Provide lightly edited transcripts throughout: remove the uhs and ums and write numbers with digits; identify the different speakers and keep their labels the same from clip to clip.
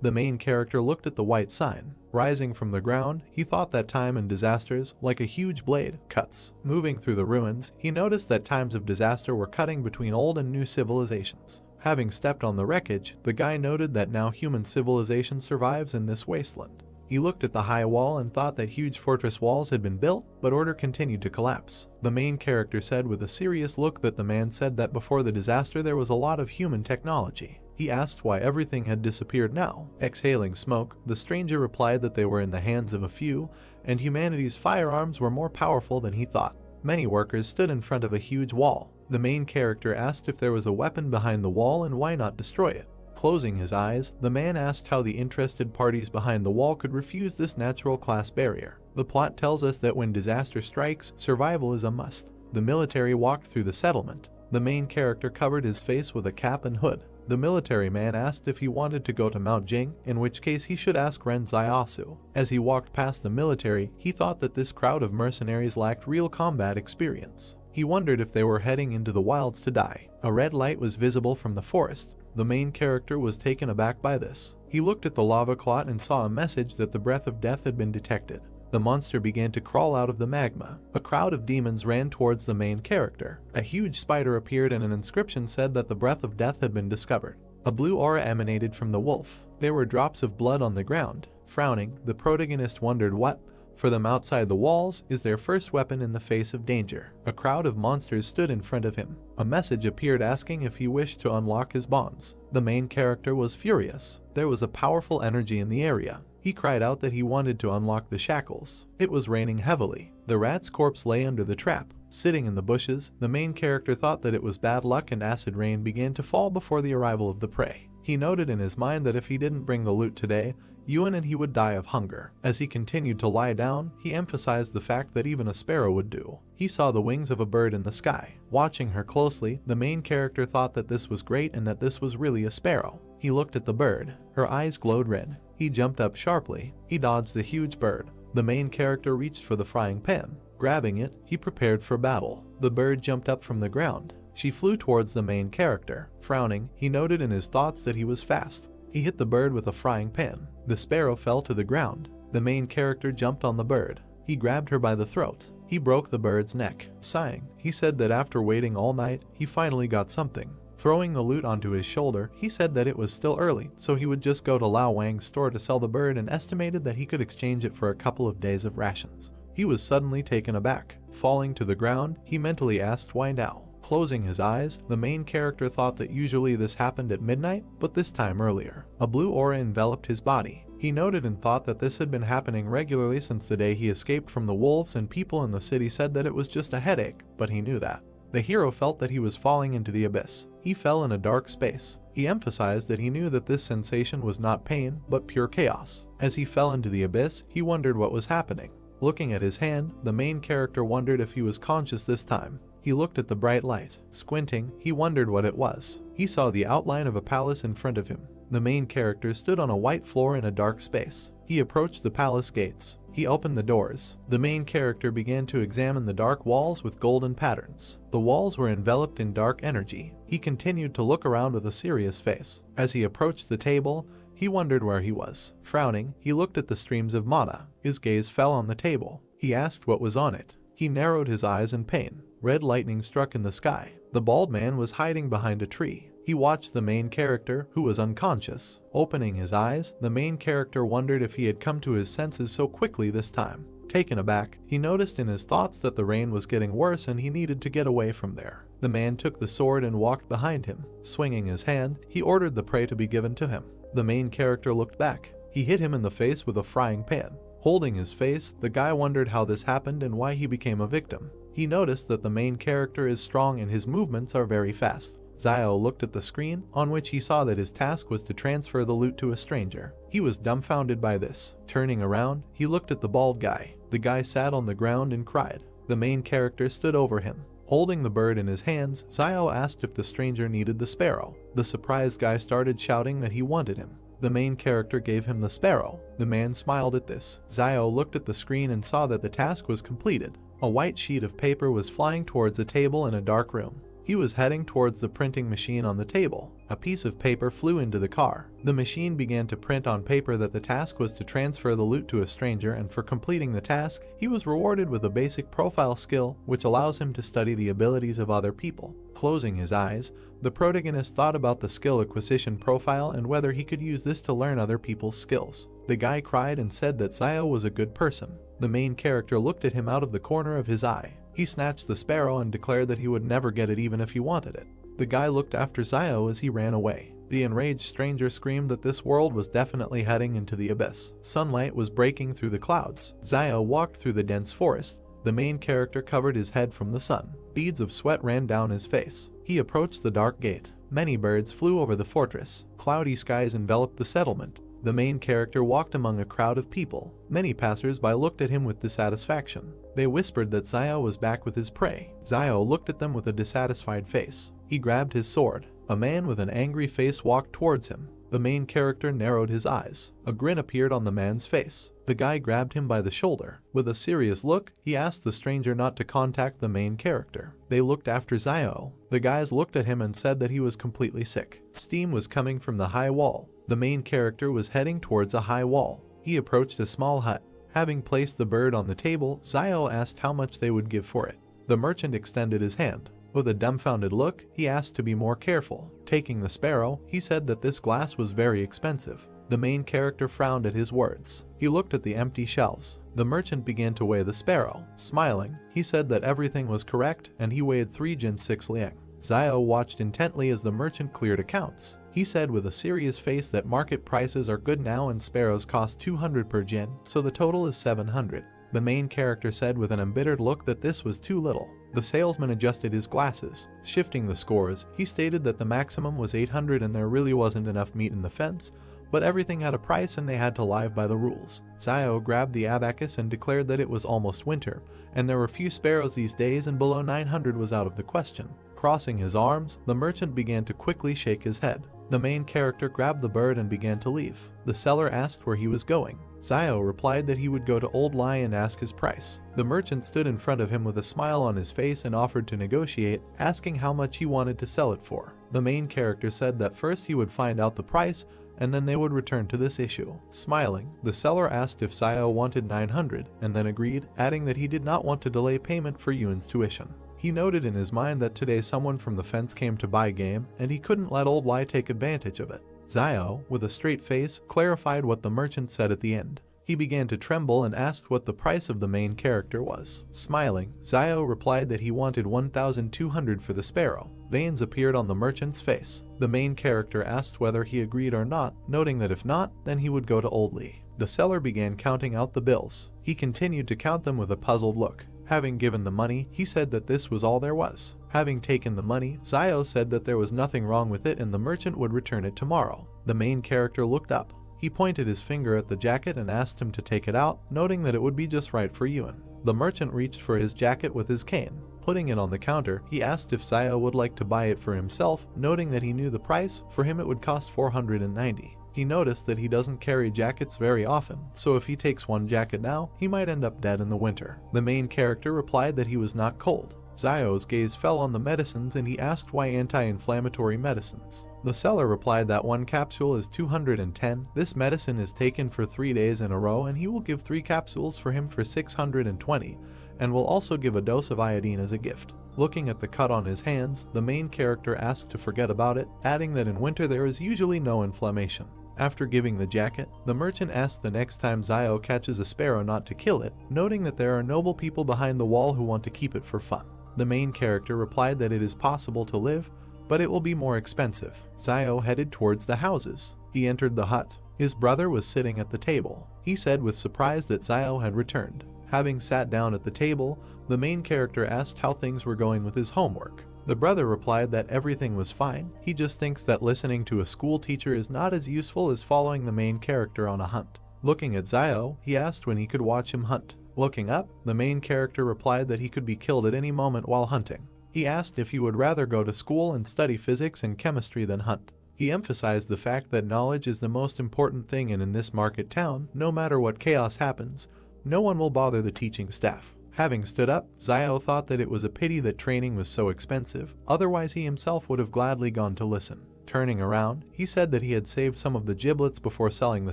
Speaker 1: The main character looked at the white sign. Rising from the ground, he thought that time and disasters, like a huge blade, cuts. Moving through the ruins, he noticed that times of disaster were cutting between old and new civilizations. Having stepped on the wreckage, the guy noted that now human civilization survives in this wasteland. He looked at the high wall and thought that huge fortress walls had been built, but order continued to collapse. The main character said with a serious look that the man said that before the disaster there was a lot of human technology. He asked why everything had disappeared now. Exhaling smoke, the stranger replied that they were in the hands of a few, and humanity's firearms were more powerful than he thought. Many workers stood in front of a huge wall. The main character asked if there was a weapon behind the wall and why not destroy it. Closing his eyes, the man asked how the interested parties behind the wall could refuse this natural class barrier. The plot tells us that when disaster strikes, survival is a must. The military walked through the settlement. The main character covered his face with a cap and hood. The military man asked if he wanted to go to Mount Jing, in which case he should ask Ren Zaiasu. As he walked past the military, he thought that this crowd of mercenaries lacked real combat experience. He wondered if they were heading into the wilds to die. A red light was visible from the forest. The main character was taken aback by this. He looked at the lava clot and saw a message that the breath of death had been detected. The monster began to crawl out of the magma. A crowd of demons ran towards the main character. A huge spider appeared and an inscription said that the breath of death had been discovered. A blue aura emanated from the wolf. There were drops of blood on the ground. Frowning, the protagonist wondered what, for them outside the walls, is their first weapon in the face of danger. A crowd of monsters stood in front of him. A message appeared asking if he wished to unlock his bonds. The main character was furious. There was a powerful energy in the area. He cried out that he wanted to unlock the shackles. It was raining heavily. The rat's corpse lay under the trap. Sitting in the bushes, the main character thought that it was bad luck and acid rain began to fall before the arrival of the prey. He noted in his mind that if he didn't bring the loot today, Euan and he would die of hunger. As he continued to lie down, he emphasized the fact that even a sparrow would do. He saw the wings of a bird in the sky. Watching her closely, the main character thought that this was great and that this was really a sparrow. He looked at the bird. Her eyes glowed red. He jumped up sharply. He dodged the huge bird. The main character reached for the frying pan. Grabbing it, he prepared for battle. The bird jumped up from the ground. She flew towards the main character. Frowning, he noted in his thoughts that he was fast. He hit the bird with a frying pan. The sparrow fell to the ground. The main character jumped on the bird. He grabbed her by the throat. He broke the bird's neck. Sighing, he said that after waiting all night, he finally got something. Throwing the loot onto his shoulder, he said that it was still early, so he would just go to Lao Wang's store to sell the bird and estimated that he could exchange it for a couple of days of rations. He was suddenly taken aback. Falling to the ground, he mentally asked why now. Closing his eyes, the main character thought that usually this happened at midnight, but this time earlier. A blue aura enveloped his body. He noted and thought that this had been happening regularly since the day he escaped from the wolves, and people in the city said that it was just a headache, but he knew that. The hero felt that he was falling into the abyss. He fell in a dark space. He emphasized that he knew that this sensation was not pain, but pure chaos. As he fell into the abyss, he wondered what was happening. Looking at his hand, the main character wondered if he was conscious this time. He looked at the bright light. Squinting, he wondered what it was. He saw the outline of a palace in front of him. The main character stood on a white floor in a dark space. He approached the palace gates. He opened the doors. The main character began to examine the dark walls with golden patterns. The walls were enveloped in dark energy. He continued to look around with a serious face. As he approached the table, he wondered where he was. Frowning, he looked at the streams of mana. His gaze fell on the table. He asked what was on it. He narrowed his eyes in pain. Red lightning struck in the sky. The bald man was hiding behind a tree. He watched the main character, who was unconscious. Opening his eyes, the main character wondered if he had come to his senses so quickly this time. Taken aback, he noticed in his thoughts that the rain was getting worse and he needed to get away from there. The man took the sword and walked behind him. Swinging his hand, he ordered the prey to be given to him. The main character looked back. He hit him in the face with a frying pan. Holding his face, the guy wondered how this happened and why he became a victim. He noticed that the main character is strong and his movements are very fast. Zio looked at the screen, on which he saw that his task was to transfer the loot to a stranger. He was dumbfounded by this. Turning around, he looked at the bald guy. The guy sat on the ground and cried. The main character stood over him. Holding the bird in his hands, Zio asked if the stranger needed the sparrow. The surprised guy started shouting that he wanted him. The main character gave him the sparrow. The man smiled at this. Zio looked at the screen and saw that the task was completed. A white sheet of paper was flying towards a table in a dark room. He was heading towards the printing machine on the table. A piece of paper flew into the car. The machine began to print on paper that the task was to transfer the loot to a stranger, and for completing the task, he was rewarded with a basic profile skill which allows him to study the abilities of other people. Closing his eyes, the protagonist thought about the skill acquisition profile and whether he could use this to learn other people's skills. The guy cried and said that Zio was a good person. The main character looked at him out of the corner of his eye. He snatched the sparrow and declared that he would never get it even if he wanted it. The guy looked after Zio as he ran away. The enraged stranger screamed that this world was definitely heading into the abyss. Sunlight was breaking through the clouds. Zio walked through the dense forest. The main character covered his head from the sun. Beads of sweat ran down his face. He approached the dark gate. Many birds flew over the fortress. Cloudy skies enveloped the settlement. The main character walked among a crowd of people. Many passers-by looked at him with dissatisfaction. They whispered that Zio was back with his prey. Zio looked at them with a dissatisfied face. He grabbed his sword. A man with an angry face walked towards him. The main character narrowed his eyes. A grin appeared on the man's face. The guy grabbed him by the shoulder. With a serious look, he asked the stranger not to contact the main character. They looked after Zio. The guys looked at him and said that he was completely sick. Steam was coming from the high wall. The main character was heading towards a high wall. He approached a small hut. Having placed the bird on the table, Zio asked how much they would give for it. The merchant extended his hand. With a dumbfounded look, he asked to be more careful. Taking the sparrow, he said that this glass was very expensive. The main character frowned at his words. He looked at the empty shelves. The merchant began to weigh the sparrow. Smiling, he said that everything was correct and he weighed 3 Jin 6 liang. Zio watched intently as the merchant cleared accounts. He said with a serious face that market prices are good now and sparrows cost 200 per Jin, so the total is 700. The main character said with an embittered look that this was too little. The salesman adjusted his glasses. Shifting the scores, he stated that the maximum was 800 and there really wasn't enough meat in the fence, but everything had a price and they had to live by the rules. Zio grabbed the abacus and declared that it was almost winter, and there were few sparrows these days and below 900 was out of the question. Crossing his arms, the merchant began to quickly shake his head. The main character grabbed the bird and began to leave. The seller asked where he was going. Zio replied that he would go to Old Lai and ask his price. The merchant stood in front of him with a smile on his face and offered to negotiate, asking how much he wanted to sell it for. The main character said that first he would find out the price and then they would return to this issue. Smiling, the seller asked if Zio wanted 900 and then agreed, adding that he did not want to delay payment for Euan's tuition. He noted in his mind that today someone from the fence came to buy game and he couldn't let Old Lai take advantage of it. Zio, with a straight face, clarified what the merchant said at the end. He began to tremble and asked what the price of the main character was. Smiling, Zio replied that he wanted 1,200 for the sparrow. Veins appeared on the merchant's face. The main character asked whether he agreed or not, noting that if not, then he would go to Old Lee. The seller began counting out the bills. He continued to count them with a puzzled look. Having given the money, he said that this was all there was. Having taken the money, Zio said that there was nothing wrong with it and the merchant would return it tomorrow. The main character looked up. He pointed his finger at the jacket and asked him to take it out, noting that it would be just right for Euan. The merchant reached for his jacket with his cane. Putting it on the counter, he asked if Zio would like to buy it for himself, noting that he knew the price. For him it would cost 490. He noticed that he doesn't carry jackets very often, so if he takes one jacket now, he might end up dead in the winter. The main character replied that he was not cold. Zio's gaze fell on the medicines and he asked why anti-inflammatory medicines. The seller replied that one capsule is 210. This medicine is taken for 3 days in a row and he will give 3 capsules for him for 620 and will also give a dose of iodine as a gift. Looking at the cut on his hands, the main character asked to forget about it, adding that in winter there is usually no inflammation. After giving the jacket, the merchant asked the next time Zio catches a sparrow not to kill it, noting that there are noble people behind the wall who want to keep it for fun. The main character replied that it is possible to live, but it will be more expensive. Zio headed towards the houses. He entered the hut. His brother was sitting at the table. He said with surprise that Zio had returned. Having sat down at the table, the main character asked how things were going with his homework. The brother replied that everything was fine. He just thinks that listening to a school teacher is not as useful as following the main character on a hunt. Looking at Zio, he asked when he could watch him hunt. Looking up, the main character replied that he could be killed at any moment while hunting. He asked if he would rather go to school and study physics and chemistry than hunt. He emphasized the fact that knowledge is the most important thing and in this market town, no matter what chaos happens, no one will bother the teaching staff. Having stood up, Zio thought that it was a pity that training was so expensive, otherwise he himself would have gladly gone to listen. Turning around, he said that he had saved some of the giblets before selling the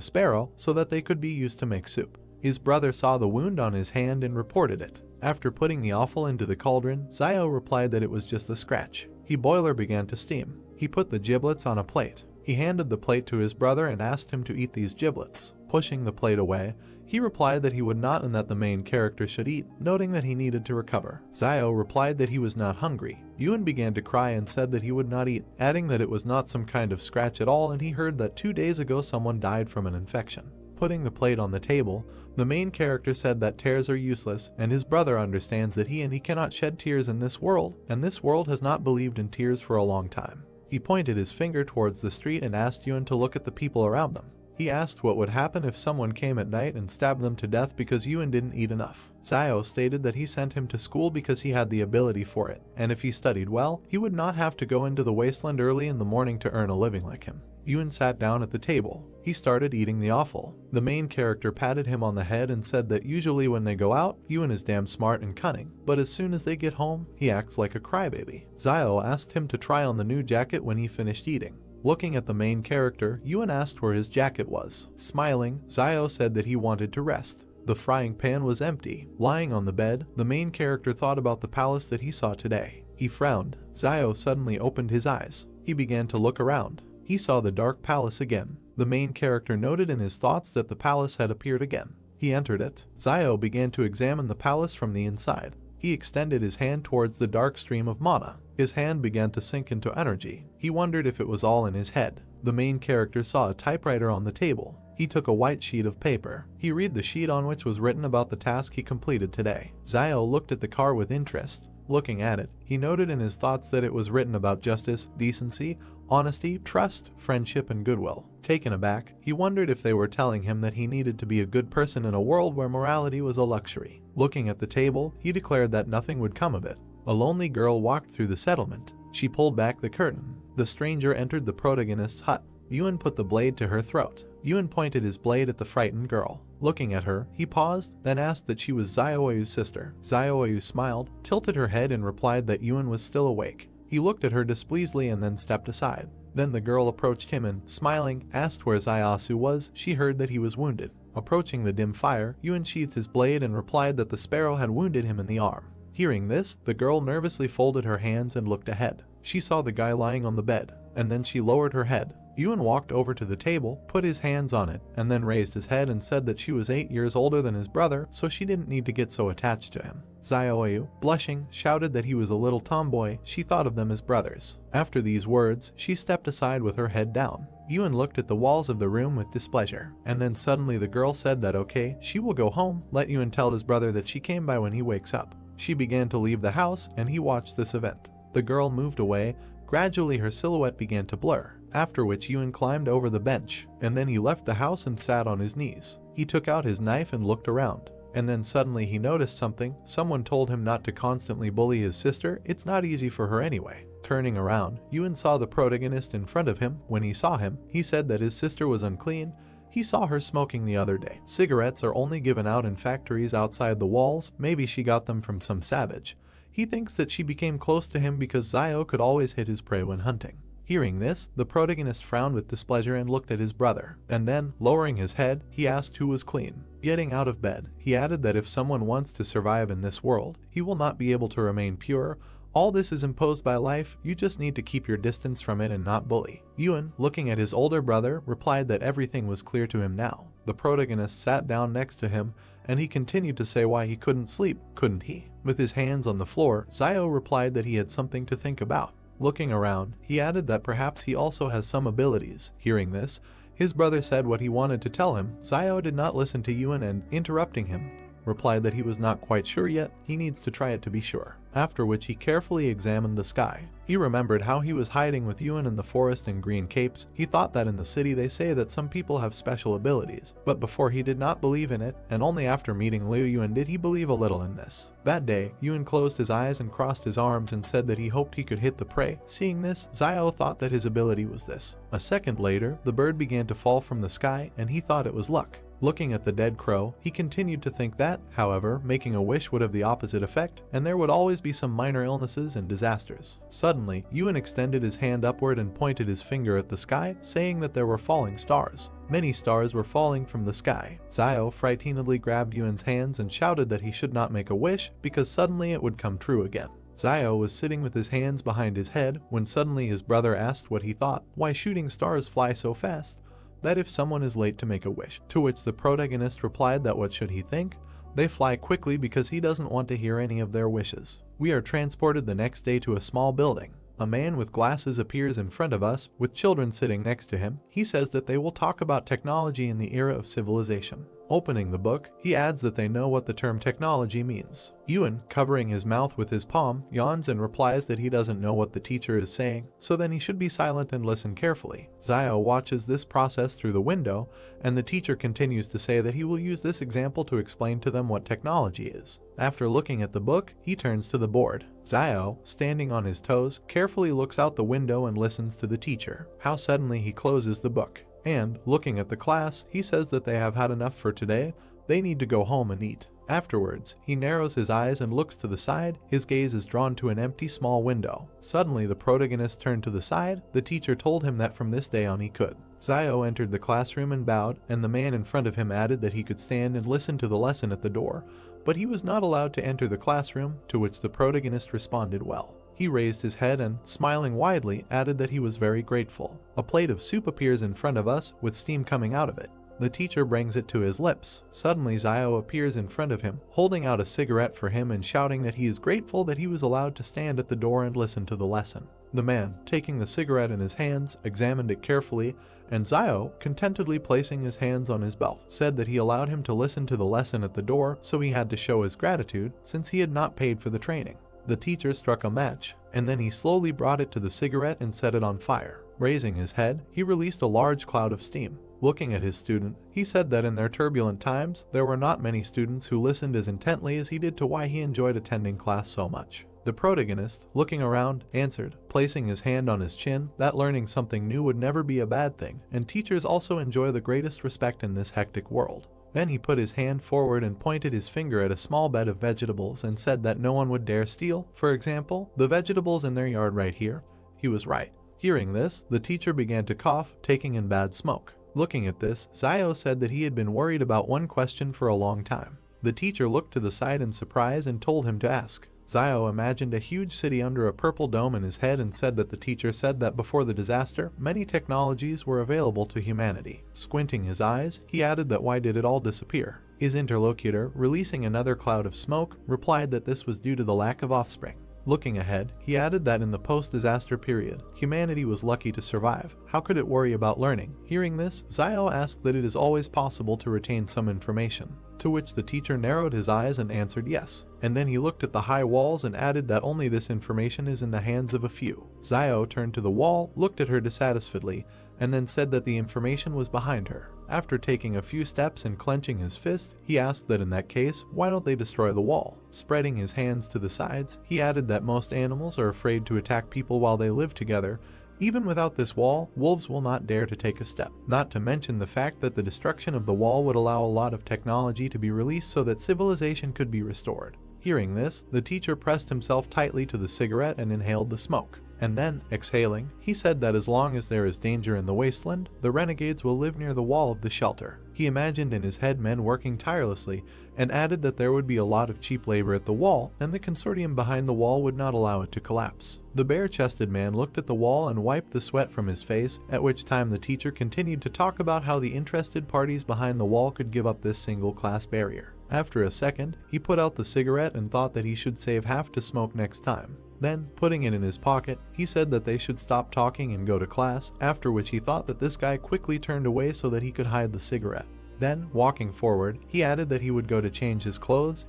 Speaker 1: sparrow so that they could be used to make soup. His brother saw the wound on his hand and reported it. After putting the offal into the cauldron, Zio replied that it was just a scratch. The boiler began to steam. He put the giblets on a plate. He handed the plate to his brother and asked him to eat these giblets. Pushing the plate away, he replied that he would not and that the main character should eat, noting that he needed to recover. Zio replied that he was not hungry. Euan began to cry and said that he would not eat, adding that it was not some kind of scratch at all and he heard that 2 days ago someone died from an infection. Putting the plate on the table, the main character said that tears are useless and his brother understands that he cannot shed tears in this world, and this world has not believed in tears for a long time. He pointed his finger towards the street and asked Euan to look at the people around them. He asked what would happen if someone came at night and stabbed them to death because Euan didn't eat enough. Zio stated that he sent him to school because he had the ability for it, and if he studied well, he would not have to go into the wasteland early in the morning to earn a living like him. Euan sat down at the table. He started eating the offal. The main character patted him on the head and said that usually when they go out, Euan is damn smart and cunning, but as soon as they get home, he acts like a crybaby. Zio asked him to try on the new jacket when he finished eating. Looking at the main character, Euan asked where his jacket was. Smiling, Zio said that he wanted to rest. The frying pan was empty. Lying on the bed, the main character thought about the palace that he saw today. He frowned. Zio suddenly opened his eyes. He began to look around. He saw the dark palace again. The main character noted in his thoughts that the palace had appeared again. He entered it. Zio began to examine the palace from the inside. He extended his hand towards the dark stream of mana. His hand began to sink into energy. He wondered if it was all in his head. The main character saw a typewriter on the table. He took a white sheet of paper. He read the sheet on which was written about the task he completed today. Zio looked at the card with interest. Looking at it, he noted in his thoughts that it was written about justice, decency, honesty, trust, friendship, and goodwill. Taken aback, he wondered if they were telling him that he needed to be a good person in a world where morality was a luxury. Looking at the table, he declared that nothing would come of it. A lonely girl walked through the settlement. She pulled back the curtain. The stranger entered the protagonist's hut. Euan put the blade to her throat. Euan pointed his blade at the frightened girl. Looking at her, he paused, then asked that she was Zioayu's sister. Zioayu smiled, tilted her head and replied that Euan was still awake. He looked at her displeasantly and then stepped aside. Then the girl approached him and, smiling, asked where Zioasu was. She heard that he was wounded. Approaching the dim fire, Euan sheathed his blade and replied that the sparrow had wounded him in the arm. Hearing this, the girl nervously folded her hands and looked ahead. She saw the guy lying on the bed, and then she lowered her head. Euan walked over to the table, put his hands on it, and then raised his head and said that she was 8 years older than his brother, so she didn't need to get so attached to him. Zioayu, blushing, shouted that he was a little tomboy. She thought of them as brothers. After these words, she stepped aside with her head down. Euan looked at the walls of the room with displeasure, and then suddenly the girl said that okay, she will go home, let Euan tell his brother that she came by when he wakes up. She began to leave the house, and he watched this event. The girl moved away. Gradually her silhouette began to blur, after which Euan climbed over the bench, and then he left the house and sat on his knees. He took out his knife and looked around, and then suddenly he noticed something. Someone told him not to constantly bully his sister, it's not easy for her anyway. Turning around, Euan saw the protagonist in front of him. When he saw him, he said that his sister was unclean. He saw her smoking the other day. Cigarettes are only given out in factories outside the walls. Maybe she got them from some savage. He thinks that she became close to him because Zio could always hit his prey when hunting. Hearing this, the protagonist frowned with displeasure and looked at his brother, and then, lowering his head, he asked who was clean. Getting out of bed, he added that if someone wants to survive in this world, he will not be able to remain pure. All this is imposed by life, you just need to keep your distance from it and not bully. Euan, looking at his older brother, replied that everything was clear to him now. The protagonist sat down next to him, and he continued to say why he couldn't sleep, couldn't he? With his hands on the floor, Zio replied that he had something to think about. Looking around, he added that perhaps he also has some abilities. Hearing this, his brother said what he wanted to tell him. Zio did not listen to Euan and, interrupting him, replied that he was not quite sure yet, he needs to try it to be sure. After which he carefully examined the sky. He remembered how he was hiding with Euan in the forest in green capes. He thought that in the city they say that some people have special abilities, but before he did not believe in it, and only after meeting Liu Yuan did he believe a little in this. That day, Euan closed his eyes and crossed his arms and said that he hoped he could hit the prey. Seeing this, Zio thought that his ability was this. A second later, the bird began to fall from the sky and he thought it was luck. Looking at the dead crow, he continued to think that, however, making a wish would have the opposite effect, and there would always be some minor illnesses and disasters. Suddenly, Euan extended his hand upward and pointed his finger at the sky, saying that there were falling stars. Many stars were falling from the sky. Zio frighteningly grabbed Yuan's hands and shouted that he should not make a wish because suddenly it would come true again. Zio was sitting with his hands behind his head when suddenly his brother asked what he thought, why shooting stars fly so fast, that if someone is late to make a wish, to which the protagonist replied that what should he think? They fly quickly because he doesn't want to hear any of their wishes. We are transported the next day to a small building. A man with glasses appears in front of us, with children sitting next to him. He says that they will talk about technology in the era of civilization. Opening the book, he adds that they know what the term technology means. Euan, covering his mouth with his palm, yawns and replies that he doesn't know what the teacher is saying, so then he should be silent and listen carefully. Zio watches this process through the window, and the teacher continues to say that he will use this example to explain to them what technology is. After looking at the book, he turns to the board. Zio, standing on his toes, carefully looks out the window and listens to the teacher. How suddenly he closes the book. And, looking at the class, he says that they have had enough for today, they need to go home and eat. Afterwards, he narrows his eyes and looks to the side, his gaze is drawn to an empty small window. Suddenly the protagonist turned to the side, the teacher told him that from this day on he could. Zio entered the classroom and bowed, and the man in front of him added that he could stand and listen to the lesson at the door, but he was not allowed to enter the classroom, to which the protagonist responded well. He raised his head and, smiling widely, added that he was very grateful. A plate of soup appears in front of us, with steam coming out of it. The teacher brings it to his lips. Suddenly Zio appears in front of him, holding out a cigarette for him and shouting that he is grateful that he was allowed to stand at the door and listen to the lesson. The man, taking the cigarette in his hands, examined it carefully, and Zio, contentedly placing his hands on his belt, said that he allowed him to listen to the lesson at the door, so he had to show his gratitude, since he had not paid for the training. The teacher struck a match, and then he slowly brought it to the cigarette and set it on fire. Raising his head, he released a large cloud of steam. Looking at his student, he said that in their turbulent times, there were not many students who listened as intently as he did to why he enjoyed attending class so much. The protagonist, looking around, answered, placing his hand on his chin, that learning something new would never be a bad thing, and teachers also enjoy the greatest respect in this hectic world. Then he put his hand forward and pointed his finger at a small bed of vegetables and said that no one would dare steal, for example, the vegetables in their yard right here. He was right. Hearing this, the teacher began to cough, taking in bad smoke. Looking at this, Zio said that he had been worried about one question for a long time. The teacher looked to the side in surprise and told him to ask. Zio imagined a huge city under a purple dome in his head and said that the teacher said that before the disaster, many technologies were available to humanity. Squinting his eyes, he added that why did it all disappear? His interlocutor, releasing another cloud of smoke, replied that this was due to the lack of offspring. Looking ahead, he added that in the post-disaster period, humanity was lucky to survive. How could it worry about learning? Hearing this, Zio asked that it is always possible to retain some information, to which the teacher narrowed his eyes and answered yes. And then he looked at the high walls and added that only this information is in the hands of a few. Zio turned to the wall, looked at her dissatisfiedly, and then said that the information was behind her. After taking a few steps and clenching his fist, he asked that in that case, why don't they destroy the wall? Spreading his hands to the sides, he added that most animals are afraid to attack people while they live together. Even without this wall, wolves will not dare to take a step. Not to mention the fact that the destruction of the wall would allow a lot of technology to be released so that civilization could be restored. Hearing this, the teacher pressed himself tightly to the cigarette and inhaled the smoke. And then, exhaling, he said that as long as there is danger in the wasteland, the renegades will live near the wall of the shelter. He imagined in his head men working tirelessly, and added that there would be a lot of cheap labor at the wall, and the consortium behind the wall would not allow it to collapse. The bare-chested man looked at the wall and wiped the sweat from his face, at which time the teacher continued to talk about how the interested parties behind the wall could give up this single-class barrier. After a second, he put out the cigarette and thought that he should save half to smoke next time. Then, putting it in his pocket, he said that they should stop talking and go to class, after which he thought that this guy quickly turned away so that he could hide the cigarette. Then, walking forward, he added that he would go to change his clothes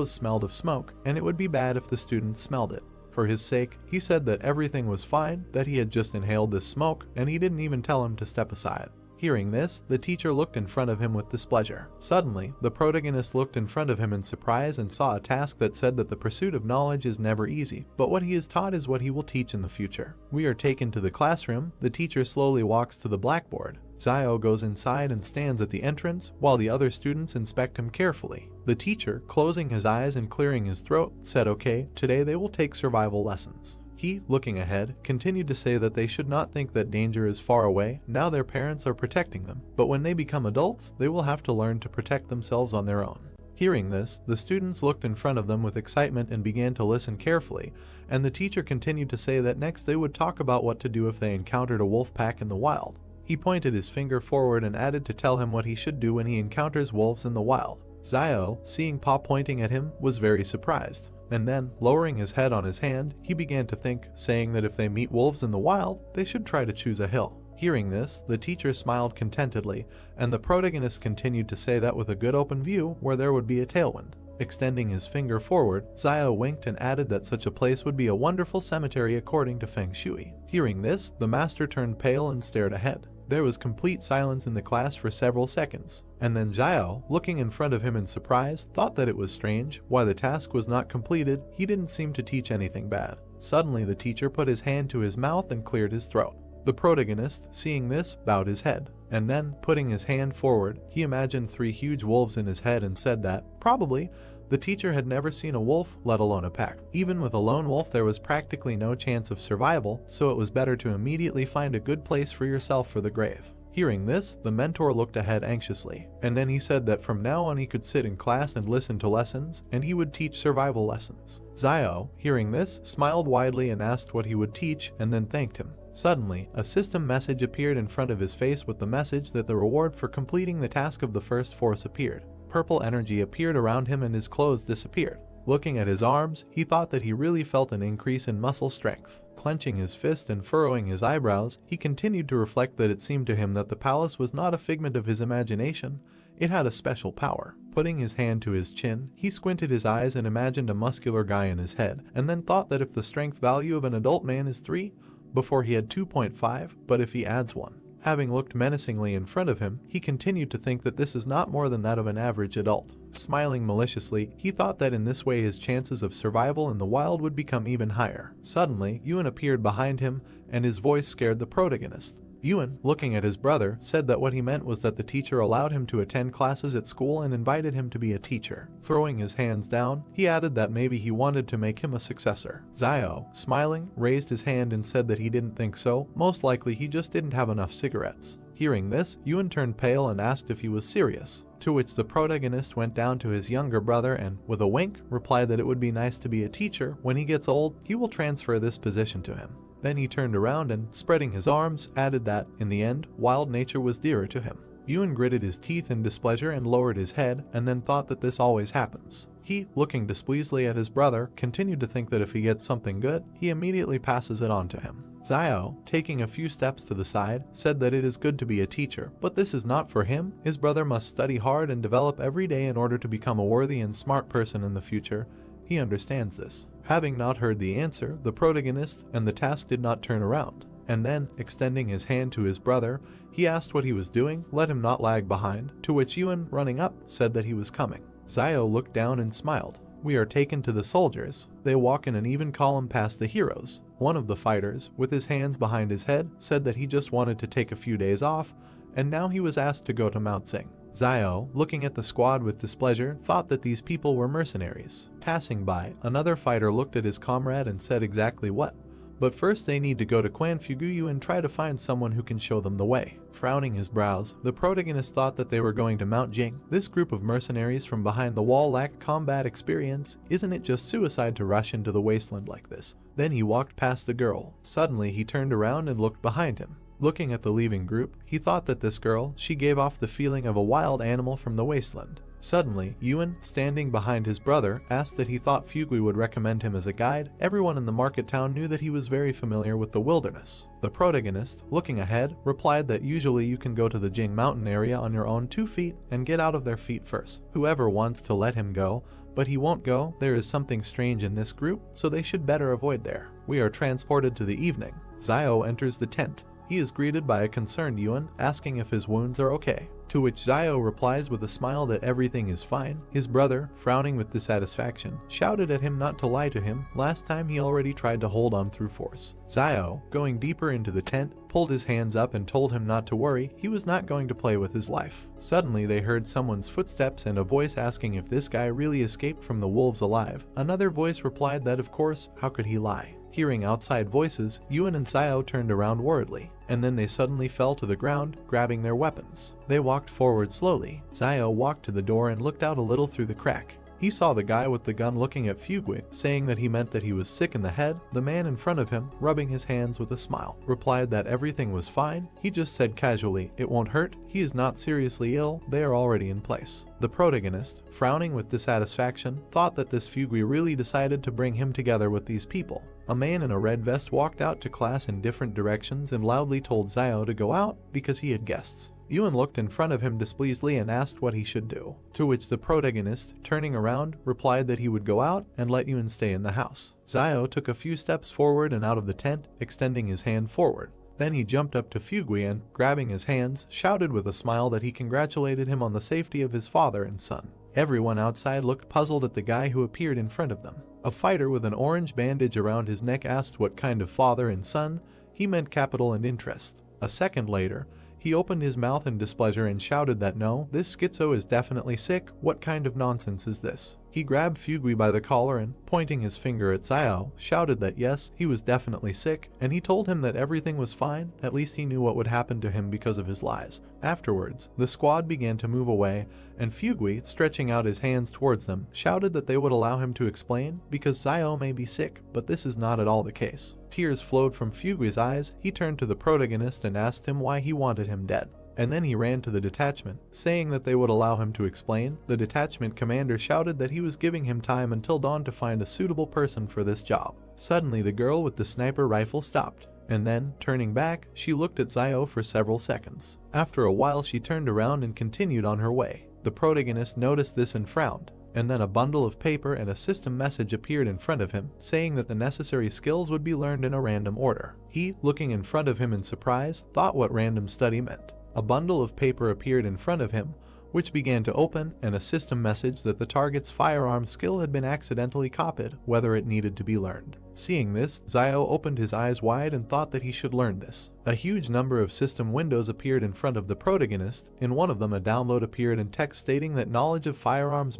Speaker 1: smelled of smoke, and it would be bad if the students smelled it. For his sake, he said that everything was fine, that he had just inhaled this smoke, and he didn't even tell him to step aside. Hearing this, the teacher looked in front of him with displeasure. Suddenly, the protagonist looked in front of him in surprise and saw a task that said that the pursuit of knowledge is never easy, but what he is taught is what he will teach in the future. We are taken to the classroom. The teacher slowly walks to the blackboard. Zio goes inside and stands at the entrance while the other students inspect him carefully. The teacher, closing his eyes and clearing his throat, said okay, today they will take survival lessons. He, looking ahead, continued to say that they should not think that danger is far away, now their parents are protecting them, but when they become adults, they will have to learn to protect themselves on their own. Hearing this, the students looked in front of them with excitement and began to listen carefully, and the teacher continued to say that next they would talk about what to do if they encountered a wolf pack in the wild. He pointed his finger forward and added to tell him what he should do when he encounters wolves in the wild. Zio, seeing Pa pointing at him, was very surprised, and then, lowering his head on his hand, he began to think, saying that if they meet wolves in the wild, they should try to choose a hill. Hearing this, the teacher smiled contentedly, and the protagonist continued to say that with a good open view where there would be a tailwind. Extending his finger forward, Zio winked and added that such a place would be a wonderful cemetery according to Feng Shui. Hearing this, the master turned pale and stared ahead. There was complete silence in the class for several seconds, and then Zio, looking in front of him in surprise, thought that it was strange why the task was not completed. He didn't seem to teach anything bad. Suddenly the teacher put his hand to his mouth and cleared his throat. The protagonist, seeing this, bowed his head, and then, putting his hand forward, he imagined 3 huge wolves in his head and said that, probably, the teacher had never seen a wolf, let alone a pack. Even with a lone wolf there was practically no chance of survival, so it was better to immediately find a good place for yourself for the grave. Hearing this, the mentor looked ahead anxiously, and then he said that from now on he could sit in class and listen to lessons, and he would teach survival lessons. Zio, hearing this, smiled widely and asked what he would teach, and then thanked him. Suddenly, a system message appeared in front of his face with the message that the reward for completing the task of the first force appeared. Purple energy appeared around him and his clothes disappeared. Looking at his arms, he thought that he really felt an increase in muscle strength. Clenching his fist and furrowing his eyebrows, he continued to reflect that it seemed to him that the palace was not a figment of his imagination, it had a special power. Putting his hand to his chin, he squinted his eyes and imagined a muscular guy in his head, and then thought that if the strength value of an adult man is 3, before he had 2.5, but if he adds 1. Having looked menacingly in front of him, he continued to think that this is not more than that of an average adult. Smiling maliciously, he thought that in this way his chances of survival in the wild would become even higher. Suddenly, Euan appeared behind him, and his voice scared the protagonist. Euan, looking at his brother, said that what he meant was that the teacher allowed him to attend classes at school and invited him to be a teacher. Throwing his hands down, he added that maybe he wanted to make him a successor. Zio, smiling, raised his hand and said that he didn't think so, most likely he just didn't have enough cigarettes. Hearing this, Euan turned pale and asked if he was serious, to which the protagonist went down to his younger brother and, with a wink, replied that it would be nice to be a teacher. When he gets old, he will transfer this position to him. Then he turned around and, spreading his arms, added that, in the end, wild nature was dearer to him. Euan gritted his teeth in displeasure and lowered his head, and then thought that this always happens. He, looking displeasedly at his brother, continued to think that if he gets something good, he immediately passes it on to him. Zio, taking a few steps to the side, said that it is good to be a teacher, but this is not for him. His brother must study hard and develop every day in order to become a worthy and smart person in the future. He understands this. Having not heard the answer, the protagonist and the task did not turn around, and then, extending his hand to his brother, he asked what he was doing, let him not lag behind, to which Euan, running up, said that he was coming. Zio looked down and smiled. We are taken to the soldiers. They walk in an even column past the heroes. One of the fighters, with his hands behind his head, said that he just wanted to take a few days off, and now he was asked to go to Mount Jing. Zio, looking at the squad with displeasure, thought that these people were mercenaries. Passing by, another fighter looked at his comrade and said exactly what. But first they need to go to Quan Fuguyu and try to find someone who can show them the way. Frowning his brows, the protagonist thought that they were going to Mount Jing. This group of mercenaries from behind the wall lacked combat experience. Isn't it just suicide to rush into the wasteland like this? Then he walked past the girl. Suddenly he turned around and looked behind him. Looking at the leaving group, he thought that this girl, she gave off the feeling of a wild animal from the wasteland. Suddenly, Euan, standing behind his brother, asked that he thought Fugui would recommend him as a guide. Everyone in the market town knew that he was very familiar with the wilderness. The protagonist, looking ahead, replied that usually you can go to the Jing mountain area on your own 2 feet and get out of their feet first. Whoever wants to let him go, but he won't go. There is something strange in this group, so they should better avoid there. We are transported to the evening. Zio enters the tent. He is greeted by a concerned Euan, asking if his wounds are okay. To which Zio replies with a smile that everything is fine. His brother, frowning with dissatisfaction, shouted at him not to lie to him. Last time he already tried to hold on through force. Zio, going deeper into the tent, pulled his hands up and told him not to worry, he was not going to play with his life. Suddenly they heard someone's footsteps and a voice asking if this guy really escaped from the wolves alive. Another voice replied that of course, how could he lie? Hearing outside voices, Euan and Zio turned around worriedly, and then they suddenly fell to the ground, grabbing their weapons. They walked forward slowly. Zio walked to the door and looked out a little through the crack. He saw the guy with the gun looking at Fugue, saying that he meant that he was sick in the head. The man in front of him, rubbing his hands with a smile, replied that everything was fine. He just said casually, "It won't hurt, he is not seriously ill, they are already in place." The protagonist, frowning with dissatisfaction, thought that this Fugue really decided to bring him together with these people. A man in a red vest walked out to class in different directions and loudly told Zio to go out because he had guests. Euan looked in front of him displeasedly and asked what he should do, to which the protagonist, turning around, replied that he would go out and let Euan stay in the house. Zio took a few steps forward and out of the tent, extending his hand forward. Then he jumped up to Fugue and, grabbing his hands, shouted with a smile that he congratulated him on the safety of his father and son. Everyone outside looked puzzled at the guy who appeared in front of them. A fighter with an orange bandage around his neck asked what kind of father and son. He meant capital and interest. A second later, he opened his mouth in displeasure and shouted that no, this schizo is definitely sick, what kind of nonsense is this? He grabbed Fugue by the collar and, pointing his finger at Zio, shouted that yes, he was definitely sick, and he told him that everything was fine, at least he knew what would happen to him because of his lies. Afterwards, the squad began to move away, and Fugue, stretching out his hands towards them, shouted that they would allow him to explain, because Zio may be sick, but this is not at all the case. Tears flowed from Fugue's eyes. He turned to the protagonist and asked him why he wanted him dead. And then he ran to the detachment, saying that they would allow him to explain. The detachment commander shouted that he was giving him time until dawn to find a suitable person for this job. Suddenly the girl with the sniper rifle stopped, and then, turning back, she looked at Zio for several seconds. After a while she turned around and continued on her way. The protagonist noticed this and frowned, and then a bundle of paper and a system message appeared in front of him, saying that the necessary skills would be learned in a random order. He, looking in front of him in surprise, thought what random study meant. A bundle of paper appeared in front of him, which began to open, and a system message that the target's firearm skill had been accidentally copied, whether it needed to be learned. Seeing this, Zio opened his eyes wide and thought that he should learn this. A huge number of system windows appeared in front of the protagonist. In one of them a download appeared in text stating that knowledge of firearms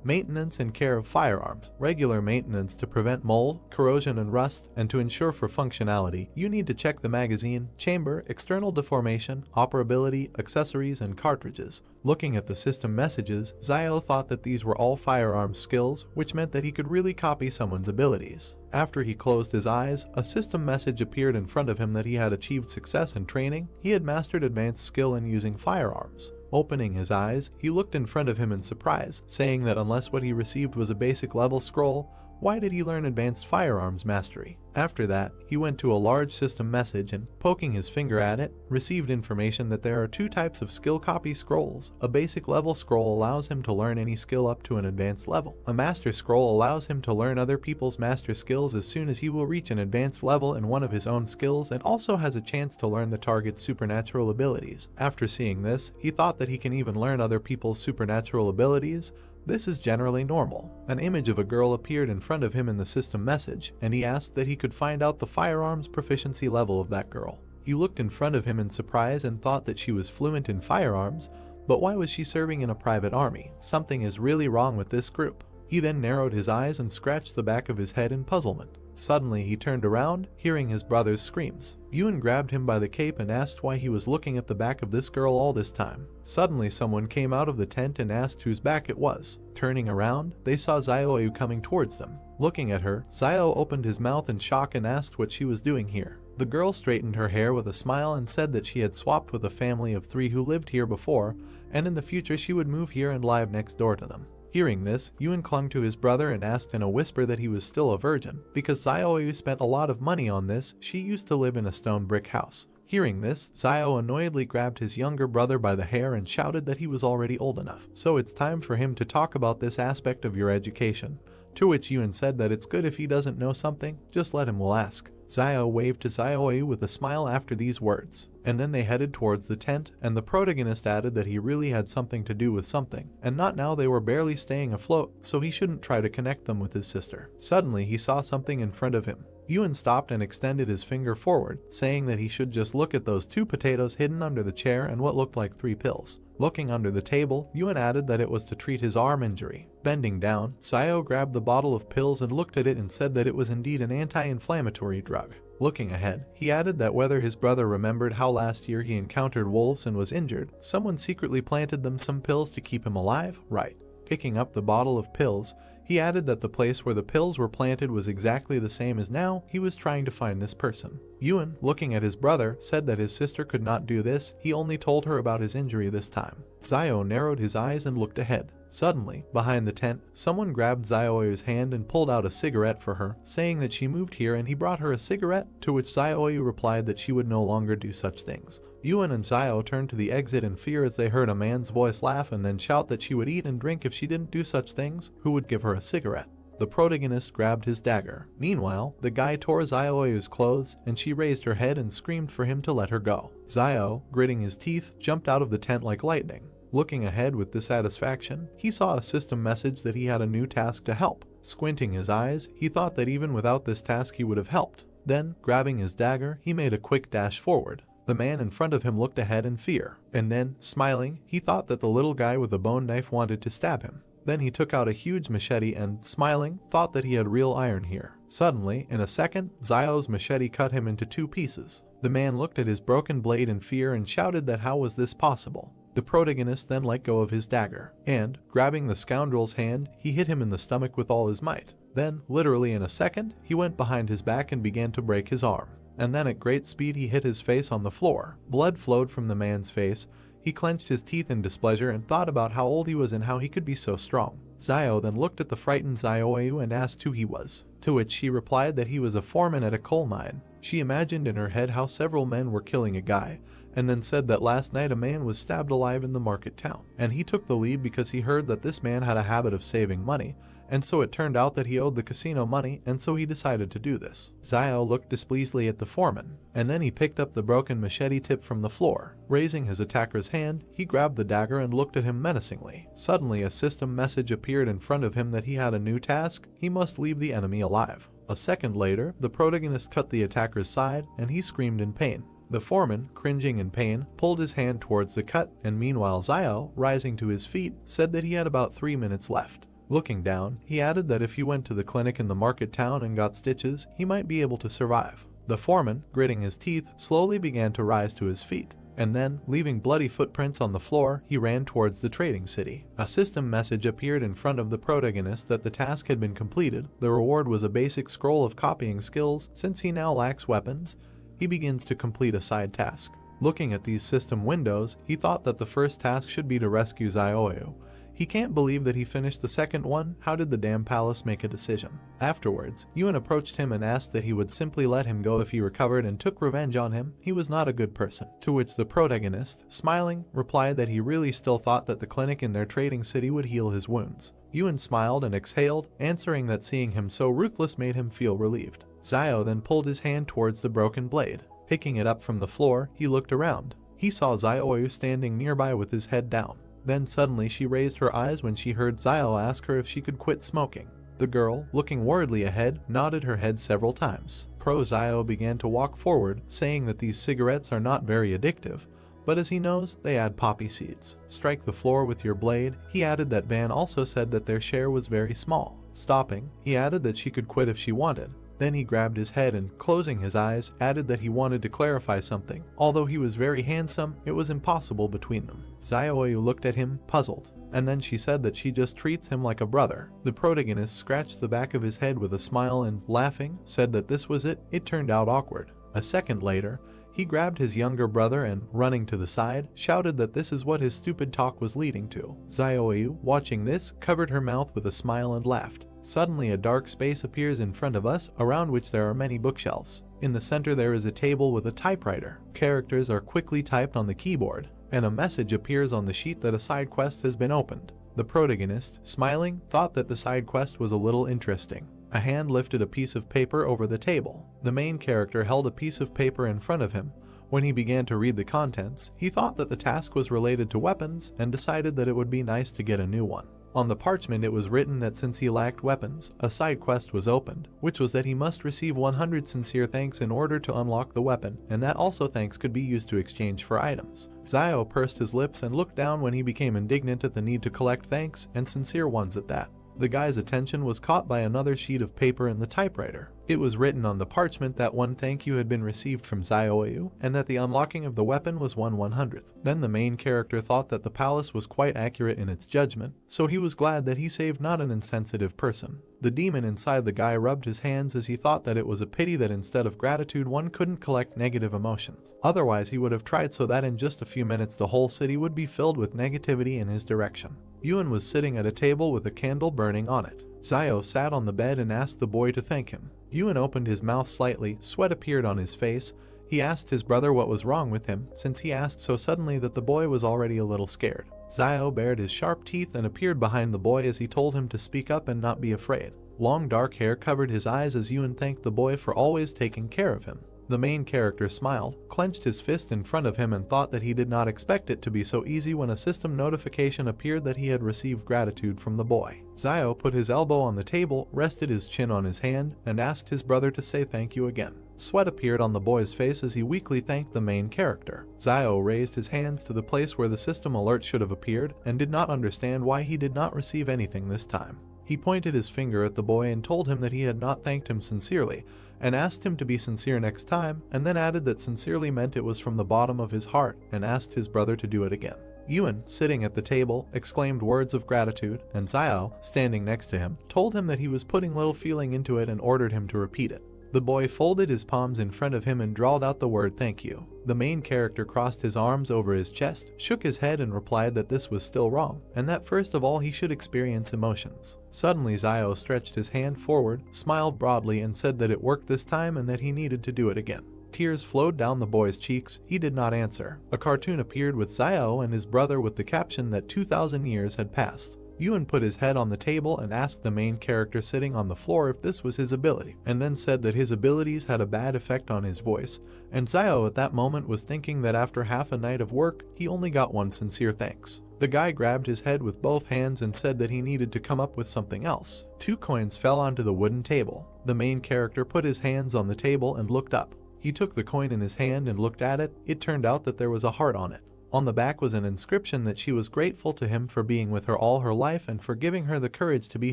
Speaker 1: maintenance and care of firearms, regular maintenance to prevent mold, corrosion and rust, and to ensure for functionality, you need to check the magazine, chamber, external deformation, operability, accessories, and cartridges. Looking at the system messages, Zio thought that these were all firearms skills, which meant that he could really copy someone's abilities. After he closed his eyes, a system message appeared in front of him that he had achieved success in training. He had mastered advanced skill in using firearms. Opening his eyes, he looked in front of him in surprise, saying that unless what he received was a basic level scroll, why did he learn advanced firearms mastery? After that, he went to a large system message and, poking his finger at it, received information that there are two types of skill copy scrolls. A basic level scroll allows him to learn any skill up to an advanced level. A master scroll allows him to learn other people's master skills as soon as he will reach an advanced level in one of his own skills, and also has a chance to learn the target's supernatural abilities. After seeing this, he thought that he can even learn other people's supernatural abilities. This is generally normal. An image of a girl appeared in front of him in the system message, and he asked that he could find out the firearms proficiency level of that girl. He looked in front of him in surprise and thought that she was fluent in firearms, but why was she serving in a private army? Something is really wrong with this group. He then narrowed his eyes and scratched the back of his head in puzzlement. Suddenly he turned around, hearing his brother's screams. Euan grabbed him by the cape and asked why he was looking at the back of this girl all this time. Suddenly someone came out of the tent and asked whose back it was. Turning around, they saw Zio coming towards them. Looking at her, Zio opened his mouth in shock and asked what she was doing here. The girl straightened her hair with a smile and said that she had swapped with a family of 3 who lived here before, and in the future she would move here and live next door to them. Hearing this, Euan clung to his brother and asked in a whisper that he was still a virgin. Because Zio spent a lot of money on this, she used to live in a stone brick house. Hearing this, Zio annoyedly grabbed his younger brother by the hair and shouted that he was already old enough. So it's time for him to talk about this aspect of your education. To which Euan said that it's good if he doesn't know something, just let him will ask. Zio waved to Zioe with a smile after these words, and then they headed towards the tent, and the protagonist added that he really had something to do with something, and not now they were barely staying afloat, so he shouldn't try to connect them with his sister. Suddenly he saw something in front of him. Euan stopped and extended his finger forward, saying that he should just look at those 2 potatoes hidden under the chair and what looked like 3 pills. Looking under the table, Euan added that it was to treat his arm injury. Bending down, Zio grabbed the bottle of pills and looked at it and said that it was indeed an anti-inflammatory drug. Looking ahead, he added that whether his brother remembered how last year he encountered wolves and was injured, someone secretly planted them some pills to keep him alive, right? Picking up the bottle of pills, he added that the place where the pills were planted was exactly the same as now he was trying to find this person. Euan, looking at his brother, said that his sister could not do this, he only told her about his injury this time. Zio narrowed his eyes and looked ahead. Suddenly, behind the tent, someone grabbed Zioe's hand and pulled out a cigarette for her, saying that she moved here and he brought her a cigarette, to which Zioe replied that she would no longer do such things. Euan and Zio turned to the exit in fear as they heard a man's voice laugh and then shout that she would eat and drink if she didn't do such things, who would give her a cigarette. The protagonist grabbed his dagger. Meanwhile, the guy tore Zioe's clothes and she raised her head and screamed for him to let her go. Zio, gritting his teeth, jumped out of the tent like lightning. Looking ahead with dissatisfaction, he saw a system message that he had a new task to help. Squinting his eyes, he thought that even without this task he would have helped. Then, grabbing his dagger, he made a quick dash forward. The man in front of him looked ahead in fear, and then, smiling, he thought that the little guy with the bone knife wanted to stab him. Then he took out a huge machete and, smiling, thought that he had real iron here. Suddenly, in a second, Zio's machete cut him into 2 pieces. The man looked at his broken blade in fear and shouted that how was this possible. The protagonist then let go of his dagger, and, grabbing the scoundrel's hand, he hit him in the stomach with all his might. Then, literally in a second, he went behind his back and began to break his arm. And then at great speed he hit his face on the floor. Blood flowed from the man's face. He clenched his teeth in displeasure and thought about how old he was and how he could be so strong. Zio then looked at the frightened Zioeu and asked who he was, to which she replied that he was a foreman at a coal mine. She imagined in her head how several men were killing a guy, and then said that last night a man was stabbed alive in the market town, and he took the lead because he heard that this man had a habit of saving money, and so it turned out that he owed the casino money, and so he decided to do this. Zio looked displeasedly at the foreman, and then he picked up the broken machete tip from the floor. Raising his attacker's hand, he grabbed the dagger and looked at him menacingly. Suddenly a system message appeared in front of him that he had a new task: he must leave the enemy alive. A second later, the protagonist cut the attacker's side, and he screamed in pain. The foreman, cringing in pain, pulled his hand towards the cut, and meanwhile Zio, rising to his feet, said that he had about 3 minutes left. Looking down, he added that if he went to the clinic in the market town and got stitches, he might be able to survive. The foreman, gritting his teeth, slowly began to rise to his feet, and then, leaving bloody footprints on the floor, he ran towards the trading city. A system message appeared in front of the protagonist that the task had been completed. The reward was a basic scroll of copying skills. Since he now lacks weapons, he begins to complete a side task. Looking at these system windows, he thought that the first task should be to rescue Zioeu. He can't believe that he finished the second one. How did the damn palace make a decision? Afterwards, Euan approached him and asked that he would simply let him go if he recovered and took revenge on him. He was not a good person. To which the protagonist, smiling, replied that he really still thought that the clinic in their trading city would heal his wounds. Euan smiled and exhaled, answering that seeing him so ruthless made him feel relieved. Zio then pulled his hand towards the broken blade. Picking it up from the floor, he looked around. He saw Zioeu standing nearby with his head down. Then suddenly she raised her eyes when she heard Zio ask her if she could quit smoking. The girl, looking worriedly ahead, nodded her head several times. Zio began to walk forward, saying that these cigarettes are not very addictive, but as he knows, they add poppy seeds. Strike the floor with your blade. He added that Van also said that their share was very small. Stopping, he added that she could quit if she wanted. Then he grabbed his head and, closing his eyes, added that he wanted to clarify something. Although he was very handsome, it was impossible between them. Zioeu looked at him, puzzled, and then she said that she just treats him like a brother. The protagonist scratched the back of his head with a smile and, laughing, said that this was it. It turned out awkward. A second later, he grabbed his younger brother and, running to the side, shouted that this is what his stupid talk was leading to. Zioeu, watching this, covered her mouth with a smile and laughed. Suddenly a dark space appears in front of us, around which there are many bookshelves. In the center there is a table with a typewriter. Characters are quickly typed on the keyboard, and a message appears on the sheet that a side quest has been opened. The protagonist, smiling, thought that the side quest was a little interesting. A hand lifted a piece of paper over the table. The main character held a piece of paper in front of him. When he began to read the contents, he thought that the task was related to weapons and decided that it would be nice to get a new one. On the parchment it was written that since he lacked weapons, a side quest was opened, which was that he must receive 100 sincere thanks in order to unlock the weapon, and that also thanks could be used to exchange for items. Zio pursed his lips and looked down when he became indignant at the need to collect thanks, and sincere ones at that. The guy's attention was caught by another sheet of paper in the typewriter. It was written on the parchment that one thank you had been received from Zioyu, and that the unlocking of the weapon was 1/100th. Then the main character thought that the palace was quite accurate in its judgment, so he was glad that he saved not an insensitive person. The demon inside the guy rubbed his hands as he thought that it was a pity that instead of gratitude one couldn't collect negative emotions. Otherwise he would have tried so that in just a few minutes the whole city would be filled with negativity in his direction. Euan was sitting at a table with a candle burning on it. Zio sat on the bed and asked the boy to thank him. Euan opened his mouth slightly, sweat appeared on his face. He asked his brother what was wrong with him, since he asked so suddenly that the boy was already a little scared. Zio bared his sharp teeth and appeared behind the boy as he told him to speak up and not be afraid. Long dark hair covered his eyes as Euan thanked the boy for always taking care of him. The main character smiled, clenched his fist in front of him and thought that he did not expect it to be so easy when a system notification appeared that he had received gratitude from the boy. Zio put his elbow on the table, rested his chin on his hand, and asked his brother to say thank you again. Sweat appeared on the boy's face as he weakly thanked the main character. Zio raised his hands to the place where the system alert should have appeared and did not understand why he did not receive anything this time. He pointed his finger at the boy and told him that he had not thanked him sincerely, and asked him to be sincere next time, and then added that sincerely meant it was from the bottom of his heart, and asked his brother to do it again. Euan, sitting at the table, exclaimed words of gratitude, and Zio, standing next to him, told him that he was putting little feeling into it and ordered him to repeat it. The boy folded his palms in front of him and drawled out the word thank you. The main character crossed his arms over his chest, shook his head and replied that this was still wrong, and that first of all he should experience emotions. Suddenly Zio stretched his hand forward, smiled broadly and said that it worked this time and that he needed to do it again. Tears flowed down the boy's cheeks. He did not answer. A cartoon appeared with Zio and his brother with the caption that 2,000 years had passed. Euan put his head on the table and asked the main character sitting on the floor if this was his ability, and then said that his abilities had a bad effect on his voice, and Zio at that moment was thinking that after half a night of work, he only got one sincere thanks. The guy grabbed his head with both hands and said that he needed to come up with something else. 2 coins fell onto the wooden table. The main character put his hands on the table and looked up. He took the coin in his hand and looked at it. It turned out that there was a heart on it. On the back was an inscription that she was grateful to him for being with her all her life and for giving her the courage to be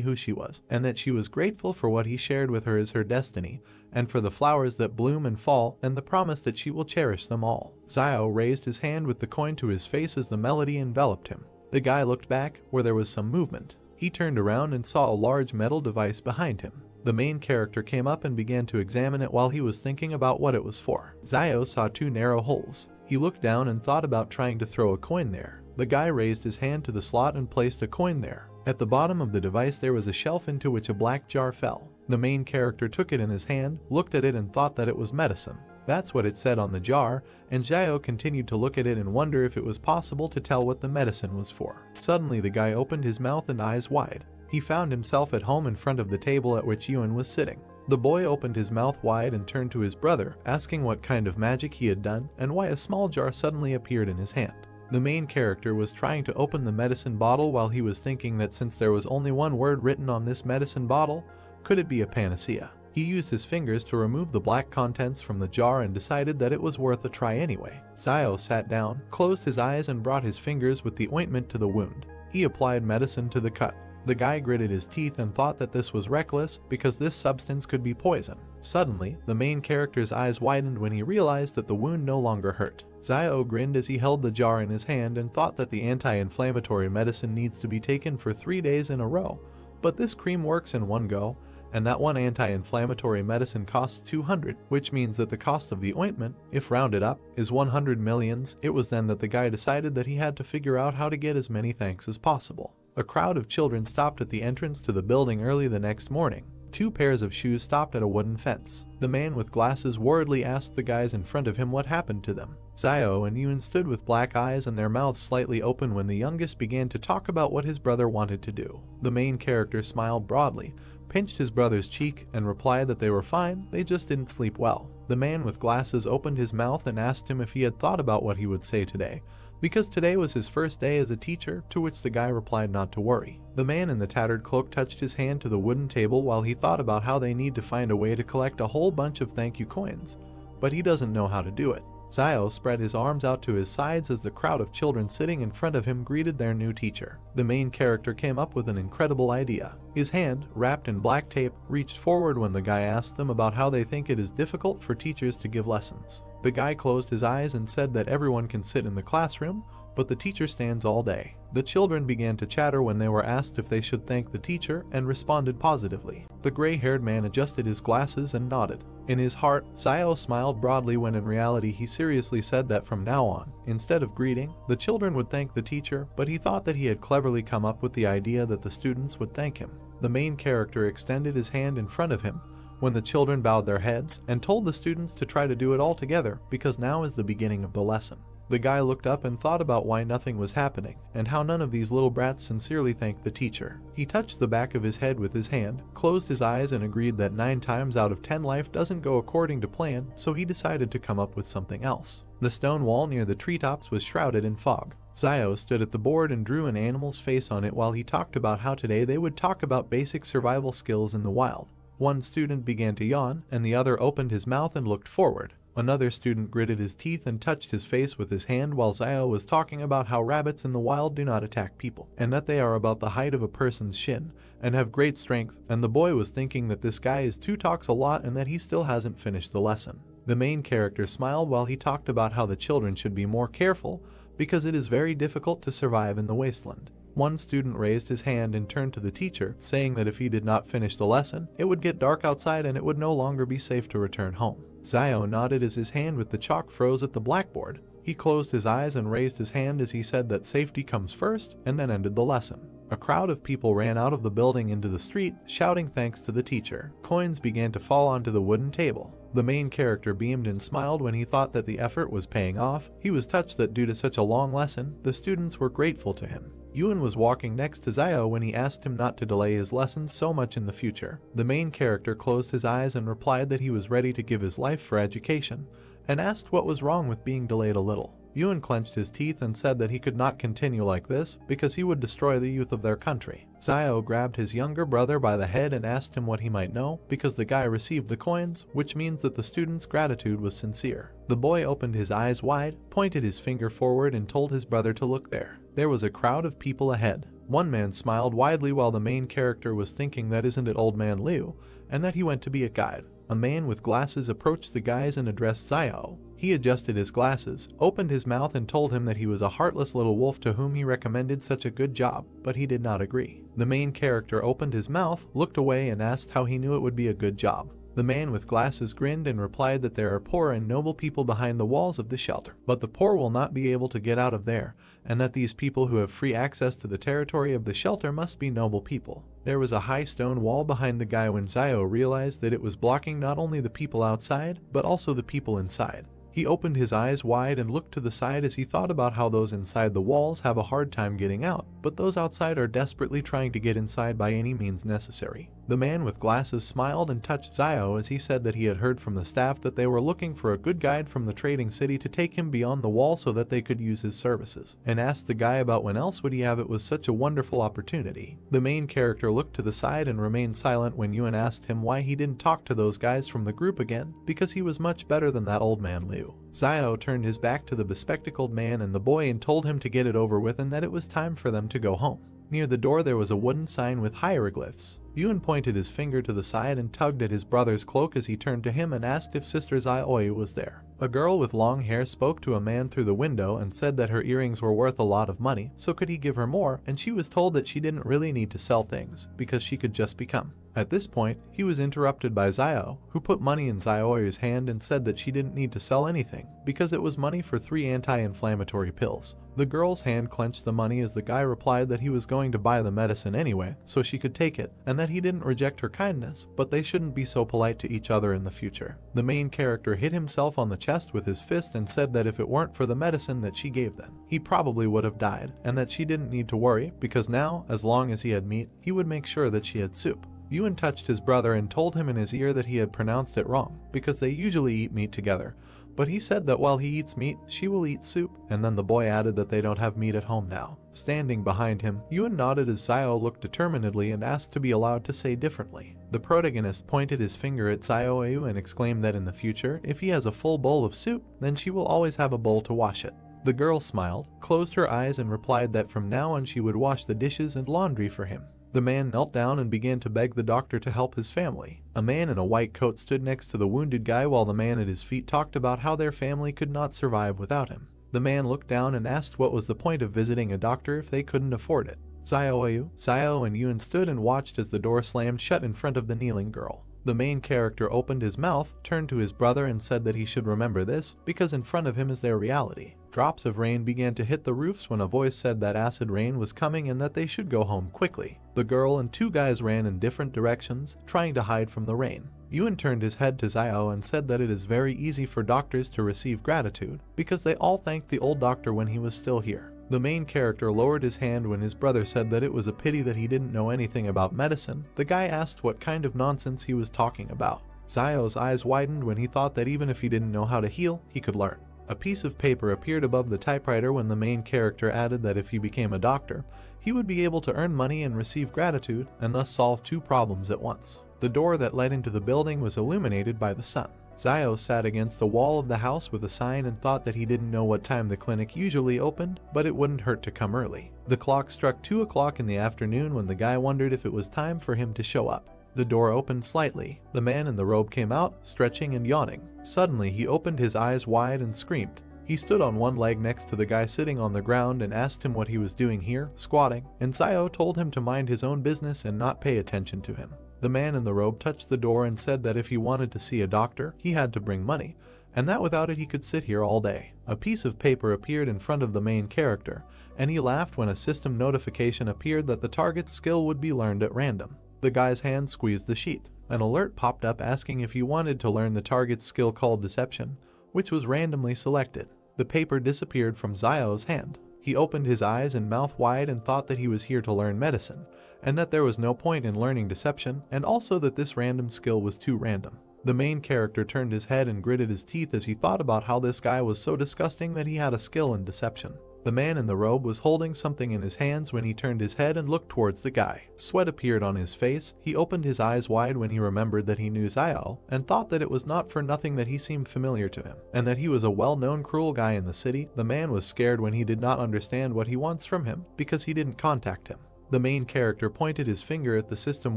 Speaker 1: who she was, and that she was grateful for what he shared with her as her destiny, and for the flowers that bloom and fall, and the promise that she will cherish them all. Zio raised his hand with the coin to his face as the melody enveloped him. The guy looked back, where there was some movement. He turned around and saw a large metal device behind him. The main character came up and began to examine it while he was thinking about what it was for. Zio saw 2 narrow holes. He looked down and thought about trying to throw a coin there. The guy raised his hand to the slot and placed a coin there. At the bottom of the device there was a shelf into which a black jar fell. The main character took it in his hand, looked at it and thought that it was medicine. That's what it said on the jar, and Zio continued to look at it and wonder if it was possible to tell what the medicine was for. Suddenly the guy opened his mouth and eyes wide. He found himself at home in front of the table at which Euan was sitting. The boy opened his mouth wide and turned to his brother, asking what kind of magic he had done and why a small jar suddenly appeared in his hand. The main character was trying to open the medicine bottle while he was thinking that since there was only one word written on this medicine bottle, could it be a panacea? He used his fingers to remove the black contents from the jar and decided that it was worth a try anyway. Zio sat down, closed his eyes and brought his fingers with the ointment to the wound. He applied medicine to the cut. The guy gritted his teeth and thought that this was reckless because this substance could be poison. Suddenly, the main character's eyes widened when he realized that the wound no longer hurt. Zio grinned as he held the jar in his hand and thought that the anti-inflammatory medicine needs to be taken for 3 days in a row, but this cream works in one go, and that one anti-inflammatory medicine costs 200, which means that the cost of the ointment, if rounded up, is 100 millions. It was then that the guy decided that he had to figure out how to get as many thanks as possible. A crowd of children stopped at the entrance to the building early the next morning. 2 pairs of shoes stopped at a wooden fence. The man with glasses worriedly asked the guys in front of him what happened to them. Zio and Euan stood with black eyes and their mouths slightly open when the youngest began to talk about what his brother wanted to do. The main character smiled broadly, pinched his brother's cheek, and replied that they were fine, they just didn't sleep well. The man with glasses opened his mouth and asked him if he had thought about what he would say today, because today was his first day as a teacher, to which the guy replied not to worry. The man in the tattered cloak touched his hand to the wooden table while he thought about how they need to find a way to collect a whole bunch of thank you coins, but he doesn't know how to do it. Zio spread his arms out to his sides as the crowd of children sitting in front of him greeted their new teacher. The main character came up with an incredible idea. His hand, wrapped in black tape, reached forward when the guy asked them about how they think it is difficult for teachers to give lessons. The guy closed his eyes and said that everyone can sit in the classroom, but the teacher stands all day. The children began to chatter when they were asked if they should thank the teacher and responded positively. The gray-haired man adjusted his glasses and nodded. In his heart, Zio smiled broadly when in reality he seriously said that from now on, instead of greeting, the children would thank the teacher, but he thought that he had cleverly come up with the idea that the students would thank him. The main character extended his hand in front of him when the children bowed their heads and told the students to try to do it all together because now is the beginning of the lesson. The guy looked up and thought about why nothing was happening, and how none of these little brats sincerely thanked the teacher. He touched the back of his head with his hand, closed his eyes and agreed that 9 times out of 10 life doesn't go according to plan, so he decided to come up with something else. The stone wall near the treetops was shrouded in fog. Zio stood at the board and drew an animal's face on it while he talked about how today they would talk about basic survival skills in the wild. One student began to yawn, and the other opened his mouth and looked forward. Another student gritted his teeth and touched his face with his hand while Zio was talking about how rabbits in the wild do not attack people, and that they are about the height of a person's shin, and have great strength, and the boy was thinking that this guy is too talks a lot and that he still hasn't finished the lesson. The main character smiled while he talked about how the children should be more careful because it is very difficult to survive in the wasteland. One student raised his hand and turned to the teacher, saying that if he did not finish the lesson, it would get dark outside and it would no longer be safe to return home. Zio nodded as his hand with the chalk froze at the blackboard. He closed his eyes and raised his hand as he said that safety comes first, and then ended the lesson. A crowd of people ran out of the building into the street, shouting thanks to the teacher. Coins began to fall onto the wooden table. The main character beamed and smiled when he thought that the effort was paying off. He was touched that due to such a long lesson, the students were grateful to him. Euan was walking next to Zio when he asked him not to delay his lessons so much in the future. The main character closed his eyes and replied that he was ready to give his life for education, and asked what was wrong with being delayed a little. Euan clenched his teeth and said that he could not continue like this because he would destroy the youth of their country. Zio grabbed his younger brother by the head and asked him what he might know because the guy received the coins, which means that the student's gratitude was sincere. The boy opened his eyes wide, pointed his finger forward and told his brother to look there. There was a crowd of people ahead. One man smiled widely while the main character was thinking that isn't it old man Liu, and that he went to be a guide. A man with glasses approached the guys and addressed Zio. He adjusted his glasses, opened his mouth and told him that he was a heartless little wolf to whom he recommended such a good job, but he did not agree. The main character opened his mouth, looked away and asked how he knew it would be a good job. The man with glasses grinned and replied that there are poor and noble people behind the walls of the shelter, but the poor will not be able to get out of there, and that these people who have free access to the territory of the shelter must be noble people. There was a high stone wall behind the guy when Zio realized that it was blocking not only the people outside, but also the people inside. He opened his eyes wide and looked to the side as he thought about how those inside the walls have a hard time getting out, but those outside are desperately trying to get inside by any means necessary. The man with glasses smiled and touched Zio as he said that he had heard from the staff that they were looking for a good guide from the trading city to take him beyond the wall so that they could use his services, and asked the guy about when else would he have it was such a wonderful opportunity. The main character looked to the side and remained silent when Euan asked him why he didn't talk to those guys from the group again, because he was much better than that old man Liu. Zio turned his back to the bespectacled man and the boy and told him to get it over with and that it was time for them to go home. Near the door there was a wooden sign with hieroglyphs. Euan pointed his finger to the side and tugged at his brother's cloak as he turned to him and asked if Sister Zaioi was there. A girl with long hair spoke to a man through the window and said that her earrings were worth a lot of money, so could he give her more, and she was told that she didn't really need to sell things, because she could just become. At this point, he was interrupted by Zio, who put money in Zaioi's hand and said that she didn't need to sell anything, because it was money for 3 anti-inflammatory pills. The girl's hand clenched the money as the guy replied that he was going to buy the medicine anyway, so she could take it, and that he didn't reject her kindness, but they shouldn't be so polite to each other in the future. The main character hit himself on the chest with his fist and said that if it weren't for the medicine that she gave them, he probably would have died, and that she didn't need to worry, because now, as long as he had meat, he would make sure that she had soup. Euan touched his brother and told him in his ear that he had pronounced it wrong, because they usually eat meat together. But he said that while he eats meat, she will eat soup, and then the boy added that they don't have meat at home now. Standing behind him, Euan nodded as Zio looked determinedly and asked to be allowed to say differently. The protagonist pointed his finger at Zio and exclaimed that in the future, if he has a full bowl of soup, then she will always have a bowl to wash it. The girl smiled, closed her eyes and replied that from now on she would wash the dishes and laundry for him. The man knelt down and began to beg the doctor to help his family. A man in a white coat stood next to the wounded guy while the man at his feet talked about how their family could not survive without him. The man looked down and asked what was the point of visiting a doctor if they couldn't afford it. Zio and Euan stood and watched as the door slammed shut in front of the kneeling girl. The main character opened his mouth, turned to his brother and said that he should remember this, because in front of him is their reality. Drops of rain began to hit the roofs when a voice said that acid rain was coming and that they should go home quickly. The girl and two guys ran in different directions, trying to hide from the rain. Euan turned his head to Zio and said that it is very easy for doctors to receive gratitude, because they all thanked the old doctor when he was still here. The main character lowered his hand when his brother said that it was a pity that he didn't know anything about medicine. The guy asked what kind of nonsense he was talking about. Zio's eyes widened when he thought that even if he didn't know how to heal, he could learn. A piece of paper appeared above the typewriter when the main character added that if he became a doctor, he would be able to earn money and receive gratitude, and thus solve two problems at once. The door that led into the building was illuminated by the sun. Zio sat against the wall of the house with a sign and thought that he didn't know what time the clinic usually opened, but it wouldn't hurt to come early. The clock struck 2 o'clock in the afternoon when the guy wondered if it was time for him to show up. The door opened slightly. The man in the robe came out, stretching and yawning. Suddenly he opened his eyes wide and screamed. He stood on one leg next to the guy sitting on the ground and asked him what he was doing here, squatting, and Zio told him to mind his own business and not pay attention to him. The man in the robe touched the door and said that if he wanted to see a doctor, he had to bring money, and that without it he could sit here all day. A piece of paper appeared in front of the main character, and he laughed when a system notification appeared that the target's skill would be learned at random. The guy's hand squeezed the sheet. An alert popped up asking if he wanted to learn the target's skill called Deception, which was randomly selected. The paper disappeared from Zio's hand. He opened his eyes and mouth wide and thought that he was here to learn medicine, and that there was no point in learning Deception, and also that this random skill was too random. The main character turned his head and gritted his teeth as he thought about how this guy was so disgusting that he had a skill in Deception. The man in the robe was holding something in his hands when he turned his head and looked towards the guy. Sweat appeared on his face. He opened his eyes wide when he remembered that he knew Zio, and thought that it was not for nothing that he seemed familiar to him, and that he was a well-known cruel guy in the city. The man was scared when he did not understand what he wants from him, because he didn't contact him. The main character pointed his finger at the system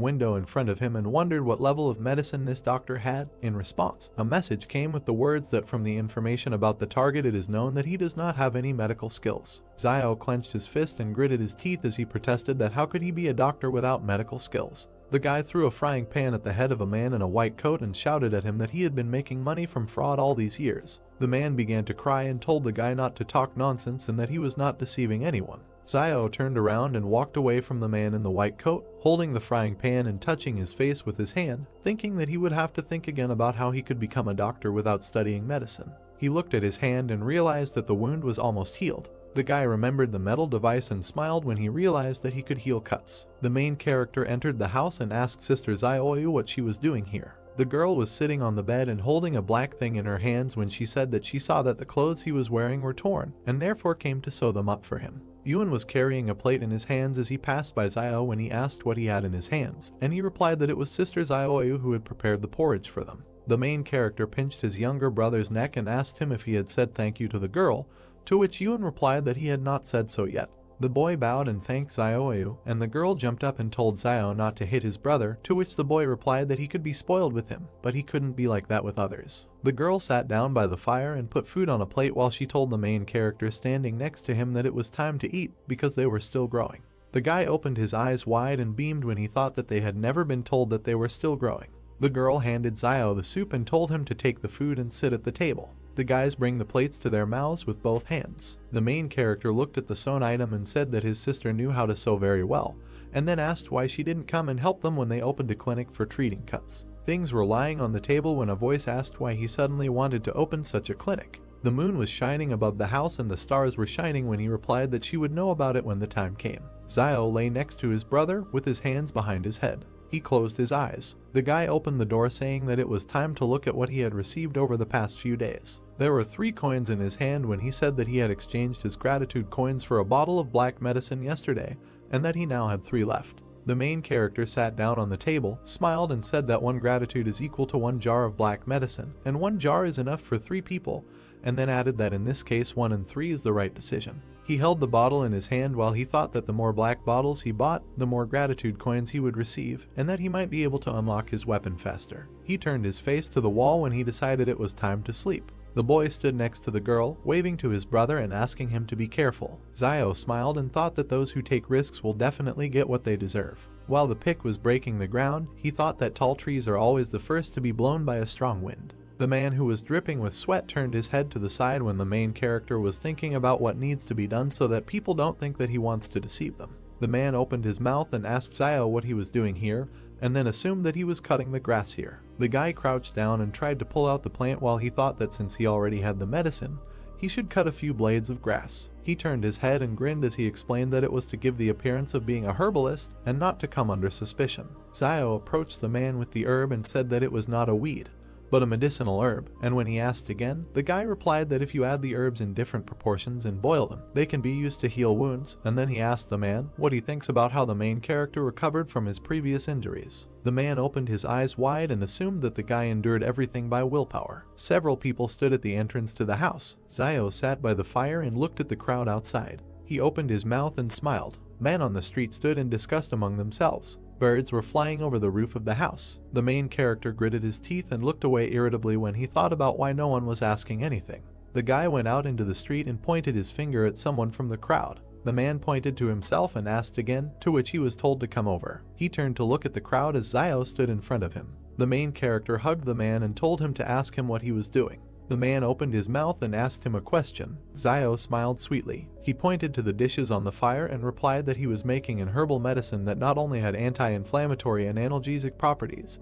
Speaker 1: window in front of him and wondered what level of medicine this doctor had. In response, a message came with the words that from the information about the target it is known that he does not have any medical skills. Zio clenched his fist and gritted his teeth as he protested that how could he be a doctor without medical skills. The guy threw a frying pan at the head of a man in a white coat and shouted at him that he had been making money from fraud all these years. The man began to cry and told the guy not to talk nonsense and that he was not deceiving anyone. Zio turned around and walked away from the man in the white coat, holding the frying pan and touching his face with his hand, thinking that he would have to think again about how he could become a doctor without studying medicine. He looked at his hand and realized that the wound was almost healed. The guy remembered the metal device and smiled when he realized that he could heal cuts. The main character entered the house and asked Sister Zio what she was doing here. The girl was sitting on the bed and holding a black thing in her hands when she said that she saw that the clothes he was wearing were torn, and therefore came to sew them up for him. Euan was carrying a plate in his hands as he passed by Zio when he asked what he had in his hands, and he replied that it was Sister Zio who had prepared the porridge for them. The main character pinched his younger brother's neck and asked him if he had said thank you to the girl, to which Euan replied that he had not said so yet. The boy bowed and thanked Zio, and the girl jumped up and told Zio not to hit his brother, to which the boy replied that he could be spoiled with him, but he couldn't be like that with others. The girl sat down by the fire and put food on a plate while she told the main character standing next to him that it was time to eat because they were still growing. The guy opened his eyes wide and beamed when he thought that they had never been told that they were still growing. The girl handed Zio the soup and told him to take the food and sit at the table. The guys bring the plates to their mouths with both hands. The main character looked at the sewn item and said that his sister knew how to sew very well, and then asked why she didn't come and help them when they opened a clinic for treating cuts. Things were lying on the table when a voice asked why he suddenly wanted to open such a clinic. The moon was shining above the house and the stars were shining when he replied that she would know about it when the time came. Zio lay next to his brother with his hands behind his head. He closed his eyes. The guy opened the door saying that it was time to look at what he had received over the past few days. There were 3 coins in his hand when he said that he had exchanged his gratitude coins for a bottle of black medicine yesterday, and that he now had 3 left. The main character sat down on the table, smiled, and said that 1 gratitude is equal to 1 jar of black medicine, and 1 jar is enough for 3 people, and then added that in this case 1 and 3 is the right decision. He held the bottle in his hand while he thought that the more black bottles he bought, the more gratitude coins he would receive, and that he might be able to unlock his weapon faster. He turned his face to the wall when he decided it was time to sleep. The boy stood next to the girl, waving to his brother and asking him to be careful. Zio smiled and thought that those who take risks will definitely get what they deserve. While the pick was breaking the ground, he thought that tall trees are always the first to be blown by a strong wind. The man who was dripping with sweat turned his head to the side when the main character was thinking about what needs to be done so that people don't think that he wants to deceive them. The man opened his mouth and asked Zio what he was doing here, and then assumed that he was cutting the grass here. The guy crouched down and tried to pull out the plant while he thought that since he already had the medicine, he should cut a few blades of grass. He turned his head and grinned as he explained that it was to give the appearance of being a herbalist and not to come under suspicion. Zio approached the man with the herb and said that it was not a weed, but a medicinal herb, and when he asked again, the guy replied that if you add the herbs in different proportions and boil them, they can be used to heal wounds, and then he asked the man what he thinks about how the main character recovered from his previous injuries. The man opened his eyes wide and assumed that the guy endured everything by willpower. Several people stood at the entrance to the house. Zio sat by the fire and looked at the crowd outside. He opened his mouth and smiled. Men on the street stood and discussed among themselves. Birds were flying over the roof of the house. The main character gritted his teeth and looked away irritably when he thought about why no one was asking anything. The guy went out into the street and pointed his finger at someone from the crowd. The man pointed to himself and asked again, to which he was told to come over. He turned to look at the crowd as Zio stood in front of him. The main character hugged the man and told him to ask him what he was doing. The man opened his mouth and asked him a question. Zio smiled sweetly. He pointed to the dishes on the fire and replied that he was making an herbal medicine that not only had anti-inflammatory and analgesic properties,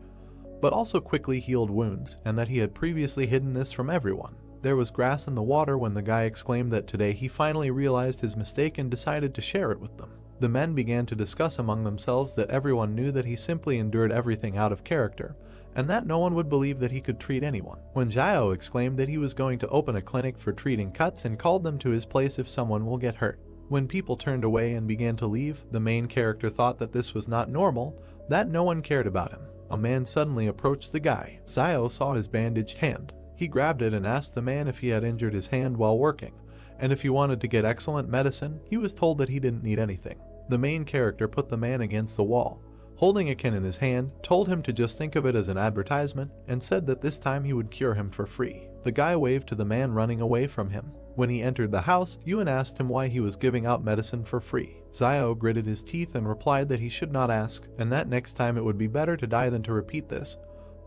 Speaker 1: but also quickly healed wounds, and that he had previously hidden this from everyone. There was grass in the water when the guy exclaimed that today he finally realized his mistake and decided to share it with them. The men began to discuss among themselves that everyone knew that he simply endured everything out of character, and that no one would believe that he could treat anyone. When Zio exclaimed that he was going to open a clinic for treating cuts and called them to his place if someone will get hurt. When people turned away and began to leave, the main character thought that this was not normal, that no one cared about him. A man suddenly approached the guy. Zio saw his bandaged hand. He grabbed it and asked the man if he had injured his hand while working, and if he wanted to get excellent medicine. He was told that he didn't need anything. The main character put the man against the wall, holding a can in his hand, told him to just think of it as an advertisement, and said that this time he would cure him for free. The guy waved to the man running away from him. When he entered the house, Euan asked him why he was giving out medicine for free. Zio gritted his teeth and replied that he should not ask, and that next time it would be better to die than to repeat this,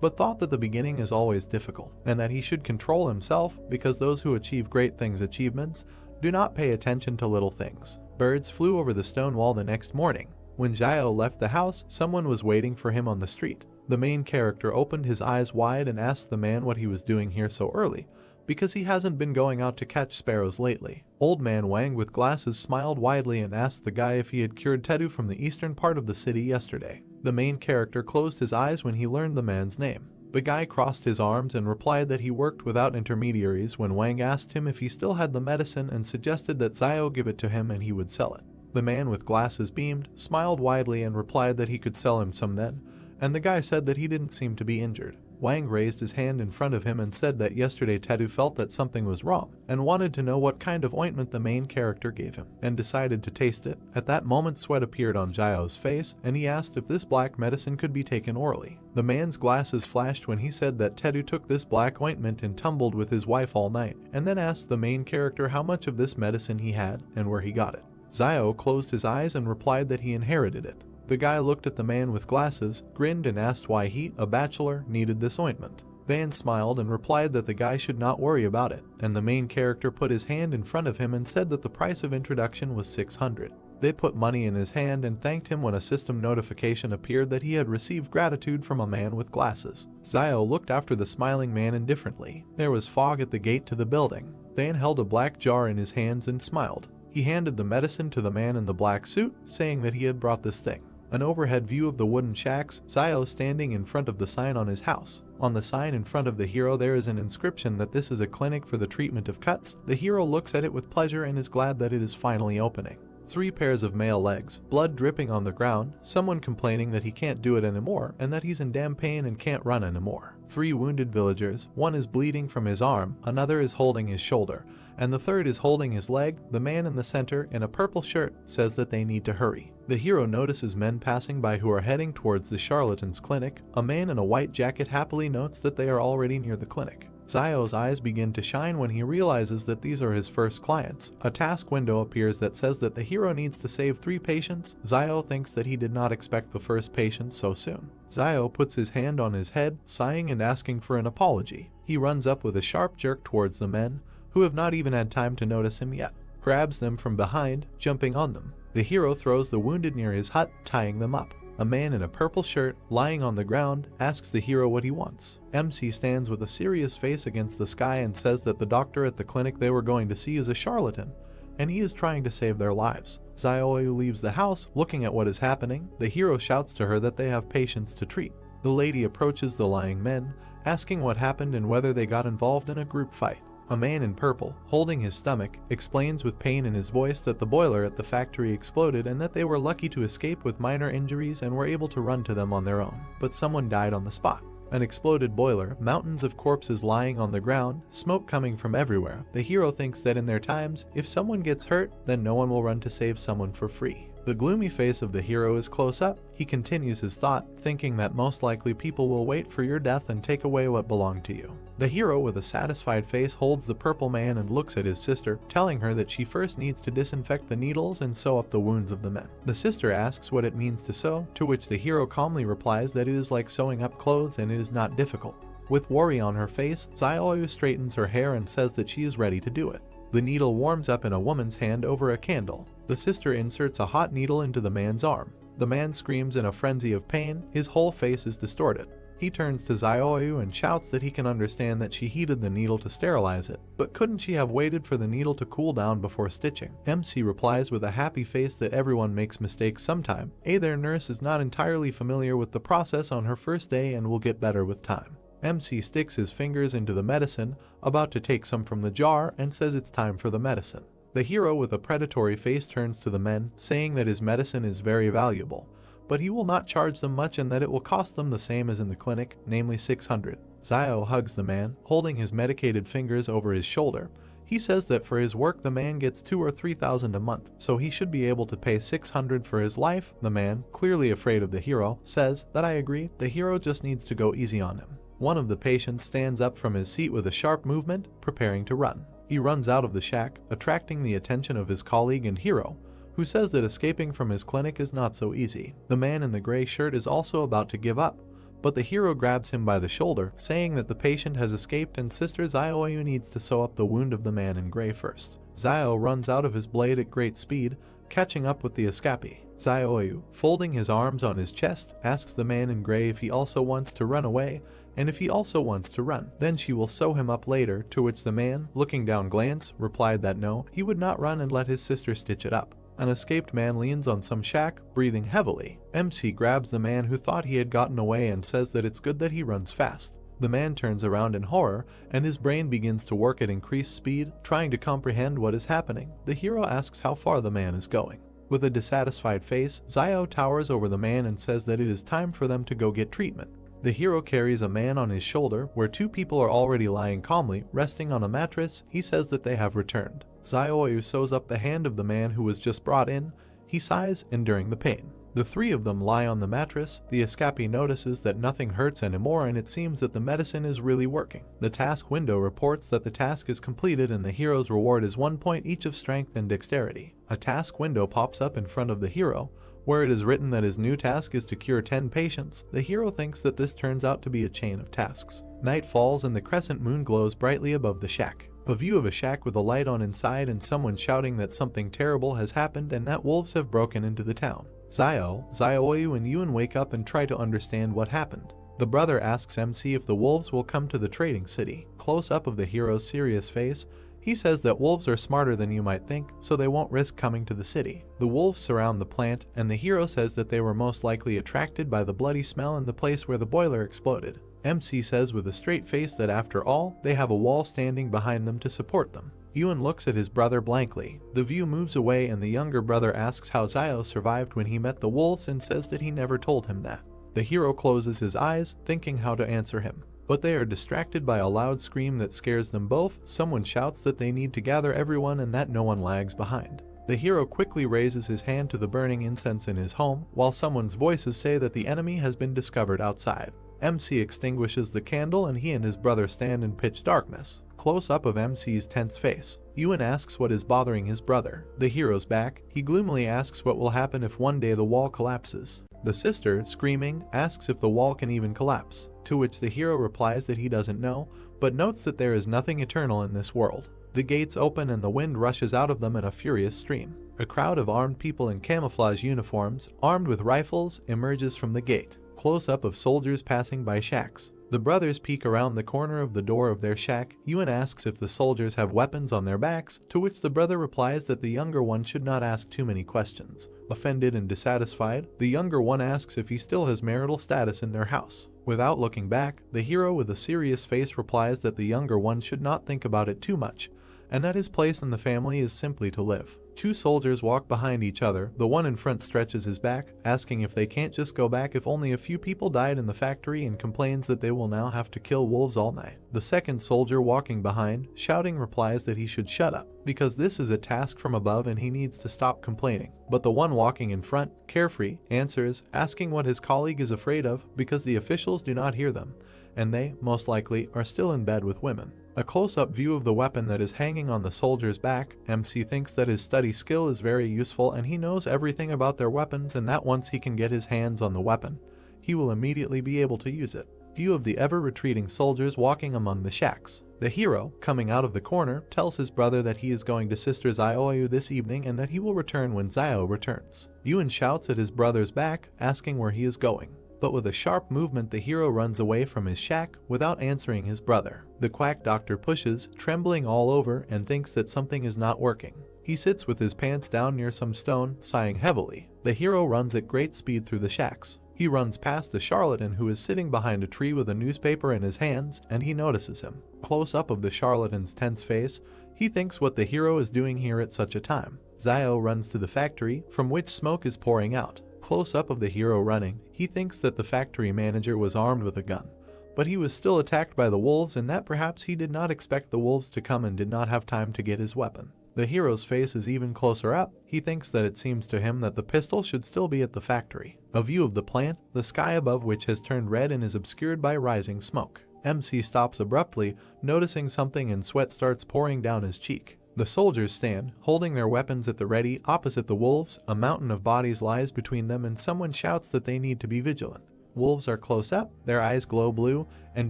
Speaker 1: but thought that the beginning is always difficult, and that he should control himself because those who achieve great things achievements do not pay attention to little things. Birds flew over the stone wall the next morning. When Zio left the house, someone was waiting for him on the street. The main character opened his eyes wide and asked the man what he was doing here so early, because he hasn't been going out to catch sparrows lately. Old man Wang with glasses smiled widely and asked the guy if he had cured Tedu from the eastern part of the city yesterday. The main character closed his eyes when he learned the man's name. The guy crossed his arms and replied that he worked without intermediaries when Wang asked him if he still had the medicine and suggested that Zio give it to him and he would sell it. The man with glasses beamed, smiled widely and replied that he could sell him some then, and the guy said that he didn't seem to be injured. Wang raised his hand in front of him and said that yesterday Tedu felt that something was wrong and wanted to know what kind of ointment the main character gave him, and decided to taste it. At that moment sweat appeared on Zio's face and he asked if this black medicine could be taken orally. The man's glasses flashed when he said that Tedu took this black ointment and tumbled with his wife all night, and then asked the main character how much of this medicine he had and where he got it. Zio closed his eyes and replied that he inherited it. The guy looked at the man with glasses, grinned and asked why he, a bachelor, needed this ointment. Van smiled and replied that the guy should not worry about it, and the main character put his hand in front of him and said that the price of introduction was 600. They put money in his hand and thanked him when a system notification appeared that he had received gratitude from a man with glasses. Zio looked after the smiling man indifferently. There was fog at the gate to the building. Van held a black jar in his hands and smiled. He handed the medicine to the man in the black suit, saying that he had brought this thing. An overhead view of the wooden shacks, Zio standing in front of the sign on his house. On the sign in front of the hero there is an inscription that this is a clinic for the treatment of cuts. The hero looks at it with pleasure and is glad that it is finally opening. 3 pairs of male legs, blood dripping on the ground, someone complaining that he can't do it anymore and that he's in damn pain and can't run anymore. 3 wounded villagers, one is bleeding from his arm, another is holding his shoulder, and the third is holding his leg. The man in the center, in a purple shirt, says that they need to hurry. The hero notices men passing by who are heading towards the charlatan's clinic. A man in a white jacket happily notes that they are already near the clinic. Zio's eyes begin to shine when he realizes that these are his first clients. A task window appears that says that the hero needs to save 3 patients. Zio thinks that he did not expect the first patient so soon. Zio puts his hand on his head, sighing and asking for an apology. He runs up with a sharp jerk towards the men, who have not even had time to notice him yet, grabs them from behind, jumping on them. The hero throws the wounded near his hut, tying them up. A man in a purple shirt, lying on the ground, asks the hero what he wants. MC stands with a serious face against the sky and says that the doctor at the clinic they were going to see is a charlatan, and he is trying to save their lives. Zioyu leaves the house, looking at what is happening. The hero shouts to her that they have patients to treat. The lady approaches the lying men, asking what happened and whether they got involved in a group fight. A man in purple, holding his stomach, explains with pain in his voice that the boiler at the factory exploded and that they were lucky to escape with minor injuries and were able to run to them on their own, but someone died on the spot. An exploded boiler, mountains of corpses lying on the ground, smoke coming from everywhere. The hero thinks that in their times, if someone gets hurt, then no one will run to save someone for free. The gloomy face of the hero is close up. He continues his thought, thinking that most likely people will wait for your death and take away what belonged to you. The hero with a satisfied face holds the purple man and looks at his sister, telling her that she first needs to disinfect the needles and sew up the wounds of the men. The sister asks what it means to sew, to which the hero calmly replies that it is like sewing up clothes and it is not difficult. With worry on her face, Zioyu straightens her hair and says that she is ready to do it. The needle warms up in a woman's hand over a candle. The sister inserts a hot needle into the man's arm. The man screams in a frenzy of pain. His whole face is distorted. He turns to Zioyu and shouts that he can understand that she heated the needle to sterilize it, but couldn't she have waited for the needle to cool down before stitching? MC replies with a happy face that everyone makes mistakes sometime. Their nurse is not entirely familiar with the process on her first day and will get better with time. MC sticks his fingers into the medicine, about to take some from the jar, and says it's time for the medicine. The hero with a predatory face turns to the men, saying that his medicine is very valuable, but he will not charge them much and that it will cost them the same as in the clinic, namely 600. Zio hugs the man, holding his medicated fingers over his shoulder. He says that for his work the man gets 2,000 or 3,000 a month, so he should be able to pay 600 for his life. The man, clearly afraid of the hero, says that I agree, the hero just needs to go easy on him. One of the patients stands up from his seat with a sharp movement, preparing to run. He runs out of the shack, attracting the attention of his colleague and hero, who says that escaping from his clinic is not so easy. The man in the gray shirt is also about to give up, but the hero grabs him by the shoulder, saying that the patient has escaped and Sister Zioyu needs to sew up the wound of the man in gray first. Zio runs out of his blade at great speed, catching up with the escapee. Zioyu, folding his arms on his chest, asks the man in gray if he also wants to run away, and if he also wants to run, then she will sew him up later, to which the man, looking down glance, replied that no, he would not run and let his sister stitch it up. An escaped man leans on some shack, breathing heavily. MC grabs the man who thought he had gotten away and says that it's good that he runs fast. The man turns around in horror, and his brain begins to work at increased speed, trying to comprehend what is happening. The hero asks how far the man is going. With a dissatisfied face, Zio towers over the man and says that it is time for them to go get treatment. The hero carries a man on his shoulder, where 2 people are already lying calmly, resting on a mattress. He says that they have returned. Zioyu sews up the hand of the man who was just brought in. He sighs, enduring the pain. The 3 of them lie on the mattress. The escapee notices that nothing hurts anymore and it seems that the medicine is really working. The task window reports that the task is completed and the hero's reward is 1 point each of strength and dexterity. A task window pops up in front of the hero, where it is written that his new task is to cure 10 patients. The hero thinks that this turns out to be a chain of tasks. Night falls and the crescent moon glows brightly above the shack. A view of a shack with a light on inside and someone shouting that something terrible has happened and that wolves have broken into the town. Zioyu and Euan wake up and try to understand what happened. The brother asks MC if the wolves will come to the trading city. Close up of the hero's serious face, He says that wolves are smarter than you might think, so they won't risk coming to the city. The wolves surround the plant, and the hero says that they were most likely attracted by the bloody smell in the place where the boiler exploded. MC says with a straight face that after all, they have a wall standing behind them to support them. Euan looks at his brother blankly. The view moves away and the younger brother asks how Zio survived when he met the wolves and says that he never told him that. The hero closes his eyes, thinking how to answer him. But they are distracted by a loud scream that scares them both. Someone shouts that they need to gather everyone and that no one lags behind. The hero quickly raises his hand to the burning incense in his home, while someone's voices say that the enemy has been discovered outside. MC extinguishes the candle and he and his brother stand in pitch darkness. Close up of MC's tense face. Euan asks what is bothering his brother. The hero's back. He gloomily asks what will happen if one day the wall collapses. The sister, screaming, asks if the wall can even collapse, to which the hero replies that he doesn't know, but notes that there is nothing eternal in this world. The gates open and the wind rushes out of them in a furious stream. A crowd of armed people in camouflage uniforms, armed with rifles, emerges from the gate. Close-up of soldiers passing by shacks. The brothers peek around the corner of the door of their shack. Euan asks if the soldiers have weapons on their backs, to which the brother replies that the younger one should not ask too many questions. Offended and dissatisfied, the younger one asks if he still has marital status in their house. Without looking back, the hero with a serious face replies that the younger one should not think about it too much, and that his place in the family is simply to live. Two soldiers walk behind each other. The one in front stretches his back, asking if they can't just go back if only a few people died in the factory, and complains that they will now have to kill wolves all night. The second soldier walking behind, shouting, replies that he should shut up, because this is a task from above and he needs to stop complaining. But the one walking in front, carefree, answers, asking what his colleague is afraid of because the officials do not hear them, and they, most likely, are still in bed with women. A close-up view of the weapon that is hanging on the soldier's back. MC thinks that his study skill is very useful and he knows everything about their weapons, and that once he can get his hands on the weapon, he will immediately be able to use it. View of the ever-retreating soldiers walking among the shacks. The hero, coming out of the corner, tells his brother that he is going to Sister Zioyu this evening and that he will return when Zio returns. Euan shouts at his brother's back, asking where he is going. But with a sharp movement the hero runs away from his shack without answering his brother. The quack doctor pushes, trembling all over, and thinks that something is not working. He sits with his pants down near some stone, sighing heavily. The hero runs at great speed through the shacks. He runs past the charlatan who is sitting behind a tree with a newspaper in his hands, and he notices him. Close up of the charlatan's tense face, he thinks what the hero is doing here at such a time. Zio runs to the factory, from which smoke is pouring out. Close up of the hero running, he thinks that the factory manager was armed with a gun, but he was still attacked by the wolves, and that perhaps he did not expect the wolves to come and did not have time to get his weapon. The hero's face is even closer up. He thinks that it seems to him that the pistol should still be at the factory. A view of the plant, the sky above which has turned red and is obscured by rising smoke. MC stops abruptly, noticing something, and sweat starts pouring down his cheek. The soldiers stand, holding their weapons at the ready, opposite the wolves. A mountain of bodies lies between them, and someone shouts that they need to be vigilant. Wolves are close up, their eyes glow blue, and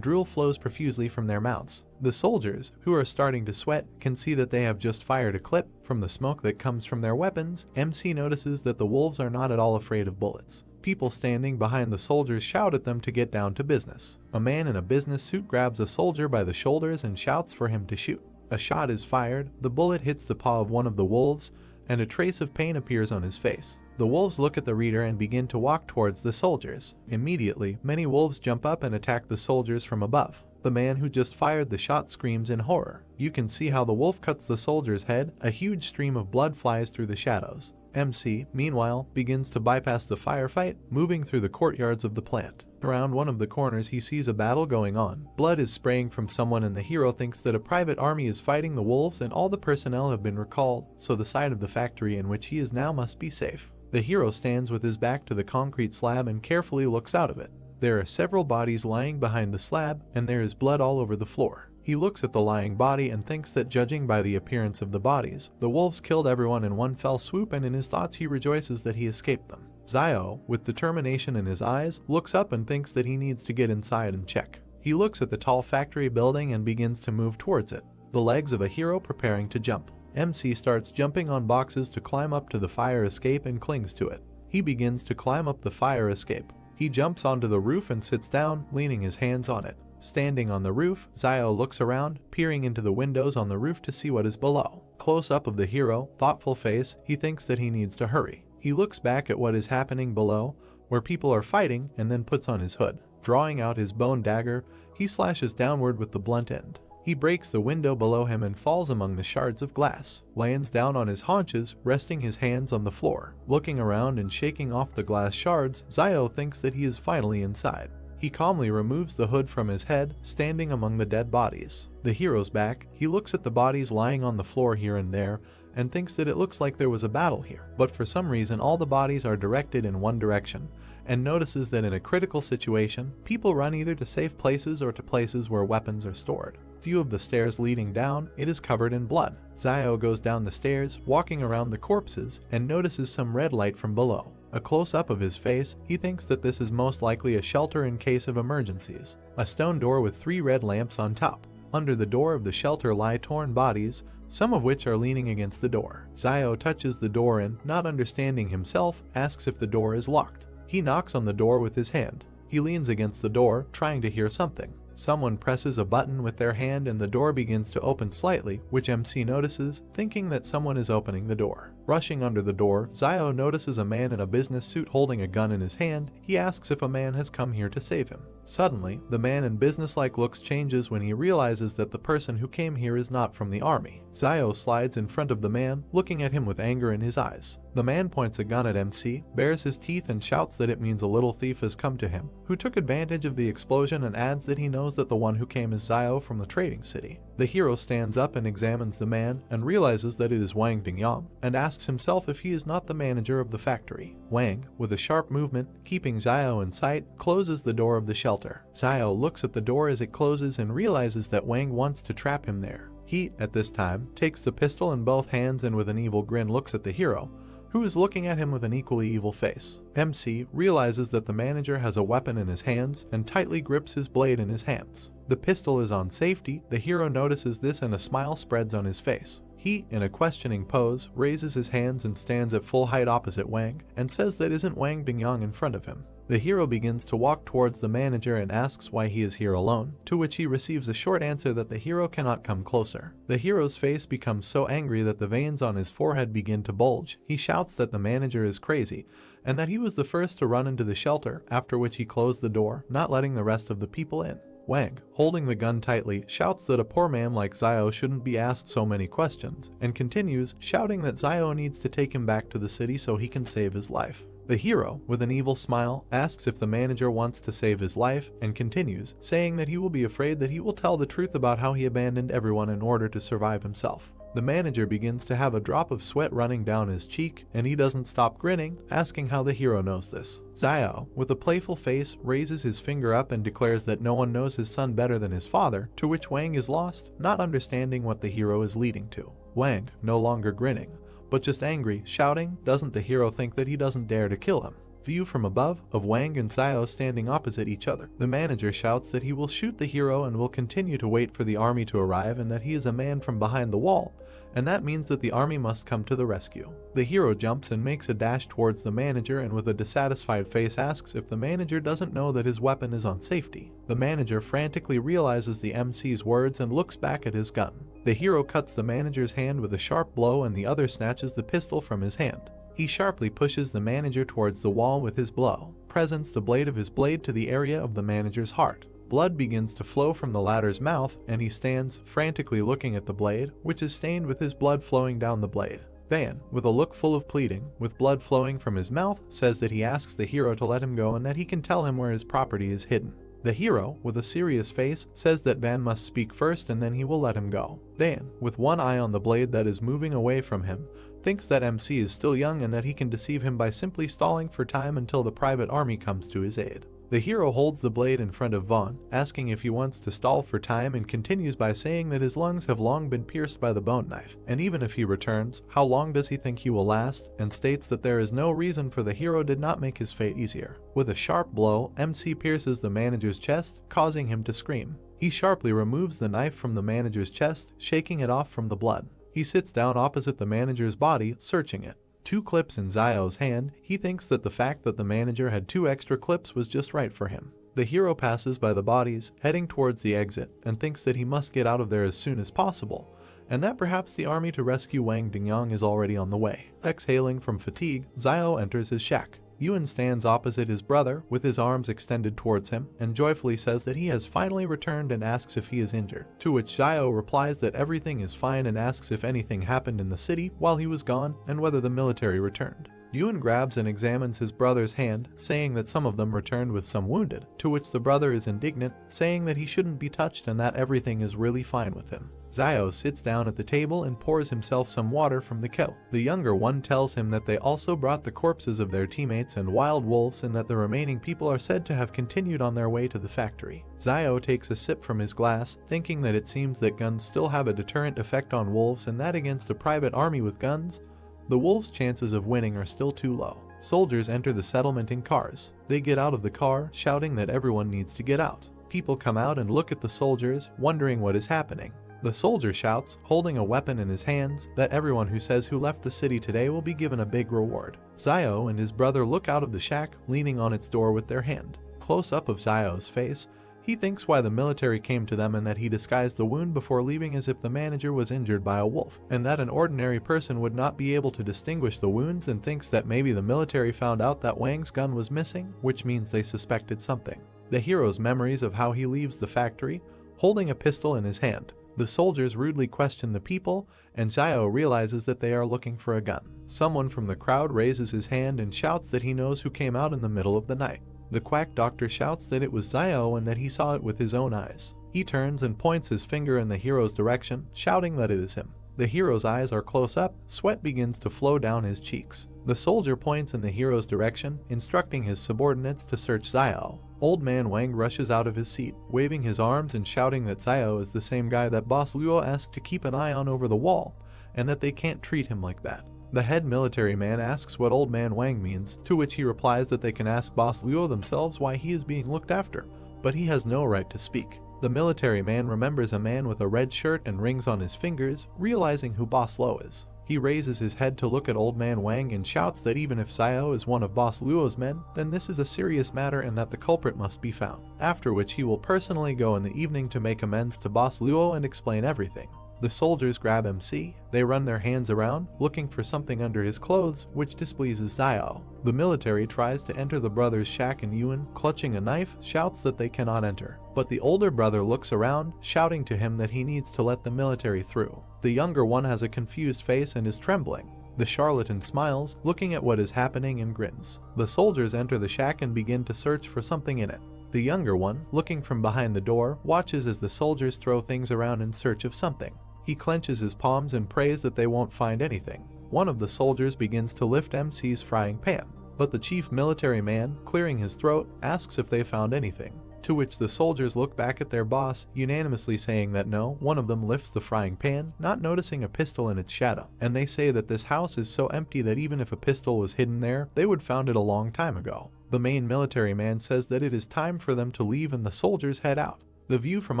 Speaker 1: drool flows profusely from their mouths. The soldiers, who are starting to sweat, can see that they have just fired a clip from the smoke that comes from their weapons. MC notices that the wolves are not at all afraid of bullets. People standing behind the soldiers shout at them to get down to business. A man in a business suit grabs a soldier by the shoulders and shouts for him to shoot. A shot is fired, the bullet hits the paw of one of the wolves, and a trace of pain appears on his face. The wolves look at the reader and begin to walk towards the soldiers. Immediately, many wolves jump up and attack the soldiers from above. The man who just fired the shot screams in horror. You can see how the wolf cuts the soldier's head. A huge stream of blood flies through the shadows. MC, meanwhile, begins to bypass the firefight, moving through the courtyards of the plant. Around one of the corners he sees a battle going on. Blood is spraying from someone, and the hero thinks that a private army is fighting the wolves and all the personnel have been recalled, so the side of the factory in which he is now must be safe. The hero stands with his back to the concrete slab and carefully looks out of it. There are several bodies lying behind the slab, and there is blood all over the floor. He looks at the lying body and thinks that, judging by the appearance of the bodies, the wolves killed everyone in one fell swoop, and in his thoughts he rejoices that he escaped them. Zio, with determination in his eyes, looks up and thinks that he needs to get inside and check. He looks at the tall factory building and begins to move towards it, the legs of a hero preparing to jump. MC starts jumping on boxes to climb up to the fire escape and clings to it. He begins to climb up the fire escape. He jumps onto the roof and sits down, leaning his hands on it. Standing on the roof, Zio looks around, peering into the windows on the roof to see what is below. Close up of the hero, thoughtful face, he thinks that he needs to hurry. He looks back at what is happening below, where people are fighting, and then puts on his hood. Drawing out his bone dagger, he slashes downward with the blunt end. He breaks the window below him and falls among the shards of glass, lands down on his haunches, resting his hands on the floor. Looking around and shaking off the glass shards, Zio thinks that he is finally inside. He calmly removes the hood from his head, standing among the dead bodies. The hero's back, he looks at the bodies lying on the floor here and there, and thinks that it looks like there was a battle here. But for some reason all the bodies are directed in one direction, and notices that in a critical situation, people run either to safe places or to places where weapons are stored. Few of the stairs leading down, it is covered in blood. Zio goes down the stairs, walking around the corpses, and notices some red light from below. A close-up of his face, he thinks that this is most likely a shelter in case of emergencies. A stone door with 3 red lamps on top. Under the door of the shelter lie torn bodies, some of which are leaning against the door. Zio touches the door and, not understanding himself, asks if the door is locked. He knocks on the door with his hand. He leans against the door, trying to hear something. Someone presses a button with their hand and the door begins to open slightly, which MC notices, thinking that someone is opening the door. Rushing under the door, Zio notices a man in a business suit holding a gun in his hand. He asks if a man has come here to save him. Suddenly, the man in businesslike looks changes when he realizes that the person who came here is not from the army. Zio slides in front of the man, looking at him with anger in his eyes. The man points a gun at MC, bares his teeth and shouts that it means a little thief has come to him, who took advantage of the explosion, and adds that he knows that the one who came is Zio from the trading city. The hero stands up and examines the man and realizes that it is Wang Dingyang, and asks himself if he is not the manager of the factory. Wang, with a sharp movement, keeping Zio in sight, closes the door of the shelter. Zio looks at the door as it closes and realizes that Wang wants to trap him there. He, at this time, takes the pistol in both hands and with an evil grin looks at the hero, who is looking at him with an equally evil face. MC realizes that the manager has a weapon in his hands and tightly grips his blade in his hands. The pistol is on safety. The hero notices this and a smile spreads on his face. He, in a questioning pose, raises his hands and stands at full height opposite Wang, and says that isn't Wang Dingyang in front of him. The hero begins to walk towards the manager and asks why he is here alone, to which he receives a short answer that the hero cannot come closer. The hero's face becomes so angry that the veins on his forehead begin to bulge. He shouts that the manager is crazy, and that he was the first to run into the shelter, after which he closed the door, not letting the rest of the people in. Wang, holding the gun tightly, shouts that a poor man like Zio shouldn't be asked so many questions, and continues, shouting that Zio needs to take him back to the city so he can save his life. The hero, with an evil smile, asks if the manager wants to save his life, and continues, saying that he will be afraid that he will tell the truth about how he abandoned everyone in order to survive himself. The manager begins to have a drop of sweat running down his cheek, and he doesn't stop grinning, asking how the hero knows this. Zio, with a playful face, raises his finger up and declares that no one knows his son better than his father, to which Wang is lost, not understanding what the hero is leading to. Wang, no longer grinning, but just angry, shouting, doesn't the hero think that he doesn't dare to kill him? View from above, of Wang and Zio standing opposite each other. The manager shouts that he will shoot the hero and will continue to wait for the army to arrive, and that he is a man from behind the wall, and that means that the army must come to the rescue. The hero jumps and makes a dash towards the manager, and with a dissatisfied face asks if the manager doesn't know that his weapon is on safety. The manager frantically realizes the MC's words and looks back at his gun. The hero cuts the manager's hand with a sharp blow, and the other snatches the pistol from his hand. He sharply pushes the manager towards the wall with his blow, presents the blade of his blade to the area of the manager's heart. Blood begins to flow from the latter's mouth, and he stands, frantically looking at the blade, which is stained with his blood flowing down the blade. Van, with a look full of pleading, with blood flowing from his mouth, says that he asks the hero to let him go and that he can tell him where his property is hidden. The hero, with a serious face, says that Van must speak first and then he will let him go. Van, with one eye on the blade that is moving away from him, thinks that MC is still young and that he can deceive him by simply stalling for time until the private army comes to his aid. The hero holds the blade in front of Vaughn, asking if he wants to stall for time, and continues by saying that his lungs have long been pierced by the bone knife, and even if he returns, how long does he think he will last, and states that there is no reason for the hero did not make his fate easier. With a sharp blow, MC pierces the manager's chest, causing him to scream. He sharply removes the knife from the manager's chest, shaking it off from the blood. He sits down opposite the manager's body, searching it. 2 clips in Zio's hand. He thinks that the fact that the manager had 2 extra clips was just right for him. The hero passes by the bodies, heading towards the exit, and thinks that he must get out of there as soon as possible, and that perhaps the army to rescue Wang Dingyang is already on the way. Exhaling from fatigue, Xiao enters his shack. Yuan stands opposite his brother with his arms extended towards him and joyfully says that he has finally returned and asks if he is injured, to which Xiao replies that everything is fine and asks if anything happened in the city while he was gone and whether the military returned. Yuan grabs and examines his brother's hand, saying that some of them returned with some wounded, to which the brother is indignant, saying that he shouldn't be touched and that everything is really fine with him. Xiao sits down at the table and pours himself some water from the kettle. The younger one tells him that they also brought the corpses of their teammates and wild wolves and that the remaining people are said to have continued on their way to the factory. Xiao takes a sip from his glass, thinking that it seems that guns still have a deterrent effect on wolves and that against a private army with guns, the wolves' chances of winning are still too low. Soldiers enter the settlement in cars. They get out of the car, shouting that everyone needs to get out. People come out and look at the soldiers, wondering what is happening. The soldier shouts, holding a weapon in his hands, that everyone who says who left the city today will be given a big reward. Xiao and his brother look out of the shack, leaning on its door with their hand. Close up of Xiao's face, he thinks why the military came to them and that he disguised the wound before leaving as if the manager was injured by a wolf, and that an ordinary person would not be able to distinguish the wounds, and thinks that maybe the military found out that Wang's gun was missing, which means they suspected something. The hero's memories of how he leaves the factory, holding a pistol in his hand. The soldiers rudely question the people, and Xiao realizes that they are looking for a gun. Someone from the crowd raises his hand and shouts that he knows who came out in the middle of the night. The quack doctor shouts that it was Xiao and that he saw it with his own eyes. He turns and points his finger in the hero's direction, shouting that it is him. The hero's eyes are close up, sweat begins to flow down his cheeks. The soldier points in the hero's direction, instructing his subordinates to search Xiao. Old man Wang rushes out of his seat, waving his arms and shouting that Xiao is the same guy that Boss Luo asked to keep an eye on over the wall, and that they can't treat him like that. The head military man asks what Old Man Wang means, to which he replies that they can ask Boss Luo themselves why he is being looked after, but he has no right to speak. The military man remembers a man with a red shirt and rings on his fingers, realizing who Boss Luo is. He raises his head to look at Old Man Wang and shouts that even if Xiao is one of Boss Luo's men, then this is a serious matter and that the culprit must be found, after which he will personally go in the evening to make amends to Boss Luo and explain everything. The soldiers grab MC, they run their hands around, looking for something under his clothes, which displeases Xiao. The military tries to enter the brothers' shack and Euan, clutching a knife, shouts that they cannot enter. But the older brother looks around, shouting to him that he needs to let the military through. The younger one has a confused face and is trembling. The charlatan smiles, looking at what is happening and grins. The soldiers enter the shack and begin to search for something in it. The younger one, looking from behind the door, watches as the soldiers throw things around in search of something. He clenches his palms and prays that they won't find anything. One of the soldiers begins to lift MC's frying pan, but the chief military man, clearing his throat, asks if they found anything, to which the soldiers look back at their boss, unanimously saying that no. One of them lifts the frying pan, not noticing a pistol in its shadow, and they say that this house is so empty that even if a pistol was hidden there, they would found it a long time ago. The main military man says that it is time for them to leave and the soldiers head out. The view from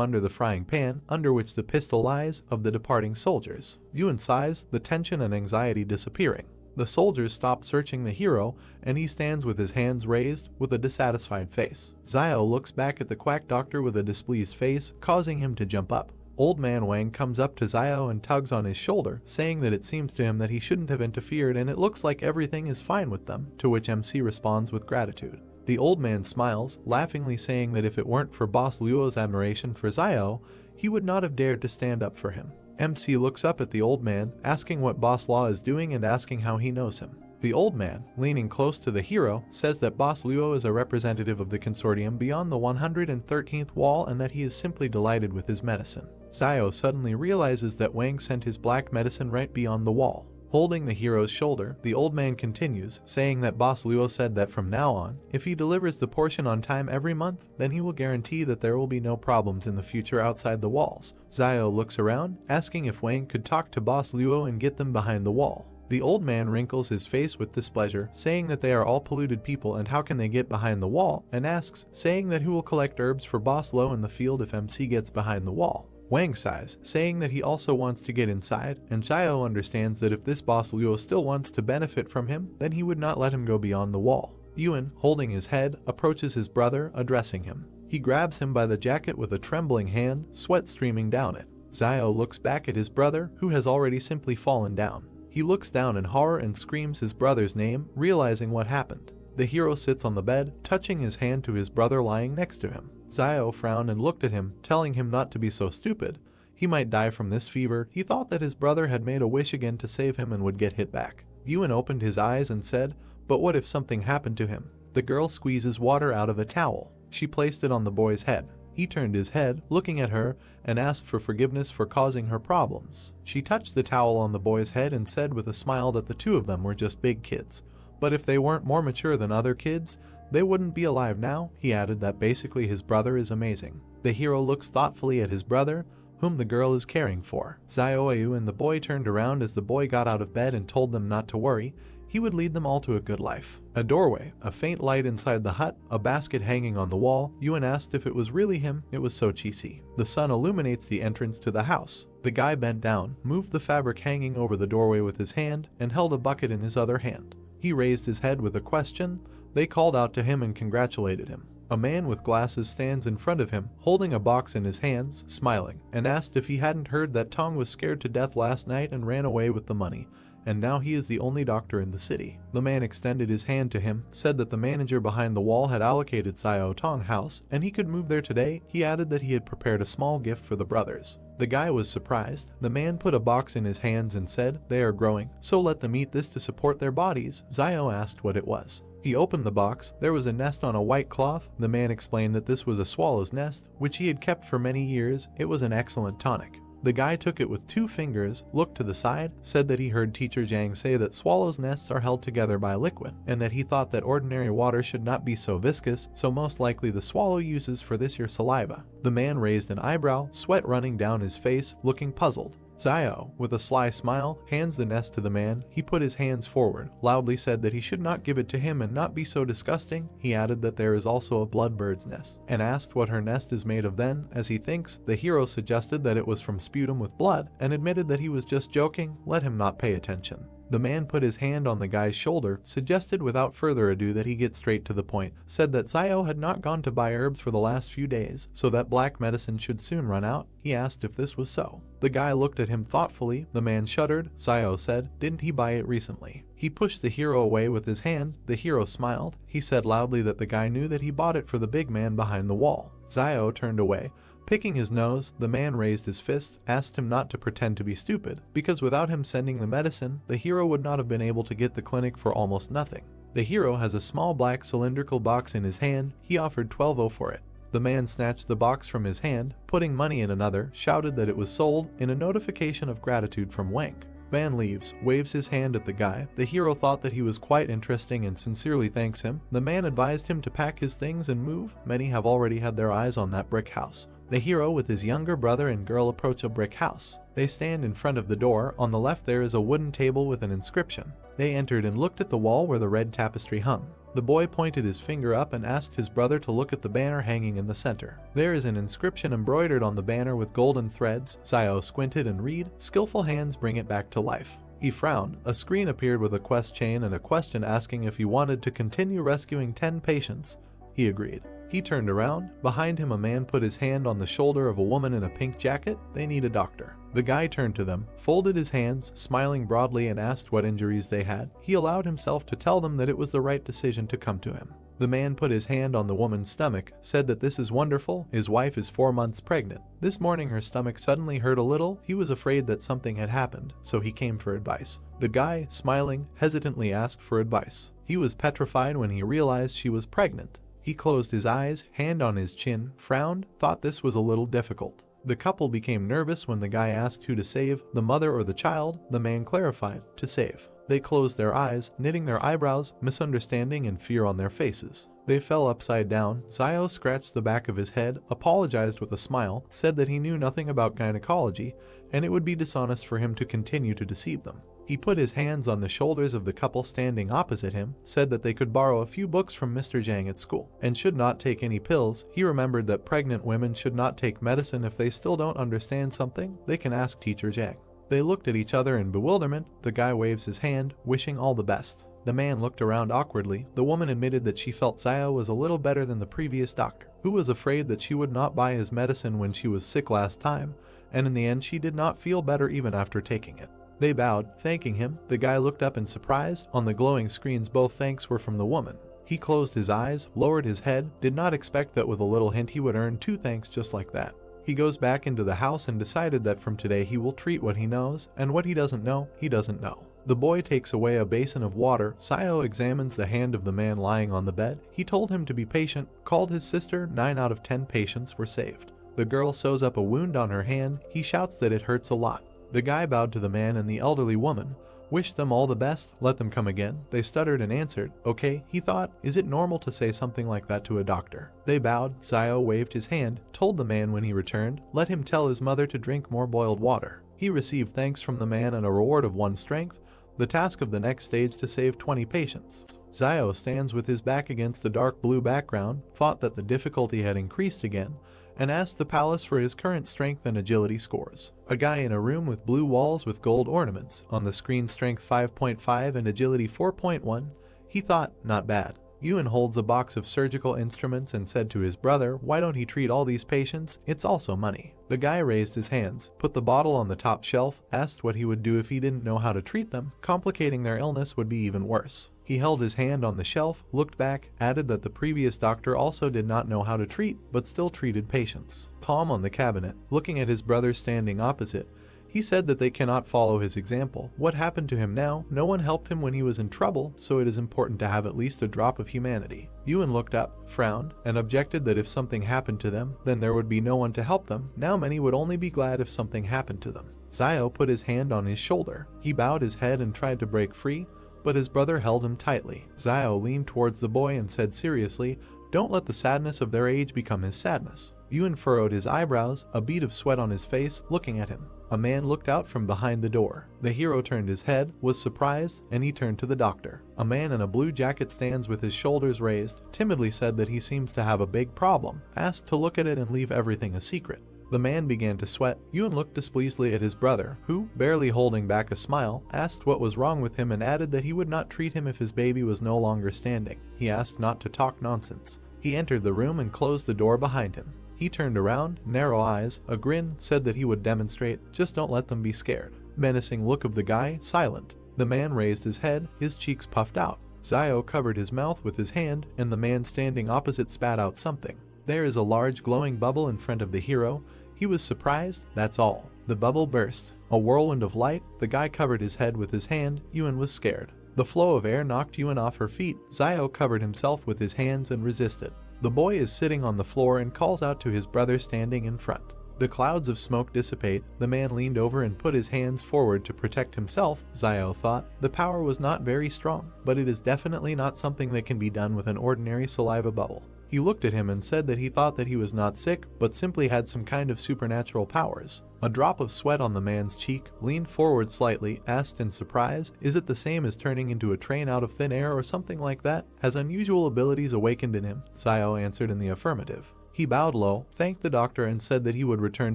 Speaker 1: under the frying pan, under which the pistol lies, of the departing soldiers. Euan sighs, the tension and anxiety disappearing. The soldiers stop searching the hero, and he stands with his hands raised, with a dissatisfied face. Xiao looks back at the quack doctor with a displeased face, causing him to jump up. Old Man Wang comes up to Xiao and tugs on his shoulder, saying that it seems to him that he shouldn't have interfered and it looks like everything is fine with them, to which MC responds with gratitude. The old man smiles, laughingly saying that if it weren't for Boss Luo's admiration for Xiao, he would not have dared to stand up for him. MC looks up at the old man, asking what Boss Luo is doing and asking how he knows him. The old man, leaning close to the hero, says that Boss Luo is a representative of the consortium beyond the 113th wall and that he is simply delighted with his medicine. Xiao suddenly realizes that Wang sent his black medicine right beyond the wall. Holding the hero's shoulder, the old man continues, saying that Boss Luo said that from now on, if he delivers the portion on time every month, then he will guarantee that there will be no problems in the future outside the walls. Xiao looks around, asking if Wang could talk to Boss Luo and get them behind the wall. The old man wrinkles his face with displeasure, saying that they are all polluted people and how can they get behind the wall, and asks, saying that who will collect herbs for Boss Luo in the field if MC gets behind the wall. Wang sighs, saying that he also wants to get inside, and Xiao understands that if this Boss Luo still wants to benefit from him, then he would not let him go beyond the wall. Euan, holding his head, approaches his brother, addressing him. He grabs him by the jacket with a trembling hand, sweat streaming down it. Zio looks back at his brother, who has already simply fallen down. He looks down in horror and screams his brother's name, realizing what happened. The hero sits on the bed, touching his hand to his brother lying next to him. Zio frowned and looked at him, telling him not to be so stupid. He might die from this fever. He thought that his brother had made a wish again to save him and would get hit back. Euan opened his eyes and said, "But what if something happened to him?" The girl squeezes water out of a towel. She placed it on the boy's head. He turned his head, looking at her, and asked for forgiveness for causing her problems. She touched the towel on the boy's head and said with a smile that the two of them were just big kids. But if they weren't more mature than other kids, they wouldn't be alive now. He added that basically his brother is amazing. The hero looks thoughtfully at his brother, whom the girl is caring for. Zioayu and the boy turned around as the boy got out of bed and told them not to worry. He would lead them all to a good life. A doorway, a faint light inside the hut, a basket hanging on the wall. Euan asked if it was really him. It was so cheesy. The sun illuminates the entrance to the house. The guy bent down, moved the fabric hanging over the doorway with his hand, and held a bucket in his other hand. He raised his head with a question. They called out to him and congratulated him. A man with glasses stands in front of him, holding a box in his hands, smiling, and asked if he hadn't heard that Tong was scared to death last night and ran away with the money, and now he is the only doctor in the city. The man extended his hand to him, said that the manager behind the wall had allocated Xiao Tong house, and he could move there today. He added that he had prepared a small gift for the brothers. The guy was surprised. The man put a box in his hands and said, "They are growing, so let them eat this to support their bodies." Xiao asked what it was. He opened the box. There was a nest on a white cloth. The man explained that this was a swallow's nest, which he had kept for many years. It was an excellent tonic. The guy took it with 2 fingers, looked to the side, said that he heard teacher Jang say that swallows' nests are held together by liquid, and that he thought that ordinary water should not be so viscous, so most likely the swallow uses for this your saliva. The man raised an eyebrow, sweat running down his face, looking puzzled. Zio, with a sly smile, hands the nest to the man. He put his hands forward, loudly said that he should not give it to him and not be so disgusting. He added that there is also a bloodbird's nest, and asked what her nest is made of. Then, as he thinks, the hero suggested that it was from sputum with blood, and admitted that he was just joking. Let him not pay attention. The man put his hand on the guy's shoulder, suggested without further ado that he get straight to the point, said that Zio had not gone to buy herbs for the last few days, so that black medicine should soon run out. He asked if this was so. The guy looked at him thoughtfully. The man shuddered. Zio said, "Didn't he buy it recently?" He pushed the hero away with his hand. The hero smiled. He said loudly that the guy knew that he bought it for the big man behind the wall. Zio turned away. Picking his nose, the man raised his fist, asked him not to pretend to be stupid, because without him sending the medicine, the hero would not have been able to get the clinic for almost nothing. The hero has a small black cylindrical box in his hand. He offered 12 for it. The man snatched the box from his hand, putting money in another, shouted that it was sold, in a notification of gratitude from Wank. Van leaves, waves his hand at the guy. The hero thought that he was quite interesting and sincerely thanks him. The man advised him to pack his things and move. Many have already had their eyes on that brick house. The hero with his younger brother and girl approach a brick house. They stand in front of the door. On the left there is a wooden table with an inscription. They entered and looked at the wall where the red tapestry hung. The boy pointed his finger up and asked his brother to look at the banner hanging in the center. There is an inscription embroidered on the banner with golden threads. Zio squinted and read, "Skillful hands bring it back to life." He frowned. A screen appeared with a quest chain and a question asking if he wanted to continue rescuing 10 patients. He agreed. He turned around. Behind him a man put his hand on the shoulder of a woman in a pink jacket. They need a doctor. The guy turned to them, folded his hands, smiling broadly, and asked what injuries they had. He allowed himself to tell them that it was the right decision to come to him. The man put his hand on the woman's stomach, said that this is wonderful. His wife is 4 months pregnant. This morning her stomach suddenly hurt a little. He was afraid that something had happened, so he came for advice. The guy, smiling, hesitantly asked for advice. He was petrified when he realized she was pregnant. He closed his eyes, hand on his chin, frowned, thought this was a little difficult. The couple became nervous when the guy asked who to save, the mother or the child. The man clarified, to save. They closed their eyes, knitting their eyebrows, misunderstanding and fear on their faces. They fell upside down. Zio scratched the back of his head, apologized with a smile, said that he knew nothing about gynecology, and it would be dishonest for him to continue to deceive them. He put his hands on the shoulders of the couple standing opposite him, said that they could borrow a few books from Mr. Jang at school, and should not take any pills. He remembered that pregnant women should not take medicine. If they still don't understand something, they can ask teacher Jang. They looked at each other in bewilderment. The guy waves his hand, wishing all the best. The man looked around awkwardly. The woman admitted that she felt Zio was a little better than the previous doctor, who was afraid that she would not buy his medicine when she was sick last time, and in the end she did not feel better even after taking it. They bowed, thanking him. The guy looked up in surprise. On the glowing screens both thanks were from the woman. He closed his eyes, lowered his head, did not expect that with a little hint he would earn 2 thanks just like that. He goes back into the house and decided that from today he will treat what he knows, and what he doesn't know, he doesn't know. The boy takes away a basin of water. Zio examines the hand of the man lying on the bed. He told him to be patient, called his sister. 9 out of 10 patients were saved. The girl sews up a wound on her hand. He shouts that it hurts a lot. The guy bowed to the man and the elderly woman, wished them all the best, let them come again. They stuttered and answered, okay. He thought, is it normal to say something like that to a doctor? They bowed. Zio waved his hand, told the man when he returned, let him tell his mother to drink more boiled water. He received thanks from the man and a reward of 1 strength. The task of the next stage to save 20 patients. Zio stands with his back against the dark blue background, thought that the difficulty had increased again, and asked the palace for his current strength and agility scores. A guy in a room with blue walls with gold ornaments, on the screen strength 5.5 and agility 4.1. He thought, not bad. Euan holds a box of surgical instruments and said to his brother, why don't he treat all these patients? It's also money. The guy raised his hands, put the bottle on the top shelf, asked what he would do if he didn't know how to treat them. Complicating their illness would be even worse. He held his hand on the shelf, looked back, added that the previous doctor also did not know how to treat, but still treated patients. Palm on the cabinet, looking at his brother standing opposite. He said that they cannot follow his example. What happened to him now? No one helped him when he was in trouble, so it is important to have at least a drop of humanity. Euan looked up, frowned, and objected that if something happened to them, then there would be no one to help them. Now many would only be glad if something happened to them. Zio put his hand on his shoulder. He bowed his head and tried to break free, but his brother held him tightly. Zio leaned towards the boy and said seriously, don't let the sadness of their age become his sadness. Euan furrowed his eyebrows, a bead of sweat on his face, looking at him. A man looked out from behind the door. The hero turned his head, was surprised, and he turned to the doctor. A man in a blue jacket stands with his shoulders raised, timidly said that he seems to have a big problem, asked to look at it and leave everything a secret. The man began to sweat. Euan looked displeasedly at his brother, who, barely holding back a smile, asked what was wrong with him and added that he would not treat him if his baby was no longer standing. He asked not to talk nonsense. He entered the room and closed the door behind him. He turned around, narrow eyes, a grin, said that he would demonstrate, just don't let them be scared. Menacing look of the guy, silent. The man raised his head, his cheeks puffed out. Zio covered his mouth with his hand, and the man standing opposite spat out something. There is a large glowing bubble in front of the hero. He was surprised, that's all. The bubble burst. A whirlwind of light. The guy covered his head with his hand. Euan was scared. The flow of air knocked Euan off her feet. Zio covered himself with his hands and resisted. The boy is sitting on the floor and calls out to his brother standing in front. The clouds of smoke dissipate. The man leaned over and put his hands forward to protect himself. Zio thought the power was not very strong, but it is definitely not something that can be done with an ordinary saliva bubble. He looked at him and said that he thought that he was not sick, but simply had some kind of supernatural powers. A drop of sweat on the man's cheek, leaned forward slightly, asked in surprise, is it the same as turning into a train out of thin air or something like that? Has unusual abilities awakened in him? Zio answered in the affirmative. He bowed low, thanked the doctor and said that he would return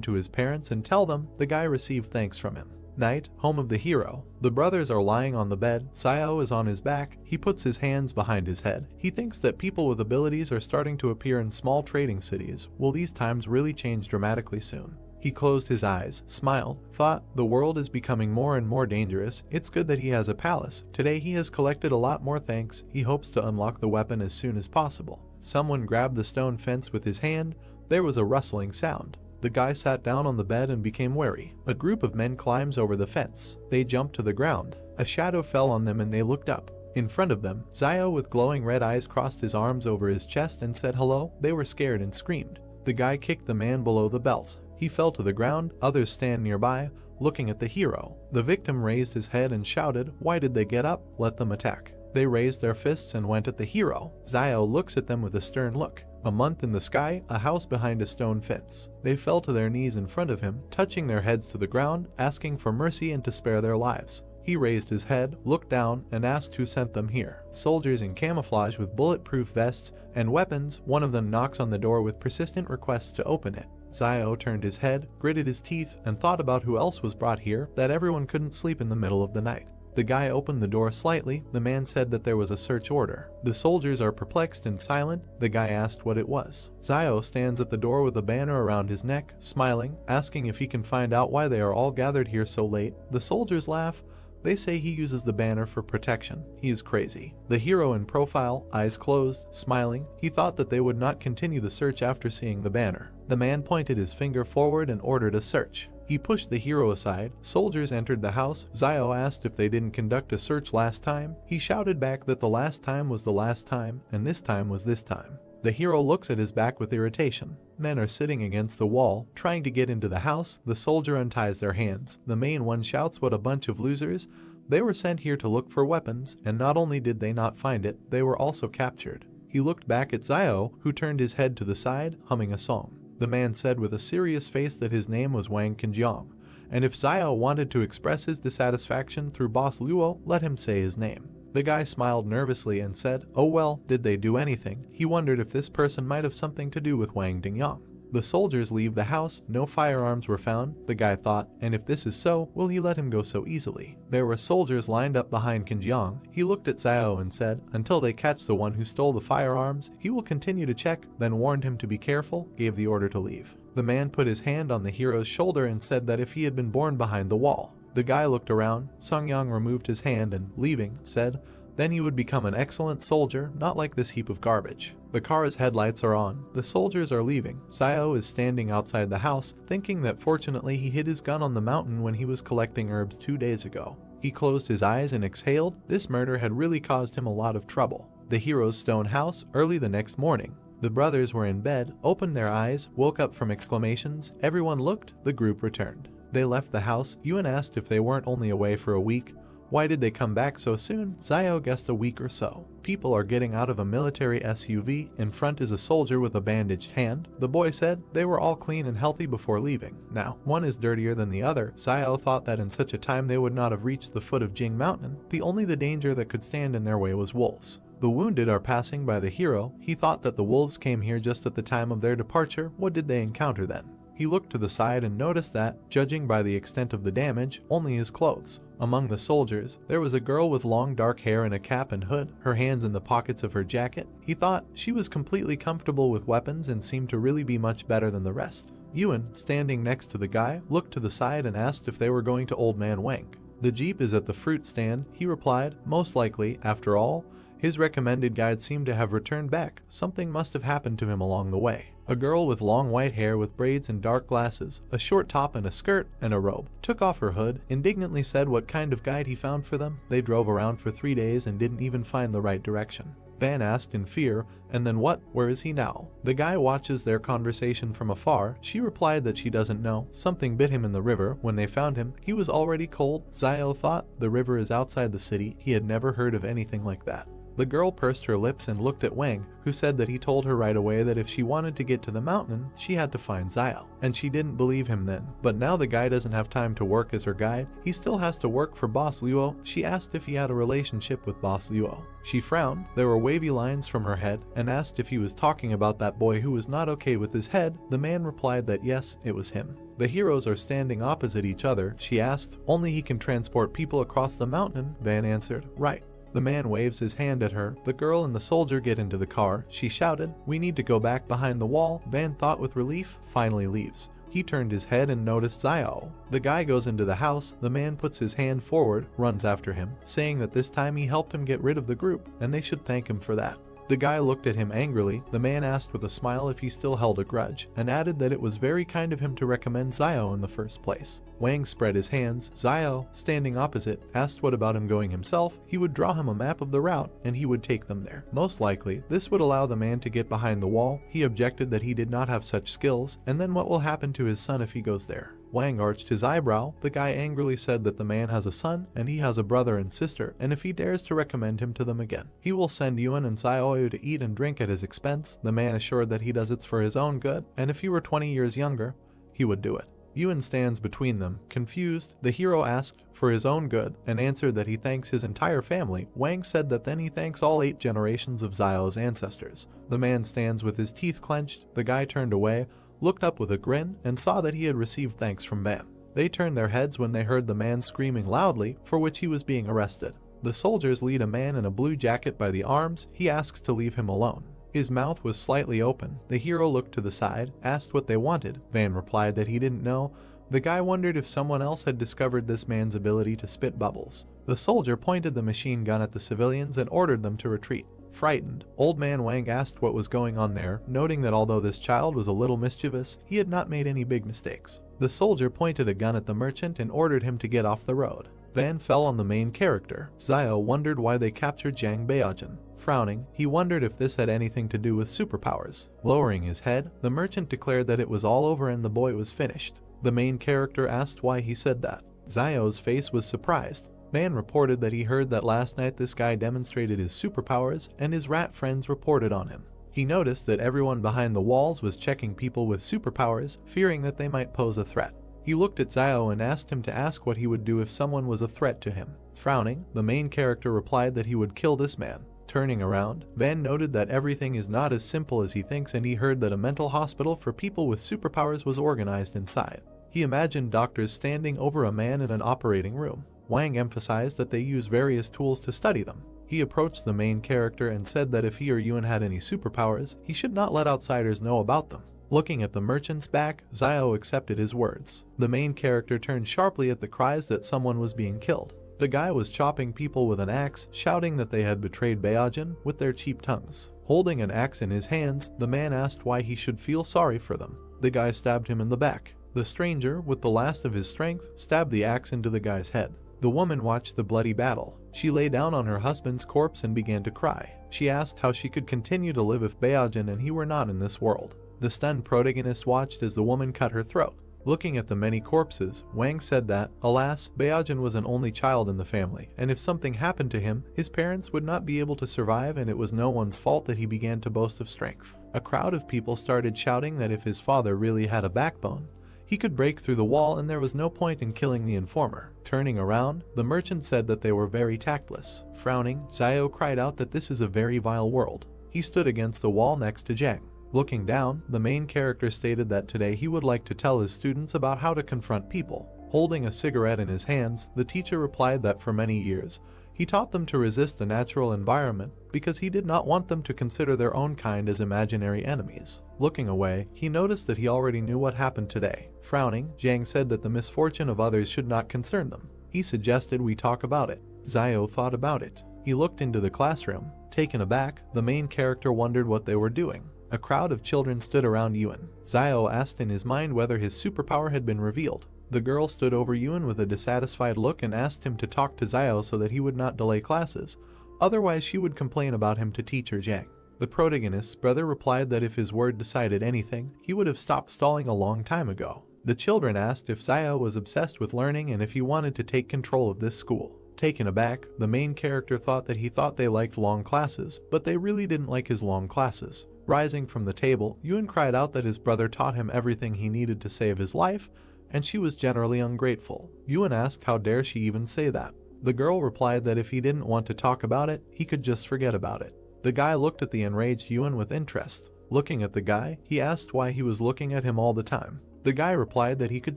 Speaker 1: to his parents and tell them. The guy received thanks from him. Night, home of the hero. The brothers are lying on the bed. Zio is on his back. He puts his hands behind his head. He thinks that people with abilities are starting to appear in small trading cities. Will these times really change dramatically soon? He closed his eyes, smiled, thought, the world is becoming more and more dangerous. It's good that he has a palace. Today he has collected a lot more thanks. He hopes to unlock the weapon as soon as possible. Someone grabbed the stone fence with his hand. There was a rustling sound. The guy sat down on the bed and became wary. A group of men climbs over the fence. They jumped to the ground. A shadow fell on them and they looked up. In front of them, Zio with glowing red eyes crossed his arms over his chest and said hello. They were scared and screamed. The guy kicked the man below the belt. He fell to the ground. Others stand nearby, looking at the hero. The victim raised his head and shouted, why did they get up? Let them attack. They raised their fists and went at the hero. Zio looks at them with a stern look. A month in the sky, a house behind a stone fence. They fell to their knees in front of him, touching their heads to the ground, asking for mercy and to spare their lives. He raised his head, looked down, and asked who sent them here. Soldiers in camouflage with bulletproof vests and weapons. One of them knocks on the door with persistent requests to open it. Zio turned his head, gritted his teeth, and thought about who else was brought here, that everyone couldn't sleep in the middle of the night. The guy opened the door slightly. The man said that there was a search order. The soldiers are perplexed and silent. The guy asked what it was. Zio stands at the door with a banner around his neck, smiling, asking if he can find out why they are all gathered here so late. The soldiers laugh. They say he uses the banner for protection. He is crazy. The hero in profile, eyes closed, smiling. He thought that they would not continue the search after seeing the banner. The man pointed his finger forward and ordered a search. He pushed the hero aside. Soldiers entered the house. Zio asked if they didn't conduct a search last time. He shouted back that the last time was the last time, and this time was this time. The hero looks at his back with irritation. Men are sitting against the wall, trying to get into the house. The soldier unties their hands. The main one shouts, "What a bunch of losers. They were sent here to look for weapons, and not only did they not find it, they were also captured." He looked back at Zio, who turned his head to the side, humming a song. The man said with a serious face that his name was Wang Qinjiang, and if Zio wanted to express his dissatisfaction through Boss Luo, let him say his name. The guy smiled nervously and said, "Oh well, did they do anything?" He wondered if this person might have something to do with Wang Dingyang. The soldiers leave the house. No firearms were found. The guy thought, and if this is so, will he let him go so easily? There were soldiers lined up behind Qinjiang. He looked at Zio and said, "Until they catch the one who stole the firearms, he will continue to check," then warned him to be careful, gave the order to leave. The man put his hand on the hero's shoulder and said that if he had been born behind the wall. The guy looked around. Songyang removed his hand and, leaving, said, "Then he would become an excellent soldier, not like this heap of garbage." The car's headlights are on. The soldiers are leaving. Zio is standing outside the house, thinking that fortunately he hid his gun on the mountain when he was collecting herbs 2 days ago. He closed his eyes and exhaled. This murder had really caused him a lot of trouble. The hero's stone house, early the next morning. The brothers were in bed, opened their eyes, woke up from exclamations. Everyone looked. The group returned. They left the house. Euan asked if they weren't only away for a week. Why did they come back so soon? Zio guessed a week or so. People are getting out of a military SUV. In front is a soldier with a bandaged hand. The boy said they were all clean and healthy before leaving. Now, one is dirtier than the other. Zio thought that in such a time they would not have reached the foot of Jing Mountain. The danger that could stand in their way was wolves. The wounded are passing by the hero. He thought that the wolves came here just at the time of their departure. What did they encounter then? He looked to the side and noticed that, judging by the extent of the damage, only his clothes. Among the soldiers, there was a girl with long dark hair and a cap and hood, her hands in the pockets of her jacket. He thought she was completely comfortable with weapons and seemed to really be much better than the rest. Euan, standing next to the guy, looked to the side and asked if they were going to Old Man Wang. "The jeep is at the fruit stand," he replied. Most likely, after all, his recommended guide seemed to have returned back. Something must have happened to him along the way. A girl with long white hair with braids and dark glasses, a short top and a skirt and a robe, took off her hood, indignantly said what kind of guide he found for them. They drove around for 3 days and didn't even find the right direction. Van asked in fear, "And then what? Where is he now?" The guy watches their conversation from afar. She replied that she doesn't know. Something bit him in the river. When they found him, he was already cold. Zio thought the river is outside the city. He had never heard of anything like that. The girl pursed her lips and looked at Wang, who said that he told her right away that if she wanted to get to the mountain, she had to find Zio. And she didn't believe him then. But now the guy doesn't have time to work as her guide. He still has to work for Boss Luo. She asked if he had a relationship with Boss Luo. She frowned. There were wavy lines from her head, and asked if he was talking about that boy who was not okay with his head. The man replied that yes, it was him. The heroes are standing opposite each other. She asked, "Only he can transport people across the mountain?" Van answered, "Right." The man waves his hand at her. The girl and the soldier get into the car. She shouted, "We need to go back behind the wall." Van thought with relief, finally leaves. He turned his head and noticed Zio. The guy goes into the house. The man puts his hand forward, runs after him, saying that this time he helped him get rid of the group, and they should thank him for that. The guy looked at him angrily. The man asked with a smile if he still held a grudge, and added that it was very kind of him to recommend Zio in the first place. Wang spread his hands. Zio, standing opposite, asked what about him going himself. He would draw him a map of the route, and he would take them there. Most likely, this would allow the man to get behind the wall. He objected that he did not have such skills, and then what will happen to his son if he goes there? Wang arched his eyebrow. The guy angrily said that the man has a son, and he has a brother and sister, and if he dares to recommend him to them again, he will send Euan and Zio to eat and drink at his expense. The man assured that he does it for his own good, and if he were 20 years younger, he would do it. Euan stands between them, confused. The hero asked for his own good, and answered that he thanks his entire family. Wang said that then he thanks all 8 generations of Zio's ancestors. The man stands with his teeth clenched. The guy turned away, looked up with a grin, and saw that he had received thanks from Van. They turned their heads when they heard the man screaming loudly, for which he was being arrested. The soldiers lead a man in a blue jacket by the arms. He asks to leave him alone. His mouth was slightly open. The hero looked to the side, asked what they wanted. Van replied that he didn't know. The guy wondered if someone else had discovered this man's ability to spit bubbles. The soldier pointed the machine gun at the civilians and ordered them to retreat. Frightened, old man Wang asked what was going on there, noting that although this child was a little mischievous, he had not made any big mistakes. The soldier pointed a gun at the merchant and ordered him to get off the road. Van fell on the main character. Xiao wondered why they captured Zhang Baojin. Frowning, he wondered if this had anything to do with superpowers. Lowering his head, the merchant declared that it was all over and the boy was finished. The main character asked why he said that. Xiao's face was surprised. Van reported that he heard that last night this guy demonstrated his superpowers and his rat friends reported on him. He noticed that everyone behind the walls was checking people with superpowers, fearing that they might pose a threat. He looked at Xiao and asked him to ask what he would do if someone was a threat to him. Frowning, the main character replied that he would kill this man. Turning around, Van noted that everything is not as simple as he thinks, and he heard that a mental hospital for people with superpowers was organized inside. He imagined doctors standing over a man in an operating room. Wang emphasized that they use various tools to study them. He approached the main character and said that if he or Euan had any superpowers, he should not let outsiders know about them. Looking at the merchant's back, Xiao accepted his words. The main character turned sharply at the cries that someone was being killed. The guy was chopping people with an axe, shouting that they had betrayed Baojin with their cheap tongues. Holding an axe in his hands, the man asked why he should feel sorry for them. The guy stabbed him in the back. The stranger, with the last of his strength, stabbed the axe into the guy's head. The woman watched the bloody battle. She lay down on her husband's corpse and began to cry. She asked how she could continue to live if Baojin and he were not in this world. The stunned protagonist watched as the woman cut her throat. Looking at the many corpses, Wang said that, alas, Baojin was an only child in the family, and if something happened to him, his parents would not be able to survive, and it was no one's fault that he began to boast of strength. A crowd of people started shouting that if his father really had a backbone, he could break through the wall and there was no point in killing the informer. Turning around, the merchant said that they were very tactless. Frowning, Xiao cried out that this is a very vile world. He stood against the wall next to Zhang. Looking down, the main character stated that today he would like to tell his students about how to confront people. Holding a cigarette in his hands, the teacher replied that for many years, he taught them to resist the natural environment because he did not want them to consider their own kind as imaginary enemies. Looking away, he noticed that he already knew what happened today. Frowning, Zhang said that the misfortune of others should not concern them. He suggested we talk about it. Xiao thought about it. He looked into the classroom. Taken aback, the main character wondered what they were doing. A crowd of children stood around Euan. Xiao asked in his mind whether his superpower had been revealed. The girl stood over Euan with a dissatisfied look and asked him to talk to Xiao so that he would not delay classes, otherwise she would complain about him to teacher Zhang. The protagonist's brother replied that if his word decided anything, he would have stopped stalling a long time ago. The children asked if Xiao was obsessed with learning and if he wanted to take control of this school. Taken aback, the main character thought that he thought they liked long classes, but they really didn't like his long classes. Rising from the table, Euan cried out that his brother taught him everything he needed to save his life, and she was generally ungrateful. Euan asked how dare she even say that. The girl replied that if he didn't want to talk about it, he could just forget about it. The guy looked at the enraged Euan with interest. Looking at the guy, he asked why he was looking at him all the time. The guy replied that he could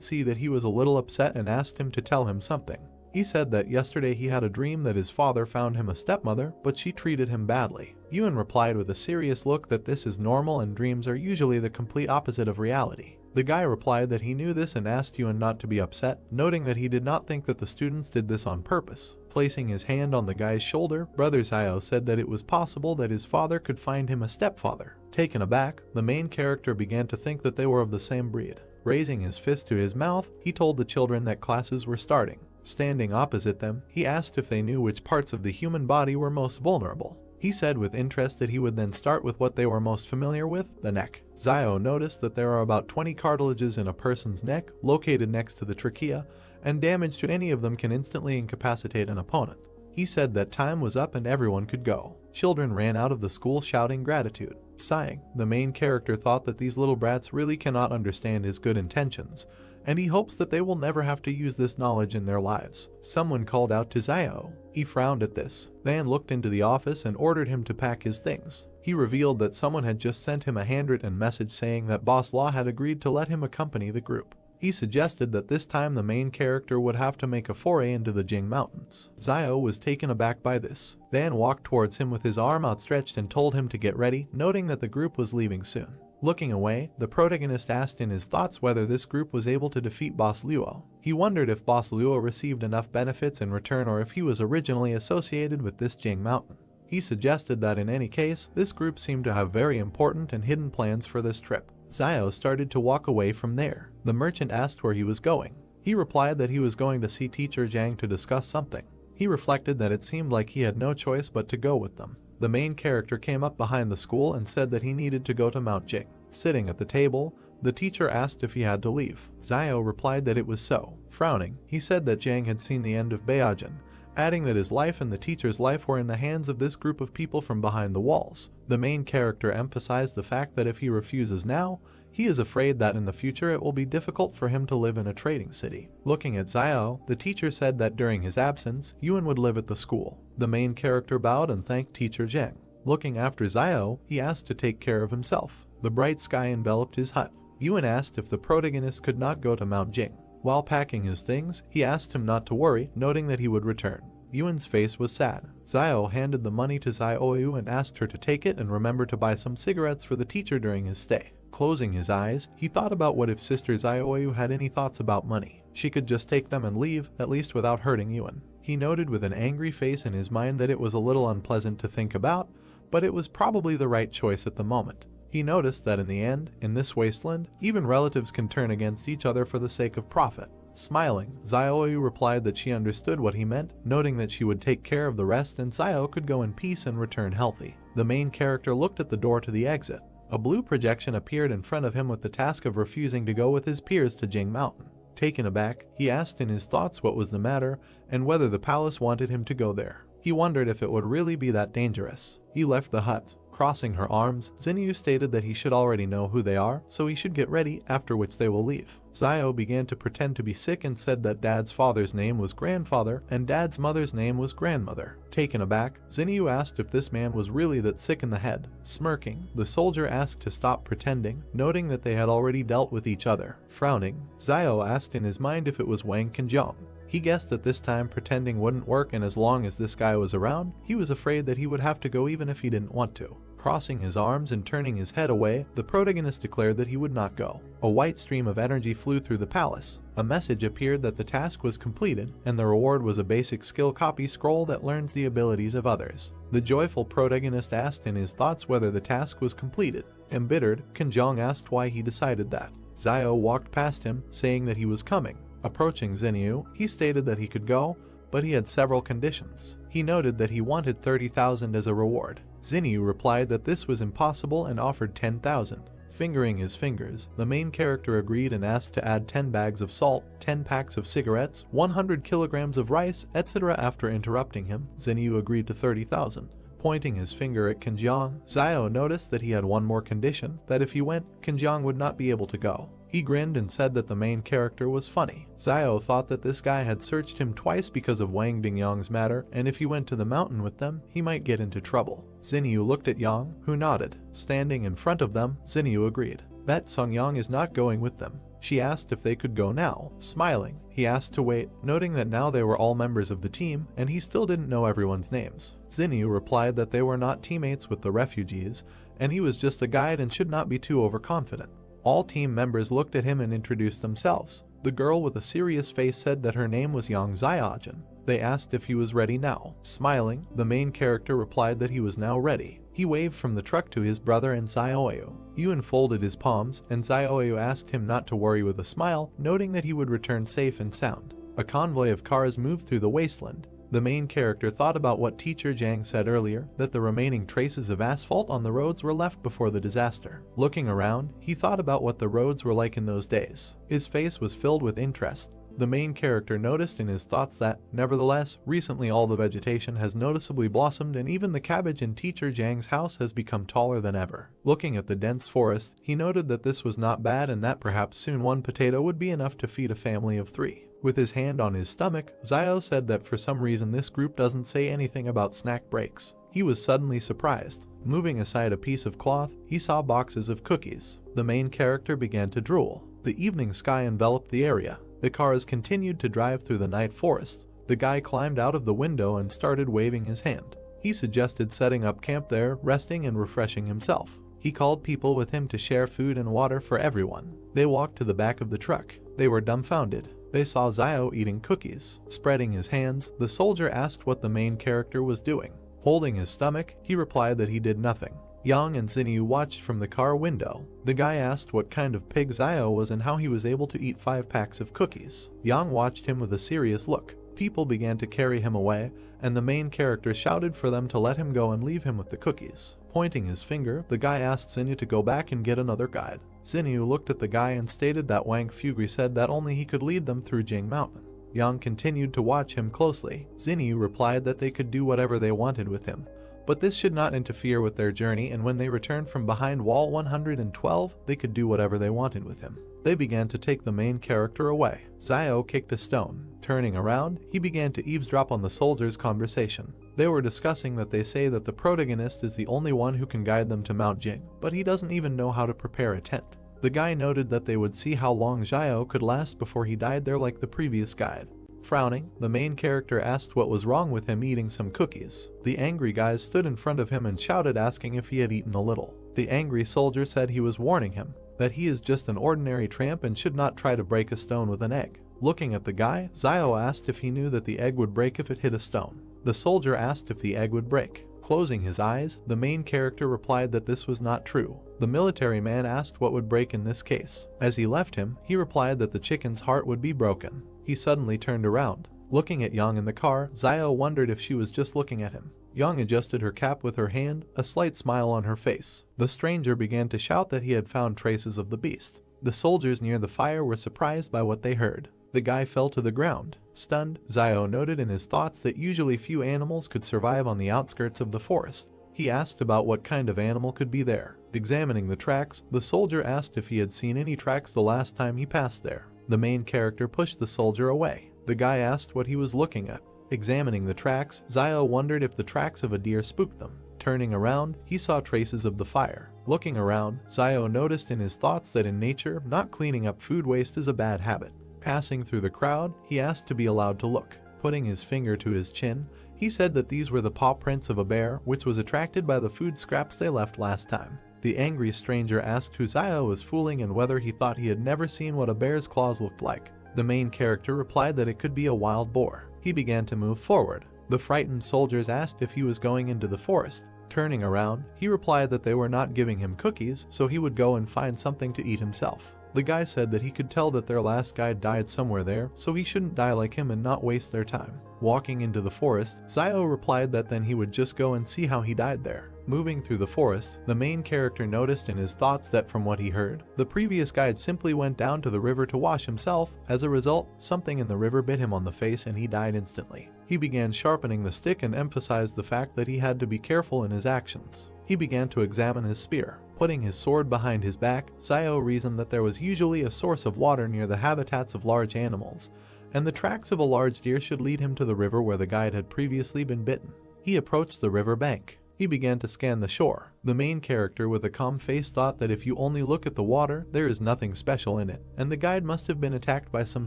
Speaker 1: see that he was a little upset and asked him to tell him something. He said that yesterday he had a dream that his father found him a stepmother, but she treated him badly. Euan replied with a serious look that this is normal and dreams are usually the complete opposite of reality. The guy replied that he knew this and asked Euan not to be upset, noting that he did not think that the students did this on purpose. Placing his hand on the guy's shoulder, Brother Xiao said that it was possible that his father could find him a stepfather. Taken aback, the main character began to think that they were of the same breed. Raising his fist to his mouth, he told the children that classes were starting. Standing opposite them, he asked if they knew which parts of the human body were most vulnerable. He said with interest that he would then start with what they were most familiar with, the neck. Xiao noticed that there are about 20 cartilages in a person's neck, located next to the trachea, and damage to any of them can instantly incapacitate an opponent. He said that time was up and everyone could go. Children ran out of the school shouting gratitude. Sighing, the main character thought that these little brats really cannot understand his good intentions, and he hopes that they will never have to use this knowledge in their lives. Someone called out to Xiao. He frowned at this. Van looked into the office and ordered him to pack his things. He revealed that someone had just sent him a handwritten message saying that Boss Law had agreed to let him accompany the group. He suggested that this time the main character would have to make a foray into the Jing mountains. Xiao was taken aback by this, then walked towards him with his arm outstretched and told him to get ready, noting that the group was leaving soon. Looking away, the protagonist asked in his thoughts whether this group was able to defeat Boss Luo. He wondered if Boss Luo received enough benefits in return or if he was originally associated with this Jing mountain. He suggested that in any case, this group seemed to have very important and hidden plans for this trip. Xiao started to walk away from there. The merchant asked where he was going. He replied that he was going to see Teacher Zhang to discuss something. He reflected that it seemed like he had no choice but to go with them. The main character came up behind the school and said that he needed to go to Mount Jing. Sitting at the table, the teacher asked if he had to leave. Xiao replied that it was so. Frowning, he said that Zhang had seen the end of Beijing, adding that his life and the teacher's life were in the hands of this group of people from behind the walls. The main character emphasized the fact that if he refuses now, he is afraid that in the future it will be difficult for him to live in a trading city. Looking at Xiao, the teacher said that during his absence, Euan would live at the school. The main character bowed and thanked Teacher Zhang. Looking after Xiao, he asked to take care of himself. The bright sky enveloped his hut. Euan asked if the protagonist could not go to Mount Jing. While packing his things, he asked him not to worry, noting that he would return. Yuan's face was sad. Xiao handed the money to Xiaoyu and asked her to take it and remember to buy some cigarettes for the teacher during his stay. Closing his eyes, he thought about what if Sister Xiaoyu had any thoughts about money. She could just take them and leave, at least without hurting Euan. He noted with an angry face in his mind that it was a little unpleasant to think about, but it was probably the right choice at the moment. He noticed that in the end, in this wasteland, even relatives can turn against each other for the sake of profit. Smiling, Xiaoyu replied that she understood what he meant, noting that she would take care of the rest and Xiao could go in peace and return healthy. The main character looked at the door to the exit. A blue projection appeared in front of him with the task of refusing to go with his peers to Jing Mountain. Taken aback, he asked in his thoughts what was the matter and whether the palace wanted him to go there. He wondered if it would really be that dangerous. He left the hut. Crossing her arms, Xinyu stated that he should already know who they are, so he should get ready, after which they will leave. Xiao began to pretend to be sick and said that Dad's father's name was grandfather and Dad's mother's name was grandmother. Taken aback, Xinyu asked if this man was really that sick in the head. Smirking, the soldier asked to stop pretending, noting that they had already dealt with each other. Frowning, Xiao asked in his mind if it was Wang Qinjiang. He guessed that this time pretending wouldn't work, and as long as this guy was around, he was afraid that he would have to go even if he didn't want to. Crossing his arms and turning his head away, the protagonist declared that he would not go. A white stream of energy flew through the palace. A message appeared that the task was completed, and the reward was a basic skill copy scroll that learns the abilities of others. The joyful protagonist asked in his thoughts whether the task was completed. Embittered, Qinjiang asked why he decided that. Xiao walked past him, saying that he was coming. Approaching Xinyu, he stated that he could go, but he had several conditions. He noted that he wanted 30,000 as a reward. Xinyu replied that this was impossible and offered 10,000. Fingering his fingers, the main character agreed and asked to add 10 bags of salt, 10 packs of cigarettes, 100 kilograms of rice, etc. After interrupting him, Xinyu agreed to 30,000. Pointing his finger at Qinjiang, Xiao noticed that he had one more condition, that if he went, Qinjiang would not be able to go. He grinned and said that the main character was funny. Xiao thought that this guy had searched him twice because of Wang Dingyang's matter, and if he went to the mountain with them, he might get into trouble. Xinyu looked at Yang, who nodded. Standing in front of them, Xinyu agreed. Bet Songyang is not going with them. She asked if they could go now. Smiling, he asked to wait, noting that now they were all members of the team, and he still didn't know everyone's names. Xinyu replied that they were not teammates with the refugees, and he was just a guide and should not be too overconfident. All team members looked at him and introduced themselves. The girl with a serious face said that her name was Yang Xiaojin. They asked if he was ready now. Smiling, the main character replied that he was now ready. He waved from the truck to his brother and Xiaoyu. Yuan folded his palms, and Xiaoyu asked him not to worry with a smile, noting that he would return safe and sound. A convoy of cars moved through the wasteland. The main character thought about what Teacher Zhang said earlier, that the remaining traces of asphalt on the roads were left before the disaster. Looking around, he thought about what the roads were like in those days. His face was filled with interest. The main character noticed in his thoughts that, nevertheless, recently all the vegetation has noticeably blossomed and even the cabbage in Teacher Zhang's house has become taller than ever. Looking at the dense forest, he noted that this was not bad and that perhaps soon one potato would be enough to feed a family of 3. With his hand on his stomach, Xiao said that for some reason this group doesn't say anything about snack breaks. He was suddenly surprised. Moving aside a piece of cloth, he saw boxes of cookies. The main character began to drool. The evening sky enveloped the area. The cars continued to drive through the night forest. The guy climbed out of the window and started waving his hand. He suggested setting up camp there, resting and refreshing himself. He called people with him to share food and water for everyone. They walked to the back of the truck. They were dumbfounded. They saw Xiao eating cookies. Spreading his hands, the soldier asked what the main character was doing. Holding his stomach, he replied that he did nothing. Yang and Xinyu watched from the car window. The guy asked what kind of pig Xiao was and how he was able to eat 5 packs of cookies. Yang watched him with a serious look. People began to carry him away, and the main character shouted for them to let him go and leave him with the cookies. Pointing his finger, the guy asked Xinyu to go back and get another guide. Xinyu looked at the guy and stated that Wang Fugri said that only he could lead them through Jing Mountain. Yang continued to watch him closely. Xinyu replied that they could do whatever they wanted with him, but this should not interfere with their journey, and when they returned from behind wall 112, they could do whatever they wanted with him. They began to take the main character away. Xiao kicked a stone. Turning around, he began to eavesdrop on the soldiers' conversation. They were discussing that they say that the protagonist is the only one who can guide them to Mount Jing, but he doesn't even know how to prepare a tent. The guy noted that they would see how long Xiao could last before he died there like the previous guide. Frowning, the main character asked what was wrong with him eating some cookies. The angry guy stood in front of him and shouted, asking if he had eaten a little. The angry soldier said he was warning him, that he is just an ordinary tramp and should not try to break a stone with an egg. Looking at the guy, Xiao asked if he knew that the egg would break if it hit a stone. The soldier asked if the egg would break. Closing his eyes, the main character replied that this was not true. The military man asked what would break in this case. As he left him, he replied that the chicken's heart would be broken. He suddenly turned around. Looking at Yang in the car, Xiao wondered if she was just looking at him. Yang adjusted her cap with her hand, a slight smile on her face. The stranger began to shout that he had found traces of the beast. The soldiers near the fire were surprised by what they heard. The guy fell to the ground. Stunned, Xiao noted in his thoughts that usually few animals could survive on the outskirts of the forest. He asked about what kind of animal could be there. Examining the tracks, the soldier asked if he had seen any tracks the last time he passed there. The main character pushed the soldier away. The guy asked what he was looking at. Examining the tracks, Xiao wondered if the tracks of a deer spooked them. Turning around, he saw traces of the fire. Looking around, Xiao noticed in his thoughts that in nature, not cleaning up food waste is a bad habit. Passing through the crowd, he asked to be allowed to look. Putting his finger to his chin, he said that these were the paw prints of a bear, which was attracted by the food scraps they left last time. The angry stranger asked who Xiao was fooling and whether he thought he had never seen what a bear's claws looked like. The main character replied that it could be a wild boar. He began to move forward. The frightened soldiers asked if he was going into the forest. Turning around, he replied that they were not giving him cookies, so he would go and find something to eat himself. The guy said that he could tell that their last guide died somewhere there, so he shouldn't die like him and not waste their time. Walking into the forest, Xiao replied that then he would just go and see how he died there. Moving through the forest, the main character noticed in his thoughts that from what he heard, the previous guide simply went down to the river to wash himself. As a result, something in the river bit him on the face and he died instantly. He began sharpening the stick and emphasized the fact that he had to be careful in his actions. He began to examine his spear. Putting his sword behind his back, Xiao reasoned that there was usually a source of water near the habitats of large animals, and the tracks of a large deer should lead him to the river where the guide had previously been bitten. He approached the river bank. He began to scan the shore. The main character with a calm face thought that if you only look at the water, there is nothing special in it, and the guide must have been attacked by some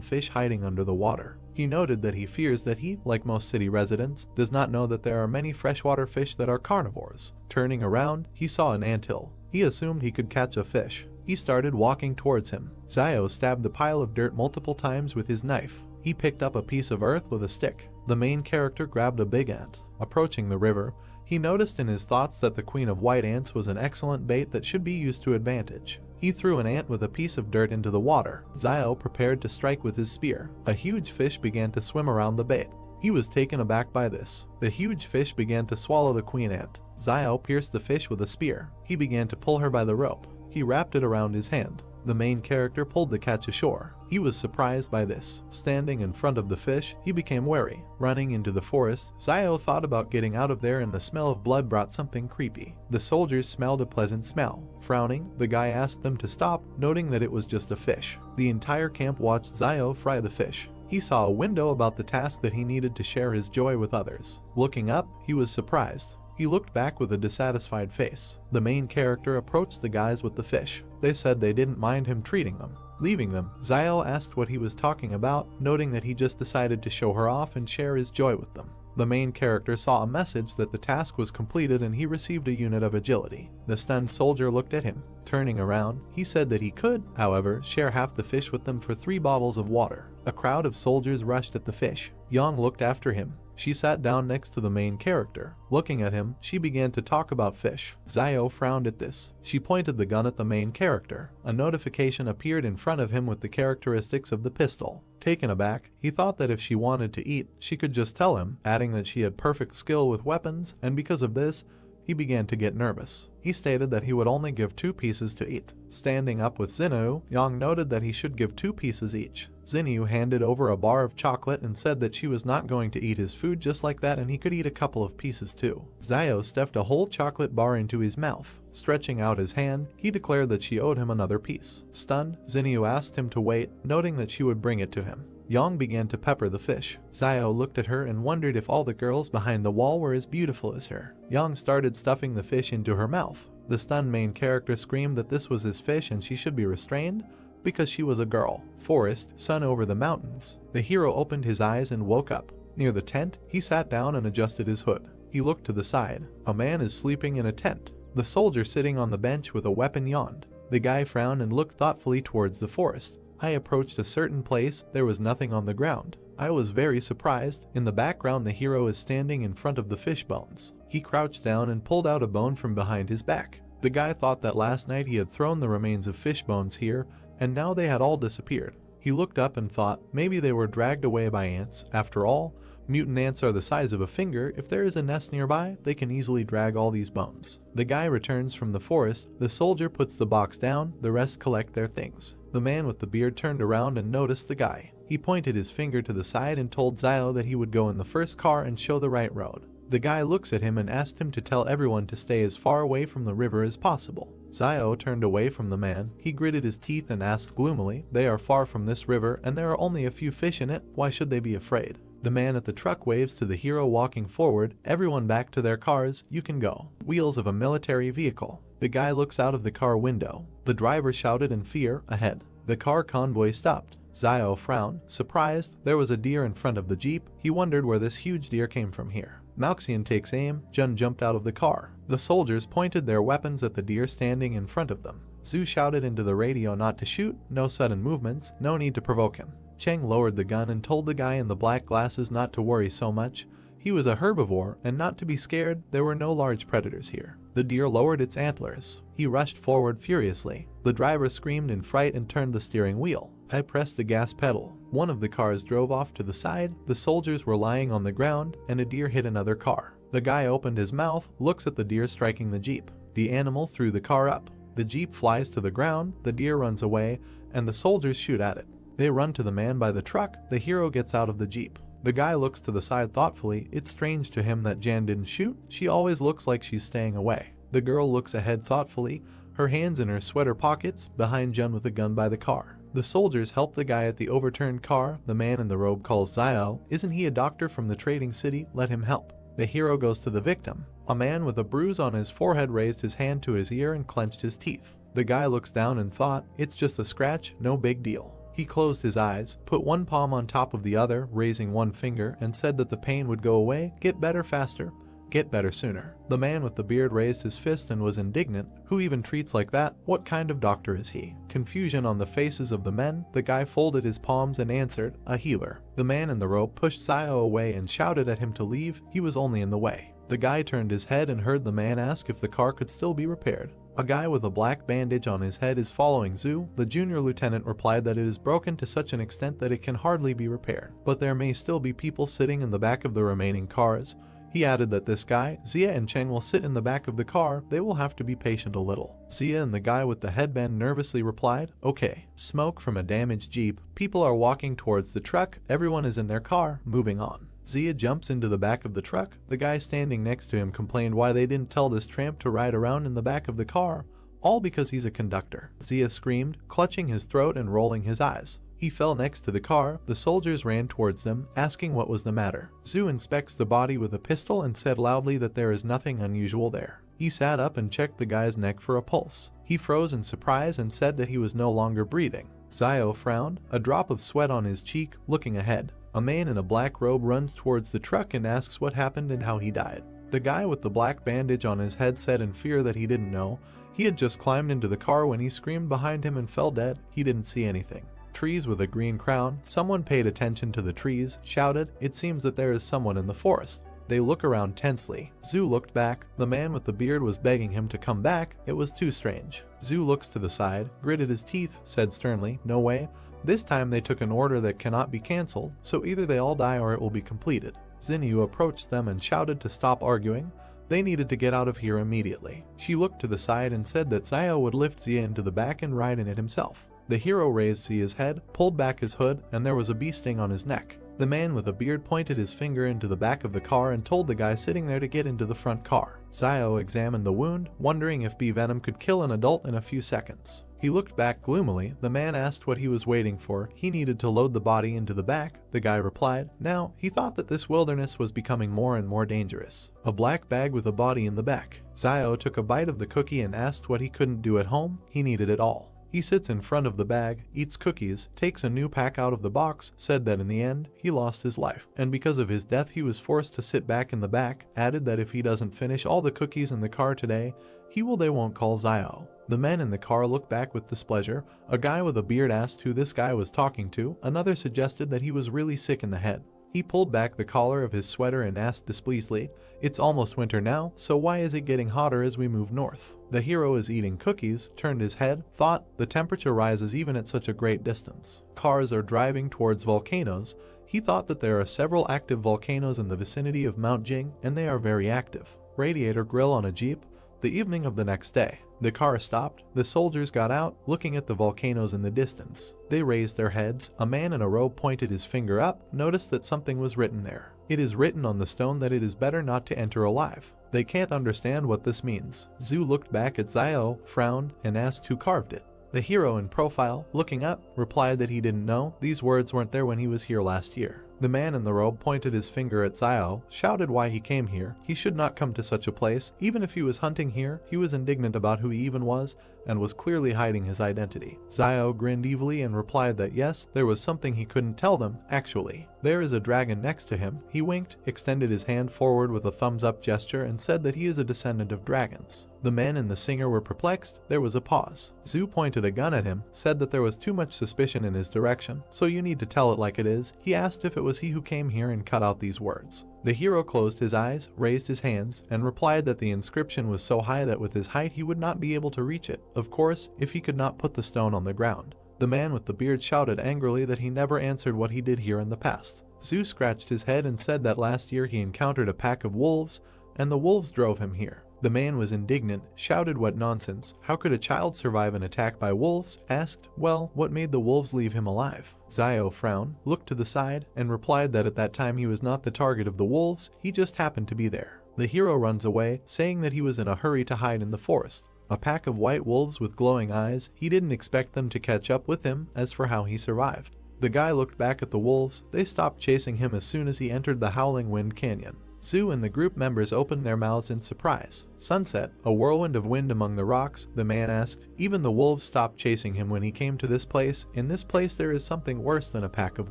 Speaker 1: fish hiding under the water. He noted that he fears that he, like most city residents, does not know that there are many freshwater fish that are carnivores. Turning around, he saw an anthill. He assumed he could catch a fish. He started walking towards him. Xiao stabbed the pile of dirt multiple times with his knife. He picked up a piece of earth with a stick. The main character grabbed a big ant. Approaching the river, he noticed in his thoughts that the queen of white ants was an excellent bait that should be used to advantage. He threw an ant with a piece of dirt into the water. Xiao prepared to strike with his spear. A huge fish began to swim around the bait. He was taken aback by this. The huge fish began to swallow the queen ant. Xiao pierced the fish with a spear. He began to pull her by the rope. He wrapped it around his hand. The main character pulled the catch ashore. He was surprised by this. Standing in front of the fish, he became wary. Running into the forest, Xiao thought about getting out of there and the smell of blood brought something creepy. The soldiers smelled a pleasant smell. Frowning, the guy asked them to stop, noting that it was just a fish. The entire camp watched Xiao fry the fish. He saw a window about the task that he needed to share his joy with others. Looking up, he was surprised. He looked back with a dissatisfied face. The main character approached the guys with the fish. They said they didn't mind him treating them. Leaving them, Zio asked what he was talking about, noting that he just decided to show her off and share his joy with them. The main character saw a message that the task was completed and he received a unit of agility. The stunned soldier looked at him. Turning around, he said that he could, however, share half the fish with them for 3 bottles of water. A crowd of soldiers rushed at the fish. Yang looked after him. She sat down next to the main character. Looking at him, she began to talk about fish. Zio frowned at this. She pointed the gun at the main character. A notification appeared in front of him with the characteristics of the pistol. Taken aback, he thought that if she wanted to eat, she could just tell him, adding that she had perfect skill with weapons, and because of this, he began to get nervous. He stated that he would only give 2 pieces to eat. Standing up with Xinyu, Yang noted that he should give 2 pieces each. Xinyu handed over a bar of chocolate and said that she was not going to eat his food just like that and he could eat a couple of pieces too. Zio stuffed a whole chocolate bar into his mouth. Stretching out his hand, he declared that she owed him another piece. Stunned, Xinyu asked him to wait, noting that she would bring it to him. Yang began to pepper the fish. Zio looked at her and wondered if all the girls behind the wall were as beautiful as her. Yang started stuffing the fish into her mouth. The stunned main character screamed that this was his fish and she should be restrained because she was a girl. Forest, sun over the mountains. The hero opened his eyes and woke up. Near the tent, he sat down and adjusted his hood. He looked to the side. A man is sleeping in a tent. The soldier sitting on the bench with a weapon yawned. The guy frowned and looked thoughtfully towards the forest. I approached a certain place, there was nothing on the ground. I was very surprised. In the background the hero is standing in front of the fish bones. He crouched down and pulled out a bone from behind his back. The guy thought that last night he had thrown the remains of fish bones here, and now they had all disappeared. He looked up and thought maybe they were dragged away by ants. After all, mutant ants are the size of a finger. If there is a nest nearby, they can easily drag all these bones. The guy returns from the forest. The soldier puts the box down. The rest collect their things. The man with the beard turned around and noticed the guy. He pointed his finger to the side and told Zio that he would go in the first car and show the right road. The guy looks at him and asked him to tell everyone to stay as far away from the river as possible. Zio turned away from the man. He gritted his teeth and asked gloomily, "They are far from this river and there are only a few fish in it. Why should they be afraid?" The man at the truck waves to the hero walking forward. Everyone back to their cars, you can go. Wheels of a military vehicle. The guy looks out of the car window. The driver shouted in fear, ahead. The car convoy stopped. Zio frowned, surprised. There was a deer in front of the jeep. He wondered where this huge deer came from here. Malxian takes aim. Jun jumped out of the car. The soldiers pointed their weapons at the deer standing in front of them. Zhu shouted into the radio not to shoot, no sudden movements, no need to provoke him. Cheng lowered the gun and told the guy in the black glasses not to worry so much. He was a herbivore and not to be scared, there were no large predators here. The deer lowered its antlers. He rushed forward furiously. The driver screamed in fright and turned the steering wheel. I pressed the gas pedal. One of the cars drove off to the side. The soldiers were lying on the ground and a deer hit another car. The guy opened his mouth, looks at the deer striking the jeep. The animal threw the car up. The jeep flies to the ground, the deer runs away, and the soldiers shoot at it. They run to the man by the truck. The hero gets out of the jeep. The guy looks to the side thoughtfully. It's strange to him that Jan didn't shoot. She always looks like she's staying away. The girl looks ahead thoughtfully, her hands in her sweater pockets, behind Jun with a gun by the car. The soldiers help the guy at the overturned car. The man in the robe calls Zio. Isn't he a doctor from the trading city? Let him help. The hero goes to the victim. A man with a bruise on his forehead raised his hand to his ear and clenched his teeth. The guy looks down and thought, it's just a scratch, no big deal. He closed his eyes, put one palm on top of the other, raising one finger, and said that the pain would go away, get better faster, get better sooner. The man with the beard raised his fist and was indignant. Who even treats like that? What kind of doctor is he? Confusion on the faces of the men. The guy folded his palms and answered, a healer. The man in the robe pushed Zio away and shouted at him to leave. He was only in the way. The guy turned his head and heard the man ask if the car could still be repaired. A guy with a black bandage on his head is following Zhu. The junior lieutenant replied that it is broken to such an extent that it can hardly be repaired, but there may still be people sitting in the back of the remaining cars. He added that this guy, Zia and Cheng will sit in the back of the car. They will have to be patient a little. Zia and the guy with the headband nervously replied, okay. Smoke from a damaged jeep. People are walking towards the truck. Everyone is in their car, moving on. Zia jumps into the back of the truck. The guy standing next to him complained why they didn't tell this tramp to ride around in the back of the car, all because he's a conductor. Zia screamed, clutching his throat and rolling his eyes. He fell next to the car. The soldiers ran towards them, asking what was the matter. Zhu inspects the body with a pistol and said loudly that there is nothing unusual there. He sat up and checked the guy's neck for a pulse. He froze in surprise and said that he was no longer breathing. Zio frowned, a drop of sweat on his cheek, looking ahead. A man in a black robe runs towards the truck and asks what happened and how he died. The guy with the black bandage on his head said in fear that he didn't know. He had just climbed into the car when he screamed behind him and fell dead. He didn't see anything. Trees with a green crown. Someone paid attention to the trees, shouted, "It seems that there is someone in the forest." They look around tensely. Zhu looked back. The man with the beard was begging him to come back. It was too strange. Zhu looks to the side, gritted his teeth, said sternly, "No way." This time they took an order that cannot be cancelled, so either they all die or it will be completed. Xinyu approached them and shouted to stop arguing. They needed to get out of here immediately. She looked to the side and said that Zio would lift Xia into the back and ride in it himself. The hero raised Xia's head, pulled back his hood, and there was a bee sting on his neck. The man with a beard pointed his finger into the back of the car and told the guy sitting there to get into the front car. Zio examined the wound, wondering if bee venom could kill an adult in a few seconds. He looked back gloomily. The man asked what he was waiting for. He needed to load the body into the back. The guy replied. Now, he thought that this wilderness was becoming more and more dangerous. A black bag with a body in the back. Zio took a bite of the cookie and asked what he couldn't do at home. He needed it all. He sits in front of the bag, eats cookies, takes a new pack out of the box, said that in the end, he lost his life. And because of his death he was forced to sit back in the back, added that if he doesn't finish all the cookies in the car today, they won't call Zio. The men in the car looked back with displeasure. A guy with a beard asked who this guy was talking to. Another suggested that he was really sick in the head. He pulled back the collar of his sweater and asked displeasedly, "It's almost winter now, so why is it getting hotter as we move north?" The hero is eating cookies, turned his head, thought, the temperature rises even at such a great distance. Cars are driving towards volcanoes. He thought that there are several active volcanoes in the vicinity of Mount Jing, and they are very active. Radiator grill on a jeep. The evening of the next day. The car stopped. The soldiers got out, looking at the volcanoes in the distance. They raised their heads. A man in a robe pointed his finger up, noticed that something was written there. It is written on the stone that it is better not to enter alive. They can't understand what this means. Zhu looked back at Zio, frowned, and asked who carved it. The hero in profile, looking up, replied that he didn't know. These words weren't there when he was here last year. The man in the robe pointed his finger at Zio, shouted why he came here. He should not come to such a place. Even if he was hunting here, he was indignant about who he even was, and was clearly hiding his identity. Zio grinned evilly and replied that yes, there was something he couldn't tell them, actually. There is a dragon next to him. He winked, extended his hand forward with a thumbs-up gesture, and said that he is a descendant of dragons. The man and the singer were perplexed. There was a pause. Zhu pointed a gun at him, said that there was too much suspicion in his direction, so you need to tell it like it is. He asked if it was he who came here and cut out these words. The hero closed his eyes, raised his hands, and replied that the inscription was so high that with his height he would not be able to reach it, of course, if he could not put the stone on the ground. The man with the beard shouted angrily that he never answered what he did here in the past. Zhu scratched his head and said that last year he encountered a pack of wolves, and the wolves drove him here. The man was indignant, shouted what nonsense, how could a child survive an attack by wolves, asked, well, what made the wolves leave him alive? Zio frowned, looked to the side, and replied that at that time he was not the target of the wolves, he just happened to be there. The hero runs away, saying that he was in a hurry to hide in the forest. A pack of white wolves with glowing eyes, he didn't expect them to catch up with him. As for how he survived. The guy looked back at the wolves. They stopped chasing him as soon as he entered the Howling Wind Canyon. Zhu and the group members opened their mouths in surprise. Sunset, a whirlwind of wind among the rocks, the man asked. Even the wolves stopped chasing him when he came to this place. In this place there is something worse than a pack of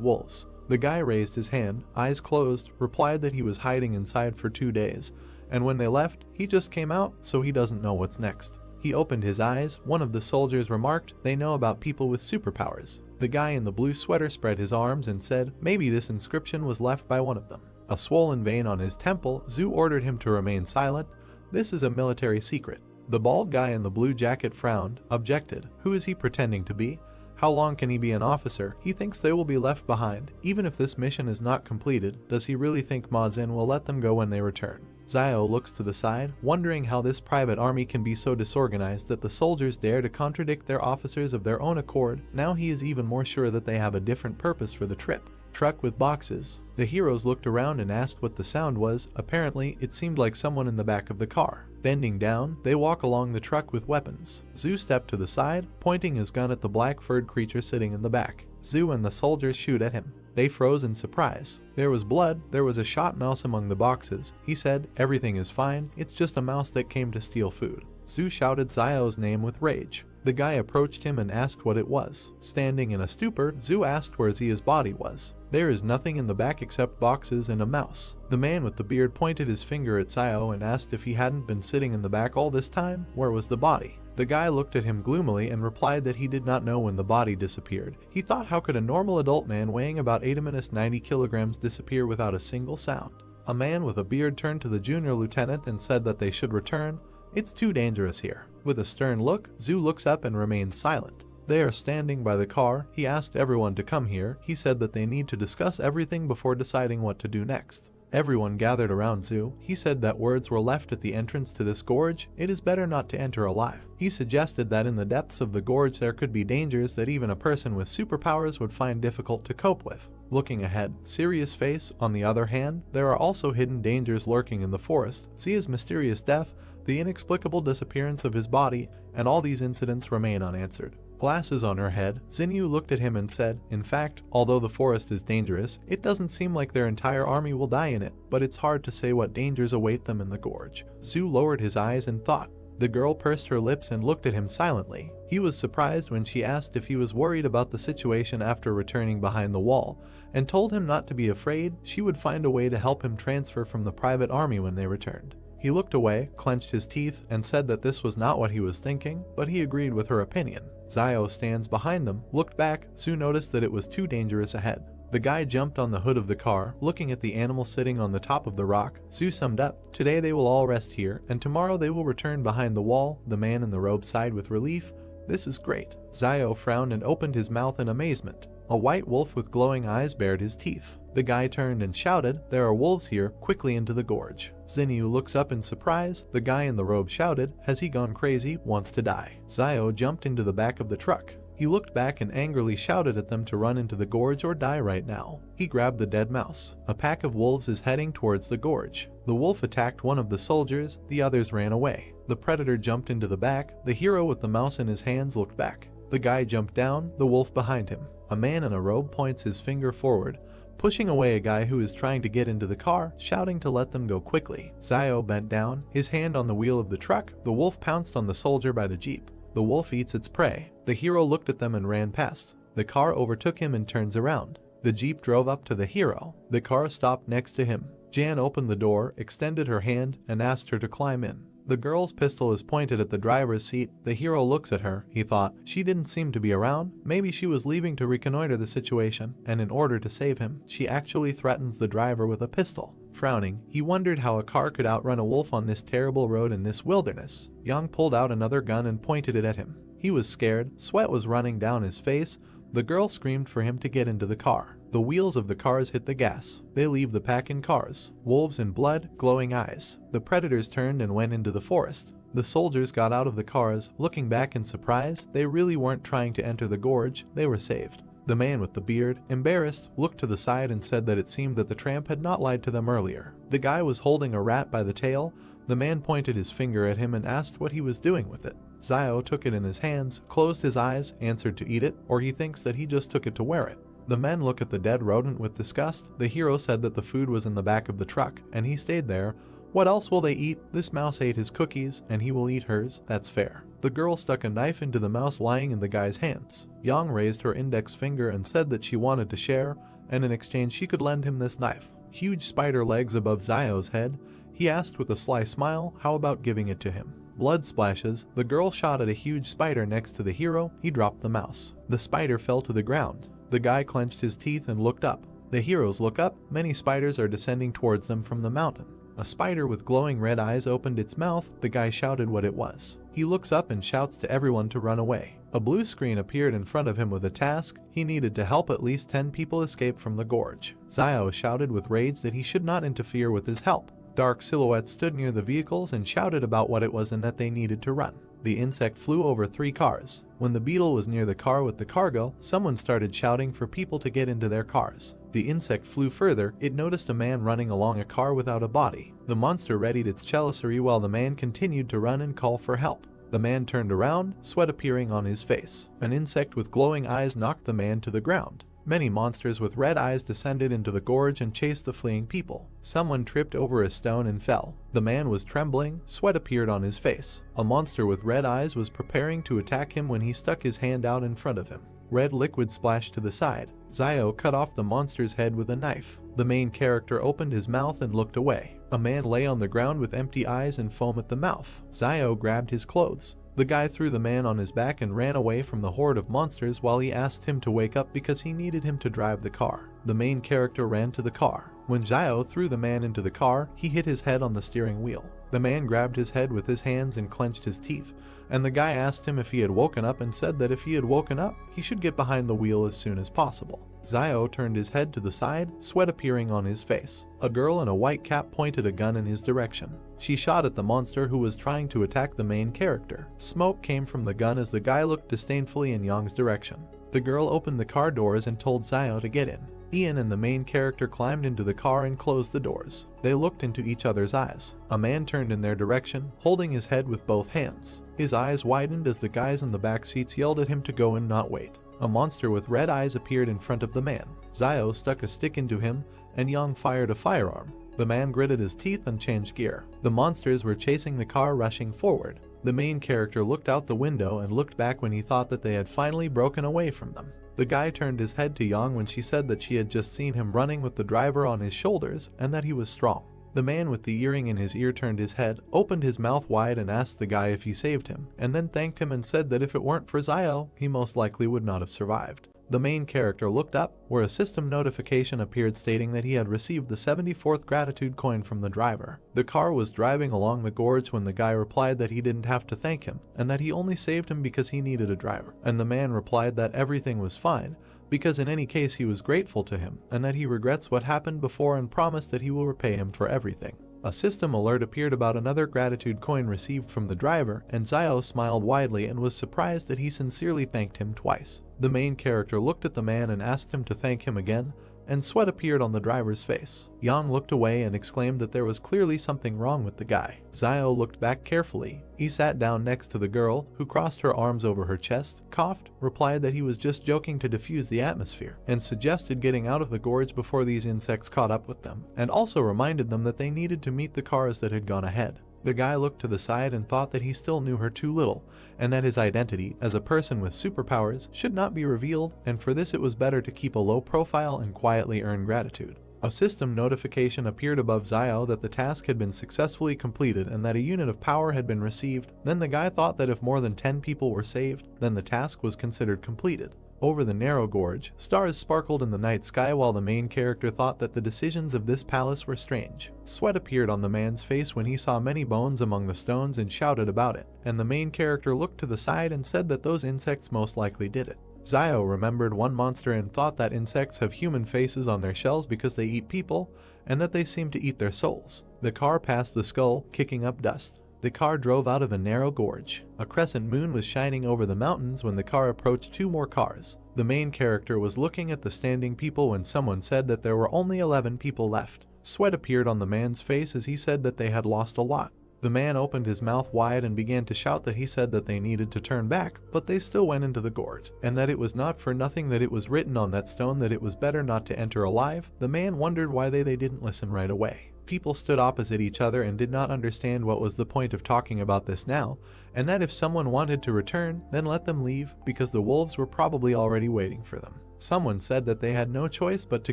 Speaker 1: wolves. The guy raised his hand, eyes closed, replied that he was hiding inside for 2 days, and when they left, he just came out, so he doesn't know what's next. He opened his eyes. One of the soldiers remarked, they know about people with superpowers. The guy in the blue sweater spread his arms and said, maybe this inscription was left by one of them. A swollen vein on his temple. Zhu ordered him to remain silent. This is a military secret. The bald guy in the blue jacket frowned, objected. Who is he pretending to be? How long can he be an officer? He thinks they will be left behind. Even if this mission is not completed, does he really think Ma Xin will let them go when they return? Zio looks to the side, wondering how this private army can be so disorganized that the soldiers dare to contradict their officers of their own accord. Now he is even more sure that they have a different purpose for the trip. Truck with boxes. The heroes looked around and asked what the sound was. Apparently, it seemed like someone in the back of the car. Bending down, they walk along the truck with weapons. Zhu stepped to the side, pointing his gun at the black-furred creature sitting in the back. Zhu and the soldiers shoot at him. They froze in surprise. There was blood. There was a shot mouse among the boxes. He said, everything is fine. It's just a mouse that came to steal food. Zhu shouted Zio's name with rage. The guy approached him and asked what it was. Standing in a stupor, Zhu asked where Zia's body was. There is nothing in the back except boxes and a mouse. The man with the beard pointed his finger at Zio and asked if he hadn't been sitting in the back all this time, where was the body? The guy looked at him gloomily and replied that he did not know when the body disappeared. He thought, how could a normal adult man weighing about 90 kilograms disappear without a single sound? A man with a beard turned to the junior lieutenant and said that they should return. It's too dangerous here. With a stern look, Zhu looks up and remains silent. They are standing by the car. He asked everyone to come here. He said that they need to discuss everything before deciding what to do next. Everyone gathered around Zhu. He said that words were left at the entrance to this gorge. It is better not to enter alive. He suggested that in the depths of the gorge there could be dangers that even a person with superpowers would find difficult to cope with. Looking ahead, serious face, on the other hand, there are also hidden dangers lurking in the forest. Zia's mysterious death, the inexplicable disappearance of his body, and all these incidents remain unanswered. Glasses on her head, Xinyu looked at him and said, in fact, although the forest is dangerous, it doesn't seem like their entire army will die in it, but it's hard to say what dangers await them in the gorge. Zhu lowered his eyes and thought. The girl pursed her lips and looked at him silently. He was surprised when she asked if he was worried about the situation after returning behind the wall, and told him not to be afraid. She would find a way to help him transfer from the private army when they returned. He looked away, clenched his teeth, and said that this was not what he was thinking, but he agreed with her opinion. Zio stands behind them, looked back. Zhu noticed that it was too dangerous ahead. The guy jumped on the hood of the car, looking at the animal sitting on the top of the rock. Zhu summed up, today they will all rest here, and tomorrow they will return behind the wall. The man in the robe sighed with relief. This is great. Zio frowned and opened his mouth in amazement. A white wolf with glowing eyes bared his teeth. The guy turned and shouted, there are wolves here, quickly into the gorge. Xinyu looks up in surprise. The guy in the robe shouted, has he gone crazy, wants to die. Zio jumped into the back of the truck. He looked back and angrily shouted at them to run into the gorge or die right now. He grabbed the dead mouse. A pack of wolves is heading towards the gorge. The wolf attacked one of the soldiers, the others ran away. The predator jumped into the back. The hero with the mouse in his hands looked back. The guy jumped down, the wolf behind him. A man in a robe points his finger forward, pushing away a guy who is trying to get into the car, shouting to let them go quickly. Zio bent down, his hand on the wheel of the truck. The wolf pounced on the soldier by the jeep. The wolf eats its prey. The hero looked at them and ran past. The car overtook him and turns around. The jeep drove up to the hero. The car stopped next to him. Jan opened the door, extended her hand, and asked her to climb in. The girl's pistol is pointed at the driver's seat. The hero looks at her. He thought, she didn't seem to be around. Maybe she was leaving to reconnoiter the situation, and in order to save him, she actually threatens the driver with a pistol. Frowning, he wondered how a car could outrun a wolf on this terrible road in this wilderness. Yang pulled out another gun and pointed it at him. He was scared. Sweat was running down his face. The girl screamed for him to get into the car. The wheels of the cars hit the gas. They leave the pack in cars. Wolves in blood, glowing eyes. The predators turned and went into the forest. The soldiers got out of the cars, looking back in surprise. They really weren't trying to enter the gorge. They were saved. The man with the beard, embarrassed, looked to the side and said that it seemed that the tramp had not lied to them earlier. The guy was holding a rat by the tail. The man pointed his finger at him and asked what he was doing with it. Zio took it in his hands, closed his eyes, answered to eat it, or he thinks that he just took it to wear it. The men look at the dead rodent with disgust. The hero said that the food was in the back of the truck, and he stayed there. What else will they eat? This mouse ate his cookies, and he will eat hers. That's fair. The girl stuck a knife into the mouse lying in the guy's hands. Yang raised her index finger and said that she wanted to share, and in exchange she could lend him this knife. Huge spider legs above Zio's head. He asked with a sly smile, how about giving it to him? Blood splashes. The girl shot at a huge spider next to the hero. He dropped the mouse. The spider fell to the ground. The guy clenched his teeth and looked up. The heroes look up. Many spiders are descending towards them from the mountain. A spider with glowing red eyes opened its mouth. The guy shouted what it was. He looks up and shouts to everyone to run away. A blue screen appeared in front of him with a task. He needed to help at least 10 people escape from the gorge. Zio shouted with rage that he should not interfere with his help. Dark silhouettes stood near the vehicles and shouted about what it was and that they needed to run. The insect flew over 3 cars. When the beetle was near the car with the cargo, someone started shouting for people to get into their cars. The insect flew further. It noticed a man running along a car without a body. The monster readied its chalicery while the man continued to run and call for help. The man turned around, sweat appearing on his face. An insect with glowing eyes knocked the man to the ground. Many monsters with red eyes descended into the gorge and chased the fleeing people. Someone tripped over a stone and fell. The man was trembling, sweat appeared on his face. A monster with red eyes was preparing to attack him when he stuck his hand out in front of him. Red liquid splashed to the side. Zio cut off the monster's head with a knife. The main character opened his mouth and looked away. A man lay on the ground with empty eyes and foam at the mouth. Zio grabbed his clothes. The guy threw the man on his back and ran away from the horde of monsters while he asked him to wake up because he needed him to drive the car. The main character ran to the car. When Zio threw the man into the car, he hit his head on the steering wheel. The man grabbed his head with his hands and clenched his teeth, and the guy asked him if he had woken up and said that if he had woken up, he should get behind the wheel as soon as possible. Zio turned his head to the side, sweat appearing on his face. A girl in a white cap pointed a gun in his direction. She shot at the monster who was trying to attack the main character. Smoke came from the gun as the guy looked disdainfully in Yang's direction. The girl opened the car doors and told Zio to get in. Euan and the main character climbed into the car and closed the doors. They looked into each other's eyes. A man turned in their direction, holding his head with both hands. His eyes widened as the guys in the back seats yelled at him to go and not wait. A monster with red eyes appeared in front of the man. Zio stuck a stick into him, and Yang fired a firearm. The man gritted his teeth and changed gear. The monsters were chasing the car, rushing forward. The main character looked out the window and looked back when he thought that they had finally broken away from them. The guy turned his head to Yang when she said that she had just seen him running with the driver on his shoulders and that he was strong. The man with the earring in his ear turned his head, opened his mouth wide and asked the guy if he saved him, and then thanked him and said that if it weren't for Zio, he most likely would not have survived. The main character looked up, where a system notification appeared stating that he had received the 74th gratitude coin from the driver. The car was driving along the gorge when the guy replied that he didn't have to thank him, and that he only saved him because he needed a driver. And the man replied that everything was fine, because in any case he was grateful to him, and that he regrets what happened before and promised that he will repay him for everything. A system alert appeared about another gratitude coin received from the driver, and Zio smiled widely and was surprised that he sincerely thanked him twice. The main character looked at the man and asked him to thank him again, and sweat appeared on the driver's face. Yang looked away and exclaimed that there was clearly something wrong with the guy. Zio looked back carefully. He sat down next to the girl, who crossed her arms over her chest, coughed, replied that he was just joking to diffuse the atmosphere, and suggested getting out of the gorge before these insects caught up with them, and also reminded them that they needed to meet the cars that had gone ahead. The guy looked to the side and thought that he still knew her too little, and that his identity as a person with superpowers should not be revealed, and for this it was better to keep a low profile and quietly earn gratitude. A system notification appeared above Zio that the task had been successfully completed and that a unit of power had been received. Then the guy thought that if more than 10 people were saved, then the task was considered completed. Over the narrow gorge, stars sparkled in the night sky while the main character thought that the decisions of this palace were strange. Sweat appeared on the man's face when he saw many bones among the stones and shouted about it, and the main character looked to the side and said that those insects most likely did it. Zio remembered one monster and thought that insects have human faces on their shells because they eat people, and that they seem to eat their souls. The car passed the skull, kicking up dust. The car drove out of a narrow gorge. A crescent moon was shining over the mountains when the car approached two more cars. The main character was looking at the standing people when someone said that there were only 11 people left. Sweat appeared on the man's face as he said that they had lost a lot. The man opened his mouth wide and began to shout that he said that they needed to turn back, but they still went into the gorge, and that it was not for nothing that it was written on that stone that it was better not to enter alive. The man wondered why they didn't listen right away. People stood opposite each other and did not understand what was the point of talking about this now, and that if someone wanted to return, then let them leave, because the wolves were probably already waiting for them. Someone said that they had no choice but to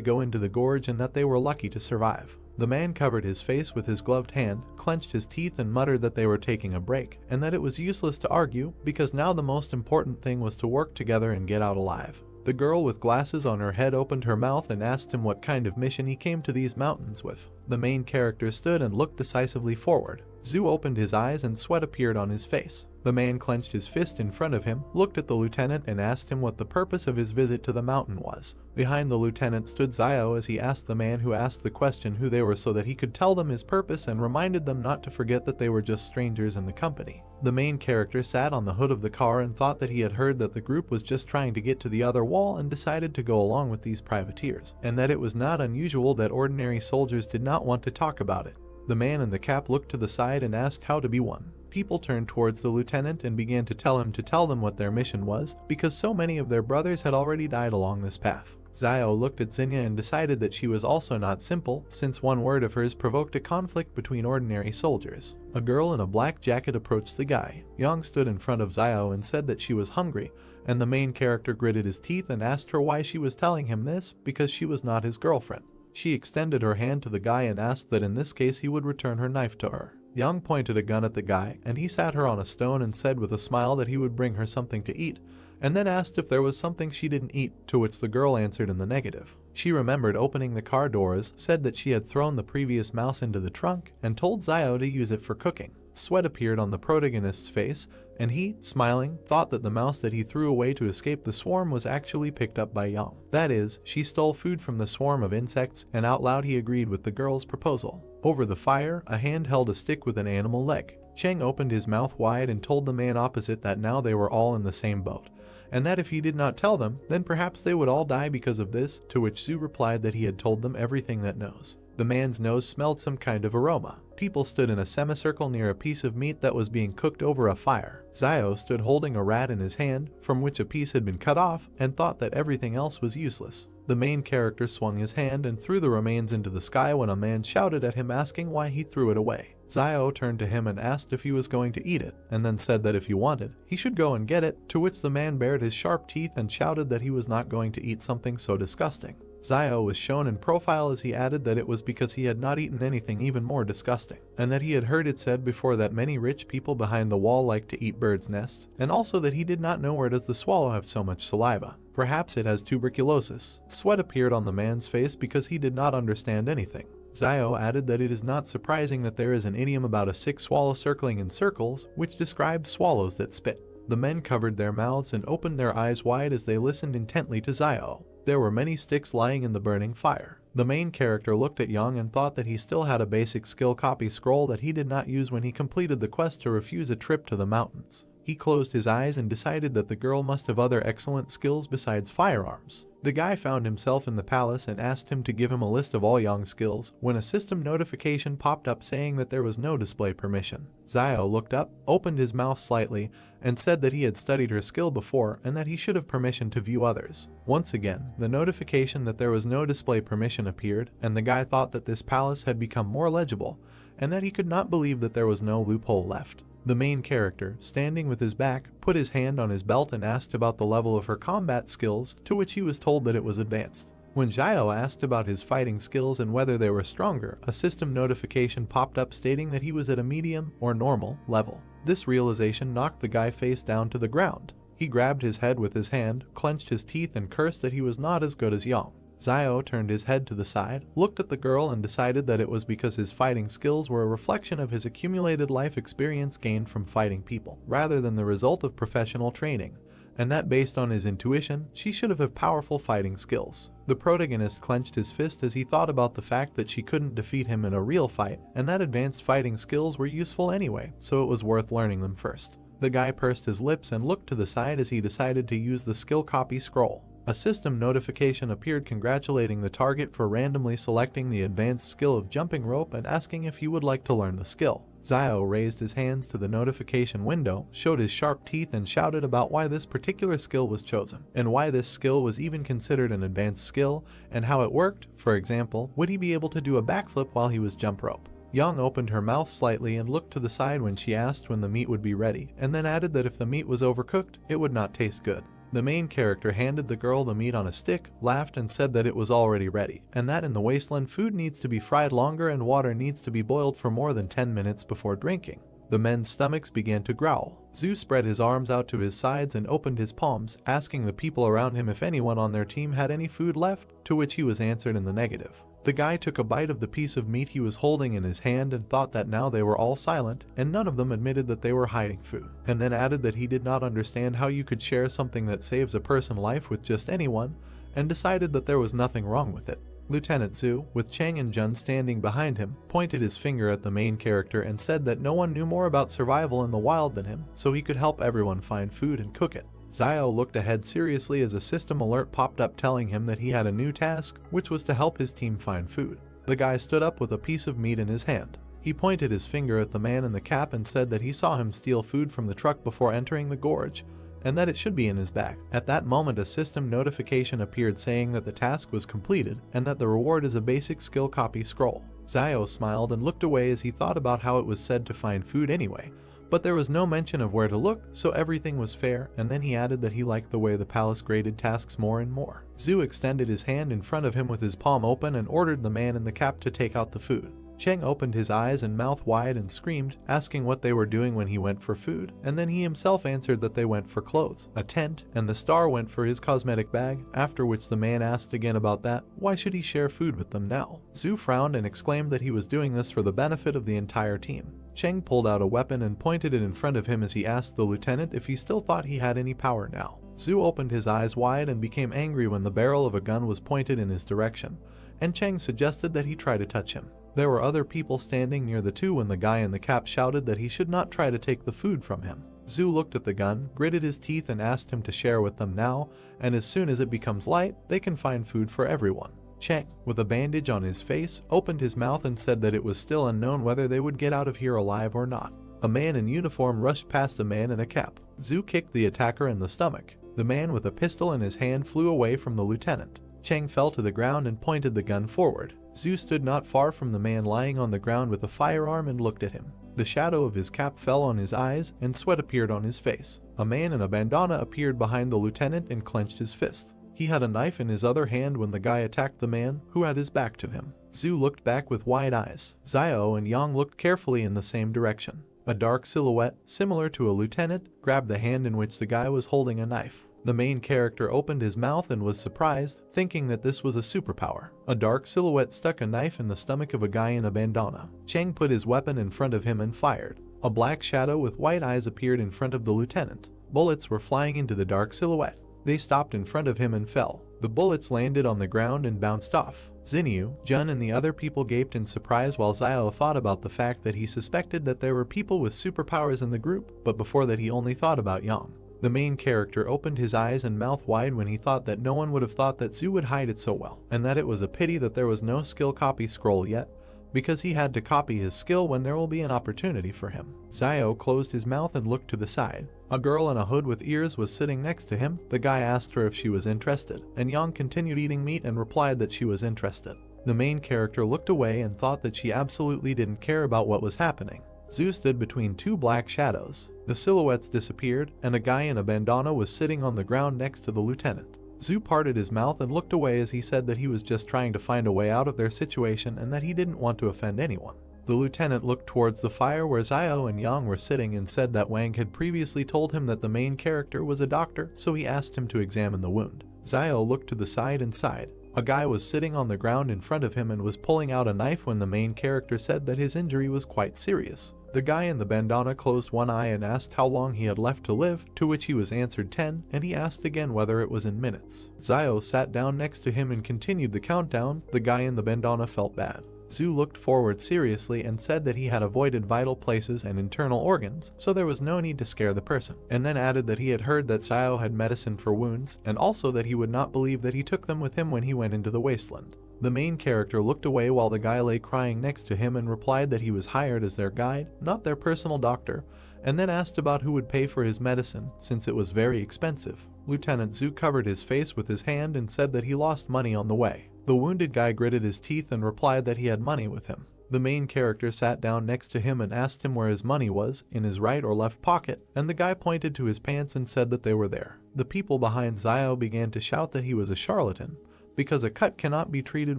Speaker 1: go into the gorge and that they were lucky to survive. The man covered his face with his gloved hand, clenched his teeth and muttered that they were taking a break, and that it was useless to argue, because now the most important thing was to work together and get out alive. The girl with glasses on her head opened her mouth and asked him what kind of mission he came to these mountains with. The main character stood and looked decisively forward. Zhu opened his eyes and sweat appeared on his face. The man clenched his fist in front of him, looked at the lieutenant and asked him what the purpose of his visit to the mountain was. Behind the lieutenant stood Zio as he asked the man who asked the question who they were so that he could tell them his purpose and reminded them not to forget that they were just strangers in the company. The main character sat on the hood of the car and thought that he had heard that the group was just trying to get to the other wall and decided to go along with these privateers, and that it was not unusual that ordinary soldiers did not want to talk about it. The man in the cap looked to the side and asked how to be one. People turned towards the lieutenant and began to tell him to tell them what their mission was, because so many of their brothers had already died along this path. Zio looked at Zinnia and decided that she was also not simple, since one word of hers provoked a conflict between ordinary soldiers. A girl in a black jacket approached the guy. Yang stood in front of Zio and said that she was hungry, and the main character gritted his teeth and asked her why she was telling him this, because she was not his girlfriend. She extended her hand to the guy and asked that in this case he would return her knife to her. Yang pointed a gun at the guy, and he sat her on a stone and said with a smile that he would bring her something to eat, and then asked if there was something she didn't eat, to which the girl answered in the negative. She remembered opening the car doors, said that she had thrown the previous mouse into the trunk, and told Zio to use it for cooking. Sweat appeared on the protagonist's face, and he, smiling, thought that the mouse that he threw away to escape the swarm was actually picked up by Yang. That is, she stole food from the swarm of insects, and out loud he agreed with the girl's proposal. Over the fire, a hand held a stick with an animal leg. Cheng opened his mouth wide and told the man opposite that now they were all in the same boat, and that if he did not tell them, then perhaps they would all die because of this, to which Zhu replied that he had told them everything that knows. The man's nose smelled some kind of aroma. People stood in a semicircle near a piece of meat that was being cooked over a fire. Zio stood holding a rat in his hand, from which a piece had been cut off, and thought that everything else was useless. The main character swung his hand and threw the remains into the sky when a man shouted at him asking why he threw it away. Zio turned to him and asked if he was going to eat it, and then said that if he wanted, he should go and get it, to which the man bared his sharp teeth and shouted that he was not going to eat something so disgusting. Zio was shown in profile as he added that it was because he had not eaten anything even more disgusting, and that he had heard it said before that many rich people behind the wall like to eat birds' nests, and also that he did not know where does the swallow have so much saliva. Perhaps it has tuberculosis. Sweat appeared on the man's face because he did not understand anything. Zio added that it is not surprising that there is an idiom about a sick swallow circling in circles, which described swallows that spit. The men covered their mouths and opened their eyes wide as they listened intently to Zio. There were many sticks lying in the burning fire. The main character looked at Yang and thought that he still had a basic skill copy scroll that he did not use when he completed the quest to refuse a trip to the mountains. He closed his eyes and decided that the girl must have other excellent skills besides firearms. The guy found himself in the palace and asked him to give him a list of all Yang's skills when a system notification popped up saying that there was no display permission. Zio looked up, opened his mouth slightly, and said that he had studied her skill before and that he should have permission to view others. Once again, the notification that there was no display permission appeared, and the guy thought that this palace had become more legible, and that he could not believe that there was no loophole left. The main character, standing with his back, put his hand on his belt and asked about the level of her combat skills, to which he was told that it was advanced. When Zio asked about his fighting skills and whether they were stronger, a system notification popped up stating that he was at a medium or normal level. This realization knocked the guy face down to the ground. He grabbed his head with his hand, clenched his teeth and cursed that he was not as good as Yang. Zio turned his head to the side, looked at the girl and decided that it was because his fighting skills were a reflection of his accumulated life experience gained from fighting people, rather than the result of professional training, and that based on his intuition, she should have powerful fighting skills. The protagonist clenched his fist as he thought about the fact that she couldn't defeat him in a real fight, and that advanced fighting skills were useful anyway, so it was worth learning them first. The guy pursed his lips and looked to the side as he decided to use the skill copy scroll. A system notification appeared congratulating the target for randomly selecting the advanced skill of jumping rope and asking if he would like to learn the skill. Zio raised his hands to the notification window, showed his sharp teeth and shouted about why this particular skill was chosen, and why this skill was even considered an advanced skill, and how it worked. For example, would he be able to do a backflip while he was jump rope? Yang opened her mouth slightly and looked to the side when she asked when the meat would be ready, and then added that if the meat was overcooked, it would not taste good. The main character handed the girl the meat on a stick, laughed and said that it was already ready, and that in the wasteland food needs to be fried longer and water needs to be boiled for more than 10 minutes before drinking. The men's stomachs began to growl. Zhu spread his arms out to his sides and opened his palms, asking the people around him if anyone on their team had any food left, to which he was answered in the negative. The guy took a bite of the piece of meat he was holding in his hand and thought that now they were all silent, and none of them admitted that they were hiding food, and then added that he did not understand how you could share something that saves a person's life with just anyone, and decided that there was nothing wrong with it. Lieutenant Zhu, with Cheng and Jun standing behind him, pointed his finger at the main character and said that no one knew more about survival in the wild than him, so he could help everyone find food and cook it. Zio looked ahead seriously as a system alert popped up telling him that he had a new task, which was to help his team find food. The guy stood up with a piece of meat in his hand. He pointed his finger at the man in the cap and said that he saw him steal food from the truck before entering the gorge, and that it should be in his bag. At that moment, a system notification appeared saying that the task was completed and that the reward is a basic skill copy scroll. Zio smiled and looked away as he thought about how it was said to find food anyway, but there was no mention of where to look, so everything was fair, and then he added that he liked the way the palace graded tasks more and more. Zhu extended his hand in front of him with his palm open and ordered the man in the cap to take out the food. Cheng opened his eyes and mouth wide and screamed, asking what they were doing when he went for food, and then he himself answered that they went for clothes, a tent, and the star went for his cosmetic bag, after which the man asked again about that. Why should he share food with them now? Zhu frowned and exclaimed that he was doing this for the benefit of the entire team. Cheng pulled out a weapon and pointed it in front of him as he asked the lieutenant if he still thought he had any power now. Zhu opened his eyes wide and became angry when the barrel of a gun was pointed in his direction, and Cheng suggested that he try to touch him. There were other people standing near the two when the guy in the cap shouted that he should not try to take the food from him. Zhu looked at the gun, gritted his teeth and asked him to share with them now, and as soon as it becomes light, they can find food for everyone. Cheng, with a bandage on his face, opened his mouth and said that it was still unknown whether they would get out of here alive or not. A man in uniform rushed past a man in a cap. Zhu kicked the attacker in the stomach. The man with a pistol in his hand flew away from the lieutenant. Cheng fell to the ground and pointed the gun forward. Zhu stood not far from the man lying on the ground with a firearm and looked at him. The shadow of his cap fell on his eyes and sweat appeared on his face. A man in a bandana appeared behind the lieutenant and clenched his fist. He had a knife in his other hand when the guy attacked the man, who had his back to him. Zhu looked back with wide eyes. Zio and Yang looked carefully in the same direction. A dark silhouette, similar to a lieutenant, grabbed the hand in which the guy was holding a knife. The main character opened his mouth and was surprised, thinking that this was a superpower. A dark silhouette stuck a knife in the stomach of a guy in a bandana. Cheng put his weapon in front of him and fired. A black shadow with white eyes appeared in front of the lieutenant. Bullets were flying into the dark silhouette. They stopped in front of him and fell. The bullets landed on the ground and bounced off. Xinyu, Jun and the other people gaped in surprise while Zio thought about the fact that he suspected that there were people with superpowers in the group, but before that he only thought about Yang. The main character opened his eyes and mouth wide when he thought that no one would have thought that Zhu would hide it so well, and that it was a pity that there was no skill copy scroll yet, because he had to copy his skill when there will be an opportunity for him. Zio closed his mouth and looked to the side. A girl in a hood with ears was sitting next to him. The guy asked her if she was interested, and Yang continued eating meat and replied that she was interested. The main character looked away and thought that she absolutely didn't care about what was happening. Zhu stood between two black shadows. The silhouettes disappeared, and a guy in a bandana was sitting on the ground next to the lieutenant. Zhu parted his mouth and looked away as he said that he was just trying to find a way out of their situation and that he didn't want to offend anyone. The lieutenant looked towards the fire where Zio and Yang were sitting and said that Wang had previously told him that the main character was a doctor, so he asked him to examine the wound. Zio looked to the side and sighed. A guy was sitting on the ground in front of him and was pulling out a knife when the main character said that his injury was quite serious. The guy in the bandana closed one eye and asked how long he had left to live, to which he was answered 10, and he asked again whether it was in minutes. Zio sat down next to him and continued the countdown. The guy in the bandana felt bad. Zhu looked forward seriously and said that he had avoided vital places and internal organs, so there was no need to scare the person, and then added that he had heard that Zio had medicine for wounds, and also that he would not believe that he took them with him when he went into the wasteland. The main character looked away while the guy lay crying next to him and replied that he was hired as their guide, not their personal doctor, and then asked about who would pay for his medicine, since it was very expensive. Lieutenant Zhu covered his face with his hand and said that he lost money on the way. The wounded guy gritted his teeth and replied that he had money with him. The main character sat down next to him and asked him where his money was, in his right or left pocket, and the guy pointed to his pants and said that they were there. The people behind Zio began to shout that he was a charlatan, because a cut cannot be treated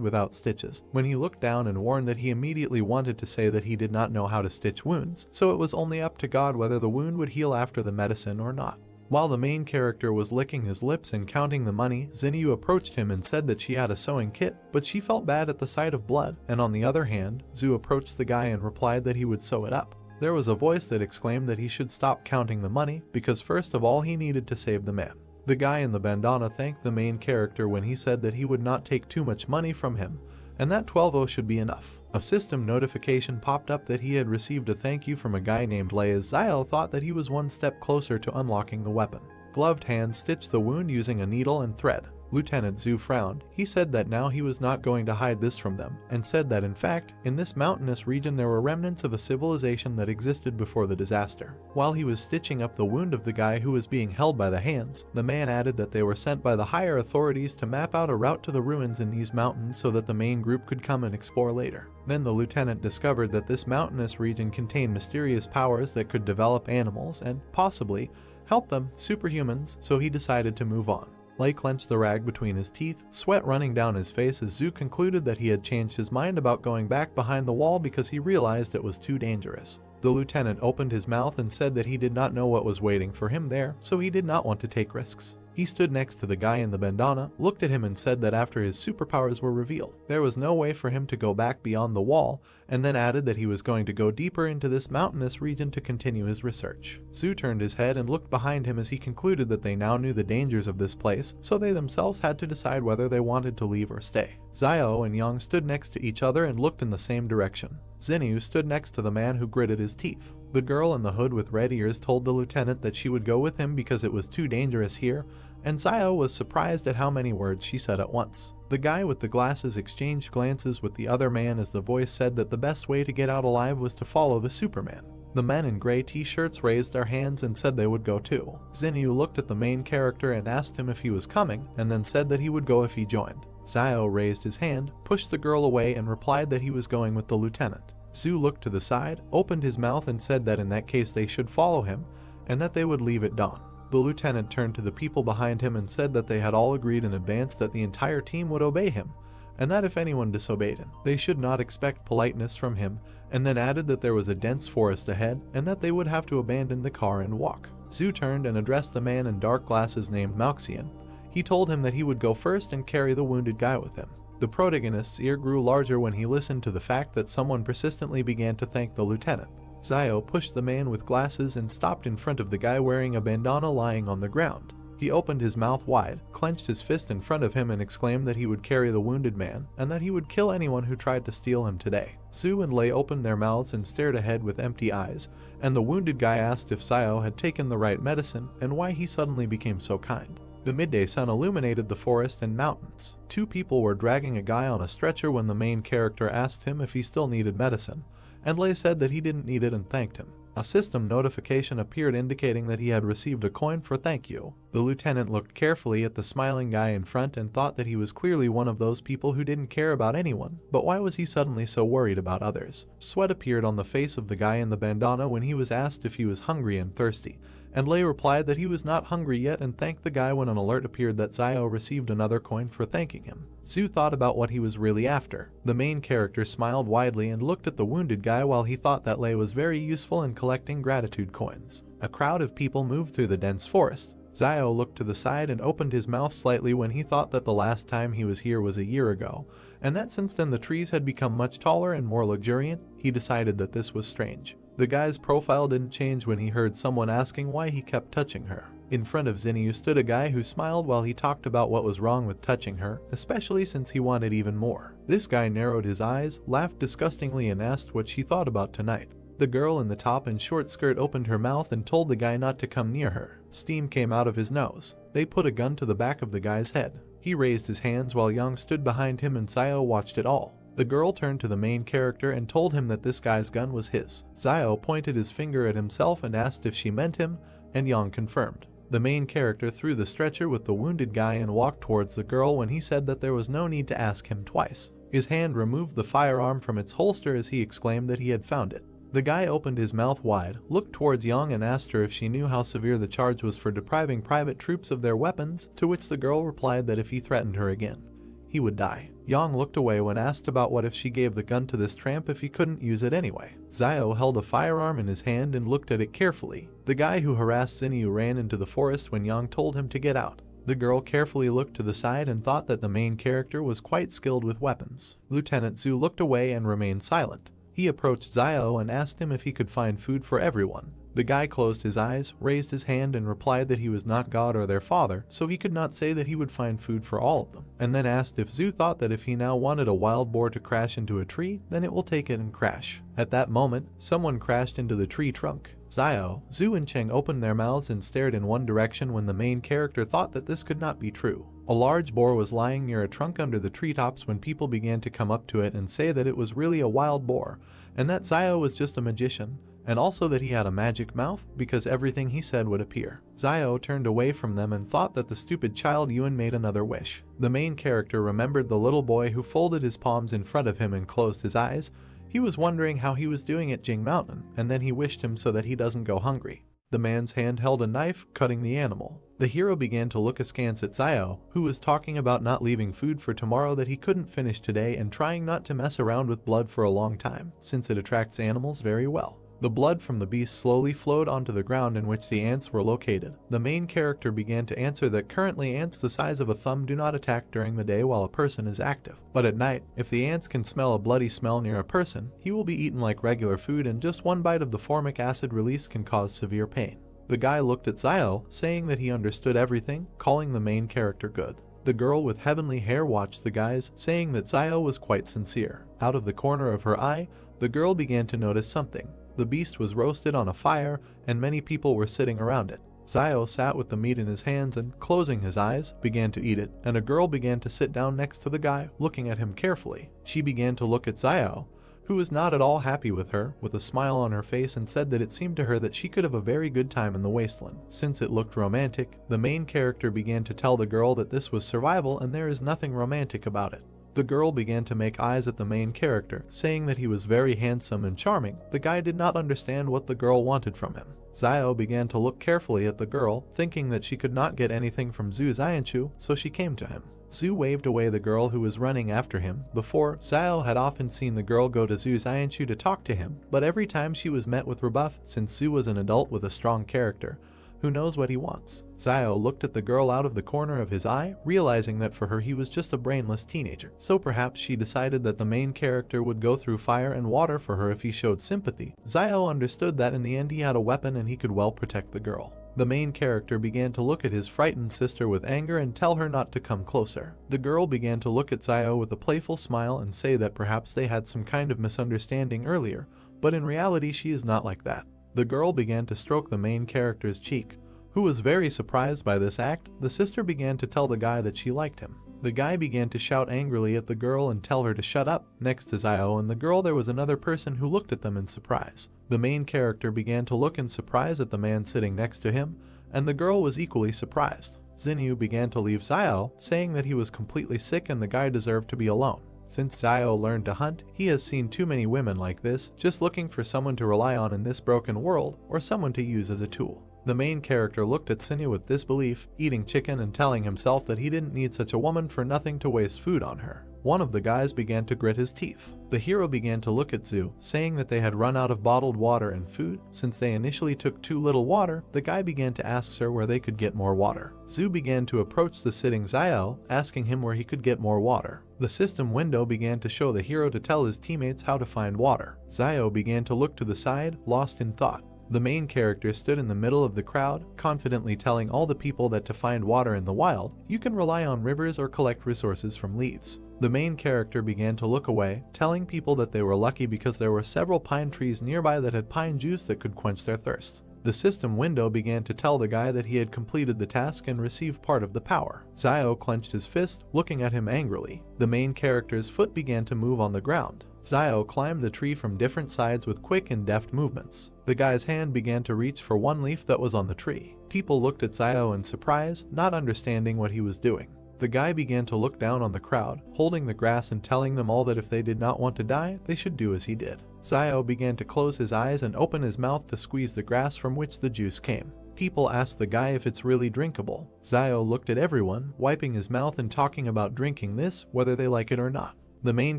Speaker 1: without stitches. When he looked down and warned that he immediately wanted to say that he did not know how to stitch wounds, so it was only up to God whether the wound would heal after the medicine or not. While the main character was licking his lips and counting the money, Xinyu approached him and said that she had a sewing kit, but she felt bad at the sight of blood, and on the other hand, Zhu approached the guy and replied that he would sew it up. There was a voice that exclaimed that he should stop counting the money, because first of all he needed to save the man. The guy in the bandana thanked the main character when he said that he would not take too much money from him, and that 12-0 should be enough. A system notification popped up that he had received a thank you from a guy named Lei as Zio thought that he was one step closer to unlocking the weapon. Gloved hands stitched the wound using a needle and thread. Lieutenant Zhu frowned. He said that now he was not going to hide this from them, and said that in fact, in this mountainous region there were remnants of a civilization that existed before the disaster. While he was stitching up the wound of the guy who was being held by the hands, the man added that they were sent by the higher authorities to map out a route to the ruins in these mountains so that the main group could come and explore later. Then the lieutenant discovered that this mountainous region contained mysterious powers that could develop animals and, possibly, help them, superhumans, so he decided to move on. Lei clenched the rag between his teeth, sweat running down his face as Zhu concluded that he had changed his mind about going back behind the wall because he realized it was too dangerous. The lieutenant opened his mouth and said that he did not know what was waiting for him there, so he did not want to take risks. He stood next to the guy in the bandana, looked at him and said that after his superpowers were revealed, there was no way for him to go back beyond the wall, and then added that he was going to go deeper into this mountainous region to continue his research. Zhu turned his head and looked behind him as he concluded that they now knew the dangers of this place, so they themselves had to decide whether they wanted to leave or stay. Xiao and Yang stood next to each other and looked in the same direction. Xinyu stood next to the man who gritted his teeth. The girl in the hood with red ears told the lieutenant that she would go with him because it was too dangerous here, and Xiao was surprised at how many words she said at once. The guy with the glasses exchanged glances with the other man as the voice said that the best way to get out alive was to follow the Superman. The men in gray t-shirts raised their hands and said they would go too. Xinyu looked at the main character and asked him if he was coming, and then said that he would go if he joined. Xiao raised his hand, pushed the girl away and replied that he was going with the lieutenant. Zhu looked to the side, opened his mouth and said that in that case they should follow him, and that they would leave at dawn. The lieutenant turned to the people behind him and said that they had all agreed in advance that the entire team would obey him, and that if anyone disobeyed him, they should not expect politeness from him, and then added that there was a dense forest ahead and that they would have to abandon the car and walk. Zhu turned and addressed the man in dark glasses named Malxian. He told him that he would go first and carry the wounded guy with him. The protagonist's ear grew larger when he listened to the fact that someone persistently began to thank the lieutenant. Xiao pushed the man with glasses and stopped in front of the guy wearing a bandana lying on the ground. He opened his mouth wide, clenched his fist in front of him and exclaimed that he would carry the wounded man, and that he would kill anyone who tried to steal him today. Zhu and Lei opened their mouths and stared ahead with empty eyes, and the wounded guy asked if Xiao had taken the right medicine and why he suddenly became so kind. The midday sun illuminated the forest and mountains. Two people were dragging a guy on a stretcher when the main character asked him if he still needed medicine, and Lei said that he didn't need it and thanked him. A system notification appeared indicating that he had received a coin for thank you. The lieutenant looked carefully at the smiling guy in front and thought that he was clearly one of those people who didn't care about anyone, but why was he suddenly so worried about others? Sweat appeared on the face of the guy in the bandana when he was asked if he was hungry and thirsty, and Lei replied that he was not hungry yet and thanked the guy when an alert appeared that Xiao received another coin for thanking him. Zhu thought about what he was really after. The main character smiled widely and looked at the wounded guy while he thought that Lei was very useful in collecting gratitude coins. A crowd of people moved through the dense forest. Xiao looked to the side and opened his mouth slightly when he thought that the last time he was here was a year ago, and that since then the trees had become much taller and more luxuriant. He decided that this was strange. The guy's profile didn't change when he heard someone asking why he kept touching her. In front of Xinyu stood a guy who smiled while he talked about what was wrong with touching her, especially since he wanted even more. This guy narrowed his eyes, laughed disgustingly and asked what she thought about tonight. The girl in the top and short skirt opened her mouth and told the guy not to come near her. Steam came out of his nose. They put a gun to the back of the guy's head. He raised his hands while Yang stood behind him and Xiao watched it all. The girl turned to the main character and told him that this guy's gun was his. Xiao pointed his finger at himself and asked if she meant him, and Yang confirmed. The main character threw the stretcher with the wounded guy and walked towards the girl when he said that there was no need to ask him twice. His hand removed the firearm from its holster as he exclaimed that he had found it. The guy opened his mouth wide, looked towards Yang and asked her if she knew how severe the charge was for depriving private troops of their weapons, to which the girl replied that if he threatened her again, he would die. Yang looked away when asked about what if she gave the gun to this tramp if he couldn't use it anyway. Xiao held a firearm in his hand and looked at it carefully. The guy who harassed Xinyu ran into the forest when Yang told him to get out. The girl carefully looked to the side and thought that the main character was quite skilled with weapons. Lieutenant Zhu looked away and remained silent. He approached Xiao and asked him if he could find food for everyone. The guy closed his eyes, raised his hand and replied that he was not God or their father, so he could not say that he would find food for all of them, and then asked if Zhu thought that if he now wanted a wild boar to crash into a tree, then it will take it and crash. At that moment, someone crashed into the tree trunk. Xiao, Zhu and Cheng opened their mouths and stared in one direction when the main character thought that this could not be true. A large boar was lying near a trunk under the treetops when people began to come up to it and say that it was really a wild boar, and that Zio was just a magician, and also that he had a magic mouth because everything he said would appear. Zio turned away from them and thought that the stupid child Euan made another wish. The main character remembered the little boy who folded his palms in front of him and closed his eyes. He was wondering how he was doing at Jing Mountain, and then he wished him so that he doesn't go hungry. The man's hand held a knife, cutting the animal. The hero began to look askance at Zio, who was talking about not leaving food for tomorrow that he couldn't finish today and trying not to mess around with blood for a long time, since it attracts animals very well. The blood from the beast slowly flowed onto the ground in which the ants were located. The main character began to answer that currently ants the size of a thumb do not attack during the day while a person is active. But at night, if the ants can smell a bloody smell near a person, he will be eaten like regular food, and just one bite of the formic acid release can cause severe pain. The guy looked at Zio, saying that he understood everything, calling the main character good. The girl with heavenly hair watched the guys, saying that Zio was quite sincere. Out of the corner of her eye, the girl began to notice something. The beast was roasted on a fire, and many people were sitting around it. Zio sat with the meat in his hands and, closing his eyes, began to eat it, and a girl began to sit down next to the guy, looking at him carefully. She began to look at Zio, who was not at all happy with her, with a smile on her face, and said that it seemed to her that she could have a very good time in the wasteland. Since it looked romantic, the main character began to tell the girl that this was survival and there is nothing romantic about it. The girl began to make eyes at the main character, saying that he was very handsome and charming. The guy did not understand what the girl wanted from him. Zio began to look carefully at the girl, thinking that she could not get anything from Zhu Xianchu, so she came to him. Zhu waved away the girl who was running after him. Before, Zio had often seen the girl go to Zhu Xianchu to talk to him, but every time she was met with rebuff, since Zhu was an adult with a strong character who knows what he wants. Zio looked at the girl out of the corner of his eye, realizing that for her he was just a brainless teenager. So perhaps she decided that the main character would go through fire and water for her if he showed sympathy. Zio understood that in the end he had a weapon and he could well protect the girl. The main character began to look at his frightened sister with anger and tell her not to come closer. The girl began to look at Zio with a playful smile and say that perhaps they had some kind of misunderstanding earlier, but in reality she is not like that. The girl began to stroke the main character's cheek, who was very surprised by this act. The sister began to tell the guy that she liked him. The guy began to shout angrily at the girl and tell her to shut up. Next to Zio and the girl there was another person who looked at them in surprise. The main character began to look in surprise at the man sitting next to him, and the girl was equally surprised. Xinyu began to leave Zio, saying that he was completely sick and the guy deserved to be alone. Since Zio learned to hunt, he has seen too many women like this, just looking for someone to rely on in this broken world, or someone to use as a tool. The main character looked at Xinyu with disbelief, eating chicken and telling himself that he didn't need such a woman for nothing to waste food on her. One of the guys began to grit his teeth. The hero began to look at Zhu, saying that they had run out of bottled water and food. Since they initially took too little water, the guy began to ask her where they could get more water. Zhu began to approach the sitting Zio, asking him where he could get more water. The system window began to show the hero to tell his teammates how to find water. Zio began to look to the side, lost in thought. The main character stood in the middle of the crowd, confidently telling all the people that to find water in the wild, you can rely on rivers or collect resources from leaves. The main character began to look away, telling people that they were lucky because there were several pine trees nearby that had pine juice that could quench their thirst. The system window began to tell the guy that he had completed the task and received part of the power. Zio clenched his fist, looking at him angrily. The main character's foot began to move on the ground. Zio climbed the tree from different sides with quick and deft movements. The guy's hand began to reach for one leaf that was on the tree. People looked at Zio in surprise, not understanding what he was doing. The guy began to look down on the crowd, holding the grass and telling them all that if they did not want to die, they should do as he did. Zio began to close his eyes and open his mouth to squeeze the grass from which the juice came. People asked the guy if it's really drinkable. Zio looked at everyone, wiping his mouth and talking about drinking this, whether they like it or not. The main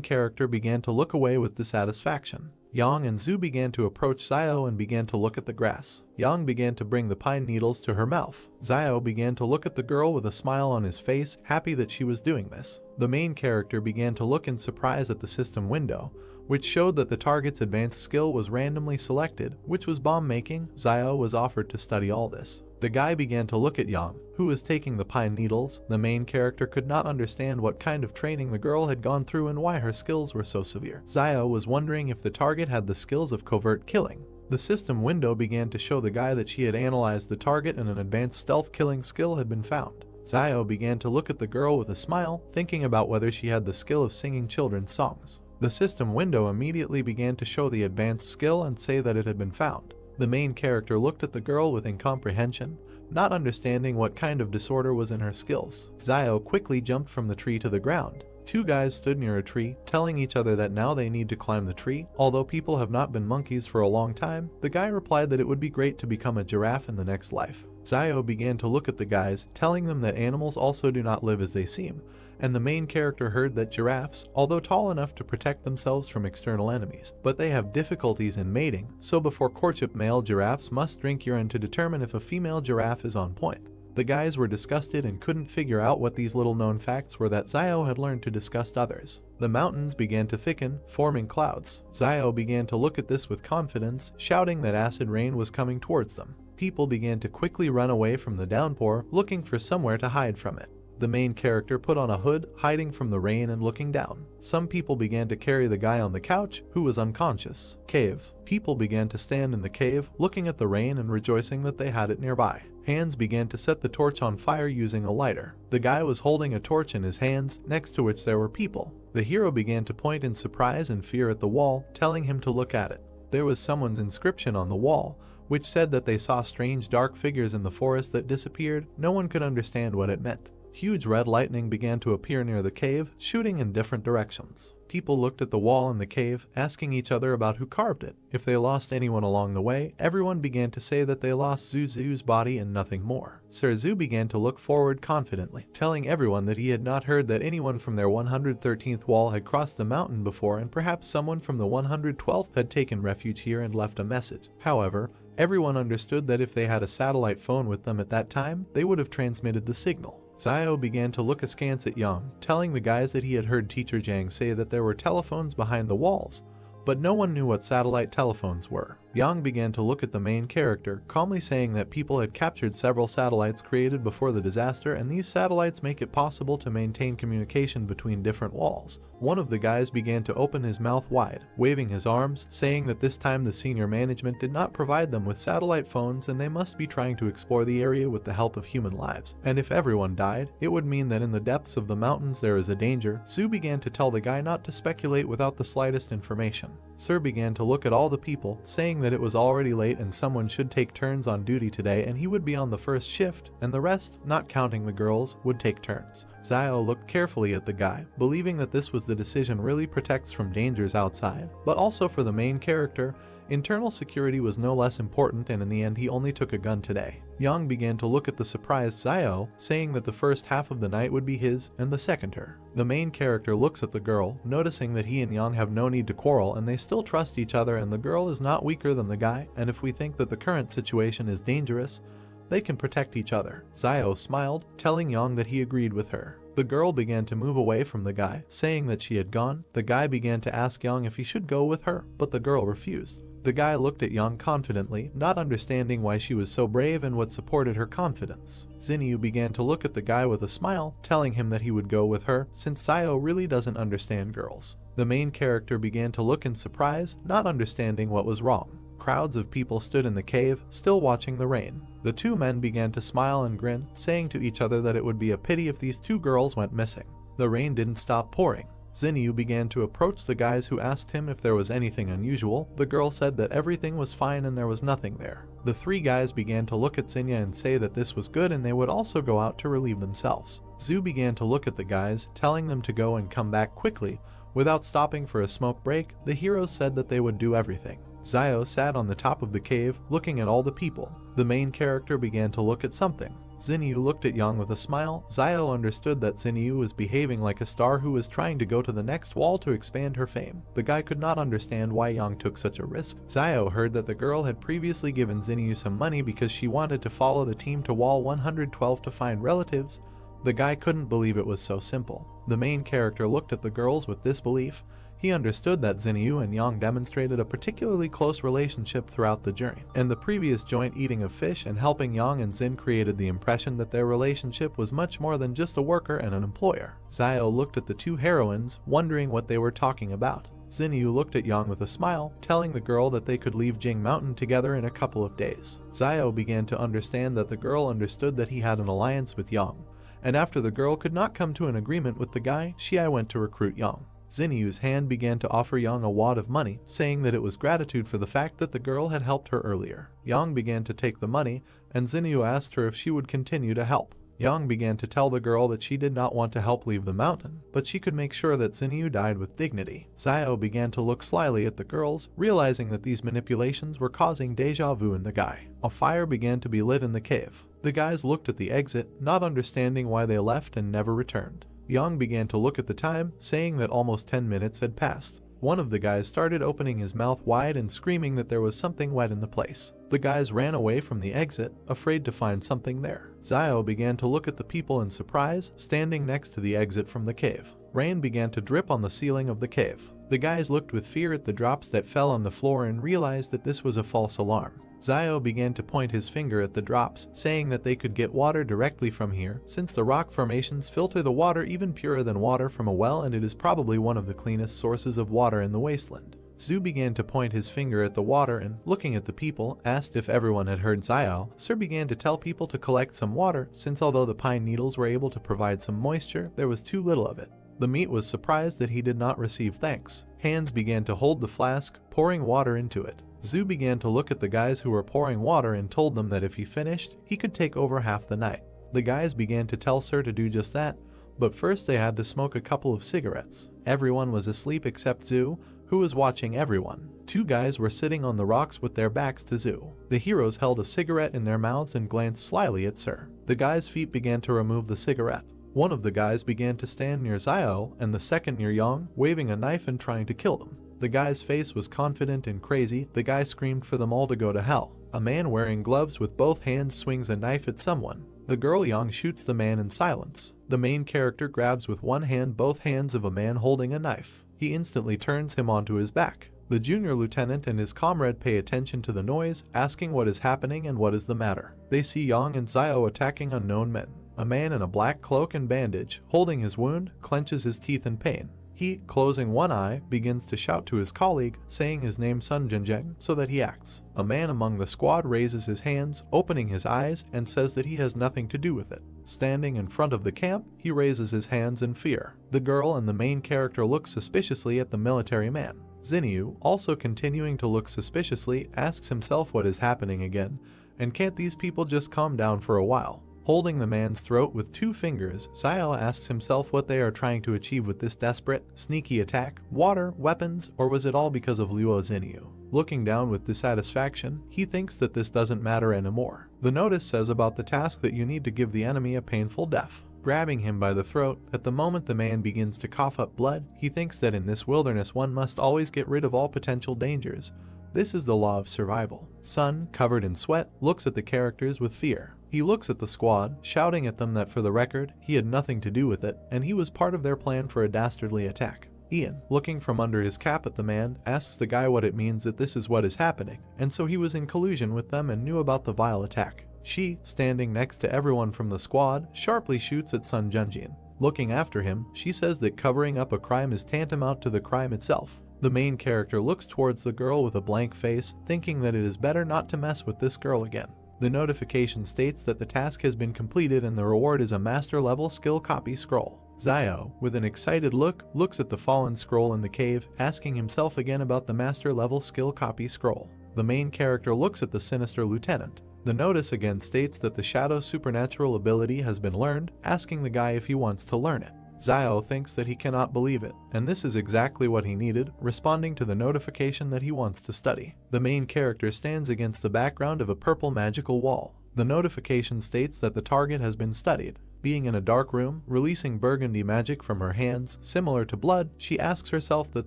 Speaker 1: character began to look away with dissatisfaction. Yang and Zhu began to approach Zio and began to look at the grass. Yang began to bring the pine needles to her mouth. Zio began to look at the girl with a smile on his face, happy that she was doing this. The main character began to look in surprise at the system window, which showed that the target's advanced skill was randomly selected, which was bomb making. Zio was offered to study all this. The guy began to look at Yang, who was taking the pine needles. The main character could not understand what kind of training the girl had gone through and why her skills were so severe. Zio was wondering if the target had the skills of covert killing. The system window began to show the guy that she had analyzed the target and an advanced stealth killing skill had been found. Zio began to look at the girl with a smile, thinking about whether she had the skill of singing children's songs. The system window immediately began to show the advanced skill and say that it had been found. The main character looked at the girl with incomprehension, not understanding what kind of disorder was in her skills. Zio quickly jumped from the tree to the ground. Two guys stood near a tree, telling each other that now they need to climb the tree. Although people have not been monkeys for a long time, the guy replied that it would be great to become a giraffe in the next life. Zio began to look at the guys, telling them that animals also do not live as they seem, and the main character heard that giraffes, although tall enough to protect themselves from external enemies, but they have difficulties in mating, so before courtship male giraffes must drink urine to determine if a female giraffe is on point. The guys were disgusted and couldn't figure out what these little known facts were that Zio had learned to disgust others. The mountains began to thicken, forming clouds. Zio began to look at this with confidence, shouting that acid rain was coming towards them. People began to quickly run away from the downpour, looking for somewhere to hide from it. The main character put on a hood, hiding from the rain and looking down. Some people began to carry the guy on the couch, who was unconscious. Cave. People began to stand in the cave, looking at the rain and rejoicing that they had it nearby. Hands began to set the torch on fire using a lighter. The guy was holding a torch in his hands, next to which there were people. The hero began to point in surprise and fear at the wall, telling him to look at it. There was someone's inscription on the wall, which said that they saw strange dark figures in the forest that disappeared. No one could understand what it meant. Huge red lightning began to appear near the cave, shooting in different directions. People looked at the wall in the cave, asking each other about who carved it. If they lost anyone along the way, everyone began to say that they lost Zuzu's body and nothing more. Sir Zu began to look forward confidently, telling everyone that he had not heard that anyone from their 113th wall had crossed the mountain before, and perhaps someone from the 112th had taken refuge here and left a message. However, everyone understood that if they had a satellite phone with them at that time, they would have transmitted the signal. Zio began to look askance at Yang, telling the guys that he had heard Teacher Jang say that there were telephones behind the walls, but no one knew what satellite telephones were. Yang began to look at the main character, calmly saying that people had captured several satellites created before the disaster, and these satellites make it possible to maintain communication between different walls. One of the guys began to open his mouth wide, waving his arms, saying that this time the senior management did not provide them with satellite phones and they must be trying to explore the area with the help of human lives. And if everyone died, it would mean that in the depths of the mountains there is a danger. Su began to tell the guy not to speculate without the slightest information. Sir began to look at all the people, saying that it was already late and someone should take turns on duty today, and he would be on the first shift, and the rest, not counting the girls, would take turns. Zio looked carefully at the guy, believing that this was the decision really protects from dangers outside, but also for the main character. Internal security was no less important, and in the end he only took a gun today. Yang began to look at the surprised Zio, saying that the first half of the night would be his and the second her. The main character looks at the girl, noticing that he and Yang have no need to quarrel and they still trust each other, and the girl is not weaker than the guy, and if we think that the current situation is dangerous, they can protect each other. Zio smiled, telling Yang that he agreed with her. The girl began to move away from the guy, saying that she had gone. The guy began to ask Yang if he should go with her, but the girl refused. The guy looked at Yang confidently, not understanding why she was so brave and what supported her confidence. Xinyu began to look at the guy with a smile, telling him that he would go with her, since Zio really doesn't understand girls. The main character began to look in surprise, not understanding what was wrong. Crowds of people stood in the cave, still watching the rain. The two men began to smile and grin, saying to each other that it would be a pity if these two girls went missing. The rain didn't stop pouring. Xinyu began to approach the guys, who asked him if there was anything unusual. The girl said that everything was fine and there was nothing there. The three guys began to look at Xinyu and say that this was good and they would also go out to relieve themselves. Zhu began to look at the guys, telling them to go and come back quickly. Without stopping for a smoke break, the heroes said that they would do everything. Zio sat on the top of the cave, looking at all the people. The main character began to look at something. Xinyu looked at Yang with a smile. Zio understood that Xinyu was behaving like a star who was trying to go to the next wall to expand her fame. The guy could not understand why Yang took such a risk. Zio heard that the girl had previously given Xinyu some money because she wanted to follow the team to wall 112 to find relatives. The guy couldn't believe it was so simple. The main character looked at the girls with disbelief. He understood that Xinyu and Yang demonstrated a particularly close relationship throughout the journey, and the previous joint eating of fish and helping Yang and Xin created the impression that their relationship was much more than just a worker and an employer. Zio looked at the two heroines, wondering what they were talking about. Xinyu looked at Yang with a smile, telling the girl that they could leave Jing Mountain together in a couple of days. Zio began to understand that the girl understood that he had an alliance with Yang, and after the girl could not come to an agreement with the guy, she went to recruit Yang. Xinyu's hand began to offer Yang a wad of money, saying that it was gratitude for the fact that the girl had helped her earlier. Yang began to take the money, and Xinyu asked her if she would continue to help. Yang began to tell the girl that she did not want to help leave the mountain, but she could make sure that Xinyu died with dignity. Xiao began to look slyly at the girls, realizing that these manipulations were causing deja vu in the guy. A fire began to be lit in the cave. The guys looked at the exit, not understanding why they left and never returned. Yang began to look at the time, saying that almost 10 minutes had passed. One of the guys started opening his mouth wide and screaming that there was something wet in the place. The guys ran away from the exit, afraid to find something there. Xiao began to look at the people in surprise, standing next to the exit from the cave. Rain began to drip on the ceiling of the cave. The guys looked with fear at the drops that fell on the floor and realized that this was a false alarm. Xiao began to point his finger at the drops, saying that they could get water directly from here, since the rock formations filter the water even purer than water from a well, and it is probably one of the cleanest sources of water in the wasteland. Zhu began to point his finger at the water and, looking at the people, asked if everyone had heard Xiao. Sir began to tell people to collect some water, since although the pine needles were able to provide some moisture, there was too little of it. The meat was surprised that he did not receive thanks. Hands began to hold the flask, pouring water into it. Zhu began to look at the guys who were pouring water and told them that if he finished, he could take over half the night. The guys began to tell Sir to do just that, but first they had to smoke a couple of cigarettes. Everyone was asleep except Zhu, who was watching everyone. Two guys were sitting on the rocks with their backs to Zhu. The heroes held a cigarette in their mouths and glanced slyly at Sir. The guy's feet began to remove the cigarette. One of the guys began to stand near Xiao and the second near Yang, waving a knife and trying to kill them. The guy's face was confident and crazy. The guy screamed for them all to go to hell. A man wearing gloves with both hands swings a knife at someone. The girl Yang shoots the man in silence. The main character grabs with one hand both hands of a man holding a knife. He instantly turns him onto his back. The junior lieutenant and his comrade pay attention to the noise, asking what is happening and what is the matter. They see Yang and Xiao attacking unknown men. A man in a black cloak and bandage, holding his wound, clenches his teeth in pain. He, closing one eye, begins to shout to his colleague, saying his name Sun Jinjeng, so that he acts. A man among the squad raises his hands, opening his eyes, and says that he has nothing to do with it. Standing in front of the camp, he raises his hands in fear. The girl and the main character look suspiciously at the military man. Xinyu, also continuing to look suspiciously, asks himself what is happening again, and can't these people just calm down for a while? Holding the man's throat with two fingers, Xiao asks himself what they are trying to achieve with this desperate, sneaky attack: water, weapons, or was it all because of Luo Xinyu? Looking down with dissatisfaction, he thinks that this doesn't matter anymore. The notice says about the task that you need to give the enemy a painful death. Grabbing him by the throat, at the moment the man begins to cough up blood, he thinks that in this wilderness one must always get rid of all potential dangers. This is the law of survival. Sun, covered in sweat, looks at the characters with fear. He looks at the squad, shouting at them that for the record, he had nothing to do with it, and he was part of their plan for a dastardly attack. Euan, looking from under his cap at the man, asks the guy what it means that this is what is happening, and so he was in collusion with them and knew about the vile attack. She, standing next to everyone from the squad, sharply shoots at Sun Junjin. Looking after him, she says that covering up a crime is tantamount to the crime itself. The main character looks towards the girl with a blank face, thinking that it is better not to mess with this girl again. The notification states that the task has been completed and the reward is a master level skill copy scroll. Xiao, with an excited look, looks at the fallen scroll in the cave, asking himself again about the master level skill copy scroll. The main character looks at the sinister lieutenant. The notice again states that the shadow supernatural ability has been learned, asking the guy if he wants to learn it. Xiao thinks that he cannot believe it, and this is exactly what he needed, responding to the notification that he wants to study. The main character stands against the background of a purple magical wall. The notification states that the target has been studied. Being in a dark room, releasing burgundy magic from her hands, similar to blood, she asks herself that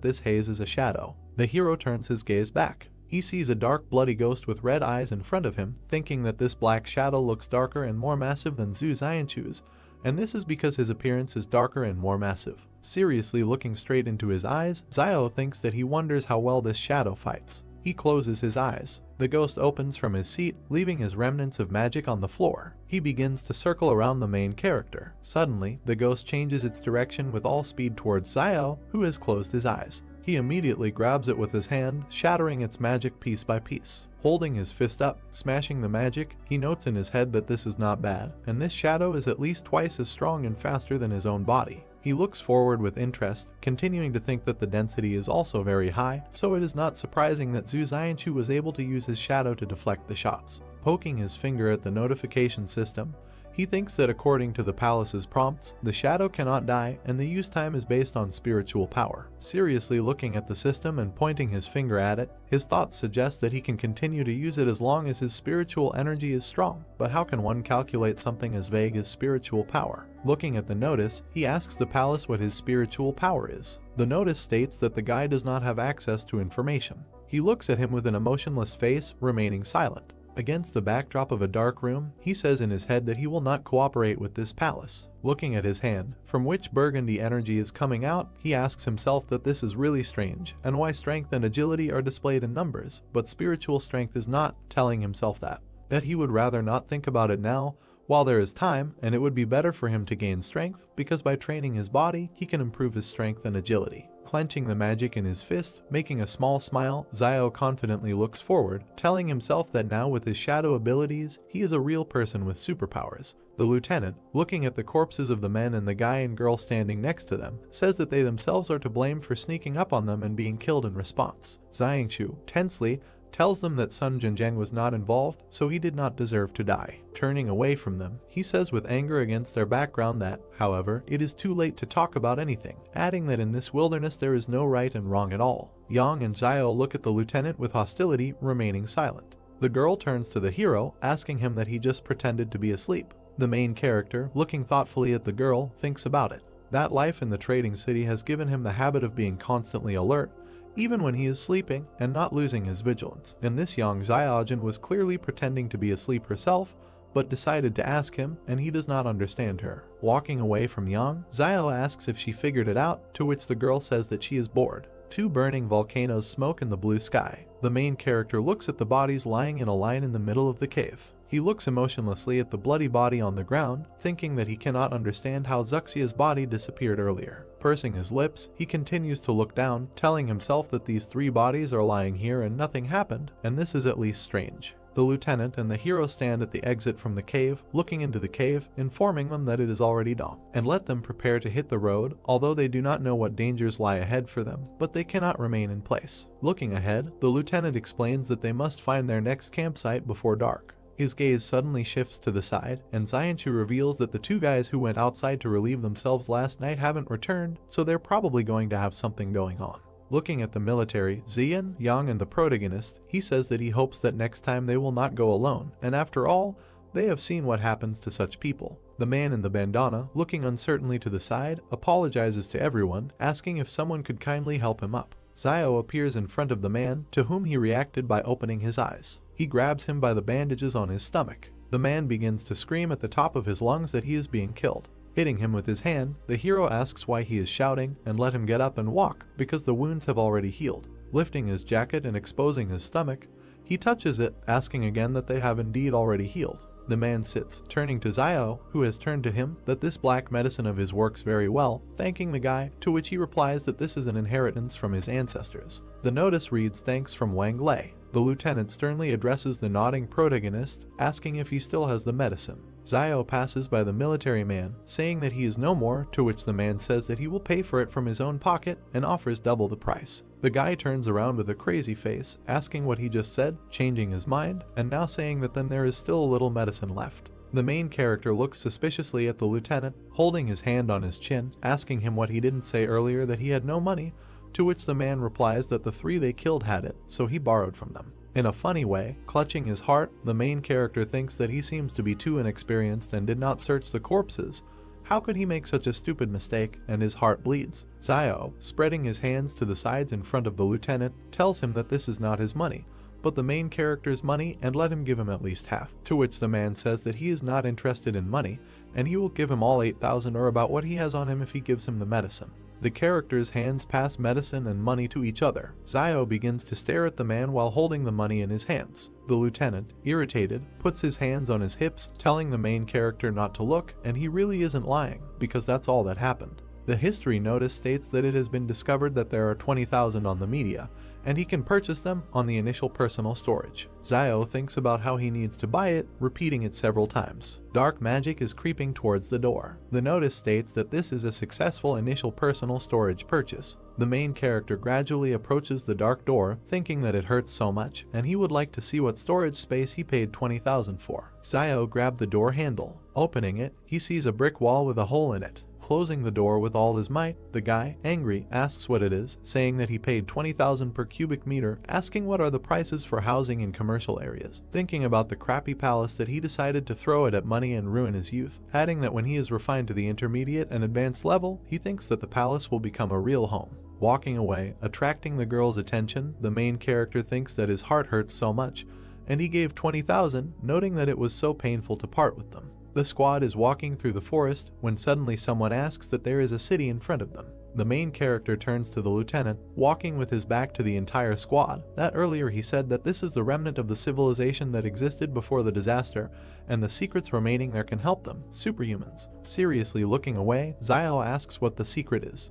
Speaker 1: this haze is a shadow. The hero turns his gaze back. He sees a dark bloody ghost with red eyes in front of him, thinking that this black shadow looks darker and more massive than Zhu Xianchu's, and this is because his appearance is darker and more massive. Seriously looking straight into his eyes, Xiao thinks that he wonders how well this shadow fights. He closes his eyes. The ghost opens from his seat, leaving his remnants of magic on the floor. He begins to circle around the main character. Suddenly, the ghost changes its direction with all speed towards Xiao, who has closed his eyes. He immediately grabs it with his hand, shattering its magic piece by piece. Holding his fist up, smashing the magic, he notes in his head that this is not bad, and this shadow is at least twice as strong and faster than his own body. He looks forward with interest, continuing to think that the density is also very high, so it is not surprising that Zhu Xianchu was able to use his shadow to deflect the shots. Poking his finger at the notification system, he thinks that according to the palace's prompts, the shadow cannot die and the use time is based on spiritual power. Seriously looking at the system and pointing his finger at it, his thoughts suggest that he can continue to use it as long as his spiritual energy is strong. But how can one calculate something as vague as spiritual power? Looking at the notice, he asks the palace what his spiritual power is. The notice states that the guy does not have access to information. He looks at him with an emotionless face, remaining silent. Against the backdrop of a dark room, he says in his head that he will not cooperate with this palace. Looking at his hand, from which burgundy energy is coming out, he asks himself that this is really strange, and why strength and agility are displayed in numbers, but spiritual strength is not, telling himself that he would rather not think about it now, while there is time, and it would be better for him to gain strength, because by training his body, he can improve his strength and agility. Clenching the magic in his fist, making a small smile, Xiao confidently looks forward, telling himself that now with his shadow abilities, he is a real person with superpowers. The lieutenant, looking at the corpses of the men and the guy and girl standing next to them, says that they themselves are to blame for sneaking up on them and being killed in response. Xianchu, tensely, tells them that Sun Jinjiang was not involved, so he did not deserve to die. Turning away from them, he says with anger against their background that, however, it is too late to talk about anything, adding that in this wilderness there is no right and wrong at all. Yang and Xiao look at the lieutenant with hostility, remaining silent. The girl turns to the hero, asking him that he just pretended to be asleep. The main character, looking thoughtfully at the girl, thinks about it. That life in the trading city has given him the habit of being constantly alert, even when he is sleeping, and not losing his vigilance. And this young Xiaojin was clearly pretending to be asleep herself, but decided to ask him, and he does not understand her. Walking away from Yang, Xiao asks if she figured it out, to which the girl says that she is bored. Two burning volcanoes smoke in the blue sky. The main character looks at the bodies lying in a line in the middle of the cave. He looks emotionlessly at the bloody body on the ground, thinking that he cannot understand how Zuxia's body disappeared earlier. Pursing his lips, he continues to look down, telling himself that these three bodies are lying here and nothing happened, and this is at least strange. The lieutenant and the hero stand at the exit from the cave, looking into the cave, informing them that it is already dawn, and let them prepare to hit the road, although they do not know what dangers lie ahead for them, but they cannot remain in place. Looking ahead, the lieutenant explains that they must find their next campsite before dark. His gaze suddenly shifts to the side, and Xianchu reveals that the two guys who went outside to relieve themselves last night haven't returned, so they're probably going to have something going on. Looking at the military, Xian, Yang, and the protagonist, he says that he hopes that next time they will not go alone, and after all, they have seen what happens to such people. The man in the bandana, looking uncertainly to the side, apologizes to everyone, asking if someone could kindly help him up. Xiao appears in front of the man, to whom he reacted by opening his eyes. He grabs him by the bandages on his stomach. The man begins to scream at the top of his lungs that he is being killed. Hitting him with his hand, the hero asks why he is shouting and let him get up and walk, because the wounds have already healed. Lifting his jacket and exposing his stomach, he touches it, asking again that they have indeed already healed. The man sits, turning to Xiao, who has turned to him, that this black medicine of his works very well, thanking the guy, to which he replies that this is an inheritance from his ancestors. The notice reads thanks from Wang Lei. The lieutenant sternly addresses the nodding protagonist, asking if he still has the medicine. Xiao passes by the military man, saying that he is no more, to which the man says that he will pay for it from his own pocket and offers double the price. The guy turns around with a crazy face, asking what he just said, changing his mind, and now saying that then there is still a little medicine left. The main character looks suspiciously at the lieutenant, holding his hand on his chin, asking him what he didn't say earlier, that he had no money, to which the man replies that the three they killed had it, so he borrowed from them. In a funny way, clutching his heart, the main character thinks that he seems to be too inexperienced and did not search the corpses. How could he make such a stupid mistake, and his heart bleeds? Xiao, spreading his hands to the sides in front of the lieutenant, tells him that this is not his money, but the main character's money, and let him give him at least half, to which the man says that he is not interested in money, and he will give him all 8,000 or about what he has on him if he gives him the medicine. The characters' hands pass medicine and money to each other. Xiao begins to stare at the man while holding the money in his hands. The lieutenant, irritated, puts his hands on his hips, telling the main character not to look, and he really isn't lying, because that's all that happened. The history notice states that it has been discovered that there are 20,000 on the media, and he can purchase them on the initial personal storage. Zio thinks about how he needs to buy it, repeating it several times. Dark magic is creeping towards the door. The notice states that this is a successful initial personal storage purchase. The main character gradually approaches the dark door, thinking that it hurts so much, and he would like to see what storage space he paid 20,000 for. Zio grabbed the door handle. Opening it, he sees a brick wall with a hole in it. Closing the door with all his might, the guy, angry, asks what it is, saying that he paid 20,000 per cubic meter, asking what are the prices for housing in commercial areas. Thinking about the crappy palace that he decided to throw it at money and ruin his youth, adding that when he is refined to the intermediate and advanced level, he thinks that the palace will become a real home. Walking away, attracting the girl's attention, the main character thinks that his heart hurts so much, and he gave 20,000, noting that it was so painful to part with them. The squad is walking through the forest when suddenly someone asks that there is a city in front of them. The main character turns to the lieutenant, walking with his back to the entire squad. That earlier he said that this is the remnant of the civilization that existed before the disaster, and the secrets remaining there can help them, superhumans. Seriously looking away, Zio asks what the secret is.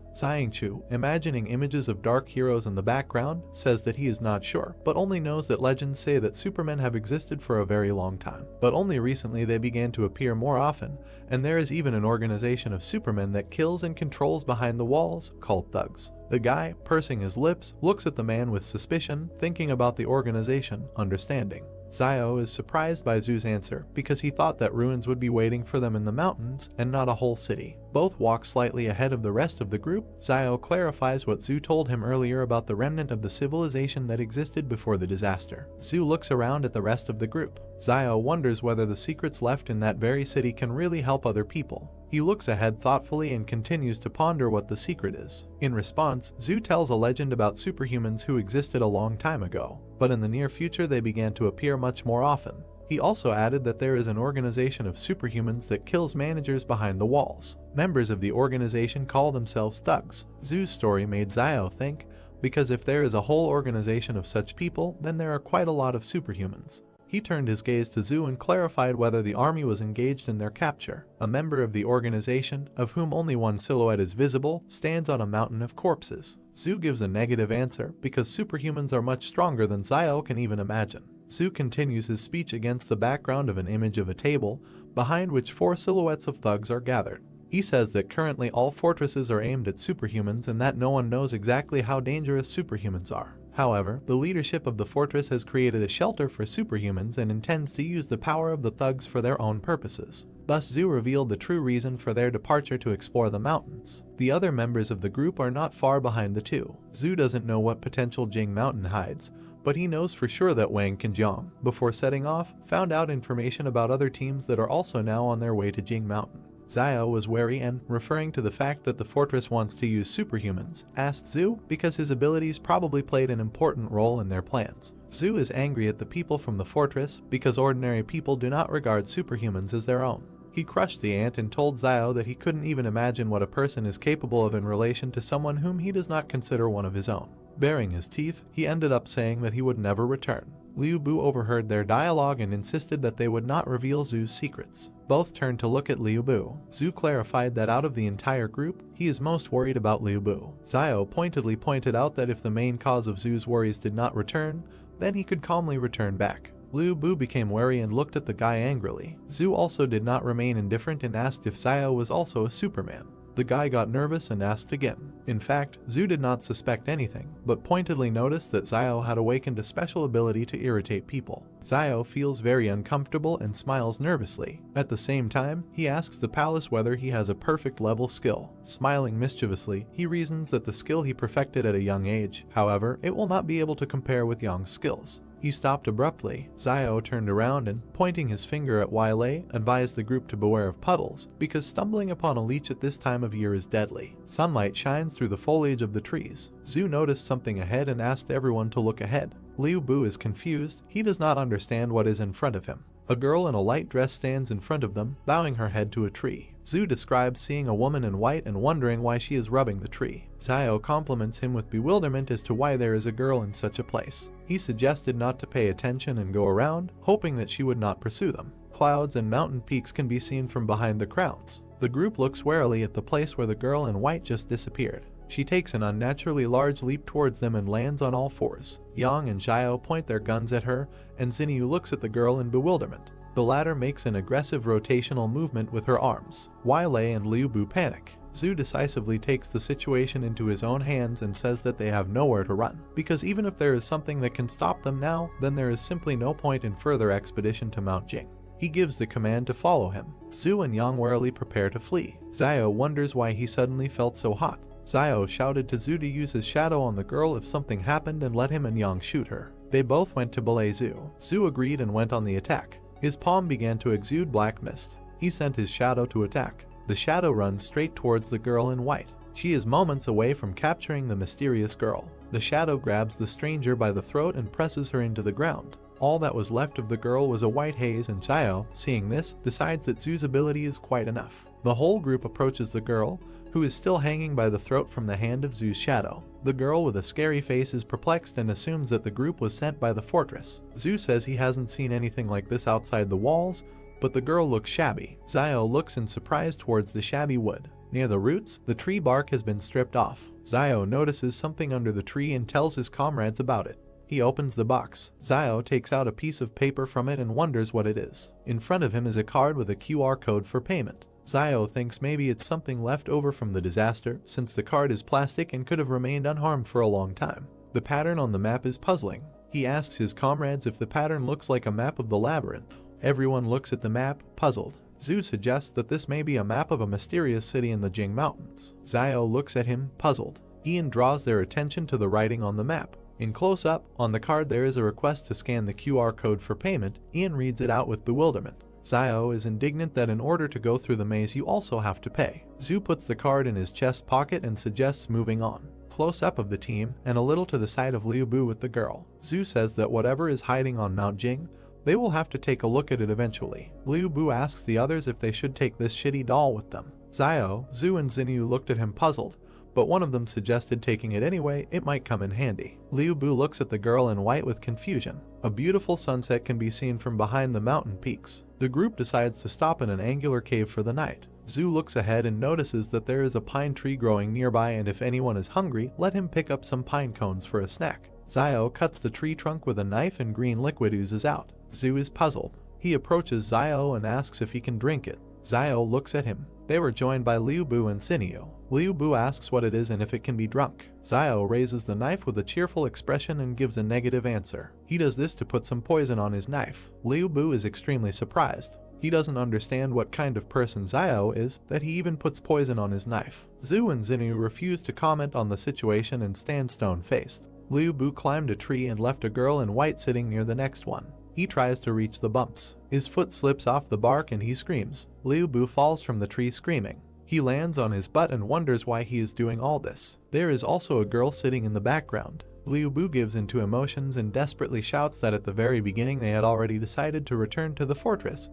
Speaker 1: Chu, imagining images of dark heroes in the background, says that he is not sure, but only knows that legends say that supermen have existed for a very long time. But only recently they began to appear more often, and there is even an organization of supermen that kills and controls behind the walls, called thugs. The guy, pursing his lips, looks at the man with suspicion, thinking about the organization, understanding. Zio is surprised by Zoo's answer because he thought that ruins would be waiting for them in the mountains and not a whole city. Both walk slightly ahead of the rest of the group. Zio clarifies what Zoo told him earlier about the remnant of the civilization that existed before the disaster. Zoo looks around at the rest of the group. Zio wonders whether the secrets left in that very city can really help other people. He looks ahead thoughtfully and continues to ponder what the secret is. In response, Zoo tells a legend about superhumans who existed a long time ago, but in the near future they began to appear much more often. He also added that there is an organization of superhumans that kills managers behind the walls. Members of the organization call themselves thugs. Zoo's story made Zio think, because if there is a whole organization of such people, then there are quite a lot of superhumans. He turned his gaze to Zoo and clarified whether the army was engaged in their capture. A member of the organization, of whom only one silhouette is visible, stands on a mountain of corpses. Zoo gives a negative answer because superhumans are much stronger than Zio can even imagine. Zoo continues his speech against the background of an image of a table, behind which 4 silhouettes of thugs are gathered. He says that currently all fortresses are aimed at superhumans and that no one knows exactly how dangerous superhumans are. However, the leadership of the fortress has created a shelter for superhumans and intends to use the power of the thugs for their own purposes. Thus Zoo revealed the true reason for their departure to explore the mountains. The other members of the group are not far behind the two. Zoo doesn't know what potential Jing Mountain hides, but he knows for sure that Wang Kanjiang, before setting off, found out information about other teams that are also now on their way to Jing Mountain. Zio was wary and, referring to the fact that the fortress wants to use superhumans, asked Zoo because his abilities probably played an important role in their plans. Zoo is angry at the people from the fortress because ordinary people do not regard superhumans as their own. He crushed the ant and told Zio that he couldn't even imagine what a person is capable of in relation to someone whom he does not consider one of his own. Baring his teeth, he ended up saying that he would never return. Liu Bu overheard their dialogue and insisted that they would not reveal Zoo's secrets. Both turned to look at Liu Bu. Zoo clarified that out of the entire group, he is most worried about Liu Bu. Zio pointedly pointed out that if the main cause of Zoo's worries did not return, then he could calmly return back. Liu Bu became wary and looked at the guy angrily. Zoo also did not remain indifferent and asked if Zio was also a Superman. The guy got nervous and asked again. In fact, Zoo did not suspect anything, but pointedly noticed that Zio had awakened a special ability to irritate people. Zio feels very uncomfortable and smiles nervously. At the same time, he asks the palace whether he has a perfect level skill. Smiling mischievously, he reasons that the skill he perfected at a young age, however, it will not be able to compare with Yang's skills. He stopped abruptly. Zio turned around and, pointing his finger at Yahello, advised the group to beware of puddles, because stumbling upon a leech at this time of year is deadly. Sunlight shines through the foliage of the trees. Zoo noticed something ahead and asked everyone to look ahead. Liu Bu is confused. He does not understand what is in front of him. A girl in a light dress stands in front of them, bowing her head to a tree. Zhu describes seeing a woman in white and wondering why she is rubbing the tree. Xiao compliments him with bewilderment as to why there is a girl in such a place. He suggested not to pay attention and go around, hoping that she would not pursue them. Clouds and mountain peaks can be seen from behind the crowns. The group looks warily at the place where the girl in white just disappeared. She takes an unnaturally large leap towards them and lands on all fours. Yang and Xiao point their guns at her, and Xinyu looks at the girl in bewilderment. The latter makes an aggressive rotational movement with her arms. Yahello and Liu Bu panic. Zhu decisively takes the situation into his own hands and says that they have nowhere to run, because even if there is something that can stop them now, then there is simply no point in further expedition to Mount Jing. He gives the command to follow him. Zhu and Yang warily prepare to flee. Xiao wonders why he suddenly felt so hot. Xiao shouted to Zhu to use his shadow on the girl if something happened and let him and Yang shoot her. They both went to belay Zhu. Zhu agreed and went on the attack. His palm began to exude black mist. He sent his shadow to attack. The shadow runs straight towards the girl in white. She is moments away from capturing the mysterious girl. The shadow grabs the stranger by the throat and presses her into the ground. All that was left of the girl was a white haze, and Xiao, seeing this, decides that Zhu's ability is quite enough. The whole group approaches the girl, who is still hanging by the throat from the hand of Zhu's shadow. The girl with a scary face is perplexed and assumes that the group was sent by the fortress. Zhu says he hasn't seen anything like this outside the walls, but the girl looks shabby. Xiao looks in surprise towards the shabby wood. Near the roots, the tree bark has been stripped off. Xiao notices something under the tree and tells his comrades about it. He opens the box. Xiao takes out a piece of paper from it and wonders what it is. In front of him is a card with a QR code for payment. Xiao thinks maybe it's something left over from the disaster, since the card is plastic and could have remained unharmed for a long time. The pattern on the map is puzzling. He asks his comrades if the pattern looks like a map of the labyrinth. Everyone looks at the map, puzzled. Zhu suggests that this may be a map of a mysterious city in the Jing Mountains. Xiao looks at him, puzzled. Euan draws their attention to the writing on the map. In close-up, on the card there is a request to scan the QR code for payment. Euan reads it out with bewilderment. Xiao is indignant that in order to go through the maze you also have to pay. Zhu puts the card in his chest pocket and suggests moving on. Close-up of the team, and a little to the side of Liu Bu with the girl. Zhu says that whatever is hiding on Mount Jing, they will have to take a look at it eventually. Liu Bu asks the others if they should take this shitty doll with them. Xiao, Zhu and Xinyu looked at him puzzled, but one of them suggested taking it anyway, it might come in handy. Liu Bu looks at the girl in white with confusion. A beautiful sunset can be seen from behind the mountain peaks. The group decides to stop in an angular cave for the night. Zhu looks ahead and notices that there is a pine tree growing nearby, and if anyone is hungry, let him pick up some pine cones for a snack. Xiao cuts the tree trunk with a knife and green liquid oozes out. Zhu is puzzled. He approaches Xiao and asks if he can drink it. Xiao looks at him. They were joined by Liu Bu and Xinyu. Liu Bu asks what it is and if it can be drunk. Xiao raises the knife with a cheerful expression and gives a negative answer. He does this to put some poison on his knife. Liu Bu is extremely surprised. He doesn't understand what kind of person Xiao is, that he even puts poison on his knife. Zhu and Xinyu refuse to comment on the situation and stand stone-faced. Liu Bu climbed a tree and left a girl in white sitting near the next one. He tries to reach the bumps. His foot slips off the bark and he screams. Liu Bu falls from the tree screaming. He lands on his butt and wonders why he is doing all this. There is also a girl sitting in the background. Liu Bu gives into emotions and desperately shouts that at the very beginning they had already decided to return to the fortress,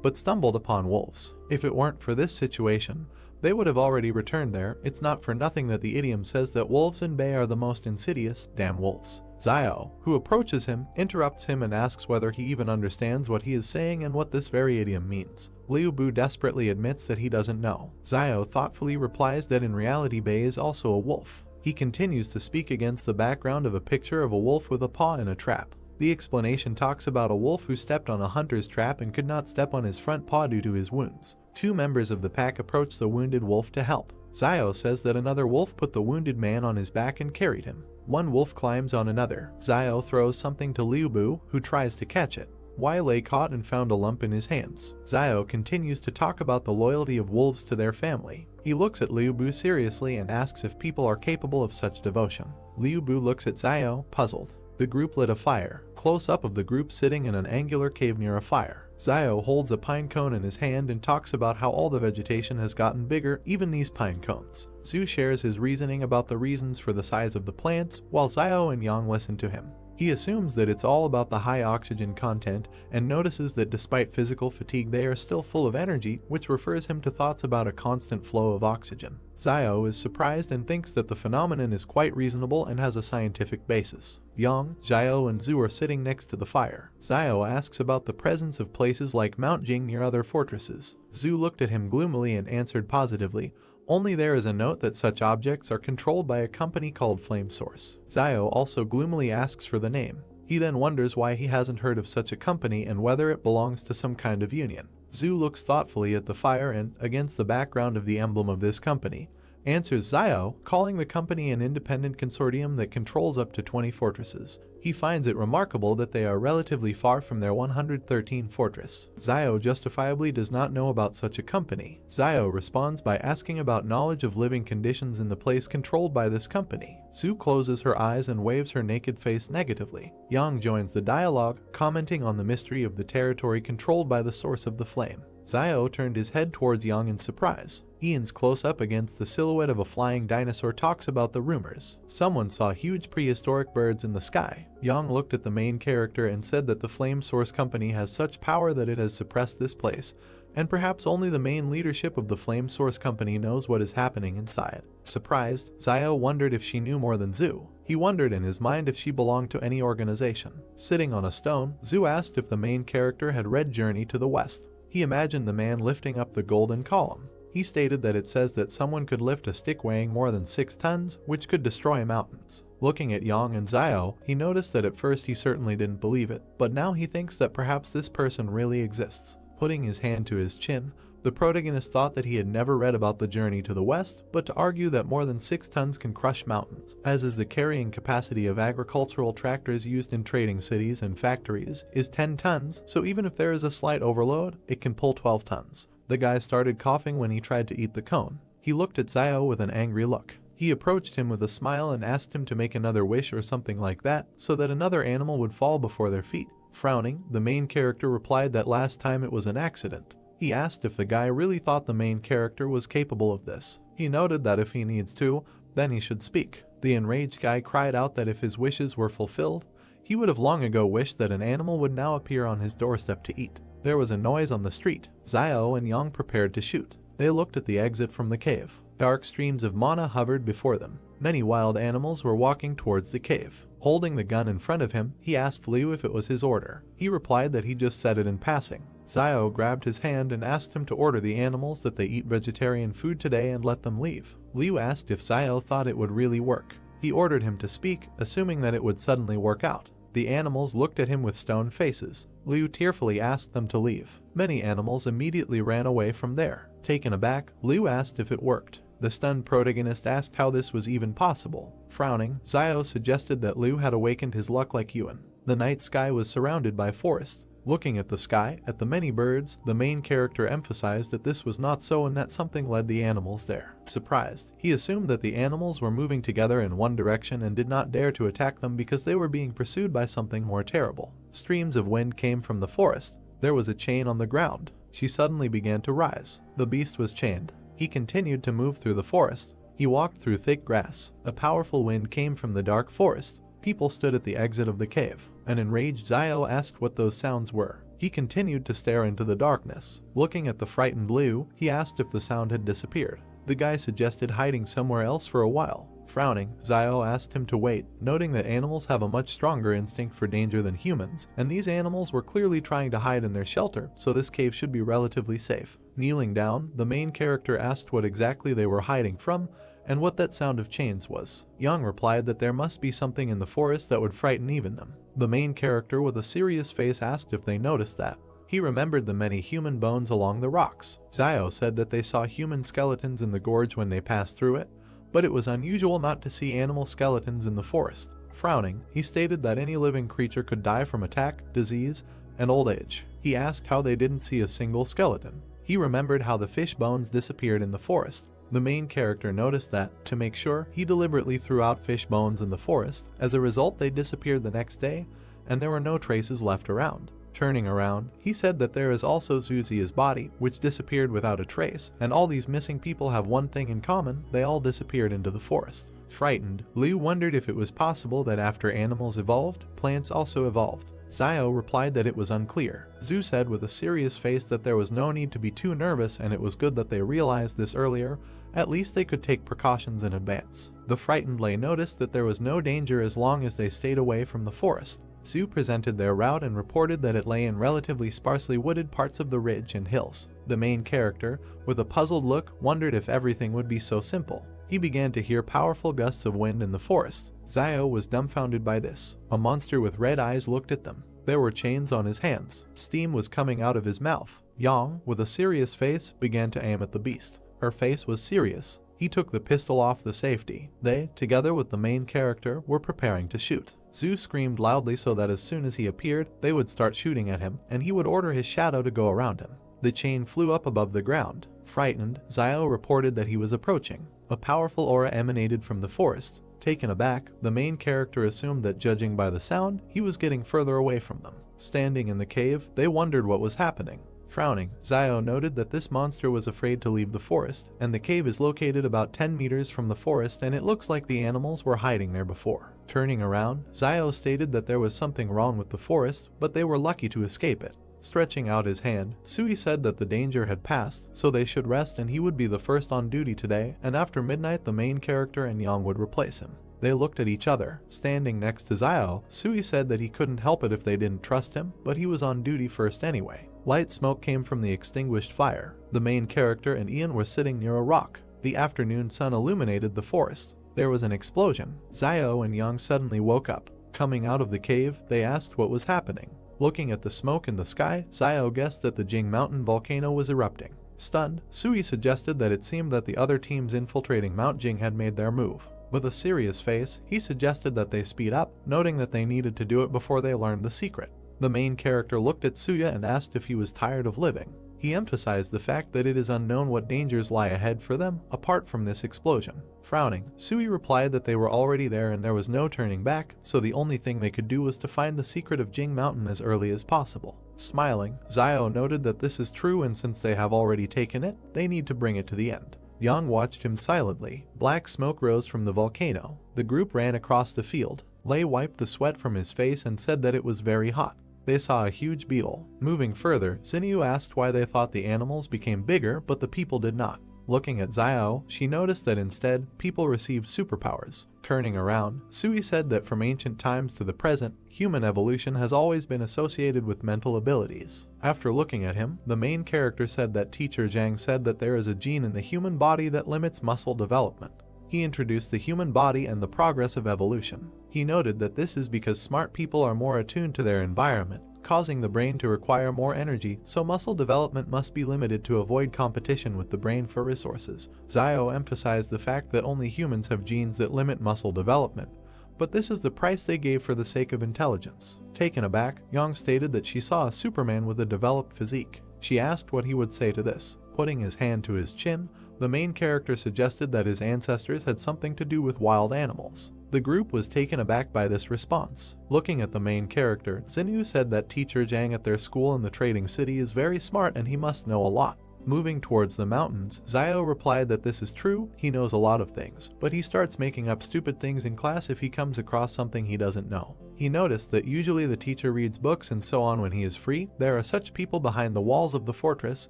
Speaker 1: but stumbled upon wolves. If it weren't for this situation, they would have already returned there. It's not for nothing that the idiom says that wolves in bay are the most insidious, damn wolves. Xiao, who approaches him, interrupts him and asks whether he even understands what he is saying and what this very idiom means. Liu Bu desperately admits that he doesn't know. Xiao thoughtfully replies that in reality Bei is also a wolf. He continues to speak against the background of a picture of a wolf with a paw in a trap. The explanation talks about a wolf who stepped on a hunter's trap and could not step on his front paw due to his wounds. Two members of the pack approach the wounded wolf to help. Xiao says that another wolf put the wounded man on his back and carried him. One wolf climbs on another. Xiao throws something to Liu Bu, who tries to catch it. Yahello caught and found a lump in his hands. Xiao continues to talk about the loyalty of wolves to their family. He looks at Liu Bu seriously and asks if people are capable of such devotion. Liu Bu looks at Xiao, puzzled. The group lit a fire. Close up of the group sitting in an angular cave near a fire. Xiao holds a pine cone in his hand and talks about how all the vegetation has gotten bigger, even these pine cones. Zhu shares his reasoning about the reasons for the size of the plants, while Xiao and Yang listen to him. He assumes that it's all about the high oxygen content and notices that despite physical fatigue they are still full of energy, which refers him to thoughts about a constant flow of oxygen. Zio is surprised and thinks that the phenomenon is quite reasonable and has a scientific basis. Yang, Zio, and Zhu are sitting next to the fire. Zio asks about the presence of places like Mount Jing near other fortresses. Zhu looked at him gloomily and answered positively, only there is a note that such objects are controlled by a company called Flame Source. Zio also gloomily asks for the name. He then wonders why he hasn't heard of such a company and whether it belongs to some kind of union. Zhu looks thoughtfully at the fire and, against the background of the emblem of this company, answers Zio, calling the company an independent consortium that controls up to 20 fortresses. He finds it remarkable that they are relatively far from their 113th fortress. Zio justifiably does not know about such a company. Zio responds by asking about knowledge of living conditions in the place controlled by this company. Zhu closes her eyes and waves her naked face negatively. Yang joins the dialogue, commenting on the mystery of the territory controlled by the source of the flame. Zio turned his head towards Yang in surprise. Ian's close-up against the silhouette of a flying dinosaur talks about the rumors. Someone saw huge prehistoric birds in the sky. Yang looked at the main character and said that the Flame Source Company has such power that it has suppressed this place, and perhaps only the main leadership of the Flame Source Company knows what is happening inside. Surprised, Zio wondered if she knew more than Zhu. He wondered in his mind if she belonged to any organization. Sitting on a stone, Zhu asked if the main character had read Journey to the West. He imagined the man lifting up the golden column. He stated that it says that someone could lift a stick weighing more than 6 tons, which could destroy mountains. Looking at Yang and Zio, he noticed that at first he certainly didn't believe it, but now he thinks that perhaps this person really exists. Putting his hand to his chin, the protagonist thought that he had never read about the Journey to the West, but to argue that more than 6 tons can crush mountains, as is the carrying capacity of agricultural tractors used in trading cities and factories, is 10 tons, so even if there is a slight overload, it can pull 12 tons. The guy started coughing when he tried to eat the cone. He looked at Zio with an angry look. He approached him with a smile and asked him to make another wish or something like that, so that another animal would fall before their feet. Frowning, the main character replied that last time it was an accident. He asked if the guy really thought the main character was capable of this. He noted that if he needs to, then he should speak. The enraged guy cried out that if his wishes were fulfilled, he would have long ago wished that an animal would now appear on his doorstep to eat. There was a noise on the street. Zio and Yang prepared to shoot. They looked at the exit from the cave. Dark streams of mana hovered before them. Many wild animals were walking towards the cave. Holding the gun in front of him, he asked Liu if it was his order. He replied that he just said it in passing. Zio grabbed his hand and asked him to order the animals that they eat vegetarian food today and let them leave. Liu asked if Zio thought it would really work. He ordered him to speak, assuming that it would suddenly work out. The animals looked at him with stone faces. Liu tearfully asked them to leave. Many animals immediately ran away from there. Taken aback, Liu asked if it worked. The stunned protagonist asked how this was even possible. Frowning, Zio suggested that Liu had awakened his luck like Euan. The night sky was surrounded by forests. Looking at the sky, at the many birds, the main character emphasized that this was not so and that something led the animals there. Surprised, he assumed that the animals were moving together in one direction and did not dare to attack them because they were being pursued by something more terrible. Streams of wind came from the forest. There was a chain on the ground. She suddenly began to rise. The beast was chained. He continued to move through the forest. He walked through thick grass. A powerful wind came from the dark forest. People stood at the exit of the cave. An enraged Zio asked what those sounds were. He continued to stare into the darkness. Looking at the frightened Liu, he asked if the sound had disappeared. The guy suggested hiding somewhere else for a while. Frowning, Zio asked him to wait, noting that animals have a much stronger instinct for danger than humans, and these animals were clearly trying to hide in their shelter, so this cave should be relatively safe. Kneeling down, the main character asked what exactly they were hiding from, and what that sound of chains was. Yang replied that there must be something in the forest that would frighten even them. The main character with a serious face asked if they noticed that. He remembered the many human bones along the rocks. Zio said that they saw human skeletons in the gorge when they passed through it, but it was unusual not to see animal skeletons in the forest. Frowning, he stated that any living creature could die from attack, disease, and old age. He asked how they didn't see a single skeleton. He remembered how the fish bones disappeared in the forest. The main character noticed that, to make sure, he deliberately threw out fish bones in the forest. As a result, they disappeared the next day, and there were no traces left around. Turning around, he said that there is also Zuzia's body, which disappeared without a trace, and all these missing people have one thing in common: they all disappeared into the forest. Frightened, Liu wondered if it was possible that after animals evolved, plants also evolved. Zio replied that it was unclear. Zhu said with a serious face that there was no need to be too nervous and it was good that they realized this earlier. At least they could take precautions in advance. The frightened Lei noticed that there was no danger as long as they stayed away from the forest. Zhu presented their route and reported that it lay in relatively sparsely wooded parts of the ridge and hills. The main character, with a puzzled look, wondered if everything would be so simple. He began to hear powerful gusts of wind in the forest. Zio was dumbfounded by this. A monster with red eyes looked at them. There were chains on his hands. Steam was coming out of his mouth. Yang, with a serious face, began to aim at the beast. Her face was serious. He took the pistol off the safety. They, together with the main character, were preparing to shoot. Zhu screamed loudly so that as soon as he appeared, they would start shooting at him, and he would order his shadow to go around him. The chain flew up above the ground. Frightened, Zio reported that he was approaching. A powerful aura emanated from the forest. Taken aback, the main character assumed that judging by the sound, he was getting further away from them. Standing in the cave, they wondered what was happening. Frowning, Zio noted that this monster was afraid to leave the forest, and the cave is located about 10 meters from the forest and it looks like the animals were hiding there before. Turning around, Zio stated that there was something wrong with the forest, but they were lucky to escape it. Stretching out his hand, Sui said that the danger had passed, so they should rest and he would be the first on duty today, and after midnight the main character and Yang would replace him. They looked at each other. Standing next to Zio, Sui said that he couldn't help it if they didn't trust him, but he was on duty first anyway. Light smoke came from the extinguished fire. The main character and Euan were sitting near a rock. The afternoon sun illuminated the forest. There was an explosion. Zio and Yang suddenly woke up. Coming out of the cave, they asked what was happening. Looking at the smoke in the sky, Zio guessed that the Jing mountain volcano was erupting. Stunned, Sui suggested that it seemed that the other teams infiltrating Mount Jing had made their move. With a serious face, he suggested that they speed up, noting that they needed to do it before they learned the secret. The main character looked at Suya and asked if he was tired of living. He emphasized the fact that it is unknown what dangers lie ahead for them, apart from this explosion. Frowning, Sui replied that they were already there and there was no turning back, so the only thing they could do was to find the secret of Jing Mountain as early as possible. Smiling, Zio noted that this is true and since they have already taken it, they need to bring it to the end. Yang watched him silently. Black smoke rose from the volcano. The group ran across the field. Lei wiped the sweat from his face and said that it was very hot. They saw a huge beetle. Moving further, Xinyu asked why they thought the animals became bigger but the people did not. Looking at Zio, she noticed that instead, people received superpowers. Turning around, Sui said that from ancient times to the present, human evolution has always been associated with mental abilities. After looking at him, the main character said that teacher Zhang said that there is a gene in the human body that limits muscle development. He introduced the human body and the progress of evolution. He noted that this is because smart people are more attuned to their environment, causing the brain to require more energy, so muscle development must be limited to avoid competition with the brain for resources. Zio emphasized the fact that only humans have genes that limit muscle development, but this is the price they gave for the sake of intelligence. Taken aback, Yang stated that she saw a Superman with a developed physique. She asked what he would say to this. Putting his hand to his chin, the main character suggested that his ancestors had something to do with wild animals. The group was taken aback by this response. Looking at the main character, Xinyu said that teacher Zhang at their school in the trading city is very smart and he must know a lot. Moving towards the mountains, Zio replied that this is true, he knows a lot of things, but he starts making up stupid things in class if he comes across something he doesn't know. He noticed that usually the teacher reads books and so on when he is free. There are such people behind the walls of the fortress,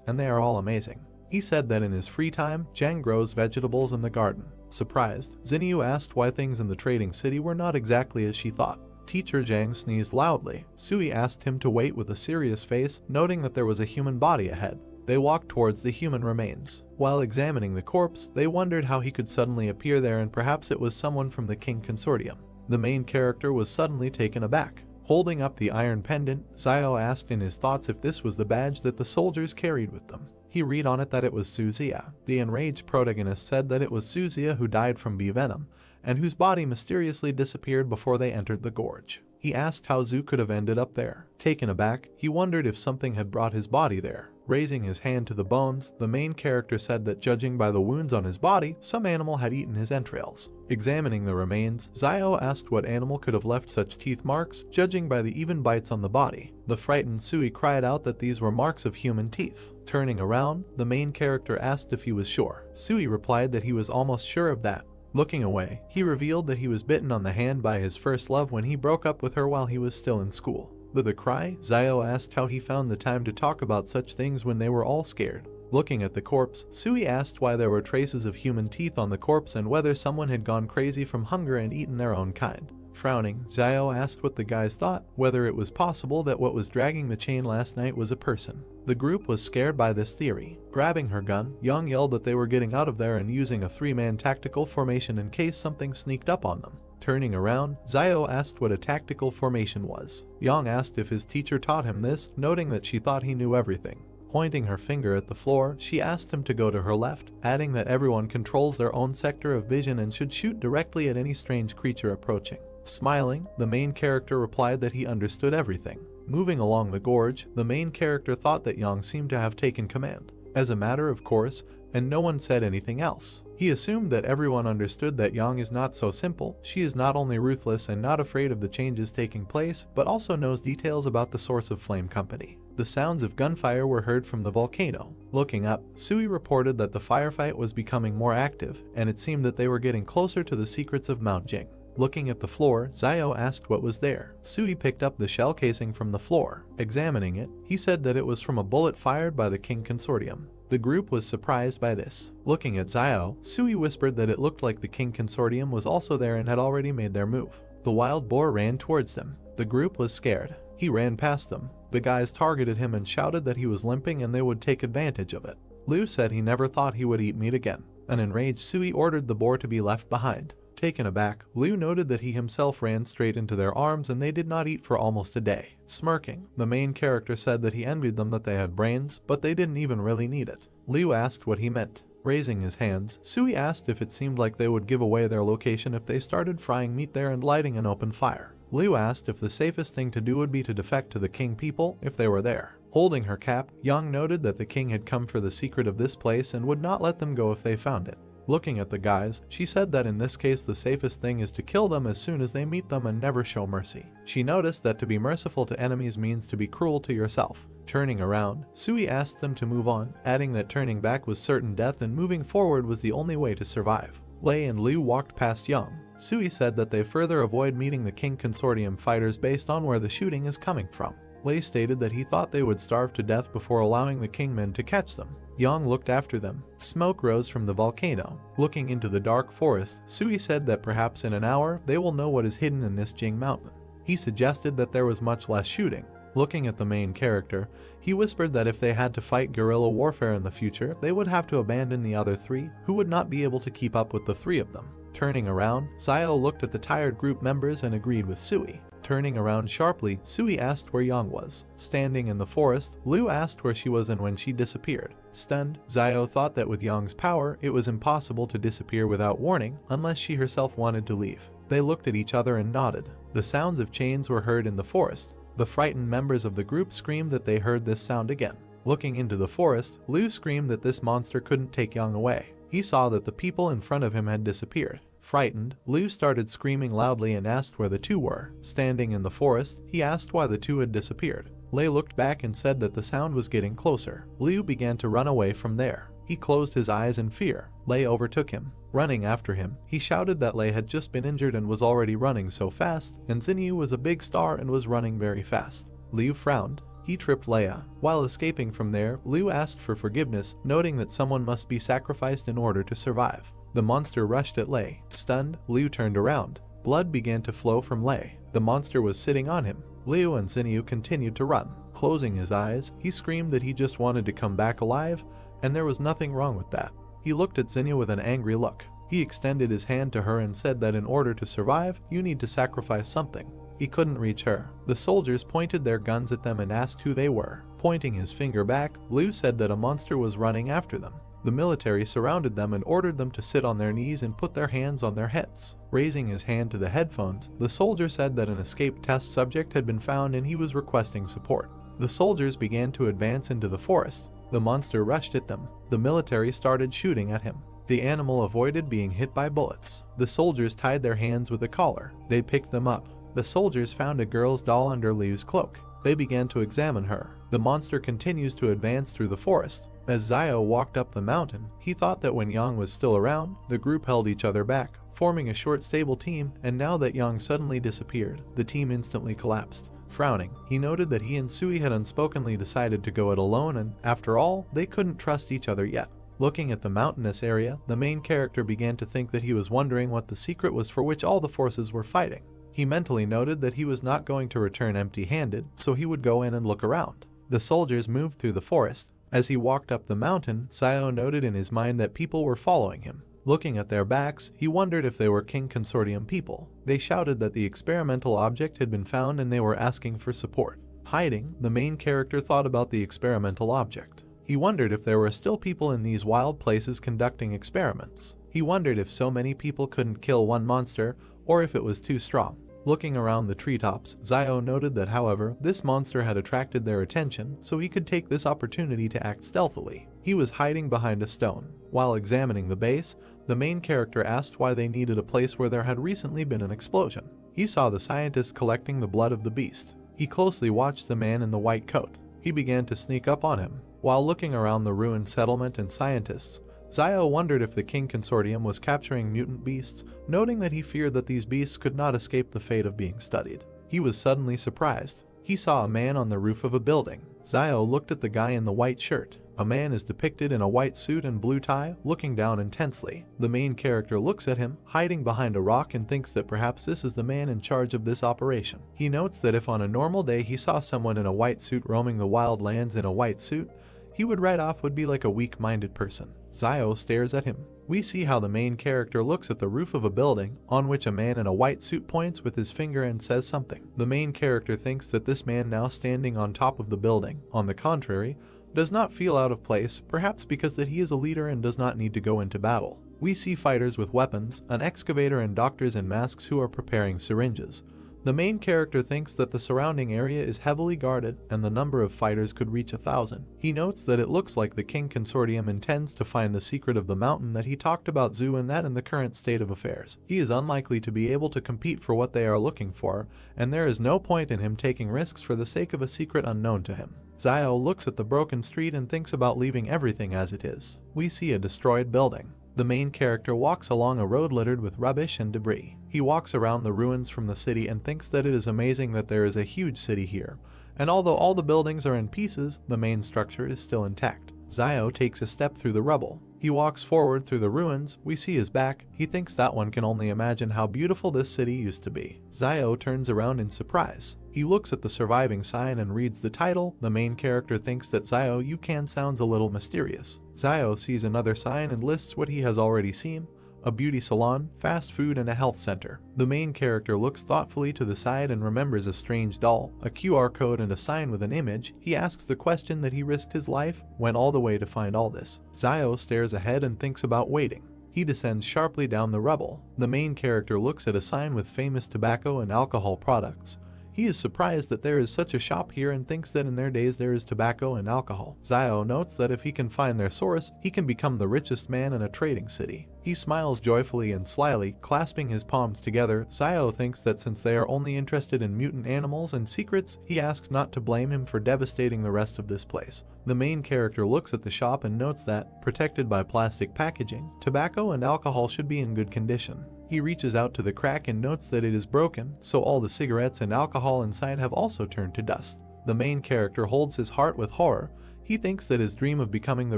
Speaker 1: and they are all amazing. He said that in his free time, Zhang grows vegetables in the garden. Surprised, Xinyu asked why things in the trading city were not exactly as she thought. Teacher Zhang sneezed loudly. Sui asked him to wait with a serious face, noting that there was a human body ahead. They walked towards the human remains. While examining the corpse, they wondered how he could suddenly appear there and perhaps it was someone from the King Consortium. The main character was suddenly taken aback. Holding up the iron pendant, Zio asked in his thoughts if this was the badge that the soldiers carried with them. He read on it that it was Suzia. The enraged protagonist said that it was Suzia who died from bee venom, and whose body mysteriously disappeared before they entered the gorge. He asked how Zhu could have ended up there. Taken aback, he wondered if something had brought his body there. Raising his hand to the bones, the main character said that judging by the wounds on his body, some animal had eaten his entrails. Examining the remains, Zio asked what animal could have left such teeth marks, judging by the even bites on the body. The frightened Sui cried out that these were marks of human teeth. Turning around, the main character asked if he was sure. Sui replied that he was almost sure of that. Looking away, he revealed that he was bitten on the hand by his first love when he broke up with her while he was still in school. With a cry, Zio asked how he found the time to talk about such things when they were all scared. Looking at the corpse, Sui asked why there were traces of human teeth on the corpse and whether someone had gone crazy from hunger and eaten their own kind. Frowning, Zio asked what the guys thought, whether it was possible that what was dragging the chain last night was a person. The group was scared by this theory. Grabbing her gun, Young yelled that they were getting out of there and using a 3-man tactical formation in case something sneaked up on them. Turning around, Zio asked what a tactical formation was. Young asked if his teacher taught him this, noting that she thought he knew everything. Pointing her finger at the floor, she asked him to go to her left, adding that everyone controls their own sector of vision and should shoot directly at any strange creature approaching. Smiling, the main character replied that he understood everything. Moving along the gorge, the main character thought that Yang seemed to have taken command. As a matter of course, and no one said anything else. He assumed that everyone understood that Yang is not so simple. She is not only ruthless and not afraid of the changes taking place, but also knows details about the source of Flame Company. The sounds of gunfire were heard from the volcano. Looking up, Sui reported that the firefight was becoming more active, and it seemed that they were getting closer to the secrets of Mount Jing. Looking at the floor, Zio asked what was there. Sui picked up the shell casing from the floor. Examining it, he said that it was from a bullet fired by the King Consortium. The group was surprised by this. Looking at Zio, Sui whispered that it looked like the King Consortium was also there and had already made their move. The wild boar ran towards them. The group was scared. He ran past them. The guys targeted him and shouted that he was limping and they would take advantage of it. Liu said he never thought he would eat meat again. An enraged Sui ordered the boar to be left behind. Taken aback, Liu noted that he himself ran straight into their arms and they did not eat for almost a day. Smirking, the main character said that he envied them that they had brains, but they didn't even really need it. Liu asked what he meant. Raising his hands, Sui asked if it seemed like they would give away their location if they started frying meat there and lighting an open fire. Liu asked if the safest thing to do would be to defect to the king people if they were there. Holding her cap, Yang noted that the king had come for the secret of this place and would not let them go if they found it. Looking at the guys, she said that in this case the safest thing is to kill them as soon as they meet them and never show mercy. She noticed that to be merciful to enemies means to be cruel to yourself. Turning around, Sui asked them to move on, adding that turning back was certain death and moving forward was the only way to survive. Lei and Liu walked past Yang. Sui said that they further avoid meeting the King Consortium fighters based on where the shooting is coming from. Lei stated that he thought they would starve to death before allowing the Kingmen to catch them. Yang looked after them. Smoke rose from the volcano. Looking into the dark forest, Sui said that perhaps in an hour they will know what is hidden in this Jing mountain. He suggested that there was much less shooting. Looking at the main character, he whispered that if they had to fight guerrilla warfare in the future, they would have to abandon the other 3, who would not be able to keep up with the 3 of them. Turning around, Zio looked at the tired group members and agreed with Sui. Turning around sharply, Sui asked where Yang was. Standing in the forest, Liu asked where she was and when she disappeared. Stunned, Zio thought that with Yang's power, it was impossible to disappear without warning unless she herself wanted to leave. They looked at each other and nodded. The sounds of chains were heard in the forest. The frightened members of the group screamed that they heard this sound again. Looking into the forest, Liu screamed that this monster couldn't take Yang away. He saw that the people in front of him had disappeared. Frightened, Liu started screaming loudly and asked where the 2 were. Standing in the forest, he asked why the 2 had disappeared. Lei looked back and said that the sound was getting closer. Liu began to run away from there. He closed his eyes in fear. Lei overtook him. Running after him, he shouted that Lei had just been injured and was already running so fast, and Xinyu was a big star and was running very fast. Liu frowned. He tripped Leia. While escaping from there, Liu asked for forgiveness, noting that someone must be sacrificed in order to survive. The monster rushed at Lei. Stunned, Liu turned around. Blood began to flow from Lei. The monster was sitting on him. Liu and Xinyu continued to run. Closing his eyes, he screamed that he just wanted to come back alive, and there was nothing wrong with that. He looked at Xinyu with an angry look. He extended his hand to her and said that in order to survive, you need to sacrifice something. He couldn't reach her. The soldiers pointed their guns at them and asked who they were. Pointing his finger back, Liu said that a monster was running after them. The military surrounded them and ordered them to sit on their knees and put their hands on their heads. Raising his hand to the headphones, the soldier said that an escaped test subject had been found and he was requesting support. The soldiers began to advance into the forest. The monster rushed at them. The military started shooting at him. The animal avoided being hit by bullets. The soldiers tied their hands with a collar. They picked them up. The soldiers found a girl's doll under Liu's cloak. They began to examine her. The monster continues to advance through the forest. As Xiao walked up the mountain, he thought that when Yang was still around, the group held each other back, forming a short stable team, and now that Yang suddenly disappeared, the team instantly collapsed. Frowning, he noted that he and Sui had unspokenly decided to go it alone, and after all, they couldn't trust each other yet. Looking at the mountainous area, the main character began to think that he was wondering what the secret was for which all the forces were fighting. He mentally noted that he was not going to return empty-handed, so he would go in and look around. The soldiers moved through the forest. As he walked up the mountain, Xiao noted in his mind that people were following him. Looking at their backs, he wondered if they were King Consortium people. They shouted that the experimental object had been found and they were asking for support. Hiding, the main character thought about the experimental object. He wondered if there were still people in these wild places conducting experiments. He wondered if so many people couldn't kill one monster, or if it was too strong. Looking around the treetops, Xiao noted that however, this monster had attracted their attention, so he could take this opportunity to act stealthily. He was hiding behind a stone. While examining the base, the main character asked why they needed a place where there had recently been an explosion. He saw the scientist collecting the blood of the beast. He closely watched the man in the white coat. He began to sneak up on him. While looking around the ruined settlement and scientists, Xiao wondered if the King Consortium was capturing mutant beasts, noting that he feared that these beasts could not escape the fate of being studied. He was suddenly surprised. He saw a man on the roof of a building. Xiao looked at the guy in the white shirt. A man is depicted in a white suit and blue tie, looking down intensely. The main character looks at him, hiding behind a rock, and thinks that perhaps this is the man in charge of this operation. He notes that if on a normal day he saw someone in a white suit roaming the wild lands in a white suit, he would write off would be like a weak-minded person. Xiao stares at him. We see how the main character looks at the roof of a building, on which a man in a white suit points with his finger and says something. The main character thinks that this man now standing on top of the building, on the contrary, does not feel out of place, perhaps because that he is a leader and does not need to go into battle. We see fighters with weapons, an excavator and doctors in masks who are preparing syringes. The main character thinks that the surrounding area is heavily guarded and the number of fighters could reach 1,000. He notes that it looks like the King Consortium intends to find the secret of the mountain that he talked about Zhu, and that in the current state of affairs, he is unlikely to be able to compete for what they are looking for, and there is no point in him taking risks for the sake of a secret unknown to him. Xiao looks at the broken street and thinks about leaving everything as it is. We see a destroyed building. The main character walks along a road littered with rubbish and debris. He walks around the ruins from the city and thinks that it is amazing that there is a huge city here, and although all the buildings are in pieces, the main structure is still intact. Xiao takes a step through the rubble. He walks forward through the ruins. We see his back. He thinks that one can only imagine how beautiful this city used to be. Xiao turns around in surprise. He looks at the surviving sign and reads the title. The main character thinks that Xiao Yukan sounds a little mysterious. Xiao sees another sign and lists what he has already seen: a beauty salon, fast food, and a health center. The main character looks thoughtfully to the side and remembers a strange doll, a QR code, and a sign with an image. He asks the question that he risked his life, went all the way to find all this. Xiao stares ahead and thinks about waiting. He descends sharply down the rubble. The main character looks at a sign with famous tobacco and alcohol products. He is surprised that there is such a shop here and thinks that in their days there is tobacco and alcohol. Xiao notes that if he can find their source, he can become the richest man in a trading city. He smiles joyfully and slyly, clasping his palms together. Xiao thinks that since they are only interested in mutant animals and secrets, he asks not to blame him for devastating the rest of this place. The main character looks at the shop and notes that, protected by plastic packaging, tobacco and alcohol should be in good condition. He reaches out to the crack and notes that it is broken, so all the cigarettes and alcohol inside have also turned to dust. The main character holds his heart with horror. He thinks that his dream of becoming the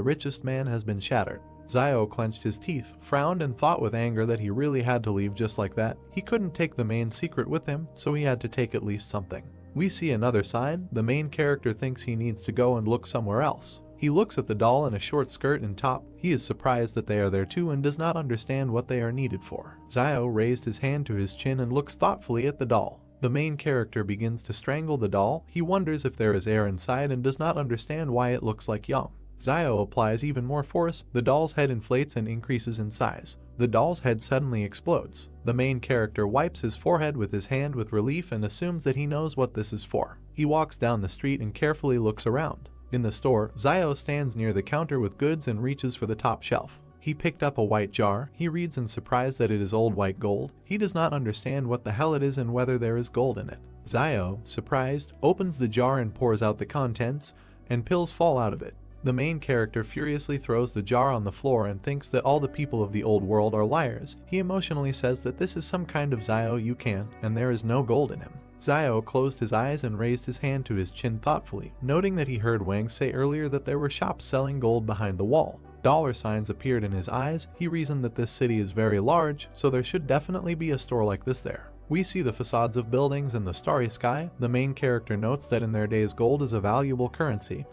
Speaker 1: richest man has been shattered. Xiao clenched his teeth, frowned, and thought with anger that he really had to leave just like that. He couldn't take the main secret with him, so he had to take at least something. We see another sign. The main character thinks he needs to go and look somewhere else. He looks at the doll in a short skirt and top. He is surprised that they are there too and does not understand what they are needed for. Xiao raised his hand to his chin and looks thoughtfully at the doll. The main character begins to strangle the doll. He wonders if there is air inside and does not understand why it looks like Yang. Xiao applies even more force. The doll's head inflates and increases in size. The doll's head suddenly explodes. The main character wipes his forehead with his hand with relief and assumes that he knows what this is for. He walks down the street and carefully looks around. In the store, Zio stands near the counter with goods and reaches for the top shelf. He picked up a white jar. He reads in surprise that it is old white gold. He does not understand what the hell it is and whether there is gold in it. Zio, surprised, opens the jar and pours out the contents, and pills fall out of it. The main character furiously throws the jar on the floor and thinks that all the people of the old world are liars. He emotionally says that this is some kind of Zio you-can, and there is no gold in him. Zio closed his eyes and raised his hand to his chin thoughtfully, noting that he heard Wang say earlier that there were shops selling gold behind the wall. Dollar signs appeared in his eyes. He reasoned that this city is very large, so there should definitely be a store like this there. We see the facades of buildings in the starry sky. The main character notes that in their days gold is a valuable currency,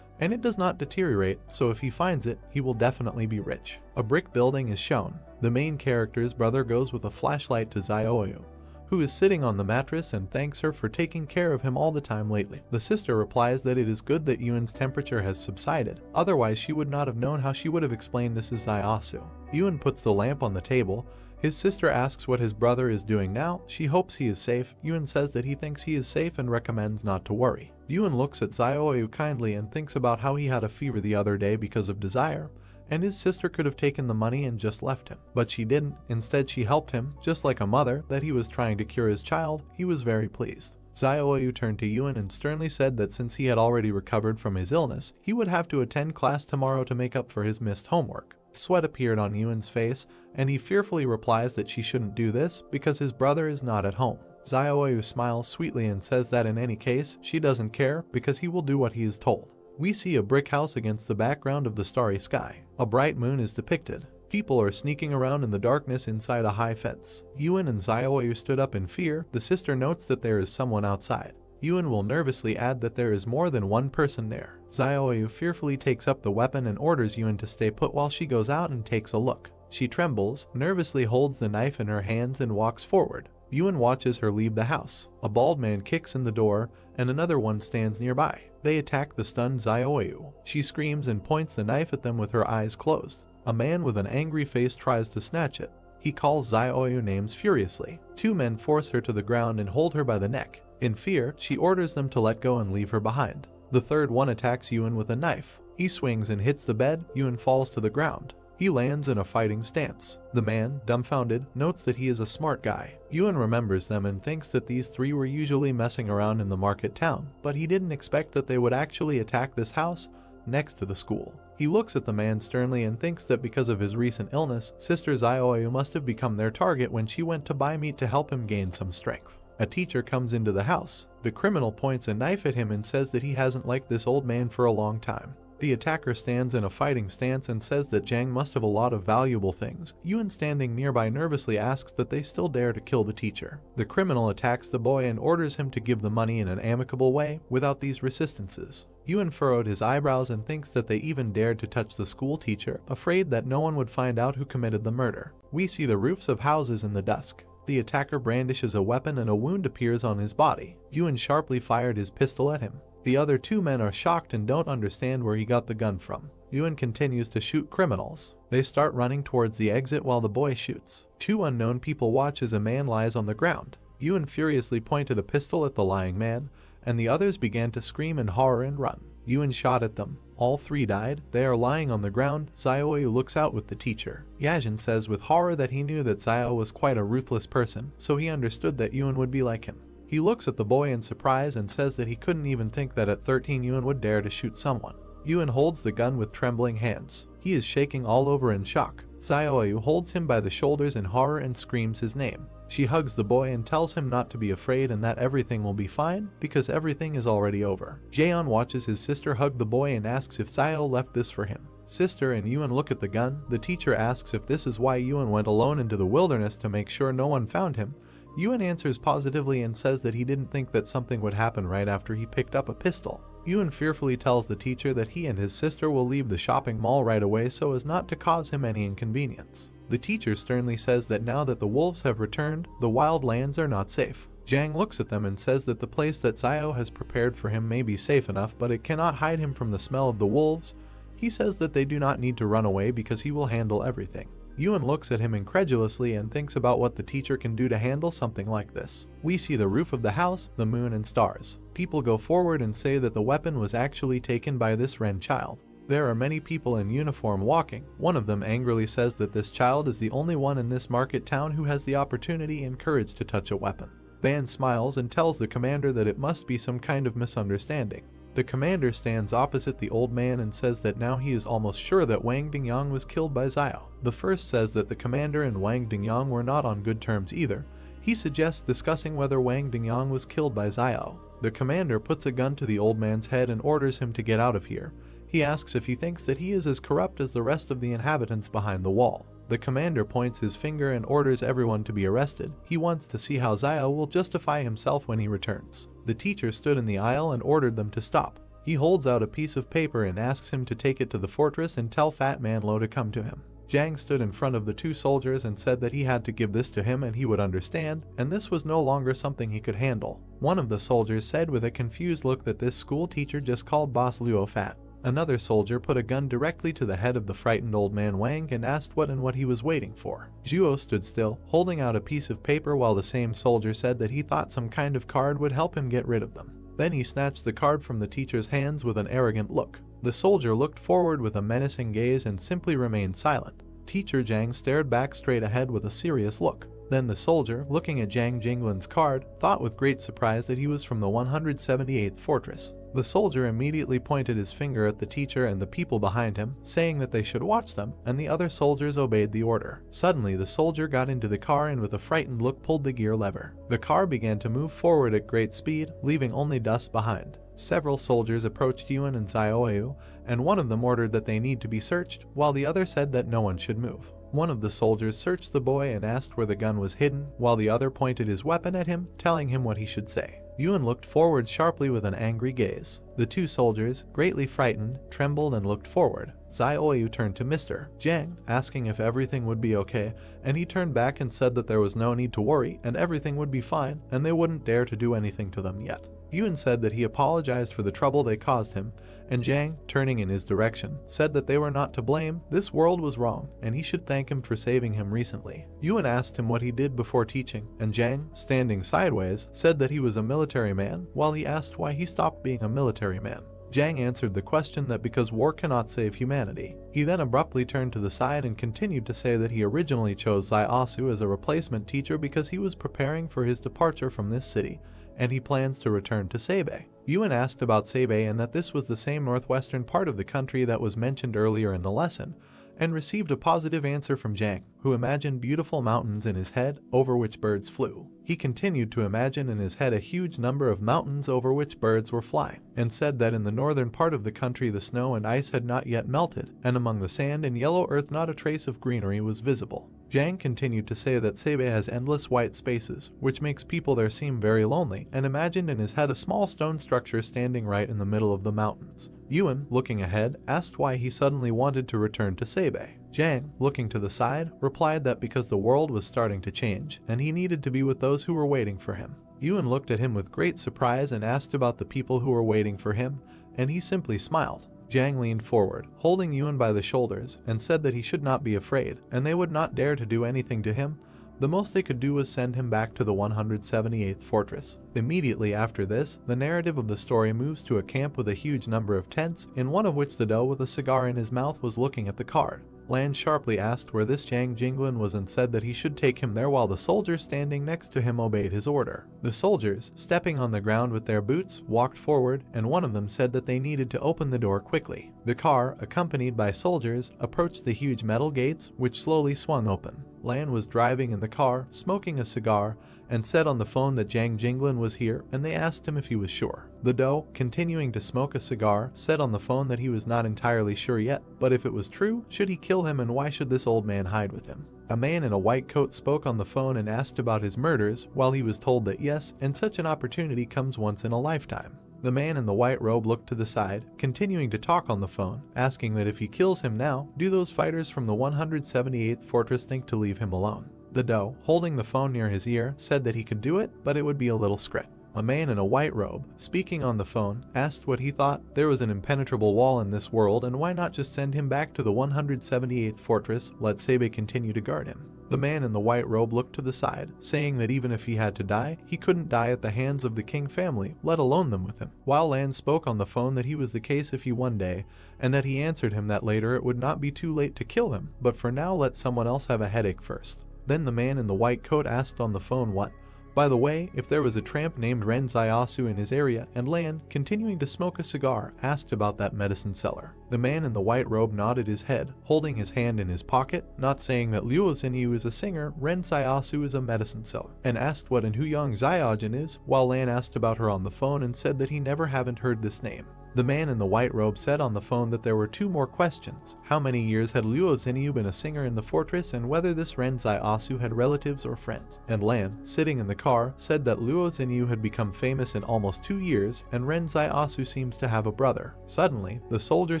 Speaker 1: and it does not deteriorate, so if he finds it, he will definitely be rich. A brick building is shown. The main character's brother goes with a flashlight to Zioyu, who is sitting on the mattress, and thanks her for taking care of him all the time lately. The sister replies that it is good that Euan's temperature has subsided, otherwise she would not have known how she would have explained this is Ziosu. Euan puts the lamp on the table. His sister asks what his brother is doing now. She hopes he is safe. Euan says that he thinks he is safe and recommends not to worry. Euan looks at Zioyu kindly and thinks about how he had a fever the other day because of desire, and his sister could have taken the money and just left him. But she didn't. Instead, she helped him, just like a mother, that he was trying to cure his child. He was very pleased. Zioyu turned to Euan and sternly said that since he had already recovered from his illness, he would have to attend class tomorrow to make up for his missed homework. Sweat appeared on Euan's face, and he fearfully replies that she shouldn't do this because his brother is not at home. Zioyu smiles sweetly and says that in any case, she doesn't care because he will do what he is told. We see a brick house against the background of the starry sky. A bright moon is depicted. People are sneaking around in the darkness inside a high fence. Euan and Zioyu stood up in fear. The sister notes that there is someone outside. Euan will nervously add that there is more than one person there. Zioyu fearfully takes up the weapon and orders Euan to stay put while she goes out and takes a look. She trembles, nervously holds the knife in her hands and walks forward. Euan watches her leave the house. A bald man kicks in the door, and another one stands nearby. They attack the stunned Zioyu. She screams and points the knife at them with her eyes closed. A man with an angry face tries to snatch it. He calls Zioyu names furiously. Two men force her to the ground and hold her by the neck. In fear, she orders them to let go and leave her behind. The third one attacks Euan with a knife. He swings and hits the bed. Euan falls to the ground. He lands in a fighting stance. The man, dumbfounded, notes that he is a smart guy. Euan remembers them and thinks that these three were usually messing around in the market town, but he didn't expect that they would actually attack this house next to the school. He looks at the man sternly and thinks that because of his recent illness, Sister Zioyu must have become their target when she went to buy meat to help him gain some strength. A teacher comes into the house. The criminal points a knife at him and says that he hasn't liked this old man for a long time. The attacker stands in a fighting stance and says that Jing must have a lot of valuable things. Euan, standing nearby, nervously asks that they still dare to kill the teacher. The criminal attacks the boy and orders him to give the money in an amicable way without these resistances. Euan furrowed his eyebrows and thinks that they even dared to touch the school teacher, afraid that no one would find out who committed the murder. We see the roofs of houses in the dusk. The attacker brandishes a weapon and a wound appears on his body. Euan sharply fired his pistol at him. The other two men are shocked and don't understand where he got the gun from. Euan continues to shoot criminals. They start running towards the exit while the boy shoots. Two unknown people watch as a man lies on the ground. Euan furiously pointed a pistol at the lying man, and the others began to scream in horror and run. Euan shot at them. All three died. They are lying on the ground. Zioyu looks out with the teacher. Yajin says with horror that he knew that Zio was quite a ruthless person, so he understood that Euan would be like him. He looks at the boy in surprise and says that he couldn't even think that at 13 Euan would dare to shoot someone. Euan holds the gun with trembling hands. He is shaking all over in shock. Zioyu holds him by the shoulders in horror and screams his name. She hugs the boy and tells him not to be afraid and that everything will be fine because everything is already over. Jaeon watches his sister hug the boy and asks if Zio left this for him. Sister and Euan look at the gun. The teacher asks if this is why Euan went alone into the wilderness to make sure no one found him. Euan answers positively and says that he didn't think that something would happen right after he picked up a pistol. Euan fearfully tells the teacher that he and his sister will leave the shopping mall right away so as not to cause him any inconvenience. The teacher sternly says that now that the wolves have returned, the wild lands are not safe. Jang looks at them and says that the place that Zio has prepared for him may be safe enough, but it cannot hide him from the smell of the wolves. He says that they do not need to run away because he will handle everything. Euan looks at him incredulously and thinks about what the teacher can do to handle something like this. We see the roof of the house, the moon and stars. People go forward and say that the weapon was actually taken by this Ren child. There are many people in uniform walking. One of them angrily says that this child is the only one in this market town who has the opportunity and courage to touch a weapon. Van smiles and tells the commander that it must be some kind of misunderstanding. The commander stands opposite the old man and says that now he is almost sure that Wang Dingyang was killed by Xiao. The first says that the commander and Wang Dingyang were not on good terms either. He suggests discussing whether Wang Dingyang was killed by Xiao. The commander puts a gun to the old man's head and orders him to get out of here. He asks if he thinks that he is as corrupt as the rest of the inhabitants behind the wall. The commander points his finger and orders everyone to be arrested. He wants to see how Xiao will justify himself when he returns. The teacher stood in the aisle and ordered them to stop. He holds out a piece of paper and asks him to take it to the fortress and tell Fat Man Lo to come to him. Jang stood in front of the two soldiers and said that he had to give this to him and he would understand, and this was no longer something he could handle. One of the soldiers said with a confused look that this school teacher just called Boss Luo fat. Another soldier put a gun directly to the head of the frightened old man Wang and asked what he was waiting for. Zhuo stood still, holding out a piece of paper while the same soldier said that he thought some kind of card would help him get rid of them. Then he snatched the card from the teacher's hands with an arrogant look. The soldier looked forward with a menacing gaze and simply remained silent. Teacher Zhang stared back straight ahead with a serious look. Then the soldier, looking at Zhang Jinglin's card, thought with great surprise that he was from the 178th fortress. The soldier immediately pointed his finger at the teacher and the people behind him, saying that they should watch them, and the other soldiers obeyed the order. Suddenly the soldier got into the car and with a frightened look pulled the gear lever. The car began to move forward at great speed, leaving only dust behind. Several soldiers approached Euan and Xiaoyu, and one of them ordered that they need to be searched, while the other said that no one should move. One of the soldiers searched the boy and asked where the gun was hidden, while the other pointed his weapon at him, telling him what he should say. Euan looked forward sharply with an angry gaze. The two soldiers, greatly frightened, trembled and looked forward. Xiaoyu turned to Mr. Zhang, asking if everything would be okay, and he turned back and said that there was no need to worry and everything would be fine and they wouldn't dare to do anything to them yet. Euan said that he apologized for the trouble they caused him, and Zhang, turning in his direction, said that they were not to blame, this world was wrong, and he should thank him for saving him recently. Euan asked him what he did before teaching, and Zhang, standing sideways, said that he was a military man, while he asked why he stopped being a military man. Zhang answered the question that because war cannot save humanity. He then abruptly turned to the side and continued to say that he originally chose Zai Asu as a replacement teacher because he was preparing for his departure from this city, and he plans to return to Sabei. Euan asked about Sabei and that this was the same northwestern part of the country that was mentioned earlier in the lesson, and received a positive answer from Zhang, who imagined beautiful mountains in his head over which birds flew. He continued to imagine in his head a huge number of mountains over which birds were flying, and said that in the northern part of the country the snow and ice had not yet melted, and among the sand and yellow earth not a trace of greenery was visible. Zhang continued to say that Sabei has endless white spaces, which makes people there seem very lonely, and imagined in his head a small stone structure standing right in the middle of the mountains. Euan, looking ahead, asked why he suddenly wanted to return to Sabei. Zhang, looking to the side, replied that because the world was starting to change, and he needed to be with those who were waiting for him. Euan looked at him with great surprise and asked about the people who were waiting for him, and he simply smiled. Zhang leaned forward, holding Euan by the shoulders, and said that he should not be afraid, and they would not dare to do anything to him. The most they could do was send him back to the 178th fortress. Immediately after this, the narrative of the story moves to a camp with a huge number of tents, in one of which the doe with a cigar in his mouth was looking at the card. Lan sharply asked where this Zhang Jinglin was and said that he should take him there while the soldiers standing next to him obeyed his order. The soldiers, stepping on the ground with their boots, walked forward, and one of them said that they needed to open the door quickly. The car, accompanied by soldiers, approached the huge metal gates, which slowly swung open. Lan was driving in the car, smoking a cigar, and said on the phone that Zhang Jinglin was here, and they asked him if he was sure. The doe, continuing to smoke a cigar, said on the phone that he was not entirely sure yet, but if it was true, should he kill him and why should this old man hide with him? A man in a white coat spoke on the phone and asked about his murders, while he was told that yes, and such an opportunity comes once in a lifetime. The man in the white robe looked to the side, continuing to talk on the phone, asking that if he kills him now, do those fighters from the 178th fortress think to leave him alone? The doe, holding the phone near his ear, said that he could do it, but it would be a little scrit. A man in a white robe, speaking on the phone, asked what he thought. There was an impenetrable wall in this world, and why not just send him back to the 178th fortress, let Sebe continue to guard him. The man in the white robe looked to the side, saying that even if he had to die, he couldn't die at the hands of the King family, let alone them with him. While Lan spoke on the phone that he was the case if he one day, and that he answered him that later it would not be too late to kill him, but for now let someone else have a headache first. Then the man in the white coat asked on the phone what. By the way, if there was a tramp named Ren Zaiasu in his area, and Lan, continuing to smoke a cigar, asked about that medicine seller. The man in the white robe nodded his head, holding his hand in his pocket, not saying that Luo Xinyu is a singer, Ren Zaiasu is a medicine seller, and asked what Enhu Yang Zaiajin is, while Lan asked about her on the phone and said that he never haven't heard this name. The man in the white robe said on the phone that there were two more questions. How many years had Luo Xinyu been a singer in the fortress, and whether this Ren Zaiasu had relatives or friends. And Lan, sitting in the car, said that Luo Xinyu had become famous in almost 2 years, and Ren Zaiasu seems to have a brother. Suddenly, the soldier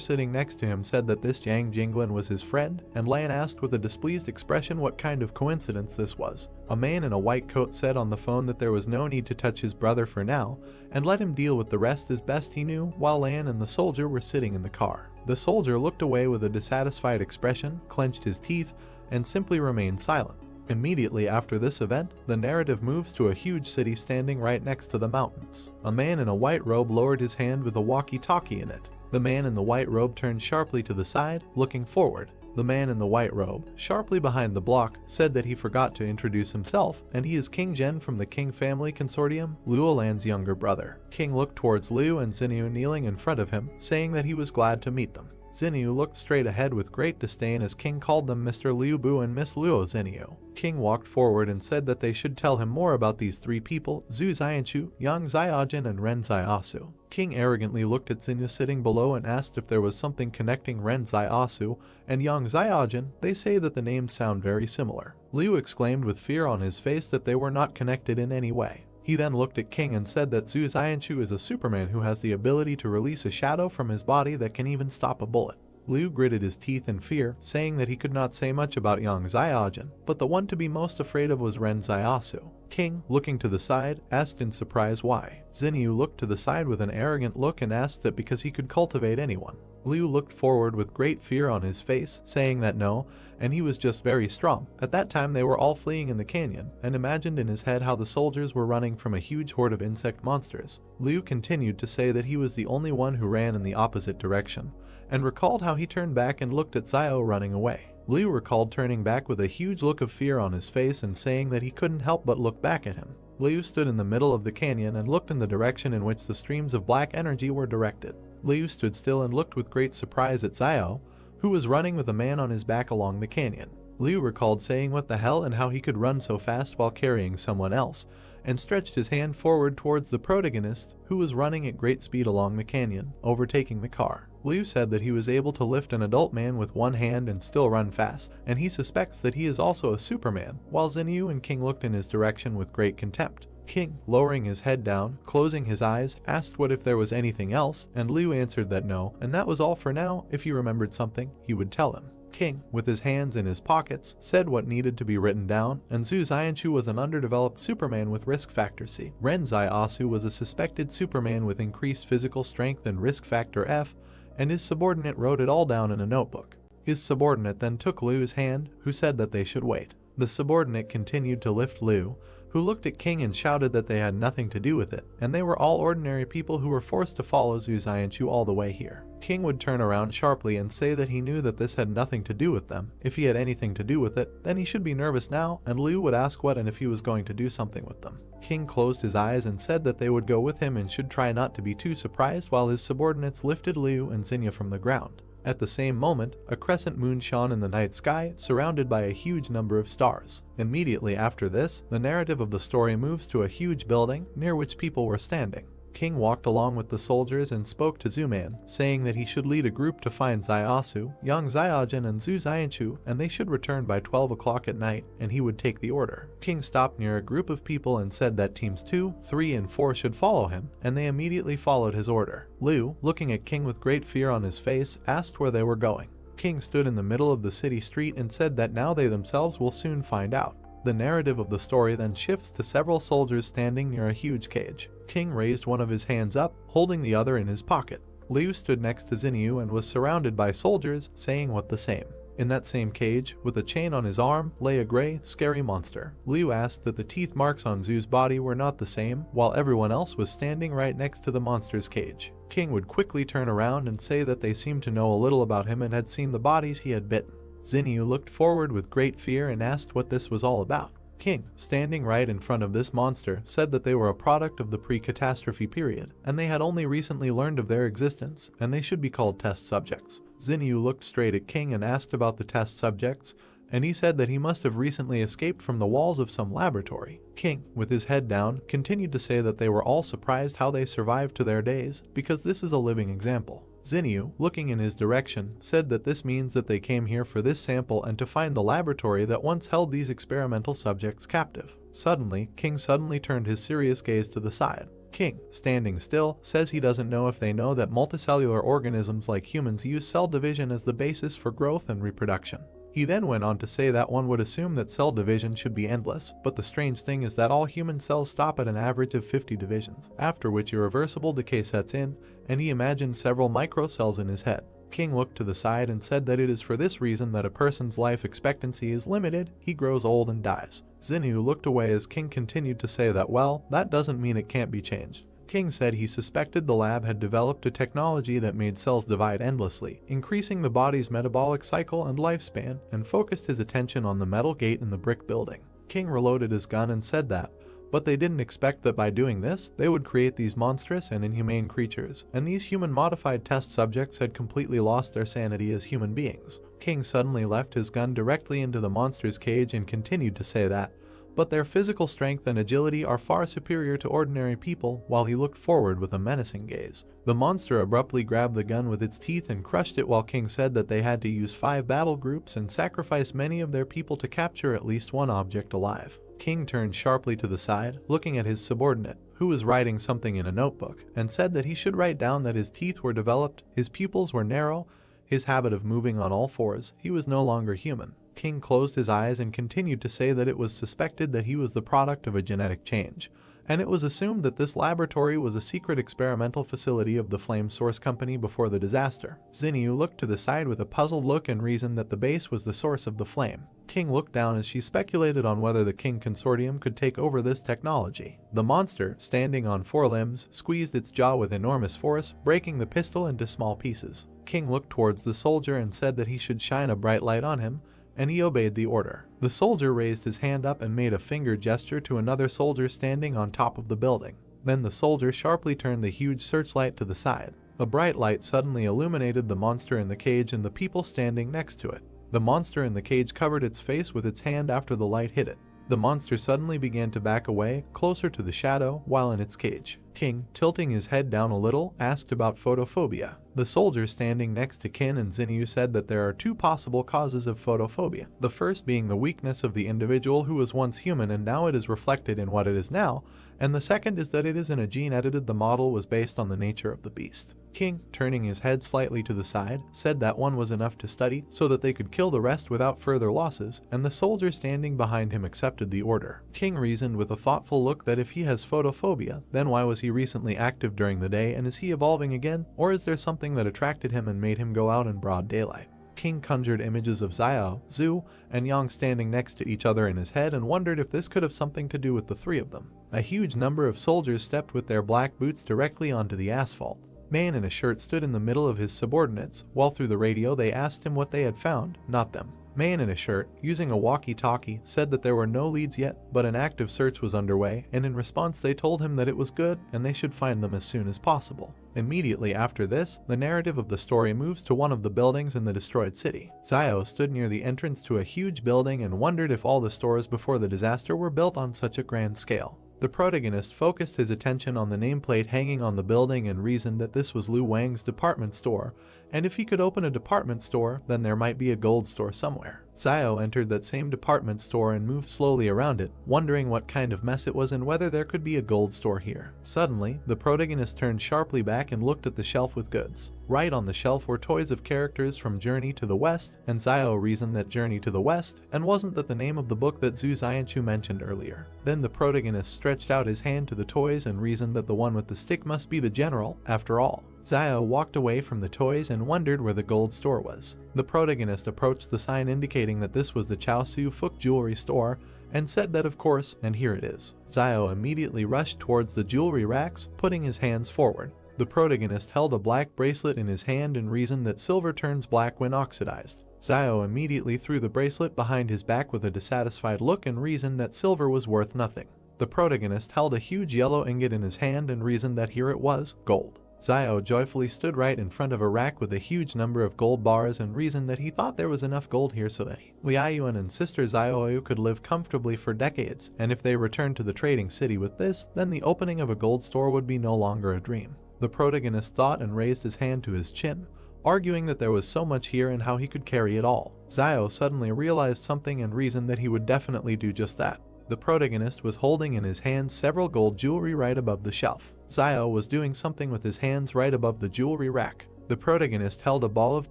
Speaker 1: sitting next to him said that this Yang Jinglin was his friend, and Lan asked with a displeased expression what kind of coincidence this was. A man in a white coat said on the phone that there was no need to touch his brother for now, and let him deal with the rest as best he knew, while Lan and the soldier were sitting in the car. The soldier looked away with a dissatisfied expression, clenched his teeth, and simply remained silent. Immediately after this event, the narrative moves to a huge city standing right next to the mountains. A man in a white robe lowered his hand with a walkie-talkie in it. The man in the white robe turned sharply to the side, looking forward. The man in the white robe, sharply behind the block, said that he forgot to introduce himself, and he is King Zhen from the King family consortium, Luo Lan's younger brother. King looked towards Liu and Xinyu kneeling in front of him, saying that he was glad to meet them. Xinyu looked straight ahead with great disdain as King called them Mr. Liu Bu and Miss Luo Xinyu. King walked forward and said that they should tell him more about these three people, Zhu Xianchu, Yang Zaiajin, and Ren Zaiasu. King arrogantly looked at Xinyu sitting below and asked if there was something connecting Ren Zaiasu and Yang Zaiajin. They say that the names sound very similar. Liu exclaimed with fear on his face that they were not connected in any way. He then looked at King and said that Zhu Xianchu is a Superman who has the ability to release a shadow from his body that can even stop a bullet. Liu gritted his teeth in fear, saying that he could not say much about Yang Zaiajin, but the one to be most afraid of was Ren Zaiasu. King, looking to the side, asked in surprise why. Xinyu looked to the side with an arrogant look and asked that because he could cultivate anyone. Liu looked forward with great fear on his face, saying that no, and he was just very strong. At that time they were all fleeing in the canyon, and imagined in his head how the soldiers were running from a huge horde of insect monsters. Liu continued to say that he was the only one who ran in the opposite direction, and recalled how he turned back and looked at Zio running away. Liu recalled turning back with a huge look of fear on his face and saying that he couldn't help but look back at him. Liu stood in the middle of the canyon and looked in the direction in which the streams of black energy were directed. Liu stood still and looked with great surprise at Zio, who was running with a man on his back along the canyon. Liu recalled saying what the hell and how he could run so fast while carrying someone else, and stretched his hand forward towards the protagonist, who was running at great speed along the canyon, overtaking the car. Liu said that he was able to lift an adult man with one hand and still run fast, and he suspects that he is also a Superman, while Xinyu and King looked in his direction with great contempt. King, lowering his head down, closing his eyes, asked what if there was anything else, and Liu answered that no, and that was all for now. If he remembered something, he would tell him. King, with his hands in his pockets, said what needed to be written down, and Zhu Xianchu was an underdeveloped Superman with risk factor C. Ren Zaiasu was a suspected Superman with increased physical strength and risk factor F, and his subordinate wrote it all down in a notebook. His subordinate then took Liu's hand, who said that they should wait. The subordinate continued to lift Liu, who looked at King and shouted that they had nothing to do with it, and they were all ordinary people who were forced to follow Zhu Xianchu all the way here. King would turn around sharply and say that he knew that this had nothing to do with them. If he had anything to do with it, then he should be nervous now, and Liu would ask what and if he was going to do something with them. King closed his eyes and said that they would go with him and should try not to be too surprised while his subordinates lifted Liu and Xinyu from the ground. At the same moment, a crescent moon shone in the night sky, surrounded by a huge number of stars. Immediately after this, the narrative of the story moves to a huge building, near which people were standing. King walked along with the soldiers and spoke to Zuman, saying that he should lead a group to find Zaiasu, Yang Zaiajin, and Zhu Xianchu, and they should return by 12 o'clock at night, and he would take the order. King stopped near a group of people and said that teams 2, 3, and 4 should follow him, and they immediately followed his order. Liu, looking at King with great fear on his face, asked where they were going. King stood in the middle of the city street and said that now they themselves will soon find out. The narrative of the story then shifts to several soldiers standing near a huge cage. King raised one of his hands up, holding the other in his pocket. Liu stood next to Xinyu and was surrounded by soldiers, saying what the same. In that same cage, with a chain on his arm, lay a gray, scary monster. Liu asked that the teeth marks on Zhu's body were not the same, while everyone else was standing right next to the monster's cage. King would quickly turn around and say that they seemed to know a little about him and had seen the bodies he had bitten. Xinyu looked forward with great fear and asked what this was all about. King, standing right in front of this monster, said that they were a product of the pre-catastrophe period, and they had only recently learned of their existence, and they should be called test subjects. Xinyu looked straight at King and asked about the test subjects, and he said that he must have recently escaped from the walls of some laboratory. King, with his head down, continued to say that they were all surprised how they survived to their days, because this is a living example. Xinyu, looking in his direction, said that this means that they came here for this sample and to find the laboratory that once held these experimental subjects captive. Suddenly, King turned his serious gaze to the side. King, standing still, says he doesn't know if they know that multicellular organisms like humans use cell division as the basis for growth and reproduction. He then went on to say that one would assume that cell division should be endless, but the strange thing is that all human cells stop at an average of 50 divisions, after which irreversible decay sets in, and he imagined several microcells in his head. King looked to the side and said that it is for this reason that a person's life expectancy is limited, he grows old and dies. Xinyu looked away as King continued to say that, well, that doesn't mean it can't be changed. King said he suspected the lab had developed a technology that made cells divide endlessly, increasing the body's metabolic cycle and lifespan, and focused his attention on the metal gate in the brick building. King reloaded his gun and said that, but they didn't expect that by doing this, they would create these monstrous and inhumane creatures, and these human-modified test subjects had completely lost their sanity as human beings. King suddenly left his gun directly into the monster's cage and continued to say that, but their physical strength and agility are far superior to ordinary people, while he looked forward with a menacing gaze. The monster abruptly grabbed the gun with its teeth and crushed it, while King said that they had to use 5 battle groups and sacrifice many of their people to capture at least one object alive. King turned sharply to the side, looking at his subordinate, who was writing something in a notebook, and said that he should write down that his teeth were developed, his pupils were narrow, his habit of moving on all fours, he was no longer human. King closed his eyes and continued to say that it was suspected that he was the product of a genetic change, and it was assumed that this laboratory was a secret experimental facility of the Flame Source Company before the disaster. Xinyu looked to the side with a puzzled look and reasoned that the base was the source of the flame. King looked down as she speculated on whether the King Consortium could take over this technology. The monster, standing on 4 limbs, squeezed its jaw with enormous force, breaking the pistol into small pieces. King looked towards the soldier and said that he should shine a bright light on him, and he obeyed the order. The soldier raised his hand up and made a finger gesture to another soldier standing on top of the building. Then the soldier sharply turned the huge searchlight to the side. A bright light suddenly illuminated the monster in the cage and the people standing next to it. The monster in the cage covered its face with its hand after the light hit it. The monster suddenly began to back away, closer to the shadow, while in its cage. King, tilting his head down a little, asked about photophobia. The soldier standing next to Kin and Xinyu said that there are 2 possible causes of photophobia. The first being the weakness of the individual who was once human and now it is reflected in what it is now, and the second is that it is in a gene edited. The model was based on the nature of the beast. King, turning his head slightly to the side, said that one was enough to study so that they could kill the rest without further losses, and the soldier standing behind him accepted the order. King reasoned with a thoughtful look that if he has photophobia, then why was he recently active during the day, and is he evolving again, or is there something that attracted him and made him go out in broad daylight? King conjured images of Xiao, Zhu, and Yang standing next to each other in his head and wondered if this could have something to do with the 3 of them. A huge number of soldiers stepped with their black boots directly onto the asphalt. Man in a shirt stood in the middle of his subordinates, while through the radio they asked him what they had found, not them. Man in a shirt, using a walkie-talkie, said that there were no leads yet, but an active search was underway, and in response they told him that it was good and they should find them as soon as possible. Immediately after this, the narrative of the story moves to one of the buildings in the destroyed city. Xiao stood near the entrance to a huge building and wondered if all the stores before the disaster were built on such a grand scale. The protagonist focused his attention on the nameplate hanging on the building and reasoned that this was Lu Wang's department store, and if he could open a department store, then there might be a gold store somewhere. Zio entered that same department store and moved slowly around it, wondering what kind of mess it was and whether there could be a gold store here. Suddenly, the protagonist turned sharply back and looked at the shelf with goods. Right on the shelf were toys of characters from Journey to the West, and Zio reasoned that Journey to the West, and wasn't that the name of the book that Zhu Xianchu mentioned earlier. Then the protagonist stretched out his hand to the toys and reasoned that the one with the stick must be the general, after all. Zio walked away from the toys and wondered where the gold store was. The protagonist approached the sign indicating that this was the Chao Su Fuk jewelry store and said that of course, and here it is. Zio immediately rushed towards the jewelry racks, putting his hands forward. The protagonist held a black bracelet in his hand and reasoned that silver turns black when oxidized. Zio immediately threw the bracelet behind his back with a dissatisfied look and reasoned that silver was worth nothing. The protagonist held a huge yellow ingot in his hand and reasoned that here it was, gold. Zio joyfully stood right in front of a rack with a huge number of gold bars and reasoned that he thought there was enough gold here so that Yuan and sister Zioyu could live comfortably for decades, and if they returned to the trading city with this, then the opening of a gold store would be no longer a dream. The protagonist thought and raised his hand to his chin, arguing that there was so much here and how he could carry it all. Zio suddenly realized something and reasoned that he would definitely do just that. The protagonist was holding in his hands several gold jewelry right above the shelf. Zio was doing something with his hands right above the jewelry rack. The protagonist held a ball of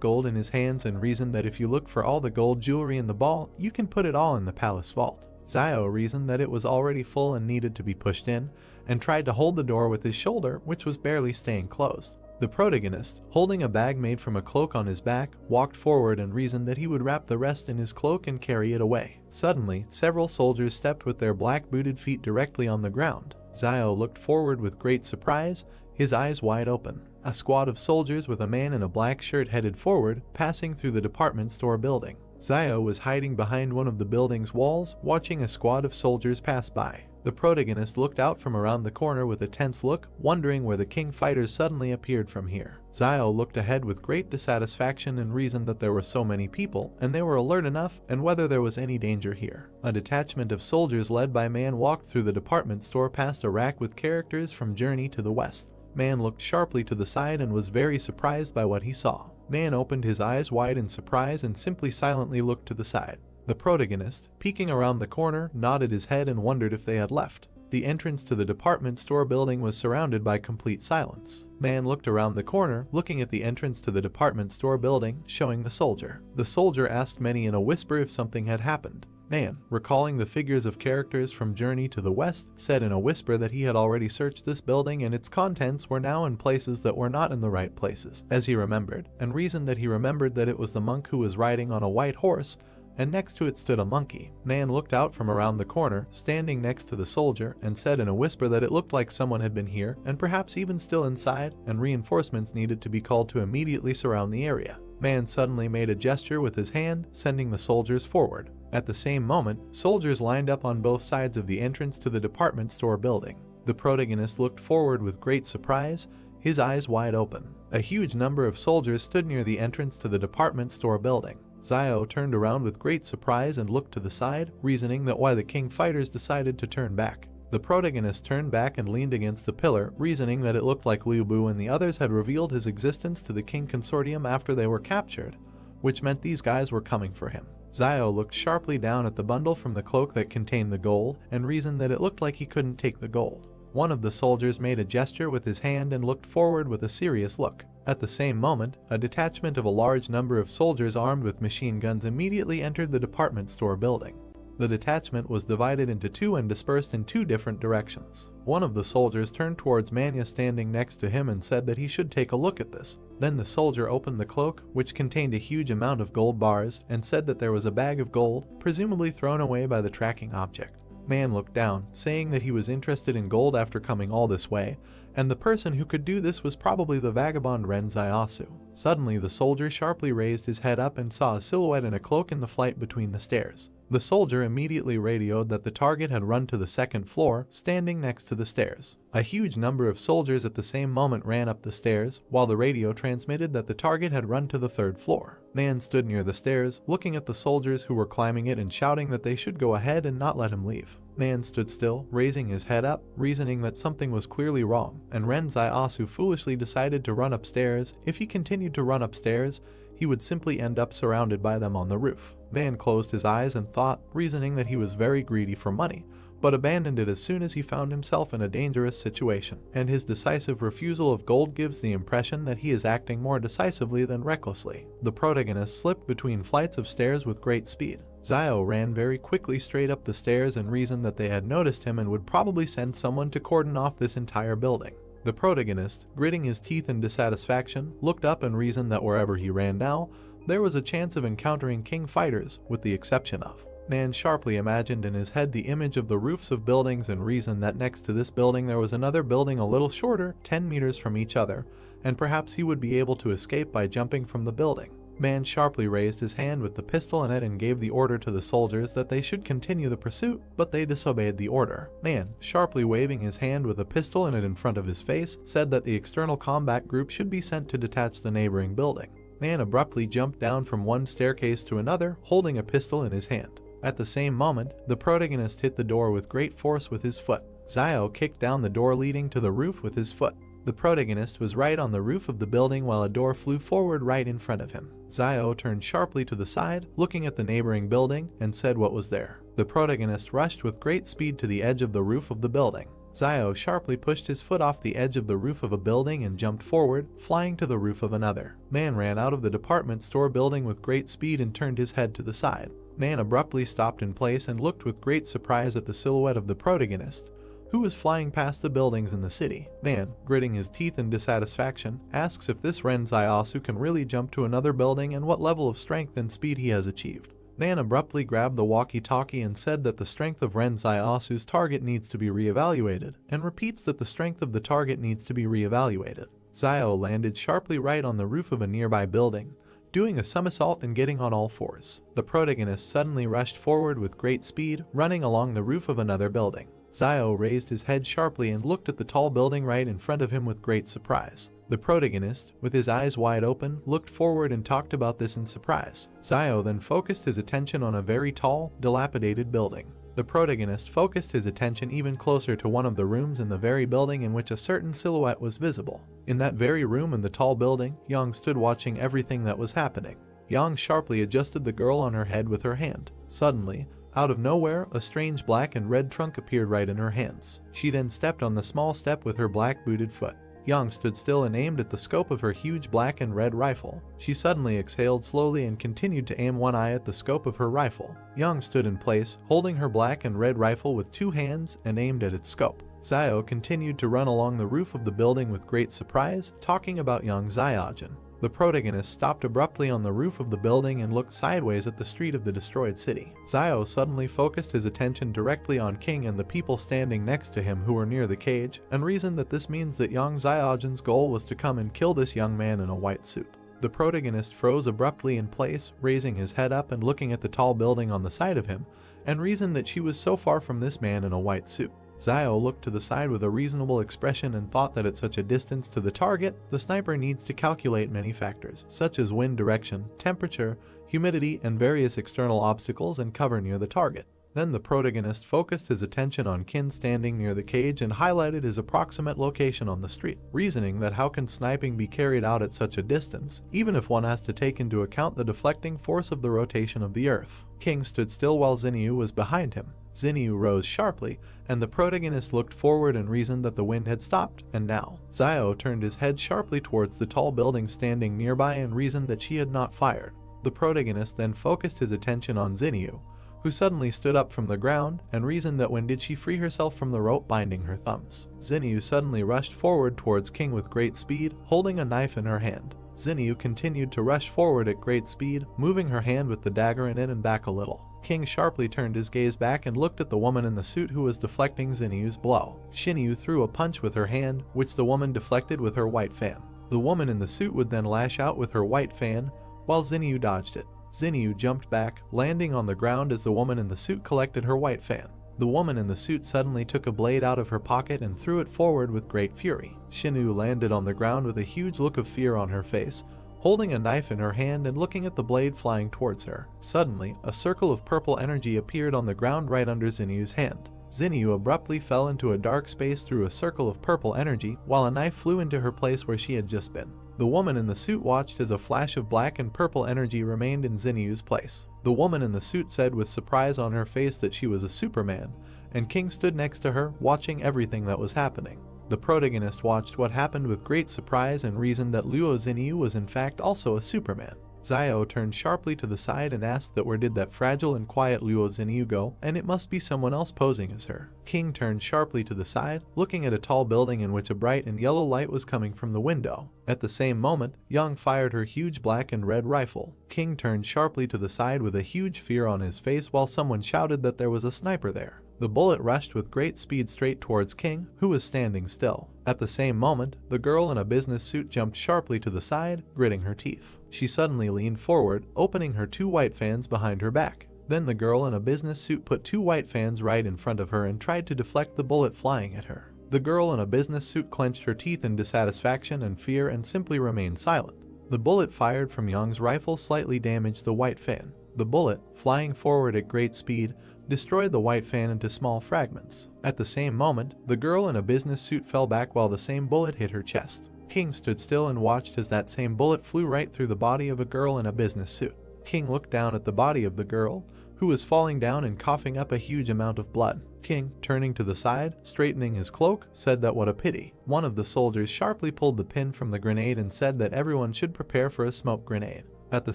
Speaker 1: gold in his hands and reasoned that if you look for all the gold jewelry in the ball, you can put it all in the palace vault. Zio reasoned that it was already full and needed to be pushed in, and tried to hold the door with his shoulder, which was barely staying closed. The protagonist, holding a bag made from a cloak on his back, walked forward and reasoned that he would wrap the rest in his cloak and carry it away. Suddenly, several soldiers stepped with their black-booted feet directly on the ground. Zio looked forward with great surprise, his eyes wide open. A squad of soldiers with a man in a black shirt headed forward, passing through the department store building. Zio was hiding behind one of the building's walls, watching a squad of soldiers pass by. The protagonist looked out from around the corner with a tense look, wondering where the king fighters suddenly appeared from here. Zio looked ahead with great dissatisfaction and reasoned that there were so many people, and they were alert enough, and whether there was any danger here. A detachment of soldiers led by Man walked through the department store past a rack with characters from Journey to the West. Man looked sharply to the side and was very surprised by what he saw. Man opened his eyes wide in surprise and simply silently looked to the side. The protagonist, peeking around the corner, nodded his head and wondered if they had left. The entrance to the department store building was surrounded by complete silence. Man looked around the corner, looking at the entrance to the department store building, showing the soldier. The soldier asked Manny in a whisper if something had happened. Man, recalling the figures of characters from Journey to the West, said in a whisper that he had already searched this building and its contents were now in places that were not in the right places, as he remembered, and reasoned that he remembered that it was the monk who was riding on a white horse, and next to it stood a monkey. Man looked out from around the corner, standing next to the soldier, and said in a whisper that it looked like someone had been here, and perhaps even still inside, and reinforcements needed to be called to immediately surround the area. Man suddenly made a gesture with his hand, sending the soldiers forward. At the same moment, soldiers lined up on both sides of the entrance to the department store building. The protagonist looked forward with great surprise, his eyes wide open. A huge number of soldiers stood near the entrance to the department store building. Zio turned around with great surprise and looked to the side, reasoning that why the king fighters decided to turn back. The protagonist turned back and leaned against the pillar, reasoning that it looked like Liu Bu and the others had revealed his existence to the king consortium after they were captured, which meant these guys were coming for him. Zio looked sharply down at the bundle from the cloak that contained the gold, and reasoned that it looked like he couldn't take the gold. One of the soldiers made a gesture with his hand and looked forward with a serious look. At the same moment, a detachment of a large number of soldiers armed with machine guns immediately entered the department store building. The detachment was divided into two and dispersed in two different directions. One of the soldiers turned towards Manya standing next to him and said that he should take a look at this. Then the soldier opened the cloak, which contained a huge amount of gold bars, and said that there was a bag of gold, presumably thrown away by the tracking object. Man looked down, saying that he was interested in gold after coming all this way, and the person who could do this was probably the vagabond Ren Zaiasu. Suddenly the soldier sharply raised his head up and saw a silhouette in a cloak in the flight between the stairs. The soldier immediately radioed that the target had run to the second floor, standing next to the stairs. A huge number of soldiers at the same moment ran up the stairs, while the radio transmitted that the target had run to the third floor. Man stood near the stairs, looking at the soldiers who were climbing it and shouting that they should go ahead and not let him leave. Man stood still, raising his head up, reasoning that something was clearly wrong, and Ren Zaiasu foolishly decided to run upstairs. If he continued to run upstairs, he would simply end up surrounded by them on the roof. Man closed his eyes and thought, reasoning that he was very greedy for money, but abandoned it as soon as he found himself in a dangerous situation, and his decisive refusal of gold gives the impression that he is acting more decisively than recklessly. The protagonist slipped between flights of stairs with great speed. Xiao ran very quickly straight up the stairs and reasoned that they had noticed him and would probably send someone to cordon off this entire building. The protagonist, gritting his teeth in dissatisfaction, looked up and reasoned that wherever he ran now, there was a chance of encountering king fighters, with the exception of. Man sharply imagined in his head the image of the roofs of buildings and reasoned that next to this building there was another building a little shorter, 10 meters from each other, and perhaps he would be able to escape by jumping from the building. Man sharply raised his hand with the pistol in it and gave the order to the soldiers that they should continue the pursuit, but they disobeyed the order. Man, sharply waving his hand with a pistol in it in front of his face, said that the external combat group should be sent to detach the neighboring building. Man abruptly jumped down from one staircase to another, holding a pistol in his hand. At the same moment, the protagonist hit the door with great force with his foot. Xiao kicked down the door leading to the roof with his foot. The protagonist was right on the roof of the building while a door flew forward right in front of him. Xiao turned sharply to the side, looking at the neighboring building, and said what was there. The protagonist rushed with great speed to the edge of the roof of the building. Xiao sharply pushed his foot off the edge of the roof of a building and jumped forward, flying to the roof of another. Man ran out of the department store building with great speed and turned his head to the side. Man abruptly stopped in place and looked with great surprise at the silhouette of the protagonist, who was flying past the buildings in the city. Man, gritting his teeth in dissatisfaction, asks if this Ren Zaiasu can really jump to another building and what level of strength and speed he has achieved. Man abruptly grabbed the walkie-talkie and said that the strength of Ren Zaiasu's target needs to be reevaluated, and repeats that the strength of the target needs to be reevaluated. Xiao landed sharply right on the roof of a nearby building, doing a somersault and getting on all fours. The protagonist suddenly rushed forward with great speed, running along the roof of another building. Xiao raised his head sharply and looked at the tall building right in front of him with great surprise. The protagonist, with his eyes wide open, looked forward and talked about this in surprise. Xiao then focused his attention on a very tall, dilapidated building. The protagonist focused his attention even closer to one of the rooms in the very building in which a certain silhouette was visible. In that very room in the tall building, Yang stood watching everything that was happening. Yang sharply adjusted the girl on her head with her hand. Suddenly, out of nowhere, a strange black and red trunk appeared right in her hands. She then stepped on the small step with her black booted foot. Yang stood still and aimed at the scope of her huge black and red rifle. She suddenly exhaled slowly and continued to aim one eye at the scope of her rifle. Yang stood in place, holding her black and red rifle with two hands and aimed at its scope. Xiao continued to run along the roof of the building with great surprise, talking about Yang Xiaojin. The protagonist stopped abruptly on the roof of the building and looked sideways at the street of the destroyed city. Xiao suddenly focused his attention directly on King and the people standing next to him who were near the cage, and reasoned that this means that Yang Xiaojin's goal was to come and kill this young man in a white suit. The protagonist froze abruptly in place, raising his head up and looking at the tall building on the side of him, and reasoned that she was so far from this man in a white suit. Xiao looked to the side with a reasonable expression and thought that at such a distance to the target, the sniper needs to calculate many factors, such as wind direction, temperature, humidity, and various external obstacles and cover near the target. Then the protagonist focused his attention on Qin standing near the cage and highlighted his approximate location on the street, reasoning that how can sniping be carried out at such a distance, even if one has to take into account the deflecting force of the rotation of the Earth. King stood still while Xinyu was behind him. Xinyu rose sharply, and the protagonist looked forward and reasoned that the wind had stopped, and now. Xiao turned his head sharply towards the tall building standing nearby and reasoned that she had not fired. The protagonist then focused his attention on Xinyu, who suddenly stood up from the ground and reasoned that when did she free herself from the rope binding her thumbs. Xinyu suddenly rushed forward towards King with great speed, holding a knife in her hand. Xinyu continued to rush forward at great speed, moving her hand with the dagger in it and back a little. King sharply turned his gaze back and looked at the woman in the suit who was deflecting Xinyu's blow. Xinyu threw a punch with her hand, which the woman deflected with her white fan. The woman in the suit would then lash out with her white fan, while Xinyu dodged it. Xinyu jumped back, landing on the ground as the woman in the suit collected her white fan. The woman in the suit suddenly took a blade out of her pocket and threw it forward with great fury. Xinyu landed on the ground with a huge look of fear on her face, holding a knife in her hand and looking at the blade flying towards her. Suddenly, a circle of purple energy appeared on the ground right under Xinyu's hand. Xinyu abruptly fell into a dark space through a circle of purple energy, while a knife flew into her place where she had just been. The woman in the suit watched as a flash of black and purple energy remained in Xinyu's place. The woman in the suit said with surprise on her face that she was a Superman, and King stood next to her, watching everything that was happening. The protagonist watched what happened with great surprise and reasoned that Luo Xinyu was in fact also a Superman. Xiao turned sharply to the side and asked that where did that fragile and quiet Luo Xinyu go, and it must be someone else posing as her. King turned sharply to the side, looking at a tall building in which a bright and yellow light was coming from the window. At the same moment, Yang fired her huge black and red rifle. King turned sharply to the side with a huge fear on his face while someone shouted that there was a sniper there. The bullet rushed with great speed straight towards King, who was standing still. At the same moment, the girl in a business suit jumped sharply to the side, gritting her teeth. She suddenly leaned forward, opening her 2 white fans behind her back. Then the girl in a business suit put 2 white fans right in front of her and tried to deflect the bullet flying at her. The girl in a business suit clenched her teeth in dissatisfaction and fear and simply remained silent. The bullet fired from Yang's rifle slightly damaged the white fan. The bullet, flying forward at great speed, destroyed the white fan into small fragments. At the same moment, the girl in a business suit fell back while the same bullet hit her chest. King stood still and watched as that same bullet flew right through the body of a girl in a business suit. King looked down at the body of the girl, who was falling down and coughing up a huge amount of blood. King, turning to the side, straightening his cloak, said that what a pity. One of the soldiers sharply pulled the pin from the grenade and said that everyone should prepare for a smoke grenade. At the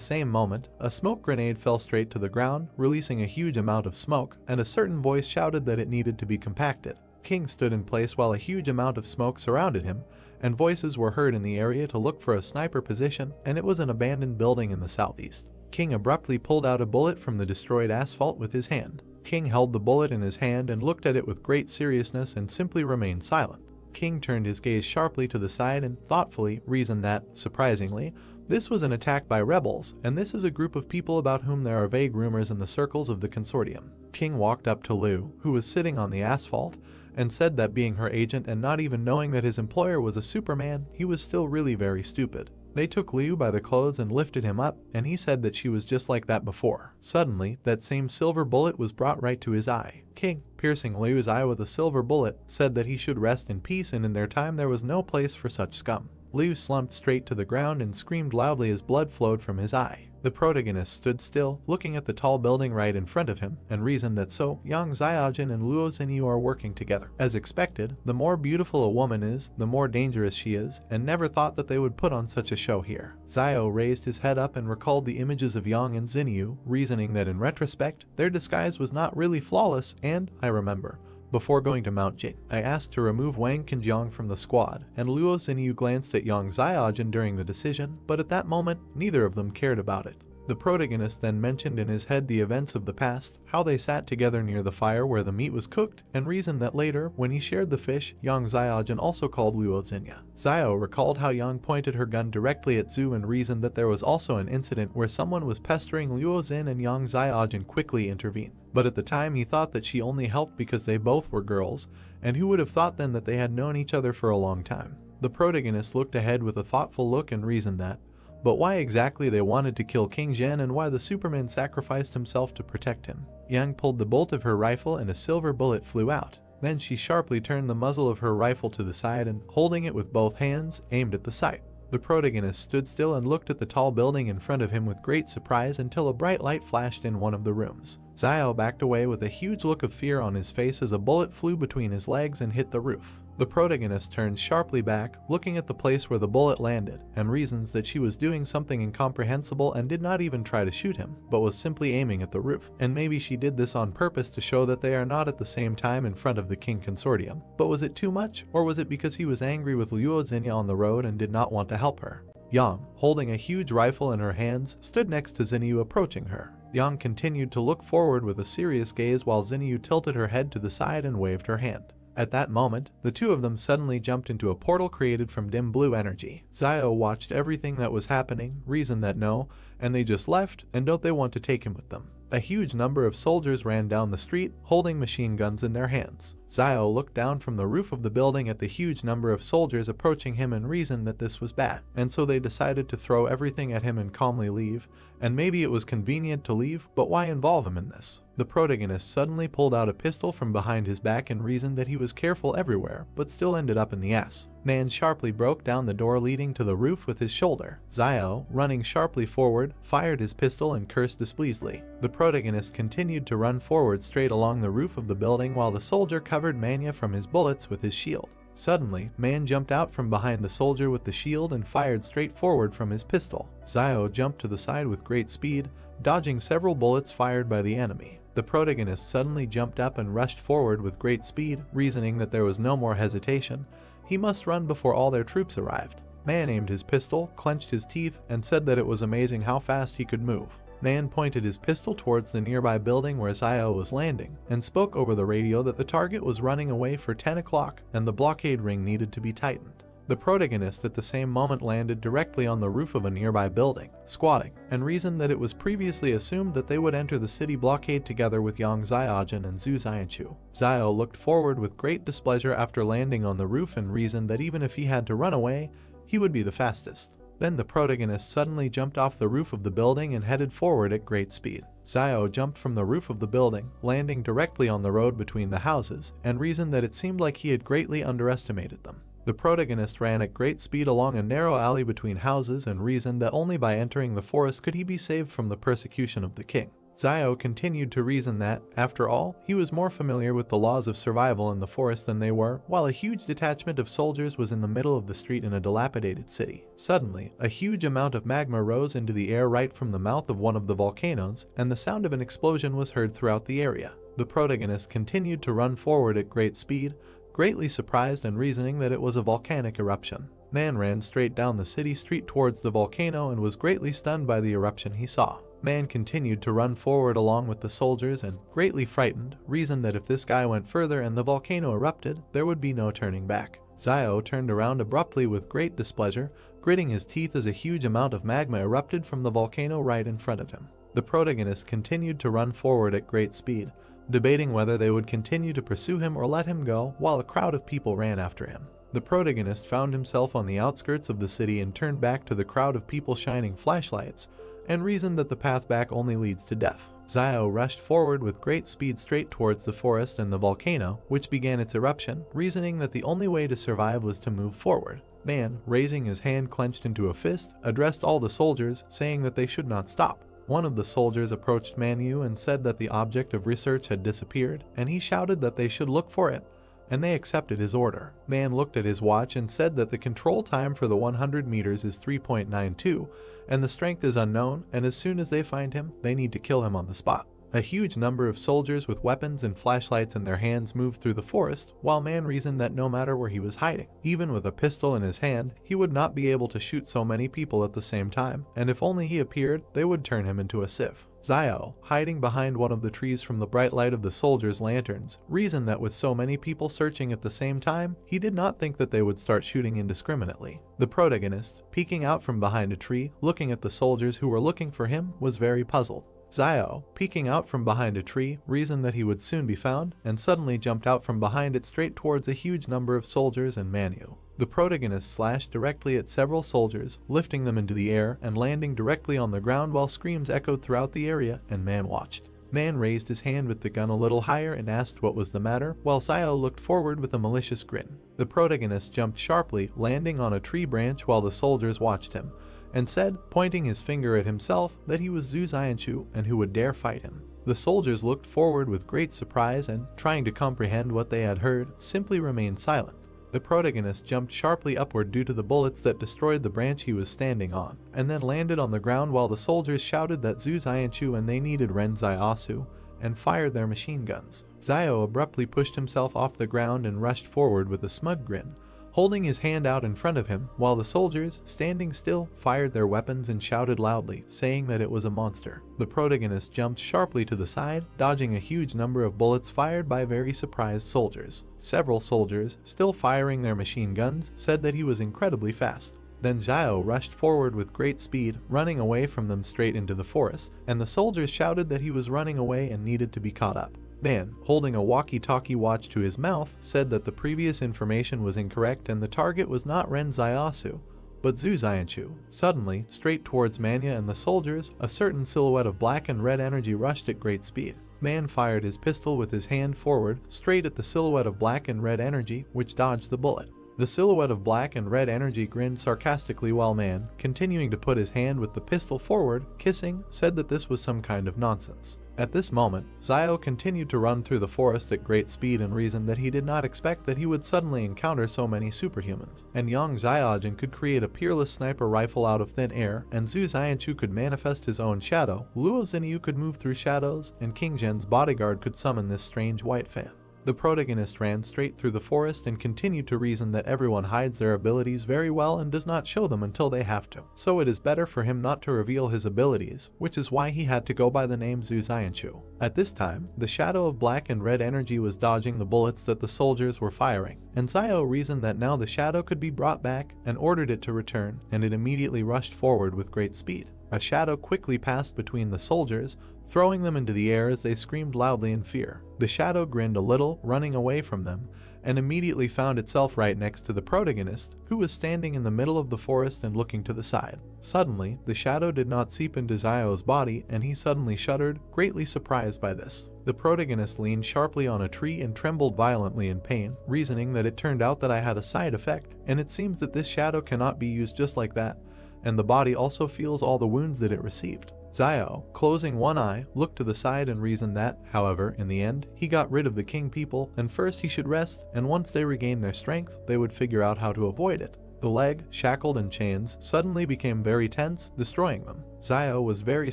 Speaker 1: same moment, a smoke grenade fell straight to the ground, releasing a huge amount of smoke, and a certain voice shouted that it needed to be compacted. King stood in place while a huge amount of smoke surrounded him, and voices were heard in the area to look for a sniper position, and it was an abandoned building in the southeast. King abruptly pulled out a bullet from the destroyed asphalt with his hand. King held the bullet in his hand and looked at it with great seriousness and simply remained silent. King turned his gaze sharply to the side and thoughtfully reasoned that, surprisingly, this was an attack by rebels, and this is a group of people about whom there are vague rumors in the circles of the consortium. King walked up to Liu, who was sitting on the asphalt, and said that being her agent and not even knowing that his employer was a Superman, he was still really very stupid. They took Liu by the clothes and lifted him up, and he said that she was just like that before. Suddenly, that same silver bullet was brought right to his eye. King, piercing Liu's eye with a silver bullet, said that he should rest in peace and in their time there was no place for such scum. Liu slumped straight to the ground and screamed loudly as blood flowed from his eye. The protagonist stood still, looking at the tall building right in front of him, and reasoned that so, Yang Xiaojin and Luo Xinyu are working together. As expected, the more beautiful a woman is, the more dangerous she is, and never thought that they would put on such a show here. Xiao raised his head up and recalled the images of Yang and Xinyu, reasoning that in retrospect, their disguise was not really flawless, and, I remember, before going to Mount Jing, I asked to remove Wang Qinjiang from the squad, and Luo Xinyu glanced at Yang Xiaojin during the decision, but at that moment, neither of them cared about it. The protagonist then mentioned in his head the events of the past, how they sat together near the fire where the meat was cooked, and reasoned that later, when he shared the fish, Yang Xiaojin also called Luo Xinyu. Xiao recalled how Yang pointed her gun directly at Zhu and reasoned that there was also an incident where someone was pestering Luo Xin and Yang Xiaojin quickly intervened. But at the time he thought that she only helped because they both were girls, and who would have thought then that they had known each other for a long time. The protagonist looked ahead with a thoughtful look and reasoned that, but why exactly they wanted to kill King Zhen and why the Superman sacrificed himself to protect him. Yang pulled the bolt of her rifle and a silver bullet flew out. Then she sharply turned the muzzle of her rifle to the side and, holding it with both hands, aimed at the sight. The protagonist stood still and looked at the tall building in front of him with great surprise until a bright light flashed in one of the rooms. Xiao backed away with a huge look of fear on his face as a bullet flew between his legs and hit the roof. The protagonist turned sharply back, looking at the place where the bullet landed, and reasons that she was doing something incomprehensible and did not even try to shoot him, but was simply aiming at the roof. And maybe she did this on purpose to show that they are not at the same time in front of the King Consortium. But was it too much, or was it because he was angry with Luo Xinyu on the road and did not want to help her? Yang, holding a huge rifle in her hands, stood next to Xinyu approaching her. Yang continued to look forward with a serious gaze while Xinyu tilted her head to the side and waved her hand. At that moment, the two of them suddenly jumped into a portal created from dim blue energy. Xiao watched everything that was happening, reasoned that no, and they just left, and don't they want to take him with them. A huge number of soldiers ran down the street, holding machine guns in their hands. Zio looked down from the roof of the building at the huge number of soldiers approaching him and reasoned that this was bad, and so they decided to throw everything at him and calmly leave. And maybe it was convenient to leave, but why involve him in this? The protagonist suddenly pulled out a pistol from behind his back and reasoned that he was careful everywhere, but still ended up in the ass. Man sharply broke down the door leading to the roof with his shoulder. Zio, running sharply forward, fired his pistol and cursed displeasedly. The protagonist continued to run forward straight along the roof of the building while the soldier covered Manya from his bullets with his shield. Suddenly, Man jumped out from behind the soldier with the shield and fired straight forward from his pistol. Zio jumped to the side with great speed, dodging several bullets fired by the enemy. The protagonist suddenly jumped up and rushed forward with great speed, reasoning that there was no more hesitation. He must run before all their troops arrived. Man aimed his pistol, clenched his teeth, and said that it was amazing how fast he could move. Man pointed his pistol towards the nearby building where Zio was landing, and spoke over the radio that the target was running away for 10 o'clock and the blockade ring needed to be tightened. The protagonist at the same moment landed directly on the roof of a nearby building, squatting, and reasoned that it was previously assumed that they would enter the city blockade together with Yang Xiaojin and Zhu Xianchu. Zio looked forward with great displeasure after landing on the roof and reasoned that even if he had to run away, he would be the fastest. Then the protagonist suddenly jumped off the roof of the building and headed forward at great speed. Zio jumped from the roof of the building, landing directly on the road between the houses, and reasoned that it seemed like he had greatly underestimated them. The protagonist ran at great speed along a narrow alley between houses and reasoned that only by entering the forest could he be saved from the persecution of the king. Zio continued to reason that, after all, he was more familiar with the laws of survival in the forest than they were, while a huge detachment of soldiers was in the middle of the street in a dilapidated city. Suddenly, a huge amount of magma rose into the air right from the mouth of one of the volcanoes, and the sound of an explosion was heard throughout the area. The protagonist continued to run forward at great speed, greatly surprised and reasoning that it was a volcanic eruption. Man ran straight down the city street towards the volcano and was greatly stunned by the eruption he saw. Man continued to run forward along with the soldiers and, greatly frightened, reasoned that if this guy went further and the volcano erupted, there would be no turning back. Zio turned around abruptly with great displeasure, gritting his teeth as a huge amount of magma erupted from the volcano right in front of him. The protagonist continued to run forward at great speed, debating whether they would continue to pursue him or let him go, while a crowd of people ran after him. The protagonist found himself on the outskirts of the city and turned back to the crowd of people shining flashlights, and reasoned that the path back only leads to death. Zio rushed forward with great speed straight towards the forest and the volcano, which began its eruption, reasoning that the only way to survive was to move forward. Man, raising his hand clenched into a fist, addressed all the soldiers, saying that they should not stop. One of the soldiers approached Manu and said that the object of research had disappeared, and he shouted that they should look for it, and they accepted his order. Man looked at his watch and said that the control time for the 100 meters is 3.92, and the strength is unknown, and as soon as they find him, they need to kill him on the spot. A huge number of soldiers with weapons and flashlights in their hands moved through the forest, while Man reasoned that no matter where he was hiding, even with a pistol in his hand, he would not be able to shoot so many people at the same time, and if only he appeared, they would turn him into a sieve. Zio, hiding behind one of the trees from the bright light of the soldiers' lanterns, reasoned that with so many people searching at the same time, he did not think that they would start shooting indiscriminately. The protagonist, peeking out from behind a tree, looking at the soldiers who were looking for him, was very puzzled. Zio, peeking out from behind a tree, reasoned that he would soon be found, and suddenly jumped out from behind it straight towards a huge number of soldiers and Manu. The protagonist slashed directly at several soldiers, lifting them into the air and landing directly on the ground while screams echoed throughout the area, and Man watched. Man raised his hand with the gun a little higher and asked what was the matter, while Zio looked forward with a malicious grin. The protagonist jumped sharply, landing on a tree branch while the soldiers watched him, and said, pointing his finger at himself, that he was Zhu Xianchu and who would dare fight him. The soldiers looked forward with great surprise and, trying to comprehend what they had heard, simply remained silent. The protagonist jumped sharply upward due to the bullets that destroyed the branch he was standing on, and then landed on the ground while the soldiers shouted that Zhu Xianchu and they needed Ren Zai Asu, and fired their machine guns. Zio abruptly pushed himself off the ground and rushed forward with a smug grin, holding his hand out in front of him, while the soldiers, standing still, fired their weapons and shouted loudly, saying that it was a monster. The protagonist jumped sharply to the side, dodging a huge number of bullets fired by very surprised soldiers. Several soldiers, still firing their machine guns, said that he was incredibly fast. Then Zio rushed forward with great speed, running away from them straight into the forest, and the soldiers shouted that he was running away and needed to be caught up. Man, holding a walkie-talkie watch to his mouth, said that the previous information was incorrect and the target was not Ren Zaiasu, but Zhu Xianchu. Suddenly, straight towards Manya and the soldiers, a certain silhouette of black and red energy rushed at great speed. Man fired his pistol with his hand forward, straight at the silhouette of black and red energy, which dodged the bullet. The silhouette of black and red energy grinned sarcastically while Man, continuing to put his hand with the pistol forward, kissing, said that this was some kind of nonsense. At this moment, Zio continued to run through the forest at great speed and reasoned that he did not expect that he would suddenly encounter so many superhumans. And Yang Xiaojin could create a peerless sniper rifle out of thin air, and Zhu Xianchu could manifest his own shadow, Luo Xinyu could move through shadows, and King Zhen's bodyguard could summon this strange white fan. The protagonist ran straight through the forest and continued to reason that everyone hides their abilities very well and does not show them until they have to. So it is better for him not to reveal his abilities, which is why he had to go by the name Zhu Xianchu. At this time, the shadow of black and red energy was dodging the bullets that the soldiers were firing, and Zio reasoned that now the shadow could be brought back and ordered it to return, and it immediately rushed forward with great speed. A shadow quickly passed between the soldiers, throwing them into the air as they screamed loudly in fear. The shadow grinned a little, running away from them, and immediately found itself right next to the protagonist, who was standing in the middle of the forest and looking to the side. Suddenly, the shadow did not seep into Zio's body, and he suddenly shuddered, greatly surprised by this. The protagonist leaned sharply on a tree and trembled violently in pain, reasoning that it turned out that I had a side effect, and it seems that this shadow cannot be used just like that, and the body also feels all the wounds that it received. Zio, closing one eye, looked to the side and reasoned that, however, in the end, he got rid of the king people, and first he should rest, and once they regained their strength, they would figure out how to avoid it. The leg, shackled in chains, suddenly became very tense, destroying them. Zio was very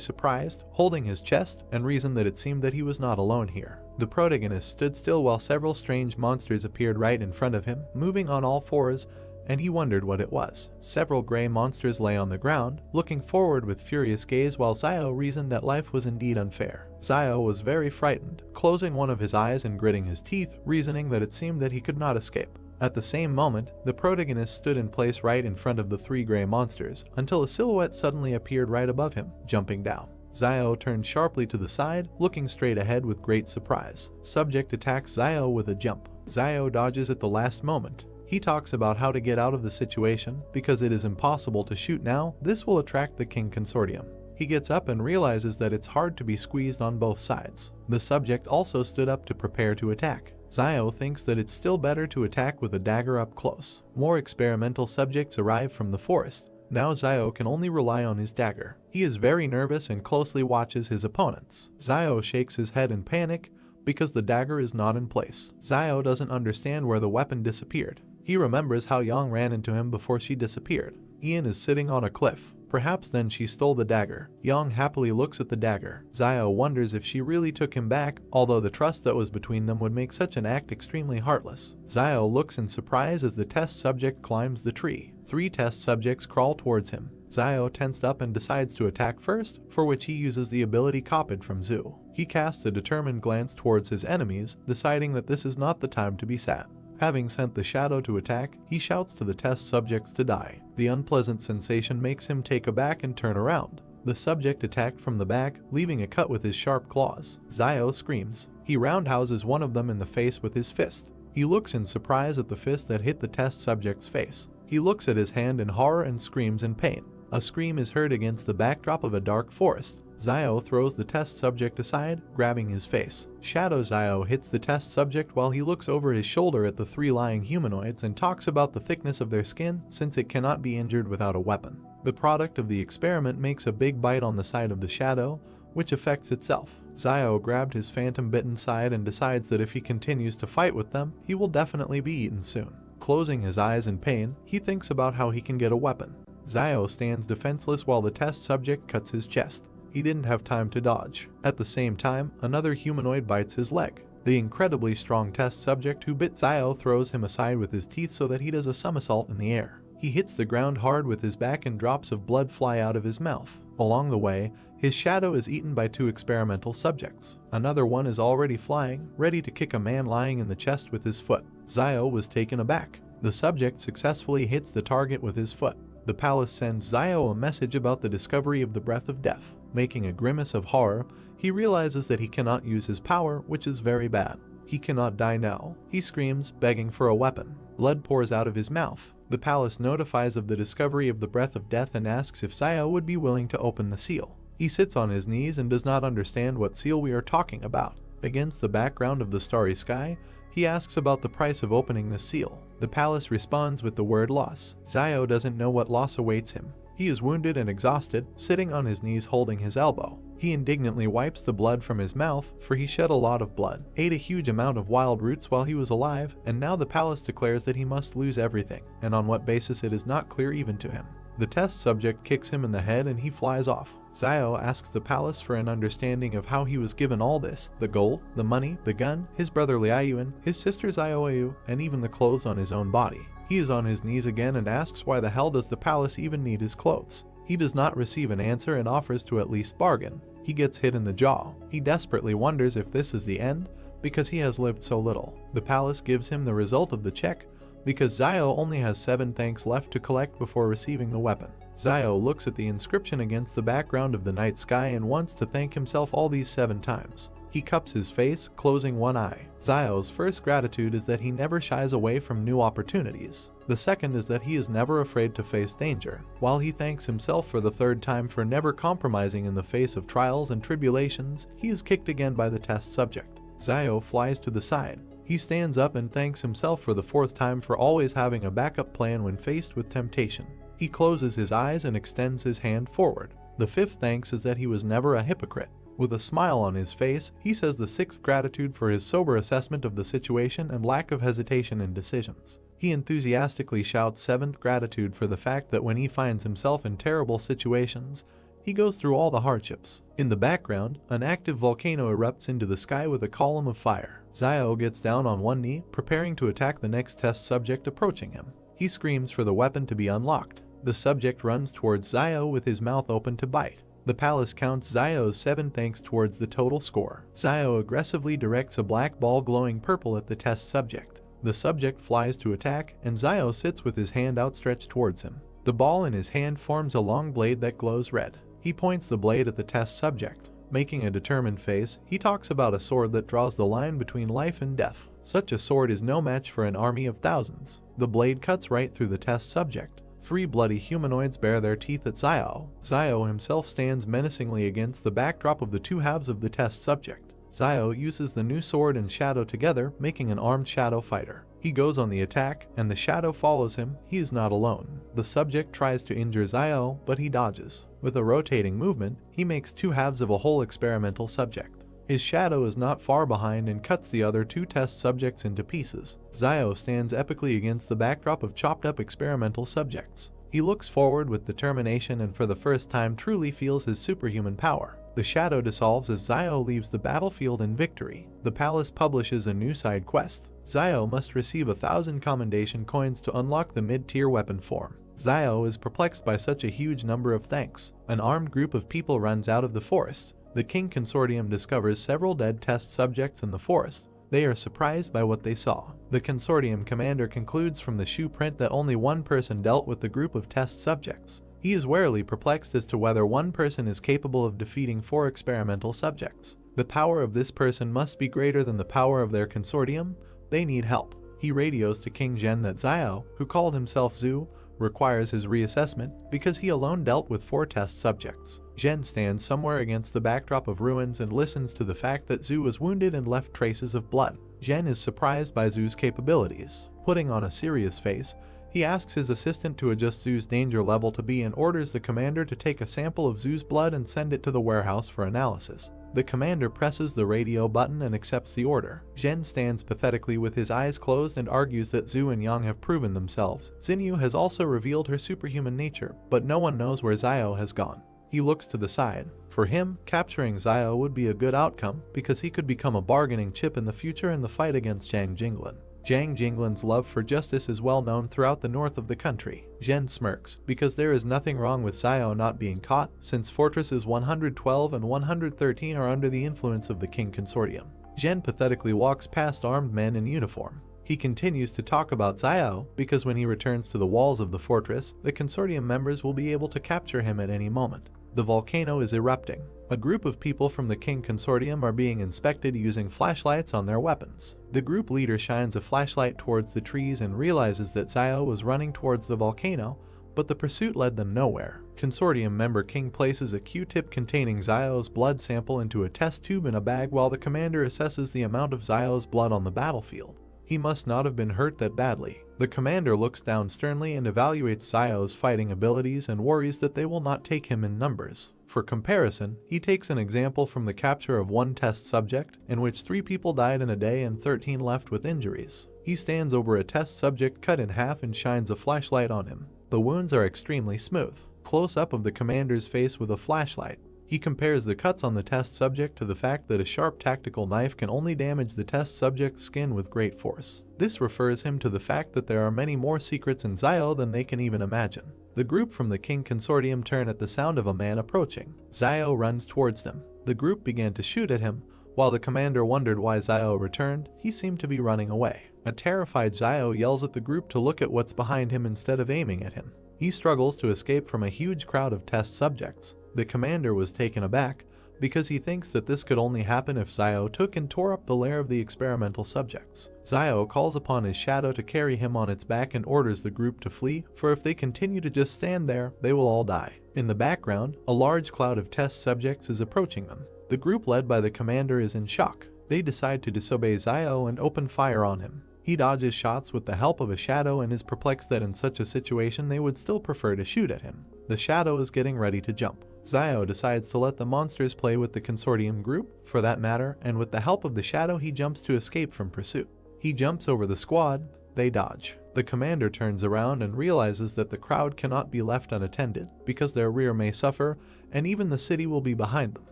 Speaker 1: surprised, holding his chest, and reasoned that it seemed that he was not alone here. The protagonist stood still while several strange monsters appeared right in front of him, moving on all fours, and he wondered what it was. Several gray monsters lay on the ground, looking forward with furious gaze while Zio reasoned that life was indeed unfair. Zio was very frightened, closing one of his eyes and gritting his teeth, reasoning that it seemed that he could not escape. At the same moment, the protagonist stood in place right in front of the three gray monsters, until a silhouette suddenly appeared right above him, jumping down. Zio turned sharply to the side, looking straight ahead with great surprise. Subject attacks Zio with a jump. Zio dodges at the last moment. He talks about how to get out of the situation, because it is impossible to shoot now, this will attract the King Consortium. He gets up and realizes that it's hard to be squeezed on both sides. The subject also stood up to prepare to attack. Zio thinks that it's still better to attack with a dagger up close. More experimental subjects arrive from the forest. Now Zio can only rely on his dagger. He is very nervous and closely watches his opponents. Zio shakes his head in panic, because the dagger is not in place. Zio doesn't understand where the weapon disappeared. He remembers how Yang ran into him before she disappeared. Euan is sitting on a cliff. Perhaps then she stole the dagger. Yang happily looks at the dagger. Zio wonders if she really took him back, although the trust that was between them would make such an act extremely heartless. Zio looks in surprise as the test subject climbs the tree. 3 test subjects crawl towards him. Zio tensed up and decides to attack first, for which he uses the ability copied from Zhu. He casts a determined glance towards his enemies, deciding that this is not the time to be sad. Having sent the shadow to attack, he shouts to the test subjects to die. The unpleasant sensation makes him take aback and turn around. The subject attacked from the back, leaving a cut with his sharp claws. Zio screams. He roundhouses one of them in the face with his fist. He looks in surprise at the fist that hit the test subject's face. He looks at his hand in horror and screams in pain. A scream is heard against the backdrop of a dark forest. Zio throws the test subject aside, grabbing his face. Shadow Zio hits the test subject while he looks over his shoulder at the 3 lying humanoids and talks about the thickness of their skin, since it cannot be injured without a weapon. The product of the experiment makes a big bite on the side of the shadow, which affects itself. Zio grabbed his phantom-bitten side and decides that if he continues to fight with them, he will definitely be eaten soon. Closing his eyes in pain, he thinks about how he can get a weapon. Zio stands defenseless while the test subject cuts his chest. He didn't have time to dodge. At the same time, another humanoid bites his leg. The incredibly strong test subject who bit Zio throws him aside with his teeth so that he does a somersault in the air. He hits the ground hard with his back and drops of blood fly out of his mouth. Along the way, his shadow is eaten by 2 experimental subjects. Another one is already flying, ready to kick a man lying in the chest with his foot. Zio was taken aback. The subject successfully hits the target with his foot. The palace sends Zio a message about the discovery of the breath of death. Making a grimace of horror, He realizes that he cannot use his power, which is very bad. He cannot die now. He screams, begging for a weapon. Blood pours out of his mouth. The palace notifies of the discovery of the breath of death and asks if Zio would be willing to open the seal. He sits on his knees and does not understand what seal we are talking about. Against the background of the starry sky, he asks about the price of opening the seal. The palace responds with the word loss. Zio doesn't know what loss awaits him. He is wounded and exhausted, sitting on his knees holding his elbow. He indignantly wipes the blood from his mouth, for he shed a lot of blood, ate a huge amount of wild roots while he was alive, and now the palace declares that he must lose everything, and on what basis it is not clear even to him. The test subject kicks him in the head and he flies off. Zio asks the palace for an understanding of how he was given all this: the gold, the money, the gun, his brother Euan, his sister Zioeu, and even the clothes on his own body. He is on his knees again and asks why the hell does the palace even need his clothes. He does not receive an answer and offers to at least bargain. He gets hit in the jaw. He desperately wonders if this is the end, because he has lived so little. The palace gives him the result of the check, because Zio only has 7 thanks left to collect before receiving the weapon. Zio looks at the inscription against the background of the night sky and wants to thank himself all these 7 times. He cups his face, closing one eye. Zio's first gratitude is that he never shies away from new opportunities. The second is that he is never afraid to face danger, while he thanks himself for the 3rd time for never compromising in the face of trials and tribulations. He is kicked again by the test subject. Zio flies to the side. He stands up and thanks himself for the 4th time for always having a backup plan when faced with temptation. He closes his eyes and extends his hand forward. The 5th thanks is that he was never a hypocrite. With a smile on his face, he says the 6th gratitude for his sober assessment of the situation and lack of hesitation in decisions. He enthusiastically shouts 7th gratitude for the fact that when he finds himself in terrible situations, he goes through all the hardships. In the background, an active volcano erupts into the sky with a column of fire. Zio gets down on one knee, preparing to attack the next test subject approaching him. He screams for the weapon to be unlocked. The subject runs towards Zio with his mouth open to bite. The palace counts Zio's 7 thanks towards the total score. Zio aggressively directs a black ball glowing purple at the test subject. The subject flies to attack, and Zio sits with his hand outstretched towards him. The ball in his hand forms a long blade that glows red. He points the blade at the test subject. Making a determined face, he talks about a sword that draws the line between life and death. Such a sword is no match for an army of thousands. The blade cuts right through the test subject. 3 bloody humanoids bare their teeth at Zio. Zio himself stands menacingly against the backdrop of the 2 halves of the test subject. Zio uses the new sword and shadow together, making an armed shadow fighter. He goes on the attack, and the shadow follows him. He is not alone. The subject tries to injure Zio, but he dodges. With a rotating movement, he makes 2 halves of a whole experimental subject. His shadow is not far behind and cuts the other 2 test subjects into pieces. Zio stands epically against the backdrop of chopped up experimental subjects. He looks forward with determination and for the first time truly feels his superhuman power. The shadow dissolves as Zio leaves the battlefield in victory. The palace publishes a new side quest. Zio must receive 1,000 commendation coins to unlock the mid-tier weapon form. Zio is perplexed by such a huge number of thanks. An armed group of people runs out of the forest. The King Consortium discovers several dead test subjects in the forest. They are surprised by what they saw. The Consortium commander concludes from the shoe print that only one person dealt with the group of test subjects. He is warily perplexed as to whether one person is capable of defeating 4 experimental subjects. The power of this person must be greater than the power of their consortium. They need help. He radios to King Zhen that Zio, who called himself Zhu, requires his reassessment because he alone dealt with 4 test subjects. Zhen stands somewhere against the backdrop of ruins and listens to the fact that Zhu was wounded and left traces of blood. Zhen is surprised by Zhu's capabilities. Putting on a serious face, he asks his assistant to adjust Zhu's danger level to B and orders the commander to take a sample of Zhu's blood and send it to the warehouse for analysis. The commander presses the radio button and accepts the order. Zhen stands pathetically with his eyes closed and argues that Zhu and Yang have proven themselves. Xinyu has also revealed her superhuman nature, but no one knows where Zio has gone. He looks to the side. For him, capturing Zio would be a good outcome because he could become a bargaining chip in the future in the fight against Zhang Jinglin. Zhang Jinglin's love for justice is well known throughout the north of the country. Zhen smirks, because there is nothing wrong with Zio not being caught, since Fortresses 112 and 113 are under the influence of the King Consortium. Zhen pathetically walks past armed men in uniform. He continues to talk about Zio, because when he returns to the walls of the fortress, the Consortium members will be able to capture him at any moment. The volcano is erupting. A group of people from the King Consortium are being inspected using flashlights on their weapons. The group leader shines a flashlight towards the trees and realizes that Zio was running towards the volcano, but the pursuit led them nowhere. Consortium member King places a Q-tip containing Zio's blood sample into a test tube in a bag while the commander assesses the amount of Zio's blood on the battlefield. He must not have been hurt that badly. The commander looks down sternly and evaluates Zio's fighting abilities and worries that they will not take him in numbers. For comparison, he takes an example from the capture of one test subject, in which 3 people died in a day and 13 left with injuries. He stands over a test subject cut in half and shines a flashlight on him. The wounds are extremely smooth. Close-up of the commander's face with a flashlight. He compares the cuts on the test subject to the fact that a sharp tactical knife can only damage the test subject's skin with great force. This refers him to the fact that there are many more secrets in Zio than they can even imagine. The group from the King Consortium turn at the sound of a man approaching. Zio runs towards them. The group began to shoot at him. While the commander wondered why Zio returned, he seemed to be running away. A terrified Zio yells at the group to look at what's behind him instead of aiming at him. He struggles to escape from a huge crowd of test subjects. The commander was taken aback because he thinks that this could only happen if Zio took and tore up the lair of the experimental subjects. Zio calls upon his shadow to carry him on its back and orders the group to flee, for if they continue to just stand there, they will all die. In the background, a large cloud of test subjects is approaching them. The group led by the commander is in shock. They decide to disobey Zio and open fire on him. He dodges shots with the help of a shadow and is perplexed that in such a situation they would still prefer to shoot at him. The shadow is getting ready to jump. Zio decides to let the monsters play with the consortium group, for that matter, and with the help of the shadow he jumps to escape from pursuit. He jumps over the squad, they dodge. The commander turns around and realizes that the crowd cannot be left unattended, because their rear may suffer, and even the city will be behind them.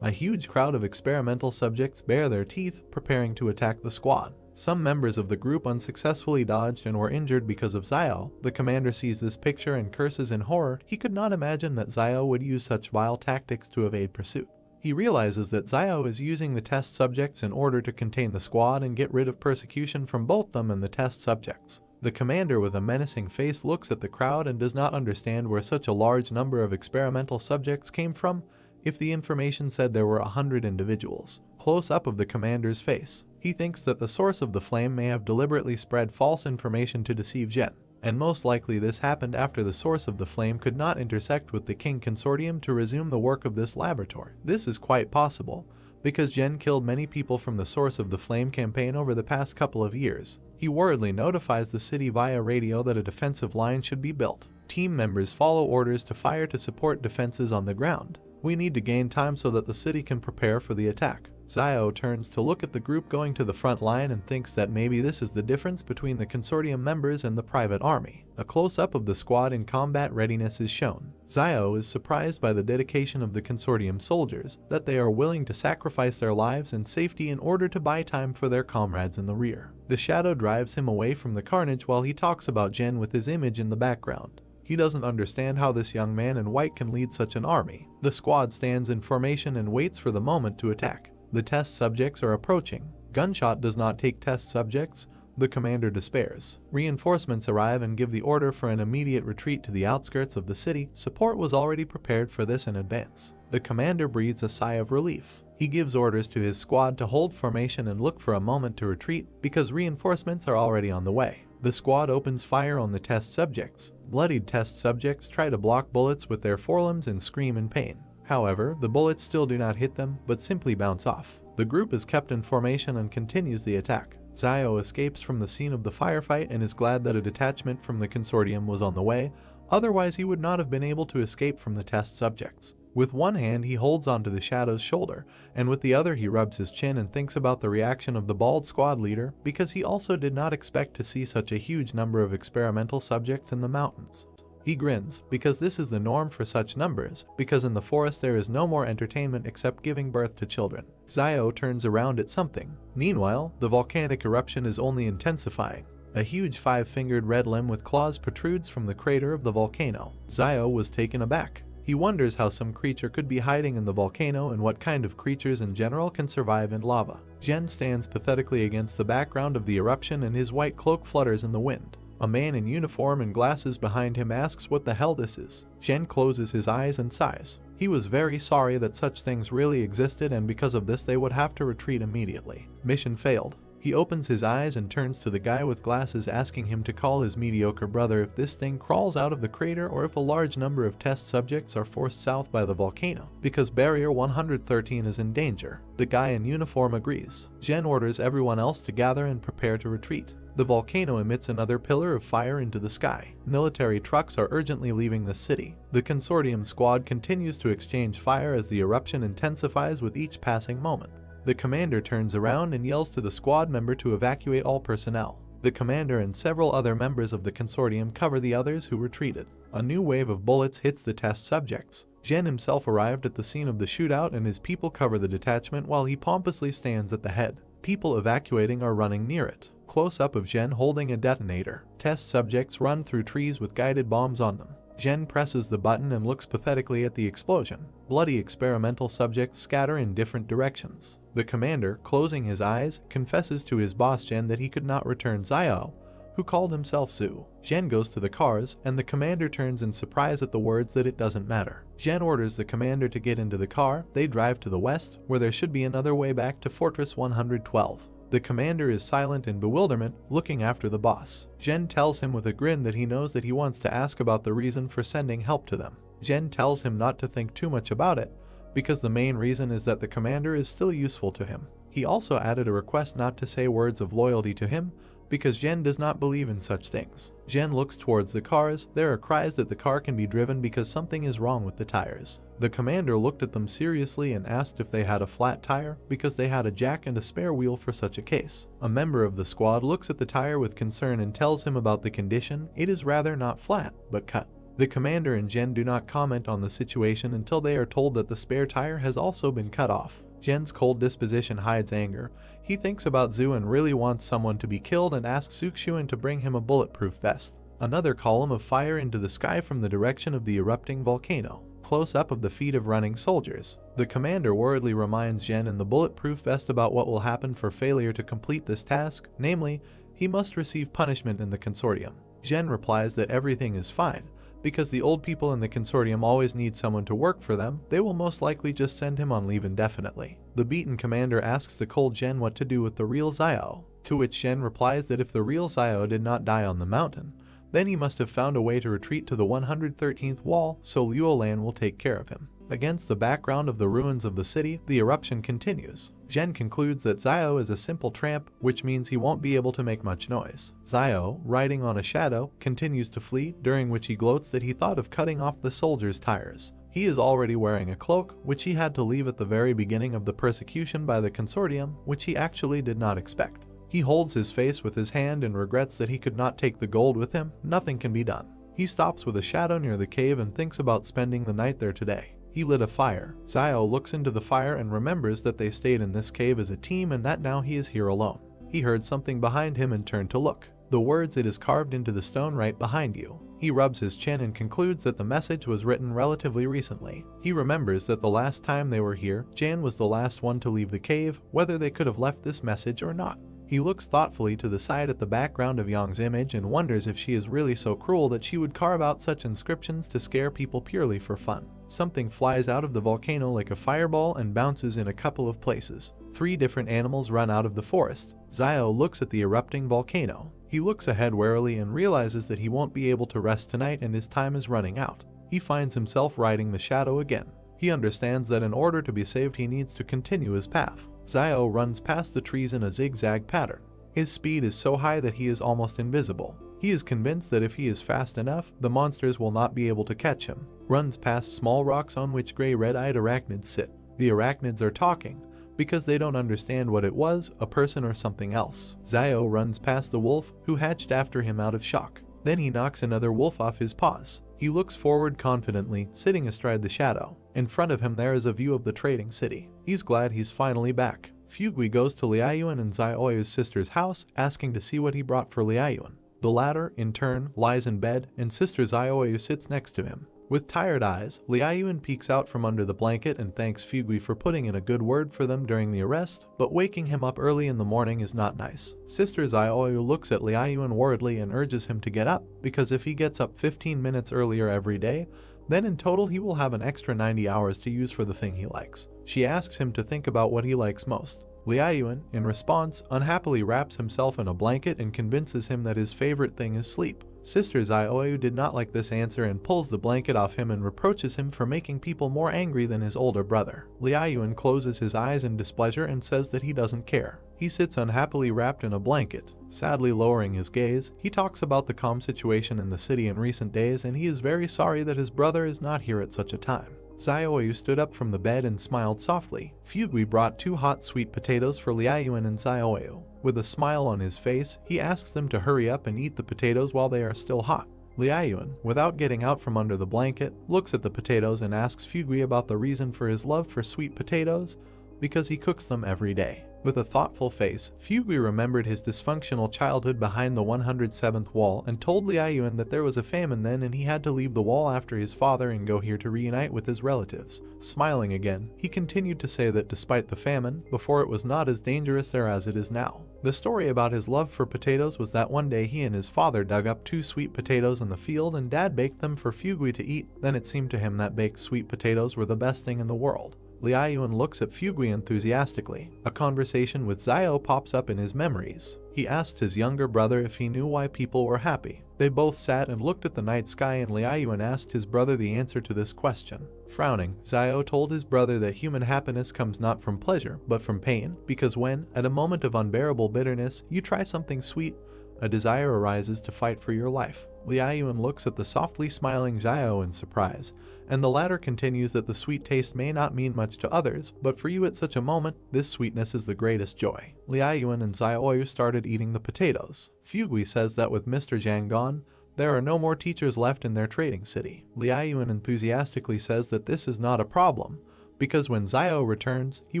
Speaker 1: A huge crowd of experimental subjects bare their teeth, preparing to attack the squad. Some members of the group unsuccessfully dodged and were injured because of Zio. The commander sees this picture and curses in horror. He could not imagine that Zio would use such vile tactics to evade pursuit. He realizes that Zio is using the test subjects in order to contain the squad and get rid of persecution from both them and the test subjects. The commander with a menacing face looks at the crowd and does not understand where such a large number of experimental subjects came from, if the information said there were 100 individuals. Close up of the commander's face. He thinks that the source of the flame may have deliberately spread false information to deceive Jin, and most likely this happened after the source of the flame could not intersect with the King Consortium to resume the work of this laboratory. This is quite possible, because Jin killed many people from the source of the flame campaign over the past couple of years. He worriedly notifies the city via radio that a defensive line should be built. Team members follow orders to fire to support defenses on the ground. We need to gain time so that the city can prepare for the attack. Zio turns to look at the group going to the front line and thinks that maybe this is the difference between the consortium members and the private army. A close-up of the squad in combat readiness is shown. Zio is surprised by the dedication of the consortium soldiers, that they are willing to sacrifice their lives and safety in order to buy time for their comrades in the rear. The shadow drives him away from the carnage while he talks about Jin with his image in the background. He doesn't understand how this young man in white can lead such an army. The squad stands in formation and waits for the moment to attack. The test subjects are approaching. Gunshot does not take test subjects. The commander despairs. Reinforcements arrive and give the order for an immediate retreat to the outskirts of the city. Support was already prepared for this in advance. The commander breathes a sigh of relief. He gives orders to his squad to hold formation and look for a moment to retreat because reinforcements are already on the way. The squad opens fire on the test subjects. Bloodied test subjects try to block bullets with their forelimbs and scream in pain. However, the bullets still do not hit them, but simply bounce off. The group is kept in formation and continues the attack. Zio escapes from the scene of the firefight and is glad that a detachment from the consortium was on the way, otherwise he would not have been able to escape from the test subjects. With one hand he holds onto the shadow's shoulder, and with the other he rubs his chin and thinks about the reaction of the bald squad leader, because he also did not expect to see such a huge number of experimental subjects in the mountains. He grins, because this is the norm for such numbers, because in the forest there is no more entertainment except giving birth to children. Zio turns around at something. Meanwhile, the volcanic eruption is only intensifying. A huge 5-fingered red limb with claws protrudes from the crater of the volcano. Zio was taken aback. He wonders how some creature could be hiding in the volcano and what kind of creatures in general can survive in lava. Jin stands pathetically against the background of the eruption and his white cloak flutters in the wind. A man in uniform and glasses behind him asks what the hell this is. Jin closes his eyes and sighs. He was very sorry that such things really existed, and because of this they would have to retreat immediately. Mission failed. He opens his eyes and turns to the guy with glasses, asking him to call his mediocre brother if this thing crawls out of the crater or if a large number of test subjects are forced south by the volcano, because Barrier 113 is in danger. The guy in uniform agrees. Jin orders everyone else to gather and prepare to retreat. The volcano emits another pillar of fire into the sky. Military trucks are urgently leaving the city. The consortium squad continues to exchange fire as the eruption intensifies with each passing moment. The commander turns around and yells to the squad member to evacuate all personnel. The commander and several other members of the consortium cover the others who retreated. A new wave of bullets hits the test subjects. Jin himself arrived at the scene of the shootout, and his people cover the detachment while he pompously stands at the head. People evacuating are running near it. Close-up of Jin holding a detonator. Test subjects run through trees with guided bombs on them. Jin presses the button and looks pathetically at the explosion. Bloody experimental subjects scatter in different directions. The commander, closing his eyes, confesses to his boss Jin that he could not return Xiao, who called himself Zhu. Jin goes to the cars, and the commander turns in surprise at the words that it doesn't matter. Jin orders the commander to get into the car. They drive to the west, where there should be another way back to Fortress 112. The commander is silent in bewilderment, looking after the boss. Jin tells him with a grin that he knows that he wants to ask about the reason for sending help to them. Jin tells him not to think too much about it, because the main reason is that the commander is still useful to him. He also added a request not to say words of loyalty to him, because Jin does not believe in such things. Jin looks towards the cars. There are cries that the car can be driven because something is wrong with the tires. The commander looked at them seriously and asked if they had a flat tire, because they had a jack and a spare wheel for such a case. A member of the squad looks at the tire with concern and tells him about the condition. It is rather not flat, but cut. The commander and Jin do not comment on the situation until they are told that the spare tire has also been cut off. Jin's cold disposition hides anger. He thinks about Zhu and really wants someone to be killed and asks Yuan to bring him a bulletproof vest. Another column of fire into the sky from the direction of the erupting volcano. Close-up of the feet of running soldiers. The commander worriedly reminds Jin in the bulletproof vest about what will happen for failure to complete this task, namely, he must receive punishment in the consortium. Jin replies that everything is fine. Because the old people in the consortium always need someone to work for them, they will most likely just send him on leave indefinitely. The beaten commander asks the cold Jin what to do with the real Xiao, to which Jin replies that if the real Xiao did not die on the mountain, then he must have found a way to retreat to the 113th wall, so Yuan will take care of him. Against the background of the ruins of the city, the eruption continues. Jin concludes that Xiao is a simple tramp, which means he won't be able to make much noise. Xiao, riding on a shadow, continues to flee, during which he gloats that he thought of cutting off the soldiers' tires. He is already wearing a cloak, which he had to leave at the very beginning of the persecution by the consortium, which he actually did not expect. He holds his face with his hand and regrets that he could not take the gold with him. Nothing can be done. He stops with a shadow near the cave and thinks about spending the night there today. He lit a fire. Xiao looks into the fire and remembers that they stayed in this cave as a team and that now he is here alone. He heard something behind him and turned to look. The words, "It is carved into the stone right behind you." He rubs his chin and concludes that the message was written relatively recently. He remembers that the last time they were here, Jan was the last one to leave the cave, whether they could have left this message or not. He looks thoughtfully to the side at the background of Yang's image and wonders if she is really so cruel that she would carve out such inscriptions to scare people purely for fun. Something flies out of the volcano like a fireball and bounces in a couple of places. 3 different animals run out of the forest. Xiao looks at the erupting volcano. He looks ahead warily and realizes that he won't be able to rest tonight and his time is running out. He finds himself riding the shadow again. He understands that in order to be saved he needs to continue his path. Xiao runs past the trees in a zigzag pattern. His speed is so high that he is almost invisible. He is convinced that if he is fast enough, the monsters will not be able to catch him. Runs past small rocks on which gray red-eyed arachnids sit. The arachnids are talking, because they don't understand what it was, a person or something else. Xiao runs past the wolf, who hatched after him out of shock. Then he knocks another wolf off his paws. He looks forward confidently, sitting astride the shadow. In front of him there is a view of the trading city. He's glad he's finally back. Fugui goes to Yuan and Xiaoyu's sister's house, asking to see what he brought for Yuan. The latter, in turn, lies in bed, and Sister Xiaoyu sits next to him. With tired eyes, Yuan peeks out from under the blanket and thanks Fugui for putting in a good word for them during the arrest, but waking him up early in the morning is not nice. Sister Xiaoyu looks at Yuan worriedly and urges him to get up, because if he gets up 15 minutes earlier every day, then in total he will have an extra 90 hours to use for the thing he likes. She asks him to think about what he likes most. Yuan, in response, unhappily wraps himself in a blanket and convinces him that his favorite thing is sleep. Sister Xiaoyu did not like this answer and pulls the blanket off him and reproaches him for making people more angry than his older brother. Yuan closes his eyes in displeasure and says that he doesn't care. He sits unhappily wrapped in a blanket. Sadly lowering his gaze, he talks about the calm situation in the city in recent days, and he is very sorry that his brother is not here at such a time. Xiaoyu stood up from the bed and smiled softly. Fugui brought 2 hot sweet potatoes for Yuan and Xiaoyu. With a smile on his face, he asks them to hurry up and eat the potatoes while they are still hot. Yuan, without getting out from under the blanket, looks at the potatoes and asks Fugui about the reason for his love for sweet potatoes, because he cooks them every day. With a thoughtful face, Fugui remembered his dysfunctional childhood behind the 107th wall and told Yuan that there was a famine then and he had to leave the wall after his father and go here to reunite with his relatives. Smiling again, he continued to say that despite the famine, before it was not as dangerous there as it is now. The story about his love for potatoes was that one day he and his father dug up 2 sweet potatoes in the field and Dad baked them for Fugui to eat. Then it seemed to him that baked sweet potatoes were the best thing in the world. Yuan looks at Fugui enthusiastically. A conversation with Xiao pops up in his memories. He asked his younger brother if he knew why people were happy. They both sat and looked at the night sky and Yuan asked his brother the answer to this question. Frowning, Xiao told his brother that human happiness comes not from pleasure, but from pain, because when, at a moment of unbearable bitterness, you try something sweet, a desire arises to fight for your life. Yuan looks at the softly smiling Xiao in surprise, and the latter continues that the sweet taste may not mean much to others, but for you at such a moment, this sweetness is the greatest joy. Yuan and Xiaoyu started eating the potatoes. Fugui says that with Mr. Zhang gone, there are no more teachers left in their trading city. Yuan enthusiastically says that this is not a problem, because when Xiao returns, he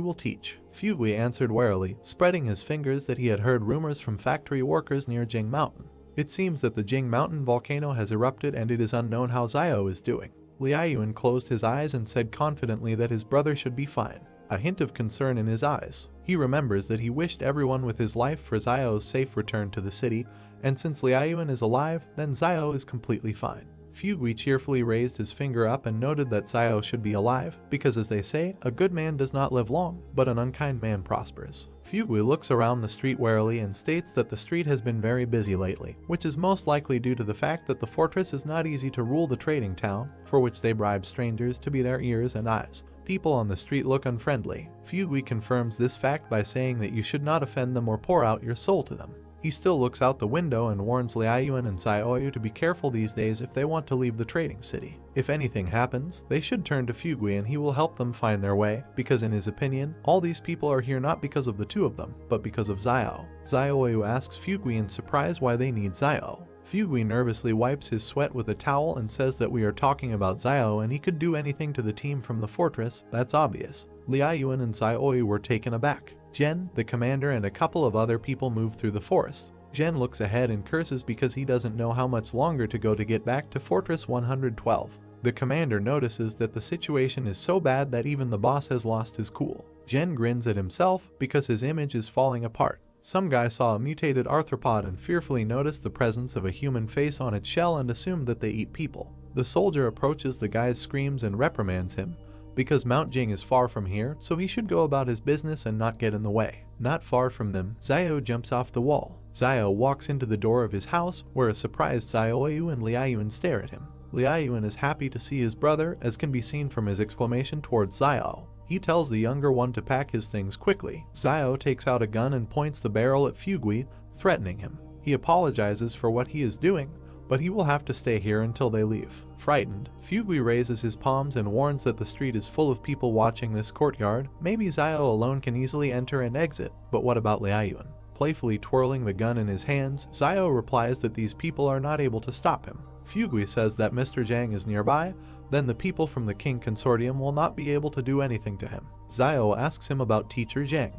Speaker 1: will teach. Fugui answered warily, spreading his fingers that he had heard rumors from factory workers near Jing Mountain. It seems that the Jing Mountain volcano has erupted and it is unknown how Xiao is doing. Yuan closed his eyes and said confidently that his brother should be fine, a hint of concern in his eyes. He remembers that he wished everyone with his life for Xiao's safe return to the city, and since Yuan is alive, then Xiao is completely fine. Fugui cheerfully raised his finger up and noted that Xiao should be alive, because as they say, a good man does not live long, but an unkind man prospers. Fugui looks around the street warily and states that the street has been very busy lately, which is most likely due to the fact that the fortress is not easy to rule the trading town, for which they bribe strangers to be their ears and eyes. People on the street look unfriendly. Fugui confirms this fact by saying that you should not offend them or pour out your soul to them. He still looks out the window and warns Yuan and Xiaoyu to be careful these days if they want to leave the trading city. If anything happens, they should turn to Fugui and he will help them find their way, because in his opinion, all these people are here not because of the 2 of them, but because of Xiao. Xiaoyu asks Fugui in surprise why they need Xiao. Fugui nervously wipes his sweat with a towel and says that we are talking about Xiao and he could do anything to the team from the fortress, that's obvious. Yuan and Xiaoyu were taken aback. Zhen, the commander, and a couple of other people move through the forest. Zhen looks ahead and curses because he doesn't know how much longer to go to get back to Fortress 112. The commander notices that the situation is so bad that even the boss has lost his cool. Zhen grins at himself because his image is falling apart. Some guy saw a mutated arthropod and fearfully noticed the presence of a human face on its shell and assumed that they eat people. The soldier approaches the guy's screams and reprimands him, because Mount Jing is far from here, so he should go about his business and not get in the way. Not far from them, Xiao jumps off the wall. Xiao walks into the door of his house, where a surprised Xiaoyu and Yuan stare at him. Yuan is happy to see his brother, as can be seen from his exclamation towards Xiao. He tells the younger one to pack his things quickly. Xiao takes out a gun and points the barrel at Fugui, threatening him. He apologizes for what he is doing, but he will have to stay here until they leave. Frightened, Fugui raises his palms and warns that the street is full of people watching this courtyard. Maybe Xiao alone can easily enter and exit, but what about Yuan? Playfully twirling the gun in his hands, Xiao replies that these people are not able to stop him. Fugui says that Mr. Zhang is nearby, then the people from the King Consortium will not be able to do anything to him. Xiao asks him about Teacher Zhang.